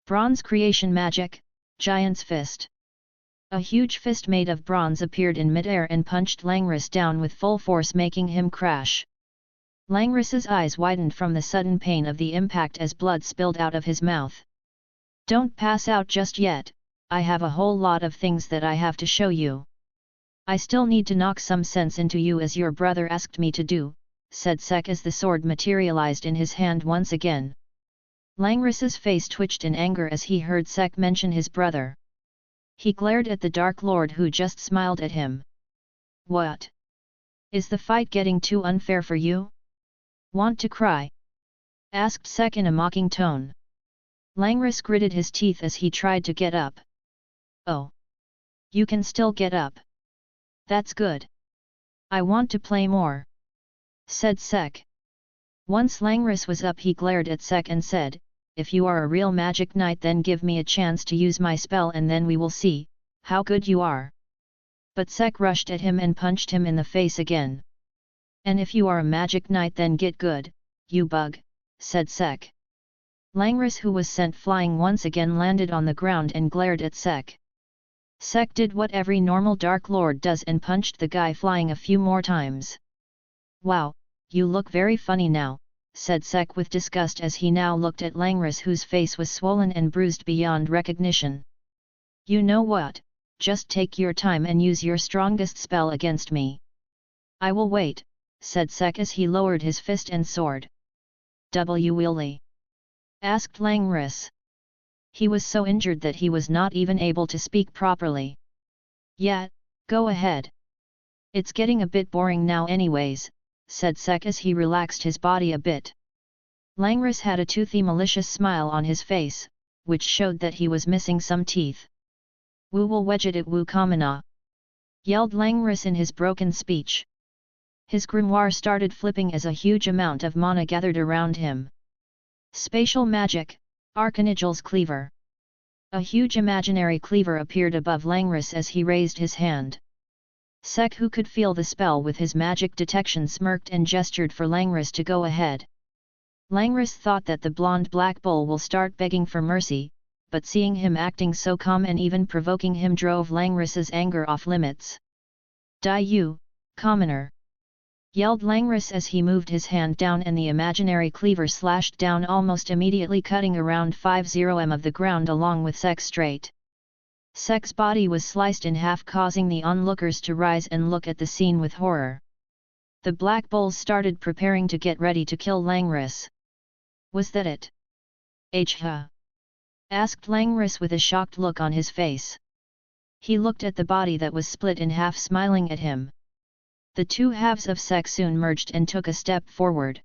Bronze creation magic, Giant's Fist. A huge fist made of bronze appeared in midair and punched Langris down with full force, making him crash. Langris's eyes widened from the sudden pain of the impact as blood spilled out of his mouth. "Don't pass out just yet, I have a whole lot of things that I have to show you. I still need to knock some sense into you as your brother asked me to do," said Sek as the sword materialized in his hand once again. Langris's face twitched in anger as he heard Sek mention his brother. He glared at the Dark Lord who just smiled at him. "What? Is the fight getting too unfair for you? Want to cry?" asked Sek in a mocking tone. Langris gritted his teeth as he tried to get up. "Oh. You can still get up. That's good. I want to play more," said Sek. Once Langris was up, he glared at Sek and said, "If you are a real magic knight, then give me a chance to use my spell and then we will see how good you are." But Sek rushed at him and punched him in the face again. "And if you are a magic knight, then get good, you bug," said Sek. Langris, who was sent flying once again, landed on the ground and glared at Sek. Sek did what every normal Dark Lord does and punched the guy flying a few more times. "Wow, you look very funny now," said Sek with disgust as he now looked at Langris, whose face was swollen and bruised beyond recognition. "You know what, just take your time and use your strongest spell against me." "I will wait," said Sek as he lowered his fist and sword. "Really?" asked Langris. He was so injured that he was not even able to speak properly. "Yeah, go ahead. It's getting a bit boring now anyways," said Sek as he relaxed his body a bit. Langris had a toothy malicious smile on his face, which showed that he was missing some teeth. "Wu will wedge it at Wu Kamina," yelled Langris in his broken speech. His grimoire started flipping as a huge amount of mana gathered around him. Spatial magic, Archanigel's cleaver. A huge imaginary cleaver appeared above Langris as he raised his hand. Sek, who could feel the spell with his magic detection, smirked and gestured for Langris to go ahead. Langris thought that the blonde black bull will start begging for mercy, but seeing him acting so calm and even provoking him drove Langris's anger off limits. "Die you, commoner!" yelled Langris as he moved his hand down and the imaginary cleaver slashed down almost immediately, cutting around 50 m of the ground along with Sek's straight. Sek's body was sliced in half, causing the onlookers to rise and look at the scene with horror. The black bulls started preparing to get ready to kill Langris. "Was that it?" asked Langris with a shocked look on his face. He looked at the body that was split in half, smiling at him. The two halves of Sek soon merged and took a step forward.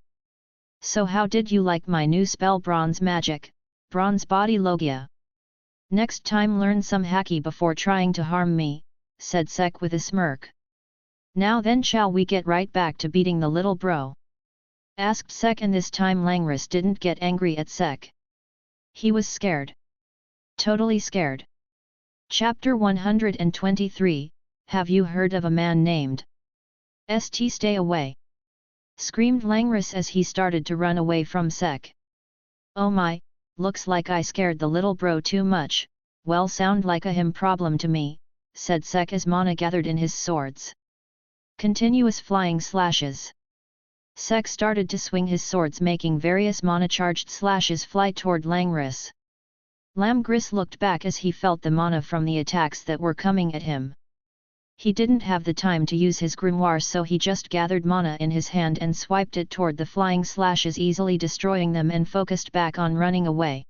"So how did you like my new spell, Bronze Magic, Bronze Body Logia? Next time learn some haki before trying to harm me," said Sek with a smirk. "Now then, shall we get right back to beating the little bro?" asked Sek, and this time Langris didn't get angry at Sek. He was scared. Totally scared. Chapter 123, Have you heard of a man named St? Stay away! Screamed Langris as he started to run away from Sek. "Oh my, looks like I scared the little bro too much. Well, sound like a him problem to me," said Sek as mana gathered in his swords. Continuous flying slashes. Sek started to swing his swords, making various mana-charged slashes fly toward Langris. Langris looked back as he felt the mana from the attacks that were coming at him. He didn't have the time to use his grimoire, so he just gathered mana in his hand and swiped it toward the flying slashes, easily destroying them, and focused back on running away.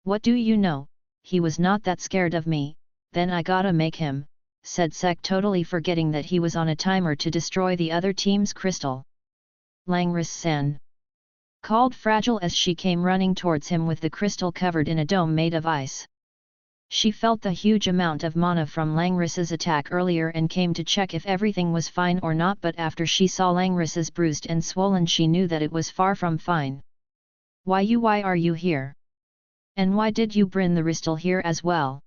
"What do you know, he was not that scared of me, then I gotta make him," said Sek, totally forgetting that he was on a timer to destroy the other team's crystal. "Langris-san," called Fragile as she came running towards him with the crystal covered in a dome made of ice. She felt the huge amount of mana from Langris's attack earlier and came to check if everything was fine or not, but after she saw Langris's bruised and swollen, she knew that it was far from fine. Why are you here? And why did you bring the crystal here as well?"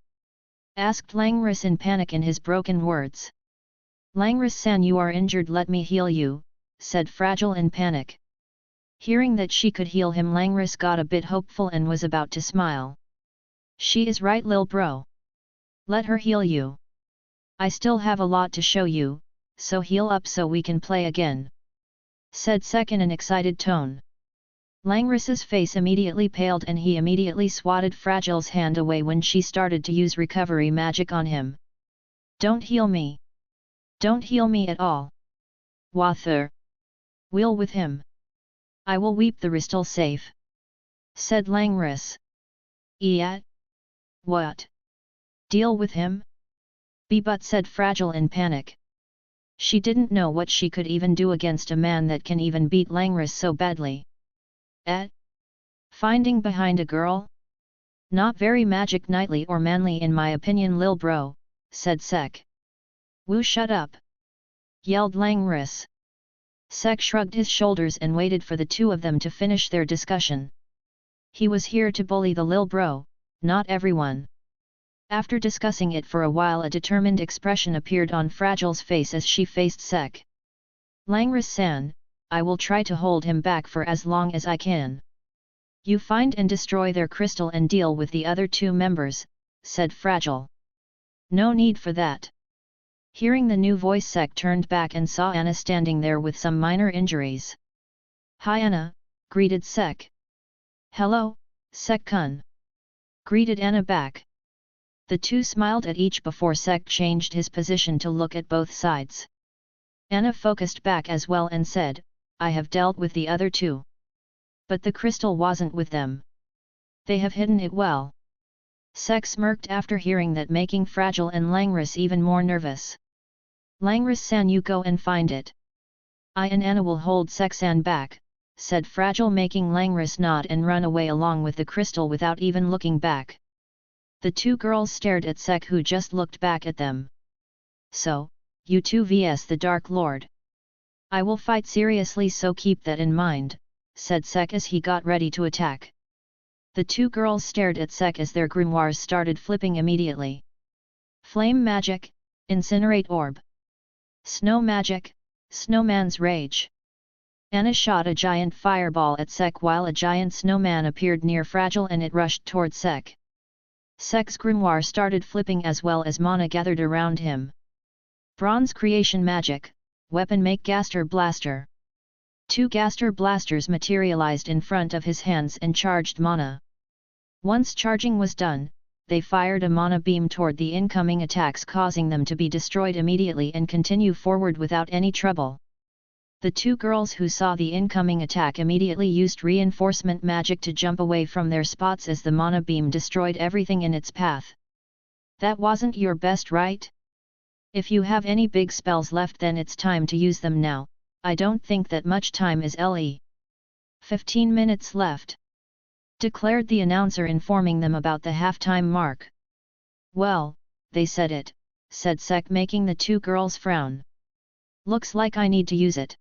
asked Langris in panic in his broken words. "Langris-san, you are injured, let me heal you," said Fragile in panic. Hearing that she could heal him, Langris got a bit hopeful and was about to smile. She is right, lil bro. Let her heal you. I still have a lot to show you, so heal up so we can play again, said Sek in an excited tone. Langris's face immediately paled and he immediately swatted Fragile's hand away when she started to use recovery magic on him. Don't heal me. Don't heal me at all. Wather. We'll with him. I will weep the Ristal safe, said Langris. Eat? What? Deal with him? But said Fragile in panic. She didn't know what she could even do against a man that can even beat Langris so badly. Finding behind a girl? Not very magic knightly or manly in my opinion, lil bro, said Sek. Woo, shut up! Yelled Langris. Sek shrugged his shoulders and waited for the two of them to finish their discussion. He was here to bully the lil bro, not everyone. After discussing it for a while, a determined expression appeared on Fragile's face as she faced Sek. Langris-san, I will try to hold him back for as long as I can. You find and destroy their crystal and deal with the other two members, said Fragile. No need for that. Hearing the new voice, Sek turned back and saw Anna standing there with some minor injuries. Hi Anna, greeted Sek. Hello, Sek-kun. Greeted Anna back. The two smiled at each before Sek changed his position to look at both sides. Anna focused back as well and said, I have dealt with the other two. But the crystal wasn't with them. They have hidden it well. Sek smirked after hearing that, making Fragile and Langris even more nervous. Langris-san, you go and find it. I and Anna will hold Sek-san back, said Fragile, making Langris nod and run away along with the crystal without even looking back. The two girls stared at Sek, who just looked back at them. So, you two vs the Dark Lord. I will fight seriously, so keep that in mind, said Sek as he got ready to attack. The two girls stared at Sek as their grimoires started flipping immediately. Flame magic, incinerate orb. Snow magic, snowman's rage. Anna shot a giant fireball at Sek while a giant snowman appeared near Fragile and it rushed toward Sek. Sek's grimoire started flipping as well as mana gathered around him. Bronze creation magic, weapon make Gaster Blaster. Two Gaster Blasters materialized in front of his hands and charged mana. Once charging was done, they fired a mana beam toward the incoming attacks, causing them to be destroyed immediately and continue forward without any trouble. The two girls who saw the incoming attack immediately used reinforcement magic to jump away from their spots as the mana beam destroyed everything in its path. That wasn't your best, right? If you have any big spells left, then it's time to use them now. I don't think that much time is le. 15 minutes left, declared the announcer, informing them about the halftime mark. Well, they said it, said Sek, making the two girls frown. Looks like I need to use it.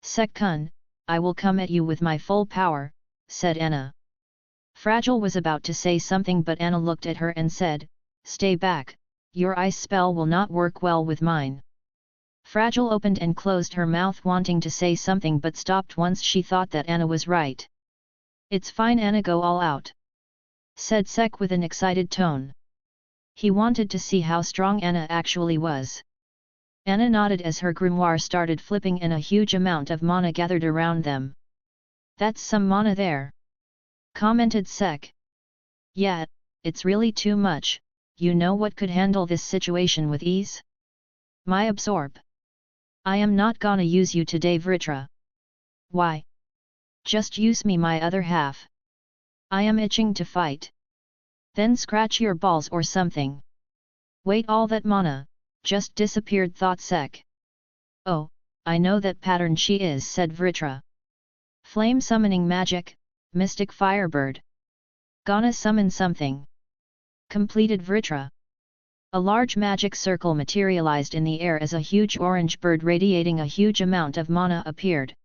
Sek-kun, I will come at you with my full power, said Anna. Fragile was about to say something, but Anna looked at her and said, stay back, your ice spell will not work well with mine. Fragile opened and closed her mouth wanting to say something but stopped once she thought that Anna was right. It's fine Anna, go all out, said Sek with an excited tone. He wanted to see how strong Anna actually was. Anna nodded as her grimoire started flipping and a huge amount of mana gathered around them. That's some mana there, commented Sek. Yeah, it's really too much. You know what could handle this situation with ease? My absorb. I am not gonna use you today, Vritra. Why? Just use me my other half. I am itching to fight. Then scratch your balls or something. Wait, all that mana just disappeared, thought Sek. Oh, I know that pattern she is, said Vritra. Flame summoning magic, mystic firebird. Gonna summon something, completed Vritra. A large magic circle materialized in the air as a huge orange bird radiating a huge amount of mana appeared.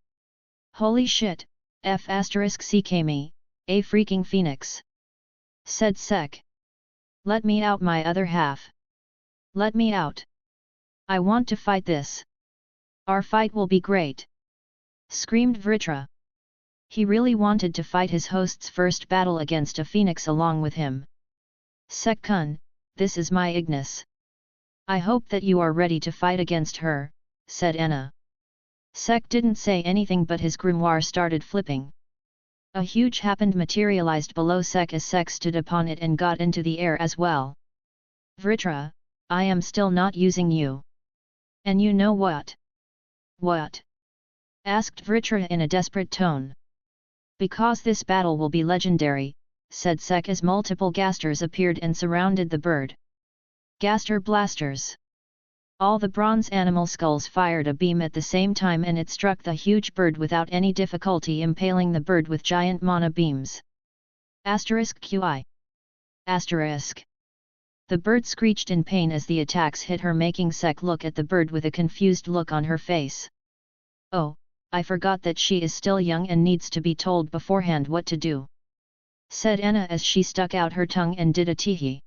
Holy shit, F***ckme, a freaking phoenix, said Sek. Let me out my other half. Let me out. I want to fight this. Our fight will be great, screamed Vritra. He really wanted to fight his host's first battle against a phoenix along with him. Sek-kun, this is my Ignis. I hope that you are ready to fight against her, said Anna. Sek didn't say anything but his grimoire started flipping. A huge hand materialized below Sek as Sek stood upon it and got into the air as well. Vritra, I am still not using you. And you know what? What? Asked Vritra in a desperate tone. Because this battle will be legendary, said Sek as multiple gasters appeared and surrounded the bird. Gaster blasters. All the bronze animal skulls fired a beam at the same time and it struck the huge bird without any difficulty, impaling the bird with giant mana beams. *QI. Asterisk. The bird screeched in pain as the attacks hit her, making Sek look at the bird with a confused look on her face. Oh, I forgot that she is still young and needs to be told beforehand what to do, said Anna as she stuck out her tongue and did a teehee.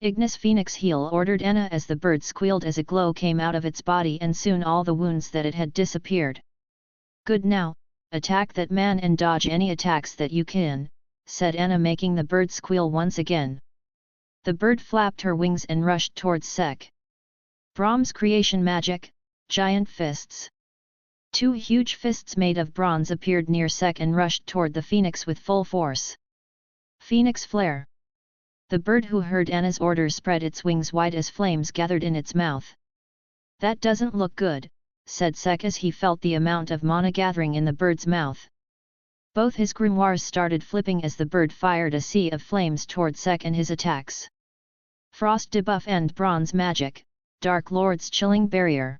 Ignis Phoenix Heal, ordered Anna as the bird squealed as a glow came out of its body and soon all the wounds that it had disappeared. Good, now, attack that man and dodge any attacks that you can, said Anna, making the bird squeal once again. The bird flapped her wings and rushed towards Sek. Brahm's creation magic, giant fists. 2 huge fists made of bronze appeared near Sek and rushed toward the phoenix with full force. Phoenix Flare. The bird, who heard Anna's order, spread its wings wide as flames gathered in its mouth. That doesn't look good, said Sek as he felt the amount of mana gathering in the bird's mouth. Both his grimoires started flipping as the bird fired a sea of flames toward Sek and his attacks. Frost debuff and bronze magic, Dark Lord's chilling barrier.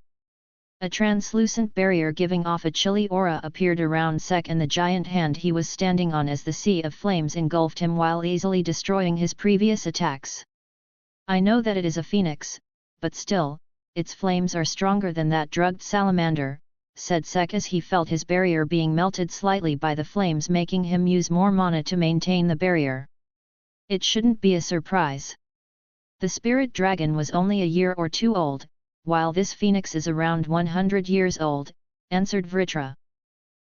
A translucent barrier giving off a chilly aura appeared around Sek and the giant hand he was standing on as the sea of flames engulfed him while easily destroying his previous attacks. I know that it is a phoenix, but still, its flames are stronger than that drugged salamander, said Sek as he felt his barrier being melted slightly by the flames, making him use more mana to maintain the barrier. It shouldn't be a surprise. The spirit dragon was only a year or 2 old, while this phoenix is around 100 years old, answered Vritra.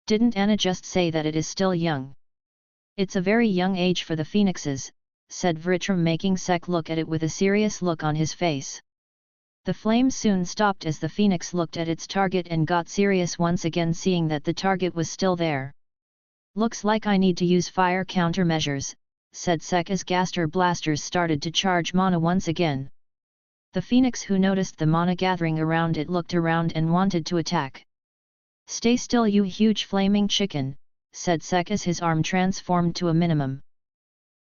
Didn't Anna just say that it is still young? It's a very young age for the phoenixes, said Vritra, making Sek look at it with a serious look on his face. The flames soon stopped as the phoenix looked at its target and got serious once again, seeing that the target was still there. Looks like I need to use fire countermeasures, said Sek as Gaster blasters started to charge mana once again. The phoenix, who noticed the mana gathering around it, looked around and wanted to attack. Stay still, you huge flaming chicken, said Sek as his arm transformed to a minimum.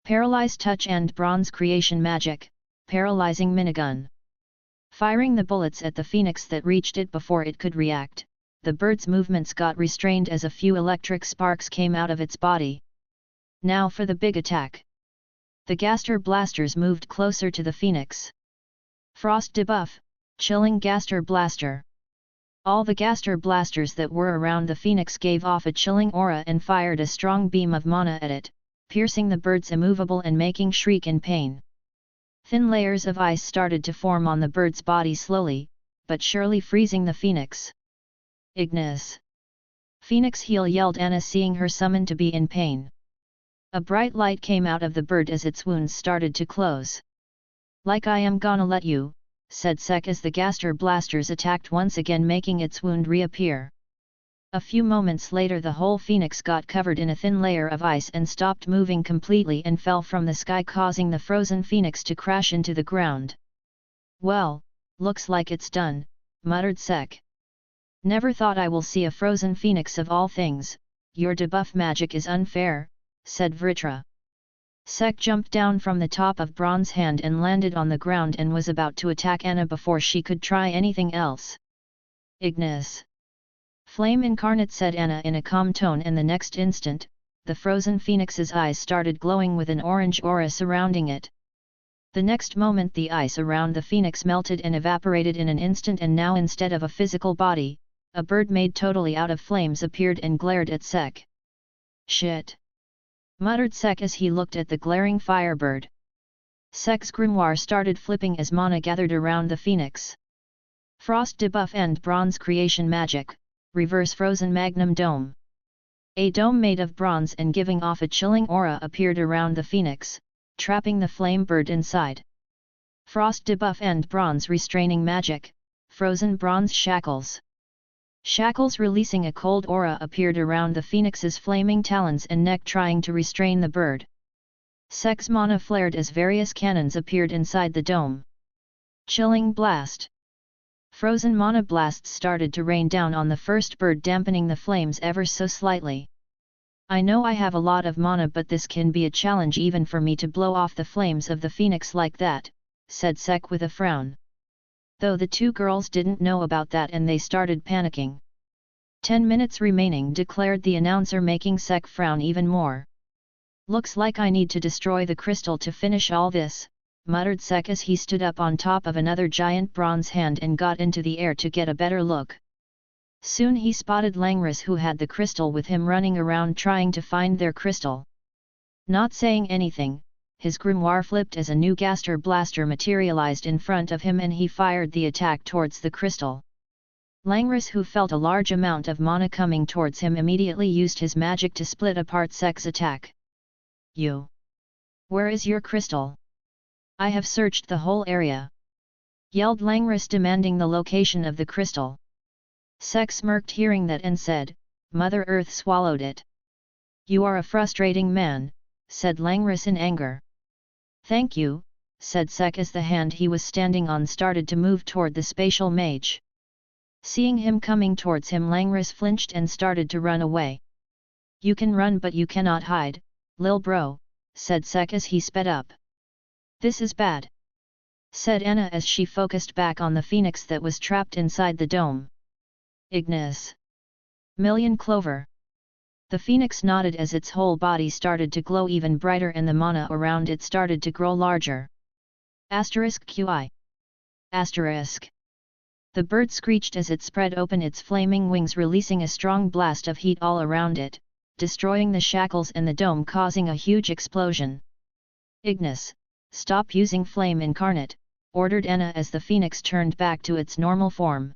Paralyze touch and bronze creation magic, paralyzing minigun. Firing the bullets at the phoenix that reached it before it could react, the bird's movements got restrained as a few electric sparks came out of its body. Now for the big attack. The Gaster blasters moved closer to the phoenix. Frost debuff, chilling Gaster blaster. All the Gaster blasters that were around the phoenix gave off a chilling aura and fired a strong beam of mana at it, piercing the bird's immovable and making shriek in pain. Thin layers of ice started to form on the bird's body, slowly, but surely freezing the phoenix. Ignis. Phoenix Heal, yelled Anna, seeing her summoned to be in pain. A bright light came out of the bird as its wounds started to close. Like I am gonna let you, said Sek as the Gaster blasters attacked once again, making its wound reappear. A few moments later the whole phoenix got covered in a thin layer of ice and stopped moving completely and fell from the sky, causing the frozen phoenix to crash into the ground. Well, looks like it's done, muttered Sek. Never thought I will see a frozen phoenix of all things. Your debuff magic is unfair, said Vritra. Sek jumped down from the top of Bronze Hand and landed on the ground and was about to attack Anna before she could try anything else. Ignis. Flame incarnate, said Anna in a calm tone, and the next instant, the frozen phoenix's eyes started glowing with an orange aura surrounding it. The next moment the ice around the phoenix melted and evaporated in an instant, and now instead of a physical body, a bird made totally out of flames appeared and glared at Sek. Shit! Muttered Sek as he looked at the glaring firebird. Sek's grimoire started flipping as mana gathered around the phoenix. Frost debuff and bronze creation magic, reverse frozen magnum dome. A dome made of bronze and giving off a chilling aura appeared around the phoenix, trapping the flame bird inside. Frost debuff and bronze restraining magic, frozen bronze shackles. Shackles releasing a cold aura appeared around the phoenix's flaming talons and neck, trying to restrain the bird. Sek's mana flared as various cannons appeared inside the dome. Chilling blast. Frozen mana blasts started to rain down on the first bird, dampening the flames ever so slightly. I know I have a lot of mana, but this can be a challenge even for me to blow off the flames of the phoenix like that, said Sek with a frown. Though the two girls didn't know about that and they started panicking. 10 minutes remaining, declared the announcer, making Sek frown even more. Looks like I need to destroy the crystal to finish all this, muttered Sek as he stood up on top of another giant bronze hand and got into the air to get a better look. Soon he spotted Langris, who had the crystal with him, running around trying to find their crystal. Not saying anything, his grimoire flipped as a new Gaster blaster materialized in front of him and he fired the attack towards the crystal. Langris, who felt a large amount of mana coming towards him, immediately used his magic to split apart Sek's attack. You! Where is your crystal? I have searched the whole area! Yelled Langris, demanding the location of the crystal. Sek smirked hearing that and said, Mother Earth swallowed it. You are a frustrating man, said Langris in anger. Thank you, said Sek as the hand he was standing on started to move toward the spatial mage. Seeing him coming towards him, Langris flinched and started to run away. You can run but you cannot hide, lil bro, said Sek as he sped up. This is bad, said Anna as she focused back on the phoenix that was trapped inside the dome. Ignis. Million clover. The phoenix nodded as its whole body started to glow even brighter and the mana around it started to grow larger. Asterisk QI. Asterisk. The bird screeched as it spread open its flaming wings, releasing a strong blast of heat all around it, destroying the shackles and the dome, causing a huge explosion. Ignis, stop using flame incarnate, ordered Anna as the phoenix turned back to its normal form.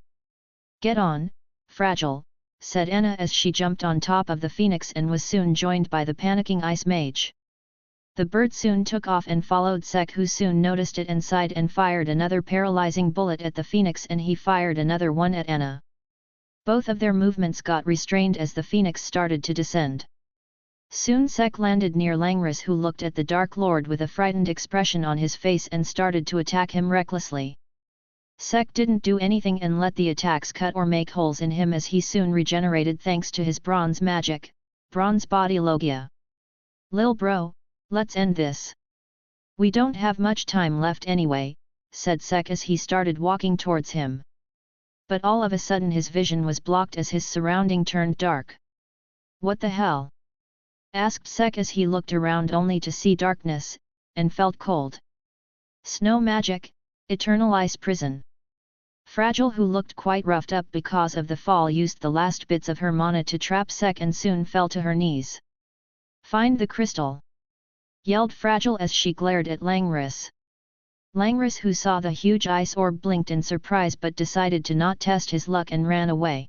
Get on, fragile, said Anna as she jumped on top of the phoenix and was soon joined by the panicking ice mage. The bird soon took off and followed Sek, who soon noticed it and sighed and fired another paralyzing bullet at the phoenix, and he fired another one at Anna. Both of their movements got restrained as the phoenix started to descend. Soon Sek landed near Langris, who looked at the Dark Lord with a frightened expression on his face and started to attack him recklessly. Sek didn't do anything and let the attacks cut or make holes in him as he soon regenerated thanks to his bronze magic, bronze body logia. Lil bro, let's end this. We don't have much time left anyway, said Sek as he started walking towards him. But all of a sudden his vision was blocked as his surrounding turned dark. What the hell? Asked Sek as he looked around only to see darkness, and felt cold. Snow magic, eternal ice prison. Fragile, who looked quite roughed up because of the fall, used the last bits of her mana to trap Sek and soon fell to her knees. Find the crystal! Yelled Fragile as she glared at Langris. Langris, who saw the huge ice orb, blinked in surprise but decided to not test his luck and ran away.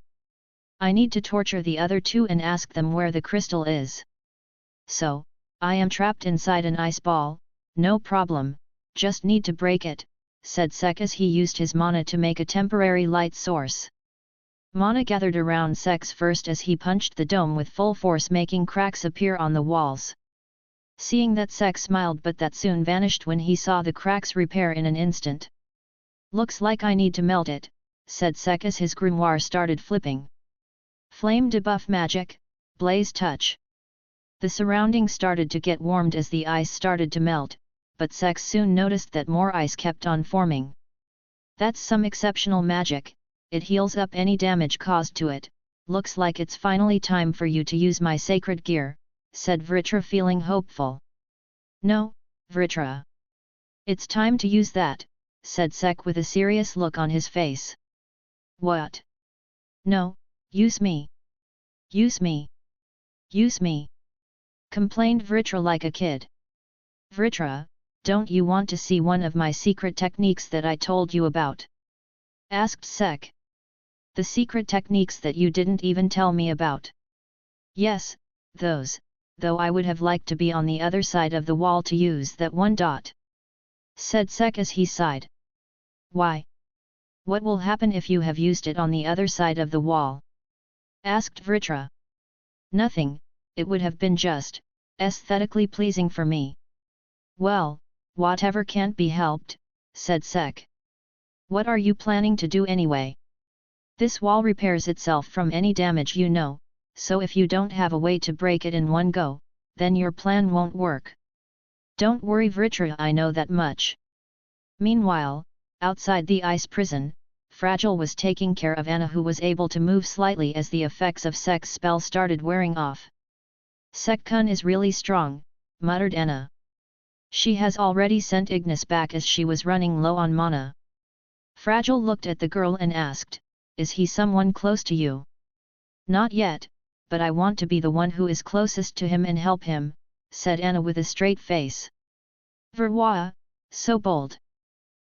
I need to torture the other two and ask them where the crystal is. So, I am trapped inside an ice ball, no problem, just need to break it, said Sek as he used his mana to make a temporary light source. Mana gathered around Sek's first as he punched the dome with full force, making cracks appear on the walls. Seeing that, Sek smiled, but that soon vanished when he saw the cracks repair in an instant. Looks like I need to melt it, said Sek as his grimoire started flipping. Flame debuff magic, blaze touch. The surroundings started to get warmed as the ice started to melt, but Sek soon noticed that more ice kept on forming. That's some exceptional magic, it heals up any damage caused to it. Looks like it's finally time for you to use my sacred gear, said Vritra, feeling hopeful. No, Vritra. It's time to use that, said Sek with a serious look on his face. What? No, use me. Use me. Use me. Complained Vritra like a kid. Vritra, don't you want to see one of my secret techniques that I told you about? Asked Sek. The secret techniques that you didn't even tell me about? Yes, those though I would have liked to be on the other side of the wall to use that one dot," said Sek as he sighed. "Why? What will happen if you have used it on the other side of the wall?" asked Vritra. "Nothing, it would have been just aesthetically pleasing for me." "Well, whatever can't be helped," said Sek. "What are you planning to do anyway? This wall repairs itself from any damage, you know, so if you don't have a way to break it in one go, then your plan won't work." "Don't worry Vritra, I know that much." Meanwhile, outside the ice prison, Fragile was taking care of Anna, who was able to move slightly as the effects of Sek's spell started wearing off. "Sek-kun is really strong," muttered Anna. "She has already sent Ignis back as she was running low on mana." Fragile looked at the girl and asked, "Is he someone close to you?" "Not yet, but I want to be the one who is closest to him and help him," said Anna with a straight face. "Verwa, so bold.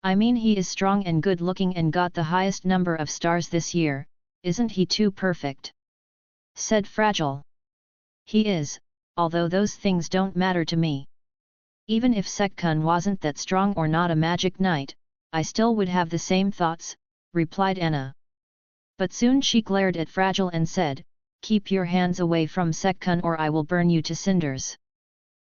I mean, he is strong and good looking and got the highest number of stars this year, isn't he too perfect?" said Fragile. "He is, although those things don't matter to me. Even if Sek-kun wasn't that strong or not a magic knight, I still would have the same thoughts," replied Anna. But soon she glared at Fragile and said, "Keep your hands away from Sek-kun or I will burn you to cinders."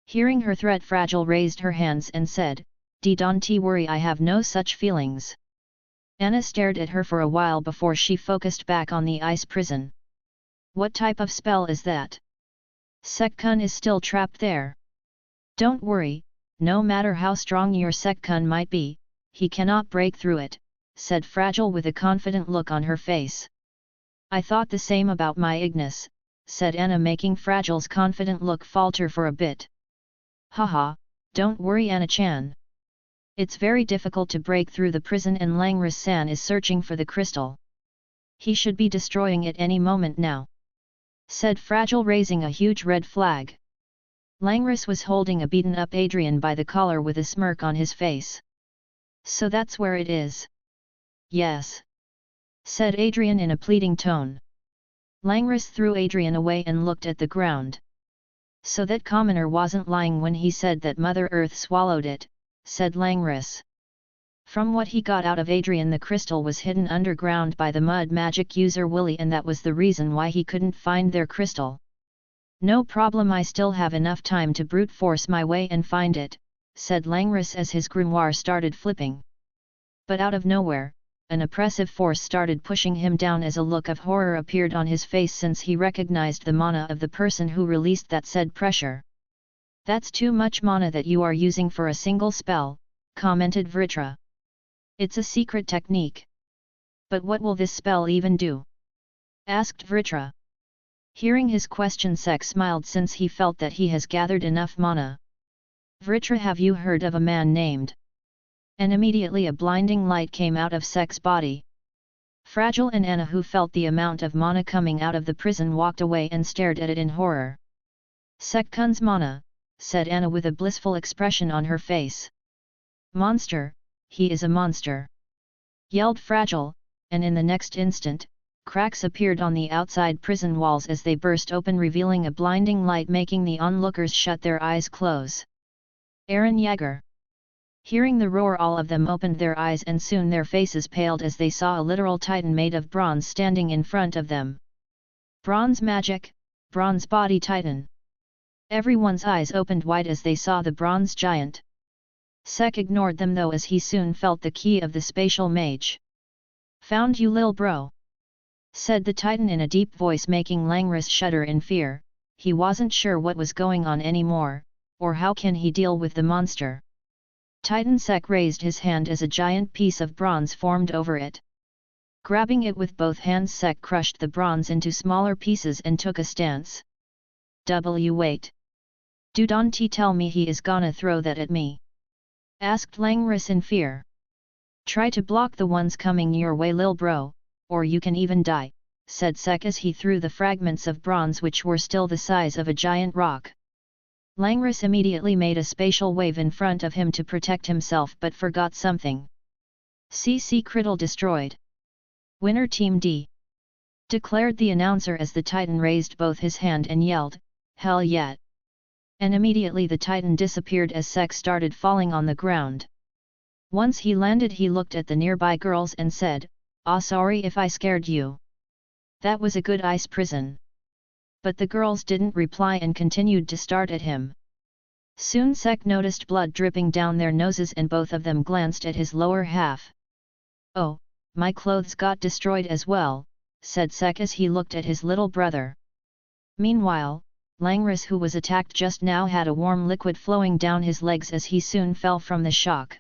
Hearing her threat, Fragile raised her hands and said, "Don't worry, I have no such feelings." Anna stared at her for a while before she focused back on the ice prison. "What type of spell is that? Sek-kun is still trapped there." "Don't worry, no matter how strong your Sek-kun might be, he cannot break through it," said Fragile with a confident look on her face. "I thought the same about my Ignis," said Anna, making Fragile's confident look falter for a bit. "Haha, don't worry Anna-chan. It's very difficult to break through the prison and Langris-san is searching for the crystal. He should be destroying it any moment now," said Fragile, raising a huge red flag. Langris was holding a beaten-up Adrian by the collar with a smirk on his face. "So that's where it is?" "Yes," said Adrian in a pleading tone. Langris threw Adrian away and looked at the ground. "So that commoner wasn't lying when he said that Mother Earth swallowed it," said Langris. From what he got out of Adrian, the crystal was hidden underground by the mud magic user Willy, and that was the reason why he couldn't find their crystal. "No problem, I still have enough time to brute force my way and find it," said Langris as his grimoire started flipping. But out of nowhere, an oppressive force started pushing him down as a look of horror appeared on his face since he recognized the mana of the person who released that said pressure. "That's too much mana that you are using for a single spell," commented Vritra. "It's a secret technique." "But what will this spell even do?" asked Vritra. Hearing his question, Sek smiled since he felt that he has gathered enough mana. "Vritra, have you heard of a man named?" And immediately a blinding light came out of Sek's body. Fragile and Anna, who felt the amount of mana coming out of the prison, walked away and stared at it in horror. "Sek-kun's mana," said Anna with a blissful expression on her face. "Monster, he is a monster!" yelled Fragile, and in the next instant, cracks appeared on the outside prison walls as they burst open, revealing a blinding light, making the onlookers shut their eyes close. "Eren Yeager!" Hearing the roar, all of them opened their eyes and soon their faces paled as they saw a literal titan made of bronze standing in front of them. "Bronze magic, bronze body titan!" Everyone's eyes opened wide as they saw the bronze giant. Sek ignored them though, as he soon felt the key of the spatial mage. "Found you, lil bro!" said the titan in a deep voice, making Langris shudder in fear. He wasn't sure what was going on anymore, or how can he deal with the monster. Titan Sek raised his hand as a giant piece of bronze formed over it. Grabbing it with both hands, Sek crushed the bronze into smaller pieces and took a stance. Wait! Don't tell me he is gonna throw that at me?" asked Langris in fear. "Try to block the ones coming your way, lil bro, or you can even die," said Sek as he threw the fragments of bronze which were still the size of a giant rock. Langris immediately made a spatial wave in front of him to protect himself, but forgot something. "CC Criddle destroyed. Winner Team D!" declared the announcer as the titan raised both his hand and yelled, "Hell yeah! And immediately the Titan disappeared as Sek started falling on the ground. Once he landed, he looked at the nearby girls and said, "Ah, sorry if I scared you. That was a good ice prison." But the girls didn't reply and continued to start at him. Soon Sek noticed blood dripping down their noses and both of them glanced at his lower half. "Oh, my clothes got destroyed as well," said Sek as he looked at his little brother. Meanwhile, Langris, who was attacked just now, had a warm liquid flowing down his legs as he soon fell from the shock.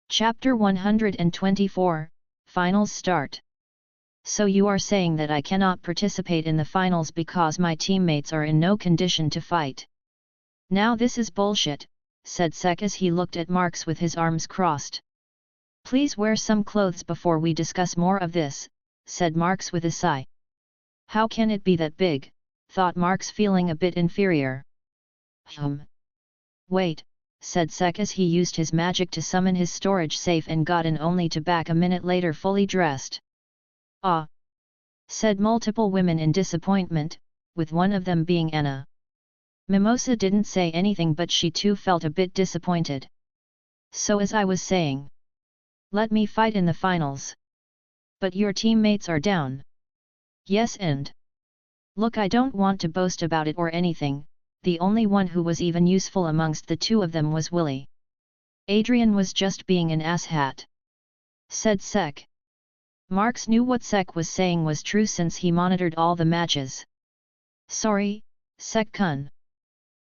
Chapter 124, Finals start. "So you are saying that I cannot participate in the finals because my teammates are in no condition to fight? Now this is bullshit," said Sek as he looked at Marks with his arms crossed. "Please wear some clothes before we discuss more of this," said Marks with a sigh. "How can it be that big?" thought Marks, feeling a bit inferior. "Wait," said Sek as he used his magic to summon his storage safe and got in only to back a minute later fully dressed. "Ah!" said multiple women in disappointment, with one of them being Anna. Mimosa didn't say anything, but she too felt a bit disappointed. "So as I was saying, let me fight in the finals." "But your teammates are down." "Yes, and look, I don't want to boast about it or anything, the only one who was even useful amongst the two of them was Willy. Adrian was just being an asshat," said Sek. Marks knew what Sek was saying was true since he monitored all the matches. "Sorry, Sek-kun.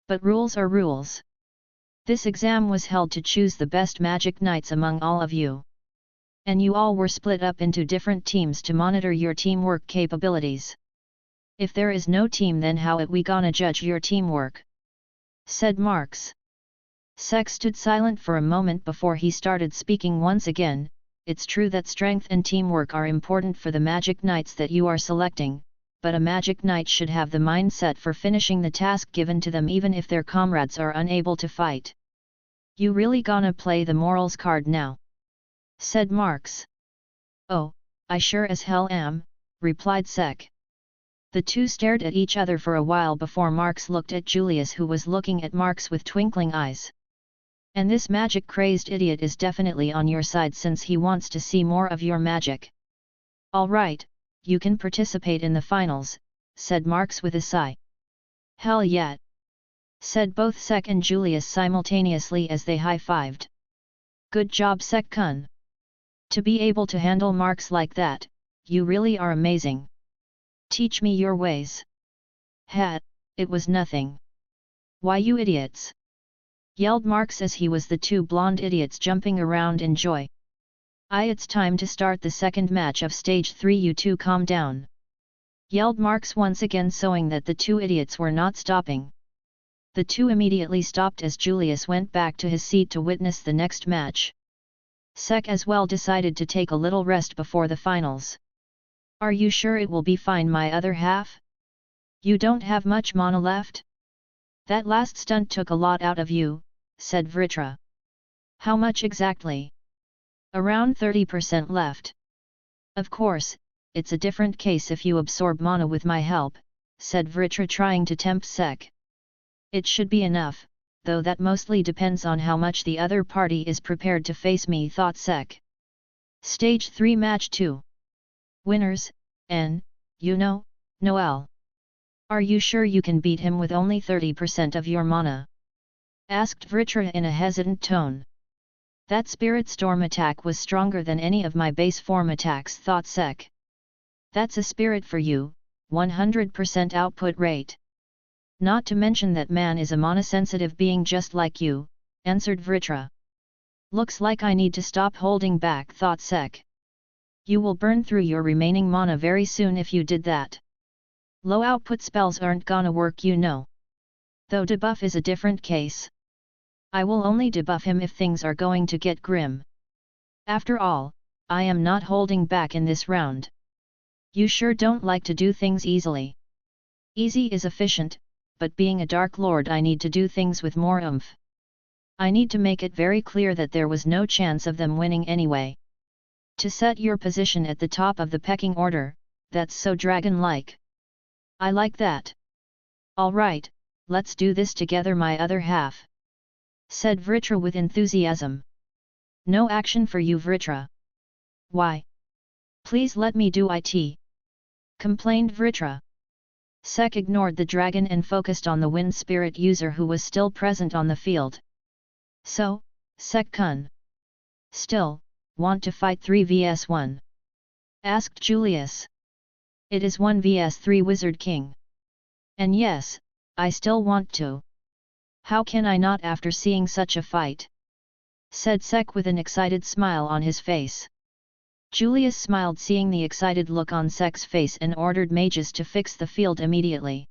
But rules are rules. This exam was held to choose the best magic knights among all of you. And you all were split up into different teams to monitor your teamwork capabilities. If there is no team, then how it we gonna judge your teamwork?" said Marks. Sek stood silent for a moment before he started speaking once again. "It's true that strength and teamwork are important for the magic knights that you are selecting, but a magic knight should have the mindset for finishing the task given to them even if their comrades are unable to fight. You really gonna play the morals card now?" said Marks. "Oh, I sure as hell am," replied Sek. The two stared at each other for a while before Marks looked at Julius, who was looking at Marks with twinkling eyes. "And this magic-crazed idiot is definitely on your side since he wants to see more of your magic. All right, you can participate in the finals," said Marks with a sigh. "Hell yeah!" said both Sek and Julius simultaneously as they high-fived. "Good job, Sek-kun. To be able to handle Marks like that, you really are amazing. Teach me your ways." It was nothing." "Why, you idiots!" yelled Marks as he was the two blonde idiots jumping around in joy. It's time to start the second match of stage 3, you two calm down," yelled Marks once again, showing that the two idiots were not stopping. The two immediately stopped as Julius went back to his seat to witness the next match. Sek as well decided to take a little rest before the finals. "Are you sure it will be fine, my other half? You don't have much mana left? That last stunt took a lot out of you," said Vritra. "How much exactly?" "Around 30% left." "Of course, it's a different case if you absorb mana with my help," said Vritra, trying to tempt Sek. "It should be enough, though that mostly depends on how much the other party is prepared to face me," thought Sek. Stage 3 Match 2. Winners, Noel. "Are you sure you can beat him with only 30% of your mana?" asked Vritra in a hesitant tone. "That Spirit Storm attack was stronger than any of my base form attacks," thought Sek. "That's a spirit for you, 100% output rate. Not to mention that man is a mana-sensitive being just like you," answered Vritra. "Looks like I need to stop holding back," thought Sek. "You will burn through your remaining mana very soon if you did that. Low output spells aren't gonna work, you know. Though debuff is a different case. I will only debuff him if things are going to get grim. After all, I am not holding back in this round. You sure don't like to do things easily. Easy is efficient, but being a Dark Lord I need to do things with more oomph. I need to make it very clear that there was no chance of them winning anyway. To set your position at the top of the pecking order, that's so dragon-like. I like that. Alright, let's do this together my other half, said Vritra with enthusiasm. No action for you Vritra. Why? Please let me do it, complained Vritra. Sek ignored the dragon and focused on the wind spirit user who was still present on the field. So, Sek-kun, still, want to fight 3 vs 1? Asked Julius. It is 1 vs 3 Wizard King. And yes, I still want to. How can I not after seeing such a fight? Said Sek with an excited smile on his face. Julius smiled seeing the excited look on Sek's face and ordered mages to fix the field immediately.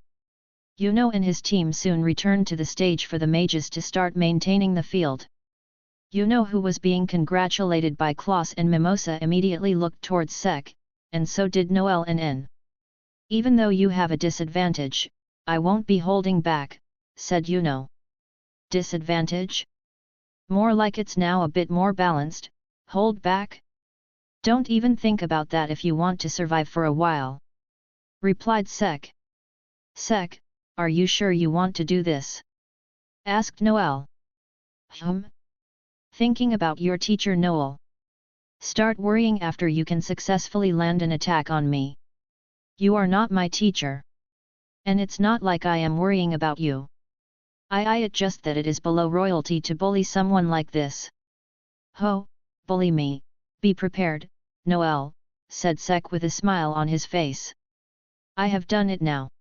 Yuno and his team soon returned to the stage for the mages to start maintaining the field. Yuno, who was being congratulated by Klaus and Mimosa, immediately looked towards Sek, and so did Noel and N. Even though you have a disadvantage, I won't be holding back, said Yuno. Disadvantage? More like it's now a bit more balanced. Hold back? Don't even think about that if you want to survive for a while, replied Sek. Sek, are you sure you want to do this? Asked Noel. Thinking about your teacher Noel. Start worrying after you can successfully land an attack on me. You are not my teacher. And it's not like I am worrying about you. It's just that it is below royalty to bully someone like this. Ho, bully me. Be prepared, Noel, said Sek with a smile on his face. I have done it now,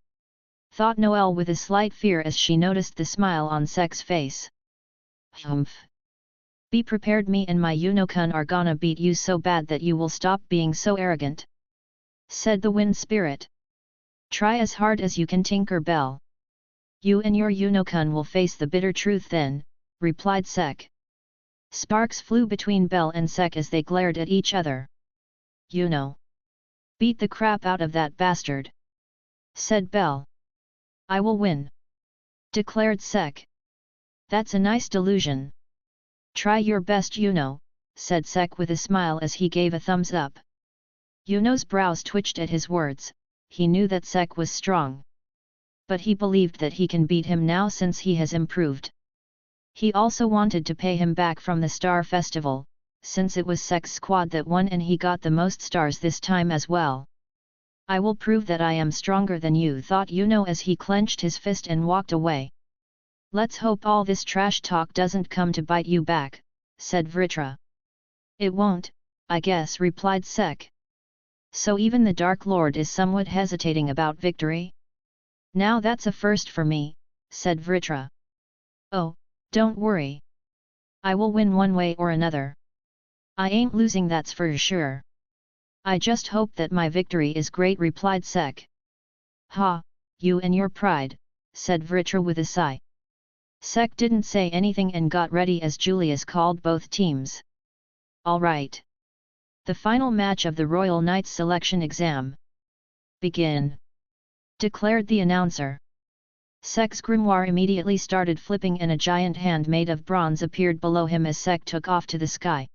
thought Noel with a slight fear as she noticed the smile on Sek's face. Humph. Be prepared, me and my Yuno-kun are gonna beat you so bad that you will stop being so arrogant, said the wind spirit. Try as hard as you can, Tinker Bell. You and your Yuno-kun will face the bitter truth then, replied Sek. Sparks flew between Bell and Sek as they glared at each other. Yuno. Beat the crap out of that bastard, said Bell. I will win, declared Sek. That's a nice delusion. Try your best, Yuno, said Sek with a smile as he gave a thumbs up. Yuno's brows twitched at his words. He knew that Sek was strong, but he believed that he can beat him now since he has improved. He also wanted to pay him back from the Star Festival, since it was Sek's squad that won and he got the most stars this time as well. I will prove that I am stronger than you, thought Yuno as he clenched his fist and walked away. Let's hope all this trash talk doesn't come to bite you back, said Vritra. It won't, I guess, replied Sek. So even the Dark Lord is somewhat hesitating about victory? Now that's a first for me, said Vritra. Oh, don't worry. I will win one way or another. I ain't losing, that's for sure. I just hope that my victory is great, replied Sek. Ha, you and your pride, said Vritra with a sigh. Sek didn't say anything and got ready as Julius called both teams. All right. The final match of the Royal Knights selection exam. Begin, declared the announcer. Sek's grimoire immediately started flipping and a giant hand made of bronze appeared below him as Sek took off to the sky.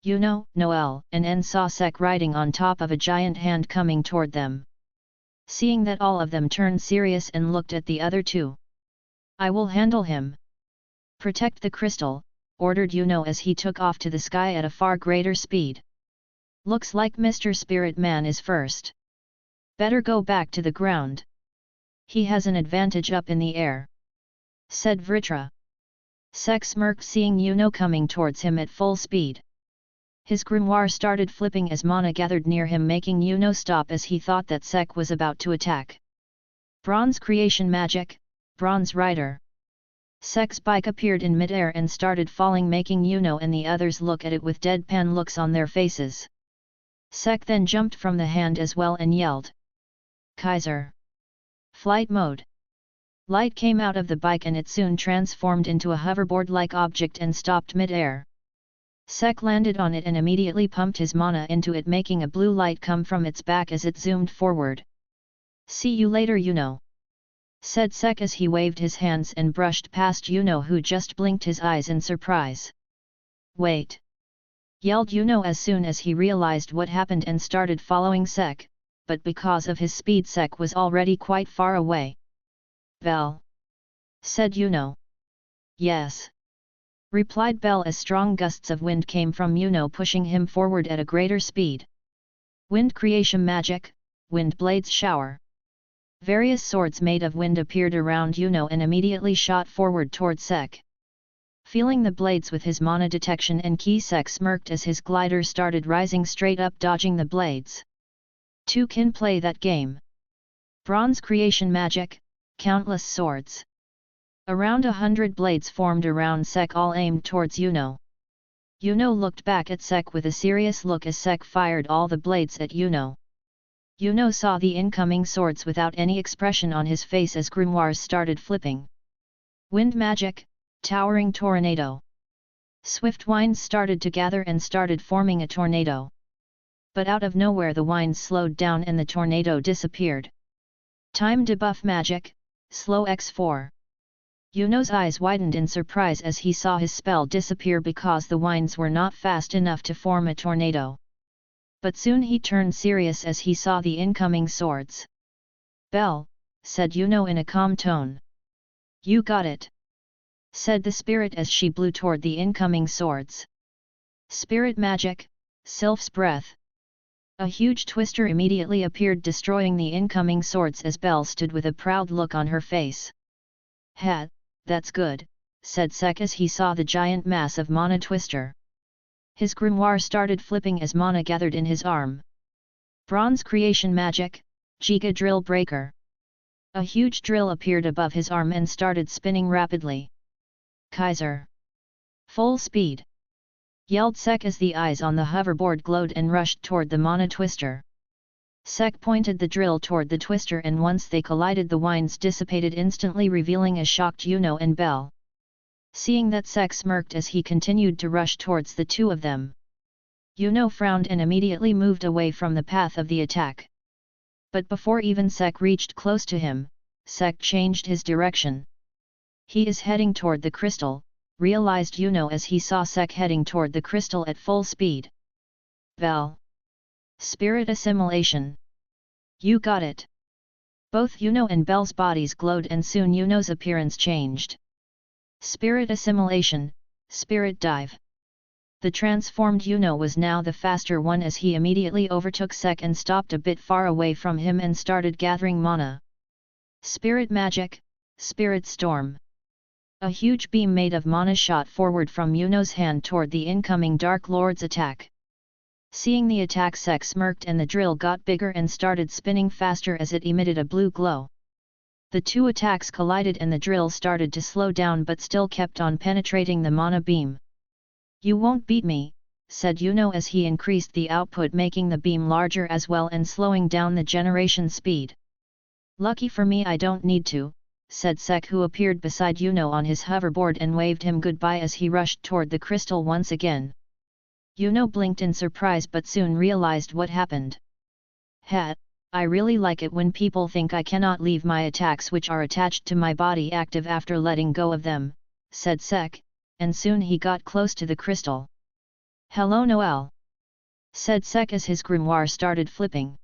Yuno, Noel, and N saw Sek riding on top of a giant hand coming toward them. Seeing that, all of them turned serious and looked at the other two. I will handle him. Protect the crystal, ordered Yuno as he took off to the sky at a far greater speed. Looks like Mr. Spirit Man is first. Better go back to the ground. He has an advantage up in the air, said Vritra. Sek smirked seeing Yuno coming towards him at full speed. His grimoire started flipping as mana gathered near him, making Yuno stop as he thought that Sek was about to attack. Bronze creation magic, Bronze Rider. Sek's bike appeared in midair and started falling, making Yuno and the others look at it with deadpan looks on their faces. Sek then jumped from the hand as well and yelled. Kaiser. Flight mode. Light came out of the bike and it soon transformed into a hoverboard-like object and stopped mid-air. Sek landed on it and immediately pumped his mana into it, making a blue light come from its back as it zoomed forward. See you later, Yuno, said Sek as he waved his hands and brushed past Yuno, who just blinked his eyes in surprise. Wait! Yelled Yuno as soon as he realized what happened and started following Sek, but because of his speed Sek was already quite far away. Bell! said Yuno. Yes, replied Bell as strong gusts of wind came from Yuno pushing him forward at a greater speed. Wind creation magic, wind blades shower. Various swords made of wind appeared around Yuno and immediately shot forward toward Sek. Feeling the blades with his mana detection and key, Sek smirked as his glider started rising straight up, dodging the blades. Two can play that game. Bronze creation magic, countless swords. Around 100 blades formed around Sek, all aimed towards Yuno. Yuno looked back at Sek with a serious look as Sek fired all the blades at Yuno. Yuno saw the incoming swords without any expression on his face as grimoires started flipping. Wind magic, towering tornado. Swift winds started to gather and started forming a tornado. But out of nowhere the winds slowed down and the tornado disappeared. Time debuff magic, slow x4. Yuno's eyes widened in surprise as he saw his spell disappear because the winds were not fast enough to form a tornado. But soon he turned serious as he saw the incoming swords. Bell, said Yuno in a calm tone. You got it, said the spirit as she blew toward the incoming swords. Spirit magic, Sylph's breath. A huge twister immediately appeared, destroying the incoming swords as Bell stood with a proud look on her face. Ha, that's good, said Sek as he saw the giant mass of mana twister. His grimoire started flipping as mana gathered in his arm. Bronze creation magic, Giga drill breaker. A huge drill appeared above his arm and started spinning rapidly. Kaiser. Full speed, yelled Sek as the eyes on the hoverboard glowed and rushed toward the mana twister. Sek pointed the drill toward the twister and once they collided the winds dissipated instantly, revealing a shocked Yuno and Bell. Seeing that, Sek smirked as he continued to rush towards the two of them. Yuno frowned and immediately moved away from the path of the attack. But before even Sek reached close to him, Sek changed his direction. He is heading toward the crystal, realized Yuno as he saw Sek heading toward the crystal at full speed. Bell. Spirit assimilation. You got it. Both Yuno and Bell's bodies glowed and soon Yuno's appearance changed. Spirit assimilation, spirit dive. The transformed Yuno was now the faster one as he immediately overtook Sek and stopped a bit far away from him and started gathering mana. Spirit magic, spirit storm. A huge beam made of mana shot forward from Yuno's hand toward the incoming Dark Lord's attack. Seeing the attack, Sek smirked and the drill got bigger and started spinning faster as it emitted a blue glow. The two attacks collided and the drill started to slow down but still kept on penetrating the mana beam. You won't beat me, said Yuno as he increased the output, making the beam larger as well and slowing down the generation speed. Lucky for me I don't need to, said Sek, who appeared beside Yuno on his hoverboard and waved him goodbye as he rushed toward the crystal once again. Yuno blinked in surprise but soon realized what happened. Ha! I really like it when people think I cannot leave my attacks which are attached to my body active after letting go of them, said Sek, and soon he got close to the crystal. Hello Noel, said Sek as his grimoire started flipping.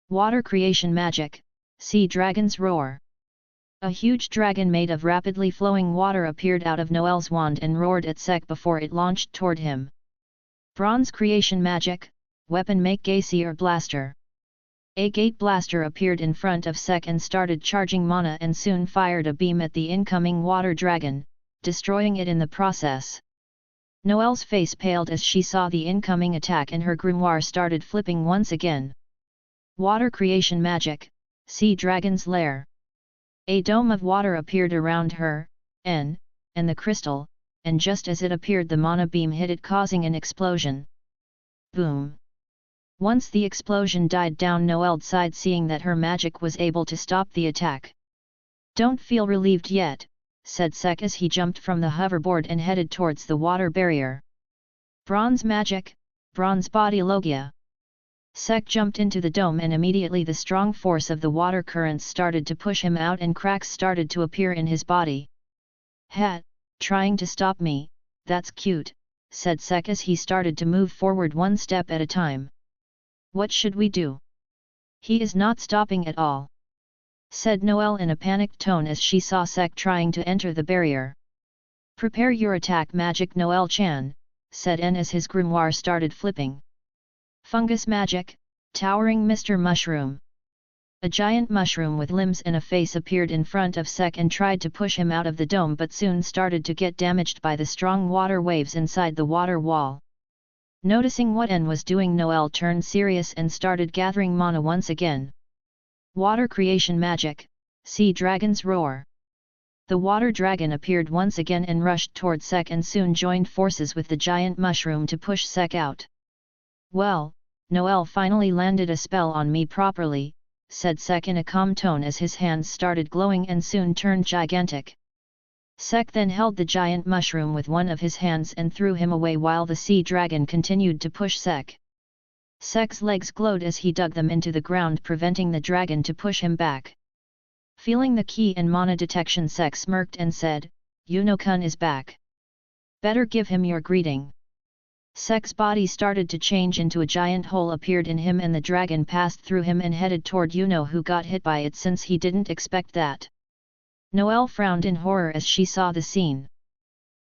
Water creation magic, Sea Dragon's Roar. A huge dragon made of rapidly flowing water appeared out of Noel's wand and roared at Sek before it launched toward him. Bronze creation magic, weapon make Gaseer blaster. A gate blaster appeared in front of Sek and started charging mana and soon fired a beam at the incoming water dragon, destroying it in the process. Noelle's face paled as she saw the incoming attack and her grimoire started flipping once again. Water creation magic, Sea Dragon's Lair. A dome of water appeared around her, and the crystal, and just as it appeared the mana beam hit it, causing an explosion. Boom! Once the explosion died down, Noelle sighed, seeing that her magic was able to stop the attack. Don't feel relieved yet, said Sek as he jumped from the hoverboard and headed towards the water barrier. Bronze magic, bronze body logia. Sek jumped into the dome and immediately the strong force of the water currents started to push him out and cracks started to appear in his body. Ha! Trying to stop me, that's cute, said Sek as he started to move forward one step at a time. What should we do? He is not stopping at all. said Noelle in a panicked tone as she saw Sek trying to enter the barrier. Prepare your attack magic Noelle-chan, said N as his grimoire started flipping. Fungus magic, towering Mr. Mushroom. A giant mushroom with limbs and a face appeared in front of Sek and tried to push him out of the dome but soon started to get damaged by the strong water waves inside the water wall. Noticing what N was doing, Noelle turned serious and started gathering mana once again. Water creation magic, Sea Dragon's Roar. The water dragon appeared once again and rushed toward Sek and soon joined forces with the giant mushroom to push Sek out. Well, Noelle finally landed a spell on me properly, said Sek in a calm tone as his hands started glowing and soon turned gigantic. Sek then held the giant mushroom with one of his hands and threw him away while the sea dragon continued to push Sek. Sek's legs glowed as he dug them into the ground, preventing the dragon to push him back. Feeling the key and mana detection, Sek smirked and said, Yuno-kun is back. Better give him your greeting. Sek's body started to change into a giant hole appeared in him and the dragon passed through him and headed toward Yuno, who got hit by it since he didn't expect that. Noelle frowned in horror as she saw the scene.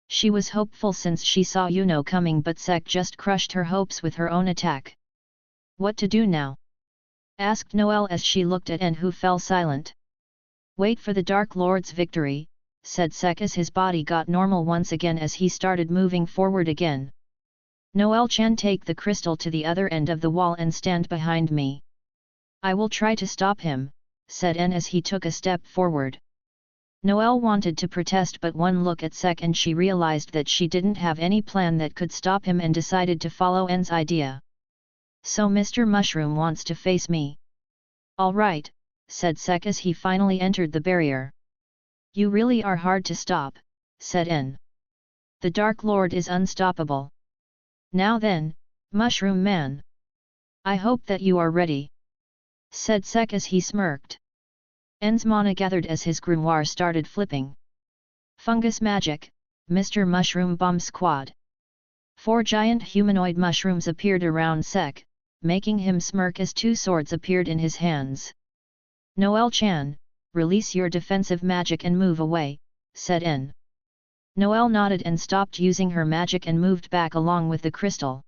She was hopeful since she saw Yuno coming, but Sek just crushed her hopes with her own attack. What to do now? Asked Noelle as she looked at N, who fell silent. Wait for the Dark Lord's victory, said Sek as his body got normal once again as he started moving forward again. Noelle-chan, take the crystal to the other end of the wall and stand behind me. I will try to stop him, said N as he took a step forward. Noelle wanted to protest, but one look at Sek and she realized that she didn't have any plan that could stop him and decided to follow N's idea. So Mr. Mushroom wants to face me. All right, said Sek as he finally entered the barrier. You really are hard to stop, said N. The Dark Lord is unstoppable. Now then, Mushroom Man. I hope that you are ready, said Sek as he smirked. N's mana gathered as his grimoire started flipping. Fungus magic, Mr. Mushroom Bomb Squad. 4 giant humanoid mushrooms appeared around Sek, making him smirk as 2 swords appeared in his hands. Noelle-chan, release your defensive magic and move away, said N. Noelle nodded and stopped using her magic and moved back along with the crystal.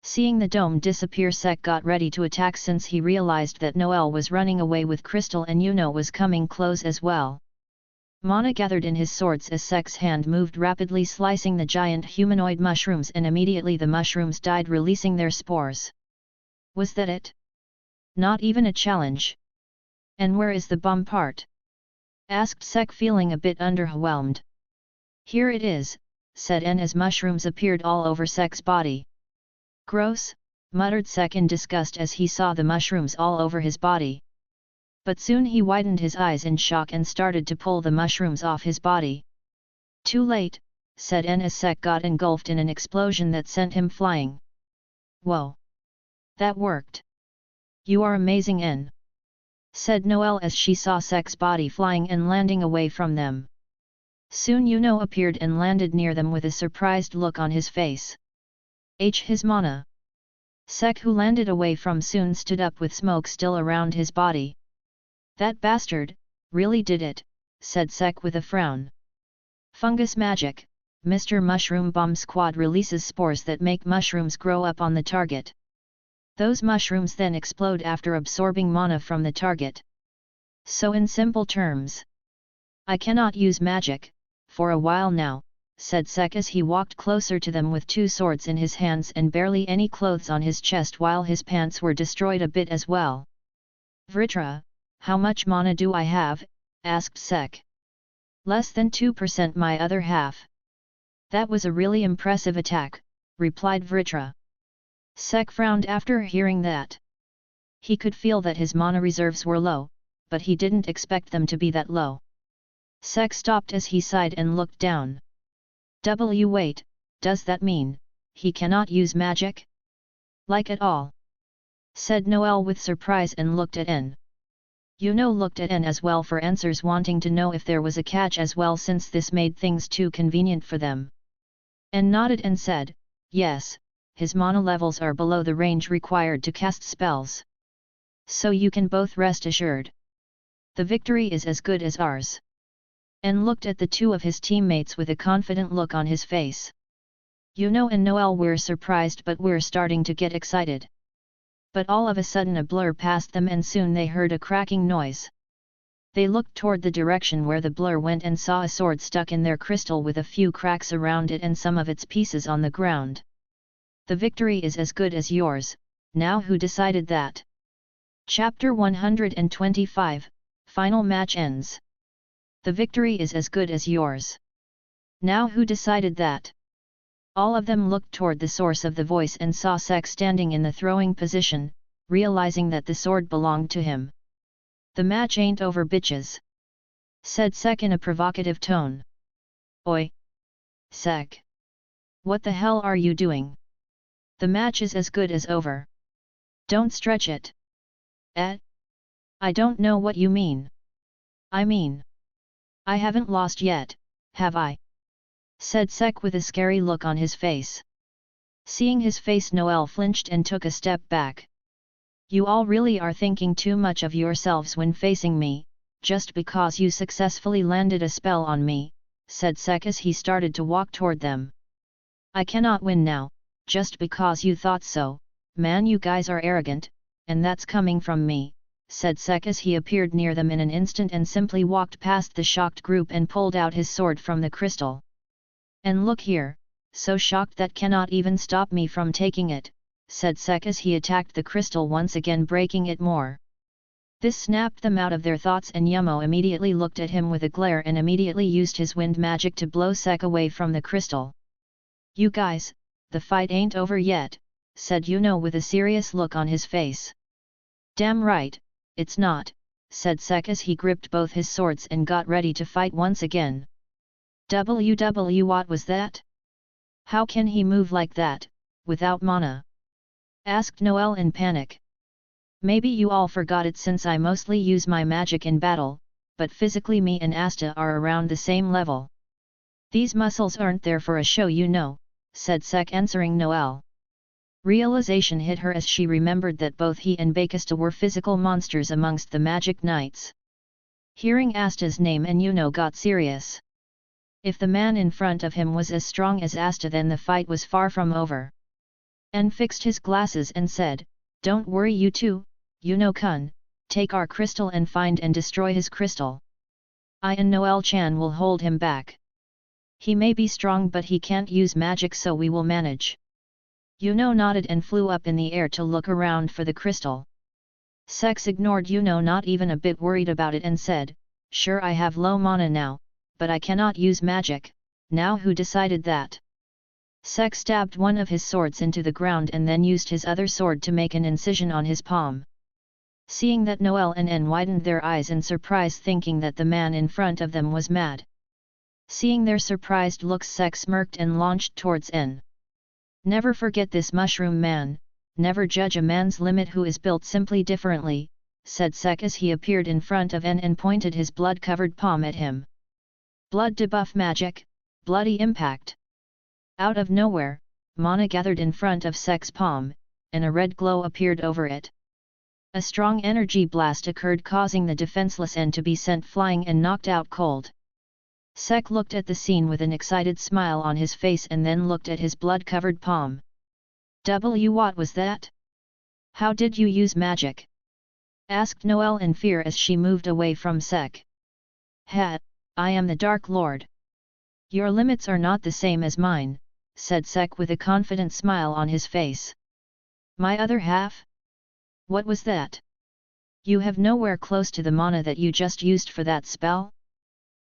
Seeing the dome disappear, Sek got ready to attack since he realized that Noelle was running away with crystal and Yuno was coming close as well. Mana gathered in his swords as Sek's hand moved rapidly, slicing the giant humanoid mushrooms, and immediately the mushrooms died, releasing their spores. Was that it? Not even a challenge. And where is the bomb part? Asked Sek, feeling a bit underwhelmed. Here it is, said N as mushrooms appeared all over Sek's body. Gross, muttered Sek in disgust as he saw the mushrooms all over his body. But soon he widened his eyes in shock and started to pull the mushrooms off his body. Too late, said N as Sek got engulfed in an explosion that sent him flying. Whoa! That worked! You are amazing, N, said Noelle as she saw Sek's body flying and landing away from them. Soon Yuno appeared and landed near them with a surprised look on his face. His mana. Sek, who landed away from, soon stood up with smoke still around his body. That bastard, really did it, said Sek with a frown. Fungus magic, Mr. Mushroom Bomb Squad releases spores that make mushrooms grow up on the target. Those mushrooms then explode after absorbing mana from the target. So in simple terms, I cannot use magic, for a while now, said Sek as he walked closer to them with 2 swords in his hands and barely any clothes on his chest, while his pants were destroyed a bit as well. Vritra, how much mana do I have? Asked Sek. Less than 2%, my other half. That was a really impressive attack, replied Vritra. Sek frowned after hearing that. He could feel that his mana reserves were low, but he didn't expect them to be that low. Sek stopped as he sighed and looked down. Wait, does that mean he cannot use magic? Like at all? Said Noelle with surprise and looked at N. Yuno looked at N as well for answers, wanting to know if there was a catch as well, since this made things too convenient for them. N nodded and said, yes, his mana levels are below the range required to cast spells. So you can both rest assured. The victory is as good as ours. And looked at the two of his teammates with a confident look on his face. Yuno and Noel were surprised but were starting to get excited. But all of a sudden a blur passed them and soon they heard a cracking noise. They looked toward the direction where the blur went and saw a sword stuck in their crystal with a few cracks around it and some of its pieces on the ground. The victory is as good as yours, now who decided that? Chapter 125, Final match ends. The victory is as good as yours. Now who decided that? All of them looked toward the source of the voice and saw Sek standing in the throwing position, realizing that the sword belonged to him. The match ain't over bitches, said Sek in a provocative tone. Oi! Sek! What the hell are you doing? The match is as good as over. Don't stretch it. I don't know what you mean. I mean, I haven't lost yet, have I? Said Sek with a scary look on his face. Seeing his face, Noel flinched and took a step back. You all really are thinking too much of yourselves when facing me, just because you successfully landed a spell on me, said Sek as he started to walk toward them. I cannot win now, just because you thought so, man. You guys are arrogant, and that's coming from me, said Sek as he appeared near them in an instant and simply walked past the shocked group and pulled out his sword from the crystal. And look here, so shocked that cannot even stop me from taking it, said Sek as he attacked the crystal once again, breaking it more. This snapped them out of their thoughts and Yumo immediately looked at him with a glare and immediately used his wind magic to blow Sek away from the crystal. You guys, the fight ain't over yet, said Yuno with a serious look on his face. Damn right, it's not, said Sek as he gripped both his swords and got ready to fight once again. What was that? How can he move like that, without mana? Asked Noel in panic. Maybe you all forgot it since I mostly use my magic in battle, but physically me and Asta are around the same level. These muscles aren't there for a show, you know, said Sek answering Noel. Realization hit her as she remembered that both he and Bakista were physical monsters amongst the magic knights. Hearing Asta's name and Yuno got serious. If the man in front of him was as strong as Asta, then the fight was far from over. And fixed his glasses and said, don't worry you two, Yuno-kun, take our crystal and find and destroy his crystal. I and Noel-chan will hold him back. He may be strong but he can't use magic, so we will manage. Yuno nodded and flew up in the air to look around for the crystal. Sex ignored Yuno, not even a bit worried about it, and said, sure, I have low mana now, but I cannot use magic. Now who decided that? Sek stabbed one of his swords into the ground and then used his other sword to make an incision on his palm. Seeing that, Noel and N widened their eyes in surprise, thinking that the man in front of them was mad. Seeing their surprised looks, Sek smirked and launched towards N. Never forget this, mushroom man, never judge a man's limit who is built simply differently, said Sek as he appeared in front of N and pointed his blood-covered palm at him. Blood debuff magic, bloody impact. Out of nowhere, mana gathered in front of Sek's palm, and a red glow appeared over it. A strong energy blast occurred, causing the defenseless N to be sent flying and knocked out cold. Sek looked at the scene with an excited smile on his face and then looked at his blood-covered palm. What was that? How did you use magic? Asked Noel in fear as she moved away from Sek. I am the Dark Lord. Your limits are not the same as mine, said Sek with a confident smile on his face. My other half? What was that? You have nowhere close to the mana that you just used for that spell?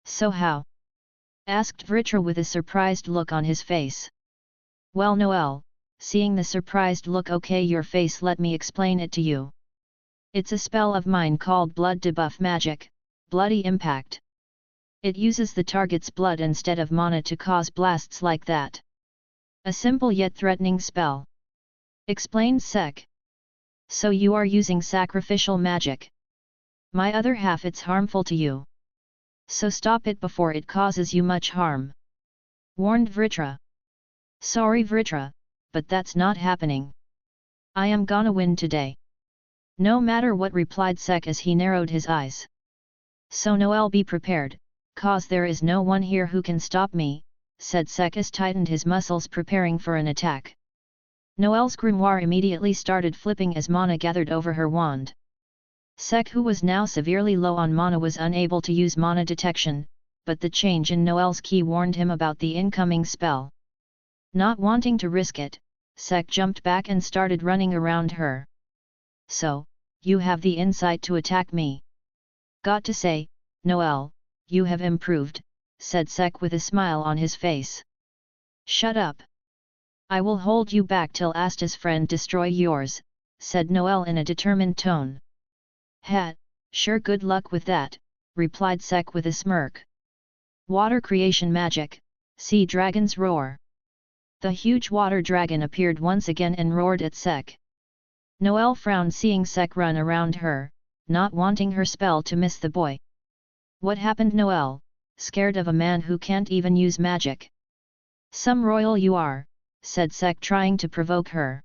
So how? Asked Vritra with a surprised look on his face. Well, Noel, seeing the surprised look, okay, your face, let me explain it to you. It's a spell of mine called Blood Debuff Magic, Bloody Impact. It uses the target's blood instead of mana to cause blasts like that. A simple yet threatening spell. Explained Sek. So you are using sacrificial magic. My other half, it's harmful to you. So stop it before it causes you much harm. Warned Vritra. Sorry Vritra, but that's not happening. I am gonna win today. No matter what, replied Sek as he narrowed his eyes. So Noel, be prepared, cause there is no one here who can stop me, said Sek as tightened his muscles preparing for an attack. Noel's grimoire immediately started flipping as mana gathered over her wand. Sek, who was now severely low on mana, was unable to use mana detection, but the change in Noel's ki warned him about the incoming spell. Not wanting to risk it, Sek jumped back and started running around her. So, you have the insight to attack me. Got to say, Noel, you have improved, said Sek with a smile on his face. Shut up. I will hold you back till Asta's friend destroy yours, said Noel in a determined tone. Ha, sure, good luck with that, replied Sek with a smirk. Water creation magic, sea dragon's roar. The huge water dragon appeared once again and roared at Sek. Noel frowned seeing Sek run around her, not wanting her spell to miss the boy. What happened, Noel? Scared of a man who can't even use magic? Some royal you are, said Sek trying to provoke her.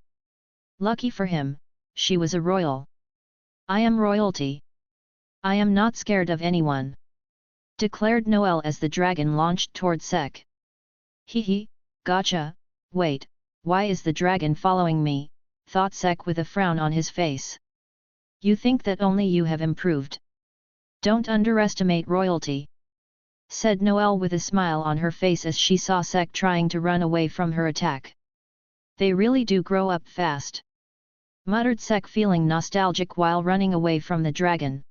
Lucky for him, she was a royal. I am royalty. I am not scared of anyone, declared Noel as the dragon launched toward Sek. Hee, gotcha. Wait, why is the dragon following me? Thought Sek with a frown on his face. You think that only you have improved? Don't underestimate royalty, said Noel with a smile on her face as she saw Sek trying to run away from her attack. They really do grow up fast, muttered Sek, feeling nostalgic while running away from the dragon.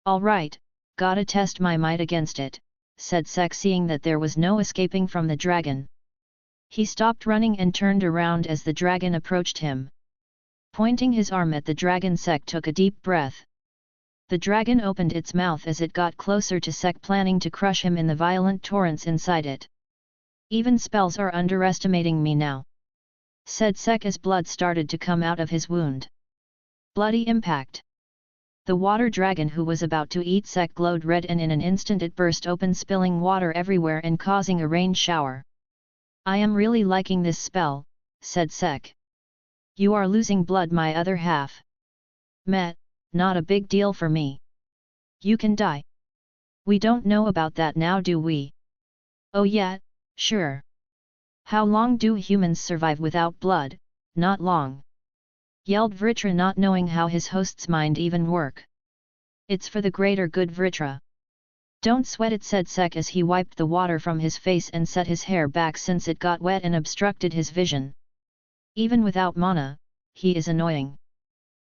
Alright, gotta test my might against it, said Sek, seeing that there was no escaping from the dragon. He stopped running and turned around as the dragon approached him. Pointing his arm at the dragon, Sek took a deep breath. The dragon opened its mouth as it got closer to Sek, planning to crush him in the violent torrents inside it. Even spells are underestimating me now, said Sek as blood started to come out of his wound. Bloody impact. The water dragon, who was about to eat Sek, glowed red, and in an instant it burst open, spilling water everywhere and causing a rain shower. I am really liking this spell, said Sek. You are losing blood, my other half. Meh, not a big deal for me. You can die. We don't know about that now, do we? Oh yeah, sure. How long do humans survive without blood? Not long, yelled Vritra, not knowing how his host's mind even work. It's for the greater good, Vritra. Don't sweat it, said Sek as he wiped the water from his face and set his hair back since it got wet and obstructed his vision. Even without mana, he is annoying,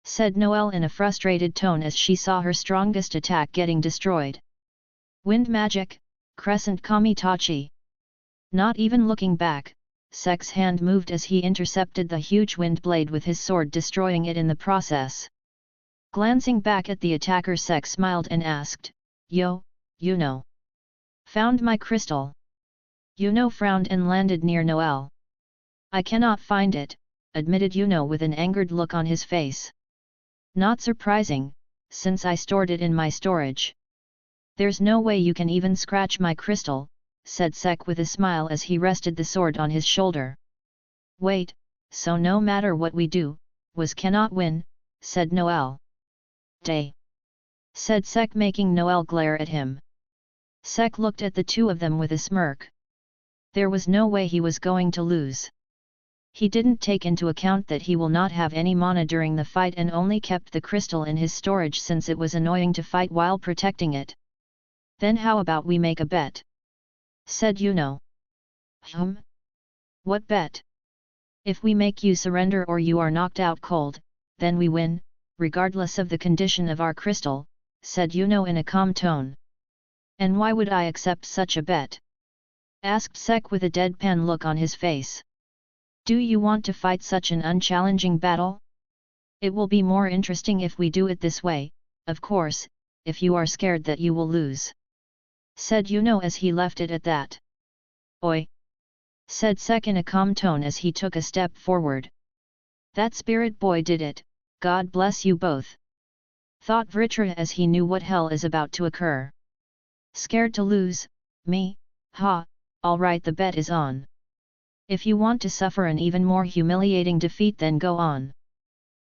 said Noel in a frustrated tone as she saw her strongest attack getting destroyed. Wind magic, Crescent Kamitachi. Not even looking back, Sek's hand moved as he intercepted the huge wind blade with his sword, destroying it in the process. Glancing back at the attacker, Sek smiled and asked, Yo, you know. Found my crystal? Yuno frowned and landed near Noel. I cannot find it, admitted Yuno with an angered look on his face. Not surprising, since I stored it in my storage. There's no way you can even scratch my crystal, said Sek with a smile as he rested the sword on his shoulder. Wait, so no matter what we do, we cannot win, said Noel. Day, said Sek, making Noel glare at him. Sek looked at the two of them with a smirk. There was no way he was going to lose. He didn't take into account that he will not have any mana during the fight and only kept the crystal in his storage since it was annoying to fight while protecting it. Then how about we make a bet? Said Yuno. What bet? If we make you surrender or you are knocked out cold, then we win, regardless of the condition of our crystal, said Yuno in a calm tone. And why would I accept such a bet? Asked Sek with a deadpan look on his face. Do you want to fight such an unchallenging battle? It will be more interesting if we do it this way, of course, if you are scared that you will lose, said Yuno as he left it at that. Oi! Said Sek in a calm tone as he took a step forward. That spirit boy did it, God bless you both, thought Vritra as he knew what hell is about to occur. Scared to lose, me? Ha, alright, the bet is on. If you want to suffer an even more humiliating defeat, then go on,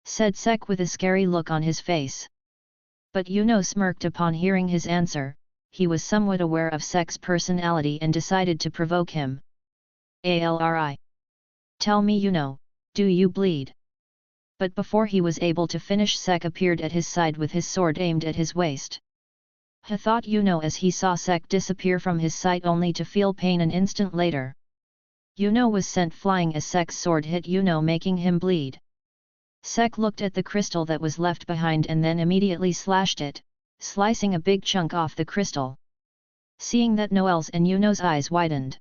said Sek with a scary look on his face. But Yuno smirked upon hearing his answer. He was somewhat aware of Sek's personality and decided to provoke him. Alri. Tell me, Yuno, do you bleed? But before he was able to finish, Sek appeared at his side with his sword aimed at his waist. Ha, thought Yuno as he saw Sek disappear from his sight, only to feel pain an instant later. Yuno was sent flying as Sek's sword hit Yuno, making him bleed. Sek looked at the crystal that was left behind and then immediately slashed it, slicing a big chunk off the crystal. Seeing that, Noel's and Yuno's eyes widened.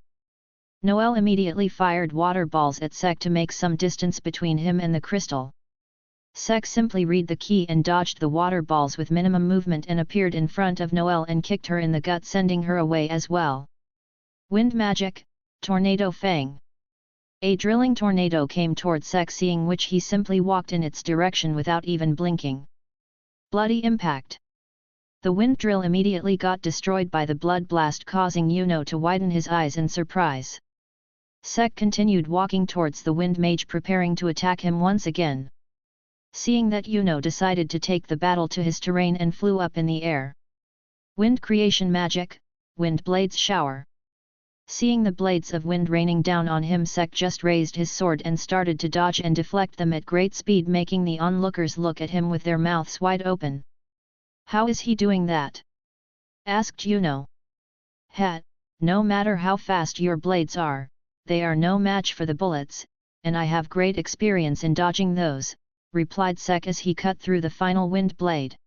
Noel immediately fired water balls at Sek to make some distance between him and the crystal. Sek simply read the key and dodged the water balls with minimum movement and appeared in front of Noel and kicked her in the gut, sending her away as well. Wind magic, Tornado Fang. A drilling tornado came toward Sek, seeing which he simply walked in its direction without even blinking. Bloody impact. The wind drill immediately got destroyed by the blood blast, causing Yuno to widen his eyes in surprise. Sek continued walking towards the wind mage, preparing to attack him once again. Seeing that, Yuno decided to take the battle to his terrain and flew up in the air. Wind creation magic, Wind Blades Shower. Seeing the blades of wind raining down on him, Sek just raised his sword and started to dodge and deflect them at great speed, making the onlookers look at him with their mouths wide open. How is he doing that? Asked Yuno. Ha, no matter how fast your blades are, they are no match for the bullets, and I have great experience in dodging those, replied Sek as he cut through the final wind blade.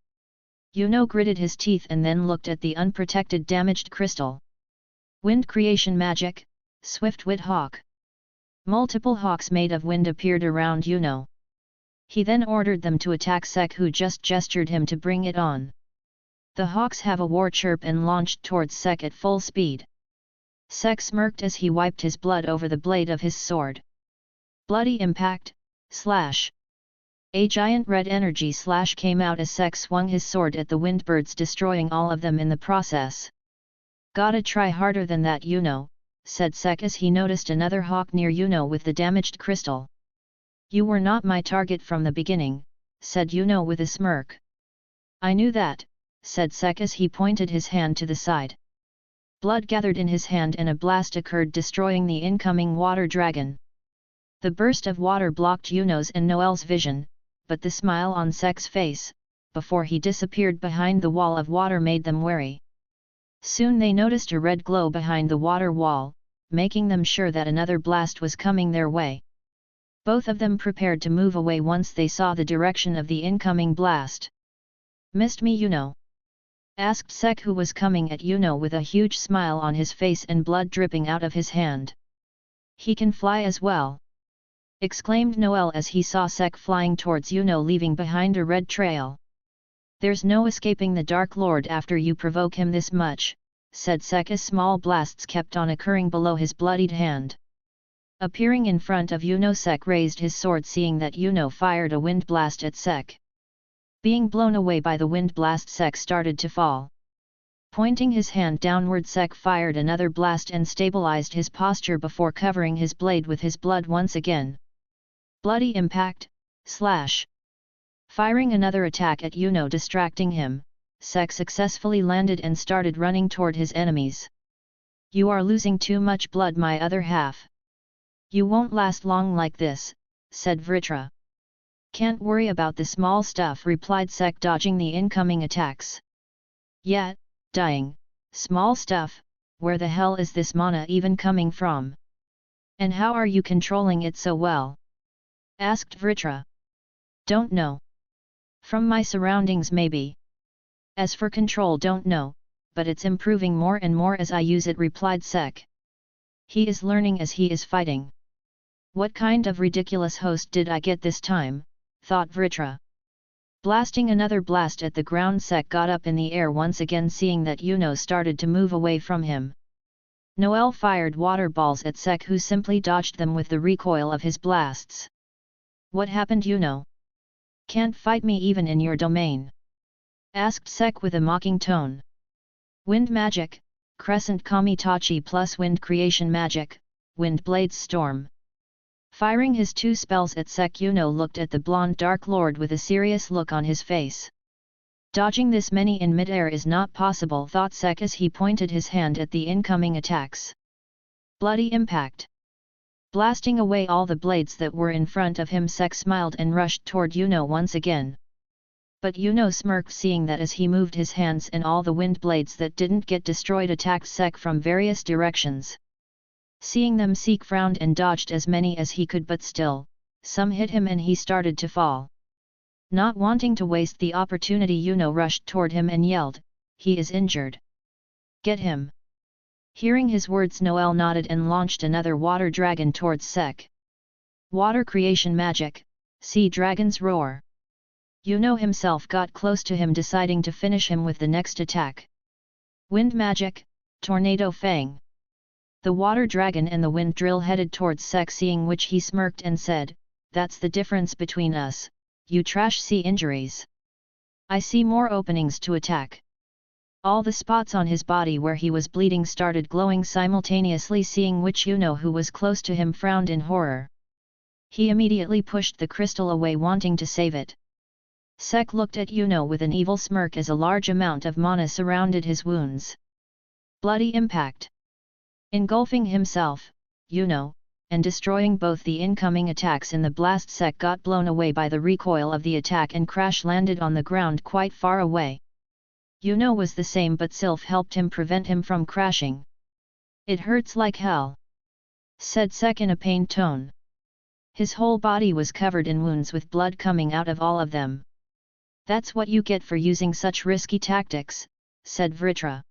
Yuno gritted his teeth and then looked at the unprotected damaged crystal. Wind creation magic, Swift-Wit Hawk. Multiple hawks made of wind appeared around Yuno. He then ordered them to attack Sek, who just gestured him to bring it on. The hawks have a war chirp and launched towards Sek at full speed. Sek smirked as he wiped his blood over the blade of his sword. Bloody impact, slash. A giant red energy slash came out as Sek swung his sword at the windbirds, destroying all of them in the process. Gotta try harder than that, Yuno, said Sek as he noticed another hawk near Yuno with the damaged crystal. You were not my target from the beginning, said Yuno with a smirk. I knew that, said Sek as he pointed his hand to the side. Blood gathered in his hand and a blast occurred, destroying the incoming water dragon. The burst of water blocked Yuno's and Noel's vision, but the smile on Sek's face, before he disappeared behind the wall of water, made them wary. Soon they noticed a red glow behind the water wall, making them sure that another blast was coming their way. Both of them prepared to move away once they saw the direction of the incoming blast. Missed me, Yuno? Asked Sek, who was coming at Yuno with a huge smile on his face and blood dripping out of his hand. He can fly as well, exclaimed Noel as he saw Sek flying towards Yuno, leaving behind a red trail. There's no escaping the Dark Lord after you provoke him this much, said Sek as small blasts kept on occurring below his bloodied hand. Appearing in front of Yuno, Sek raised his sword, seeing that Yuno fired a wind blast at Sek. Being blown away by the wind blast, Sek started to fall. Pointing his hand downward, Sek fired another blast and stabilized his posture before covering his blade with his blood once again. Bloody impact, slash. Firing another attack at Yuno, distracting him, Sek successfully landed and started running toward his enemies. You are losing too much blood, my other half. You won't last long like this, said Vritra. Can't worry about the small stuff, replied Sek, dodging the incoming attacks. Yeah, dying, small stuff, where the hell is this mana even coming from? And how are you controlling it so well? Asked Vritra. Don't know. From my surroundings maybe. As for control, don't know, but it's improving more and more as I use it, replied Sek. He is learning as he is fighting. What kind of ridiculous host did I get this time, thought Vritra. Blasting another blast at the ground, Sek got up in the air once again, seeing that Yuno started to move away from him. Noel fired water balls at Sek, who simply dodged them with the recoil of his blasts. What happened, Yuno? Can't fight me even in your domain? Asked Sek with a mocking tone. Wind magic, Crescent Kamitachi plus wind creation magic, Wind Blades Storm. Firing his two spells at Sek, Yuno looked at the blonde Dark Lord with a serious look on his face. Dodging this many in midair is not possible, thought Sek as he pointed his hand at the incoming attacks. Bloody impact. Blasting away all the blades that were in front of him, Sek smiled and rushed toward Yuno once again. But Yuno smirked, seeing that as he moved his hands and all the wind blades that didn't get destroyed attacked Sek from various directions. Seeing them, Sek frowned and dodged as many as he could, but still, some hit him and he started to fall. Not wanting to waste the opportunity, Yuno rushed toward him and yelled, "He is injured. Get him!" Hearing his words, Noel nodded and launched another water dragon towards Sek. Water creation magic, Sea Dragon's Roar. Yuno himself got close to him, deciding to finish him with the next attack. Wind magic, Tornado Fang. The water dragon and the wind drill headed towards Sek, seeing which he smirked and said, "That's the difference between us, you trash see injuries. I see more openings to attack." All the spots on his body where he was bleeding started glowing simultaneously, seeing which Yuno, who was close to him, frowned in horror. He immediately pushed the crystal away, wanting to save it. Sek looked at Yuno with an evil smirk as a large amount of mana surrounded his wounds. Bloody impact. Engulfing himself, Yuno, and destroying both the incoming attacks in the blast, Sek got blown away by the recoil of the attack and crash landed on the ground quite far away. Yuno was the same, but Sylph helped him prevent him from crashing. "It hurts like hell," said Sek in a pained tone. His whole body was covered in wounds with blood coming out of all of them. "That's what you get for using such risky tactics," said Vritra.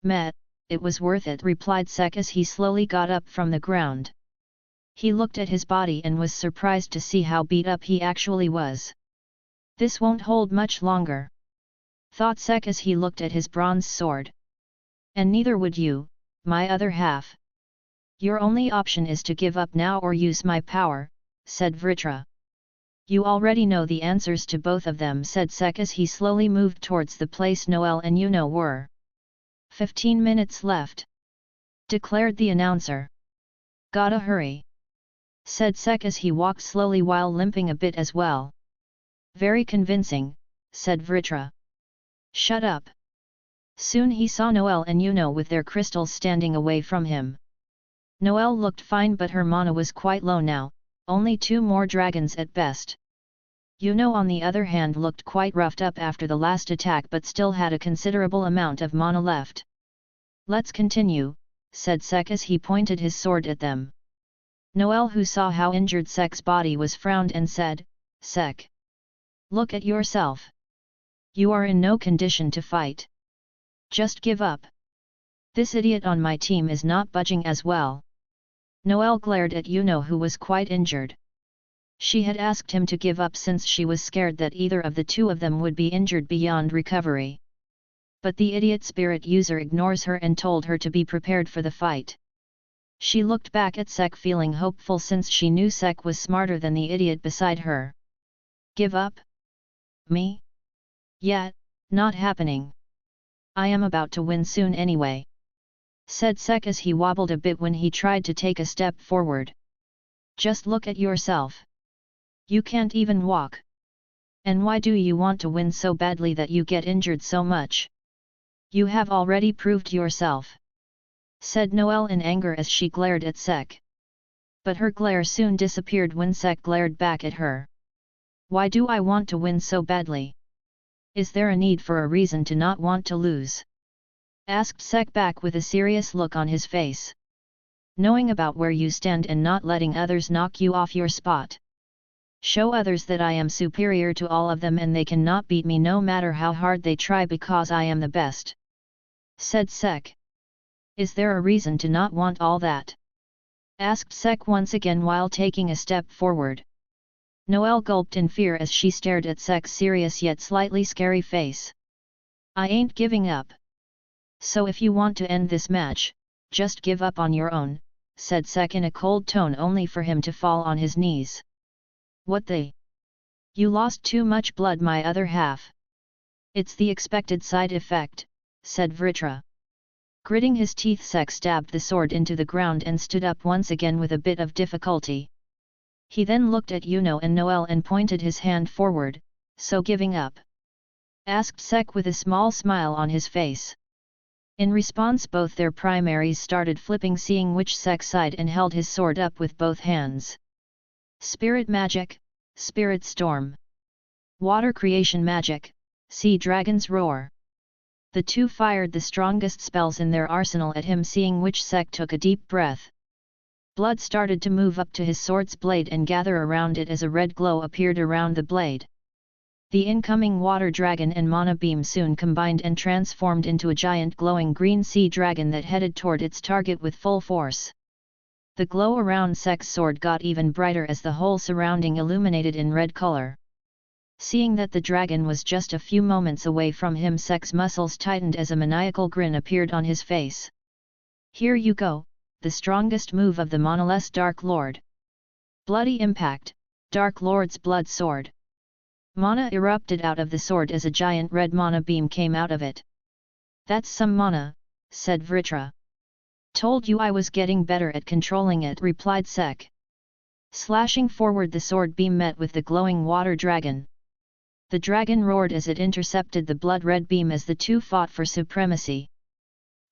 "Meh, it was worth it," replied Sek as he slowly got up from the ground. He looked at his body and was surprised to see how beat up he actually was. "This won't hold much longer," thought Sek as he looked at his bronze sword. "And neither would you, my other half. Your only option is to give up now or use my power," said Vritra. "You already know the answers to both of them," said Sek as he slowly moved towards the place Noel and Yuno were. 15 minutes left," declared the announcer. "Gotta hurry," said Sek as he walked slowly while limping a bit as well. "Very convincing," said Vritra. "Shut up." Soon he saw Noel and Yuno with their crystals standing away from him. Noel looked fine, but her mana was quite low now, only 2 more dragons at best. Yuno on the other hand looked quite roughed up after the last attack, but still had a considerable amount of mana left. "Let's continue," said Sek as he pointed his sword at them. Noel, who saw how injured Sek's body was, frowned and said, "Sek, look at yourself. You are in no condition to fight. Just give up. This idiot on my team is not budging as well." Noel glared at Yuno, who was quite injured. She had asked him to give up since she was scared that either of the two of them would be injured beyond recovery. But the idiot spirit user ignores her and told her to be prepared for the fight. She looked back at Sek feeling hopeful since she knew Sek was smarter than the idiot beside her. "Give up? Me? Yeah, not happening. I am about to win soon anyway," said Sek as he wobbled a bit when he tried to take a step forward. "Just look at yourself. You can't even walk. And why do you want to win so badly that you get injured so much? You have already proved yourself," said Noel in anger as she glared at Sek. But her glare soon disappeared when Sek glared back at her. "Why do I want to win so badly? Is there a need for a reason to not want to lose?" asked Sek back with a serious look on his face. "Knowing about where you stand and not letting others knock you off your spot. Show others that I am superior to all of them and they cannot beat me no matter how hard they try because I am the best," said Sek. "Is there a reason to not want all that?" asked Sek once again while taking a step forward. Noel gulped in fear as she stared at Sek's serious yet slightly scary face. "I ain't giving up. So if you want to end this match, just give up on your own," said Sek in a cold tone only for him to fall on his knees. "What the? You lost too much blood, my other half." "It's the expected side effect," said Vritra. Gritting his teeth, Sek stabbed the sword into the ground and stood up once again with a bit of difficulty. He then looked at Yuno and Noel and pointed his hand forward, "So giving up. asked Sek with a small smile on his face. In response both their primaries started flipping, seeing which Sek sighed and held his sword up with both hands. Spirit magic, spirit storm. Water creation magic, sea dragon's roar. The two fired the strongest spells in their arsenal at him, seeing which Sek took a deep breath. Blood started to move up to his sword's blade and gather around it as a red glow appeared around the blade. The incoming water dragon and mana beam soon combined and transformed into a giant glowing green sea dragon that headed toward its target with full force. The glow around Sek's sword got even brighter as the whole surrounding illuminated in red color. Seeing that the dragon was just a few moments away from him, Sek's muscles tightened as a maniacal grin appeared on his face. Here you go, the strongest move of the Monoless Dark Lord. Bloody impact, Dark Lord's blood sword. Mana erupted out of the sword as a giant red mana beam came out of it. That's some mana, said Vritra. Told you I was getting better at controlling it, replied Sek. Slashing forward, the sword beam met with the glowing water dragon. The dragon roared as it intercepted the blood-red beam as the two fought for supremacy.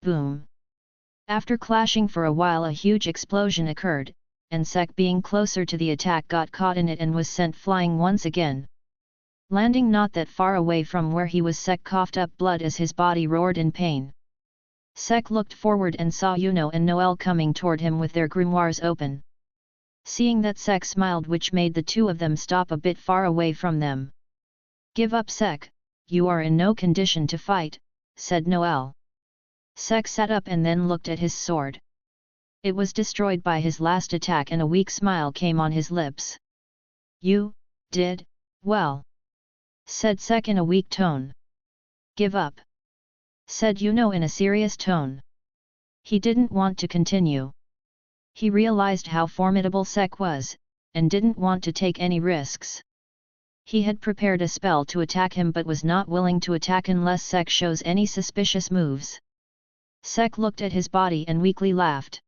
Boom! After clashing for a while, a huge explosion occurred, and Sek, being closer to the attack, got caught in it and was sent flying once again. Landing not that far away from where he was, Sek coughed up blood as his body roared in pain. Sek looked forward and saw Yuno and Noel coming toward him with their grimoires open. Seeing that, Sek smiled, which made the two of them stop a bit far away from them. Give up, Sek, you are in no condition to fight, said Noel. Sek sat up and then looked at his sword. It was destroyed by his last attack and a weak smile came on his lips. You did well, said Sek in a weak tone. Give up, said Yuno in a serious tone. He didn't want to continue. He realized how formidable Sek was, and didn't want to take any risks. He had prepared a spell to attack him but was not willing to attack unless Sek shows any suspicious moves. Sek looked at his body and weakly laughed.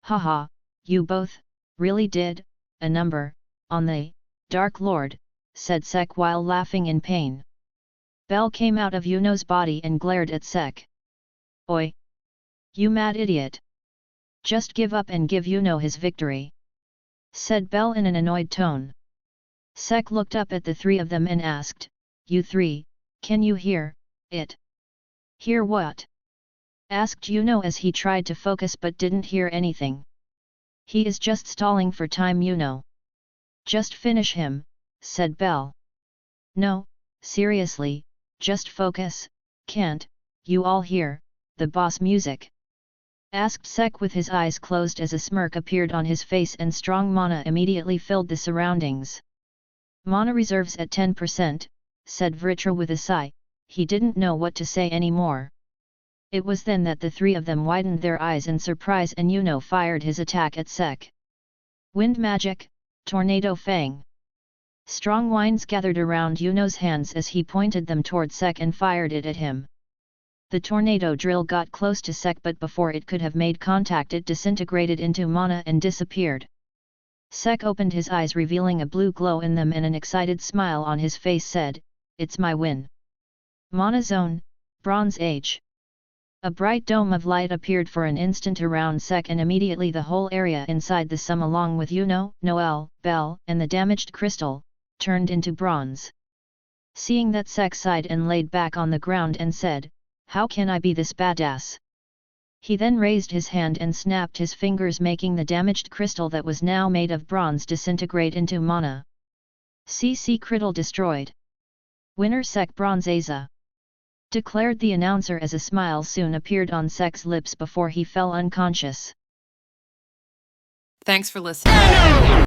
Haha, you both really did a number on the Dark Lord, said Sek while laughing in pain. Bell came out of Yuno's body and glared at Sek. Oi! You mad idiot! Just give up and give Yuno his victory, said Bell in an annoyed tone. Sek looked up at the three of them and asked, You three, can you hear it? Hear what? Asked Yuno as he tried to focus but didn't hear anything. He is just stalling for time, Yuno. Just finish him, said Bell. No, seriously, just focus, can't you all hear the boss music? Asked Sek with his eyes closed as a smirk appeared on his face and strong mana immediately filled the surroundings. Mana reserves at 10%, said Vritra with a sigh. He didn't know what to say anymore. It was then that the three of them widened their eyes in surprise and Yuno fired his attack at Sek. Wind magic, Tornado Fang. Strong winds gathered around Yuno's hands as he pointed them toward Sek and fired it at him. The tornado drill got close to Sek, but before it could have made contact it disintegrated into mana and disappeared. Sek opened his eyes, revealing a blue glow in them, and an excited smile on his face said, It's my win. Mana Zone, Bronze Age. A bright dome of light appeared for an instant around Sek, and immediately the whole area inside the sum, along with Yuno, Noel, Bell, and the damaged crystal, turned into bronze. Seeing that, Sek sighed and laid back on the ground and said, How can I be this badass? He then raised his hand and snapped his fingers, making the damaged crystal that was now made of bronze disintegrate into mana. CC Crystal destroyed. Winner Sek Bronzeza, declared the announcer as a smile soon appeared on Sek's lips before he fell unconscious. Thanks for listening.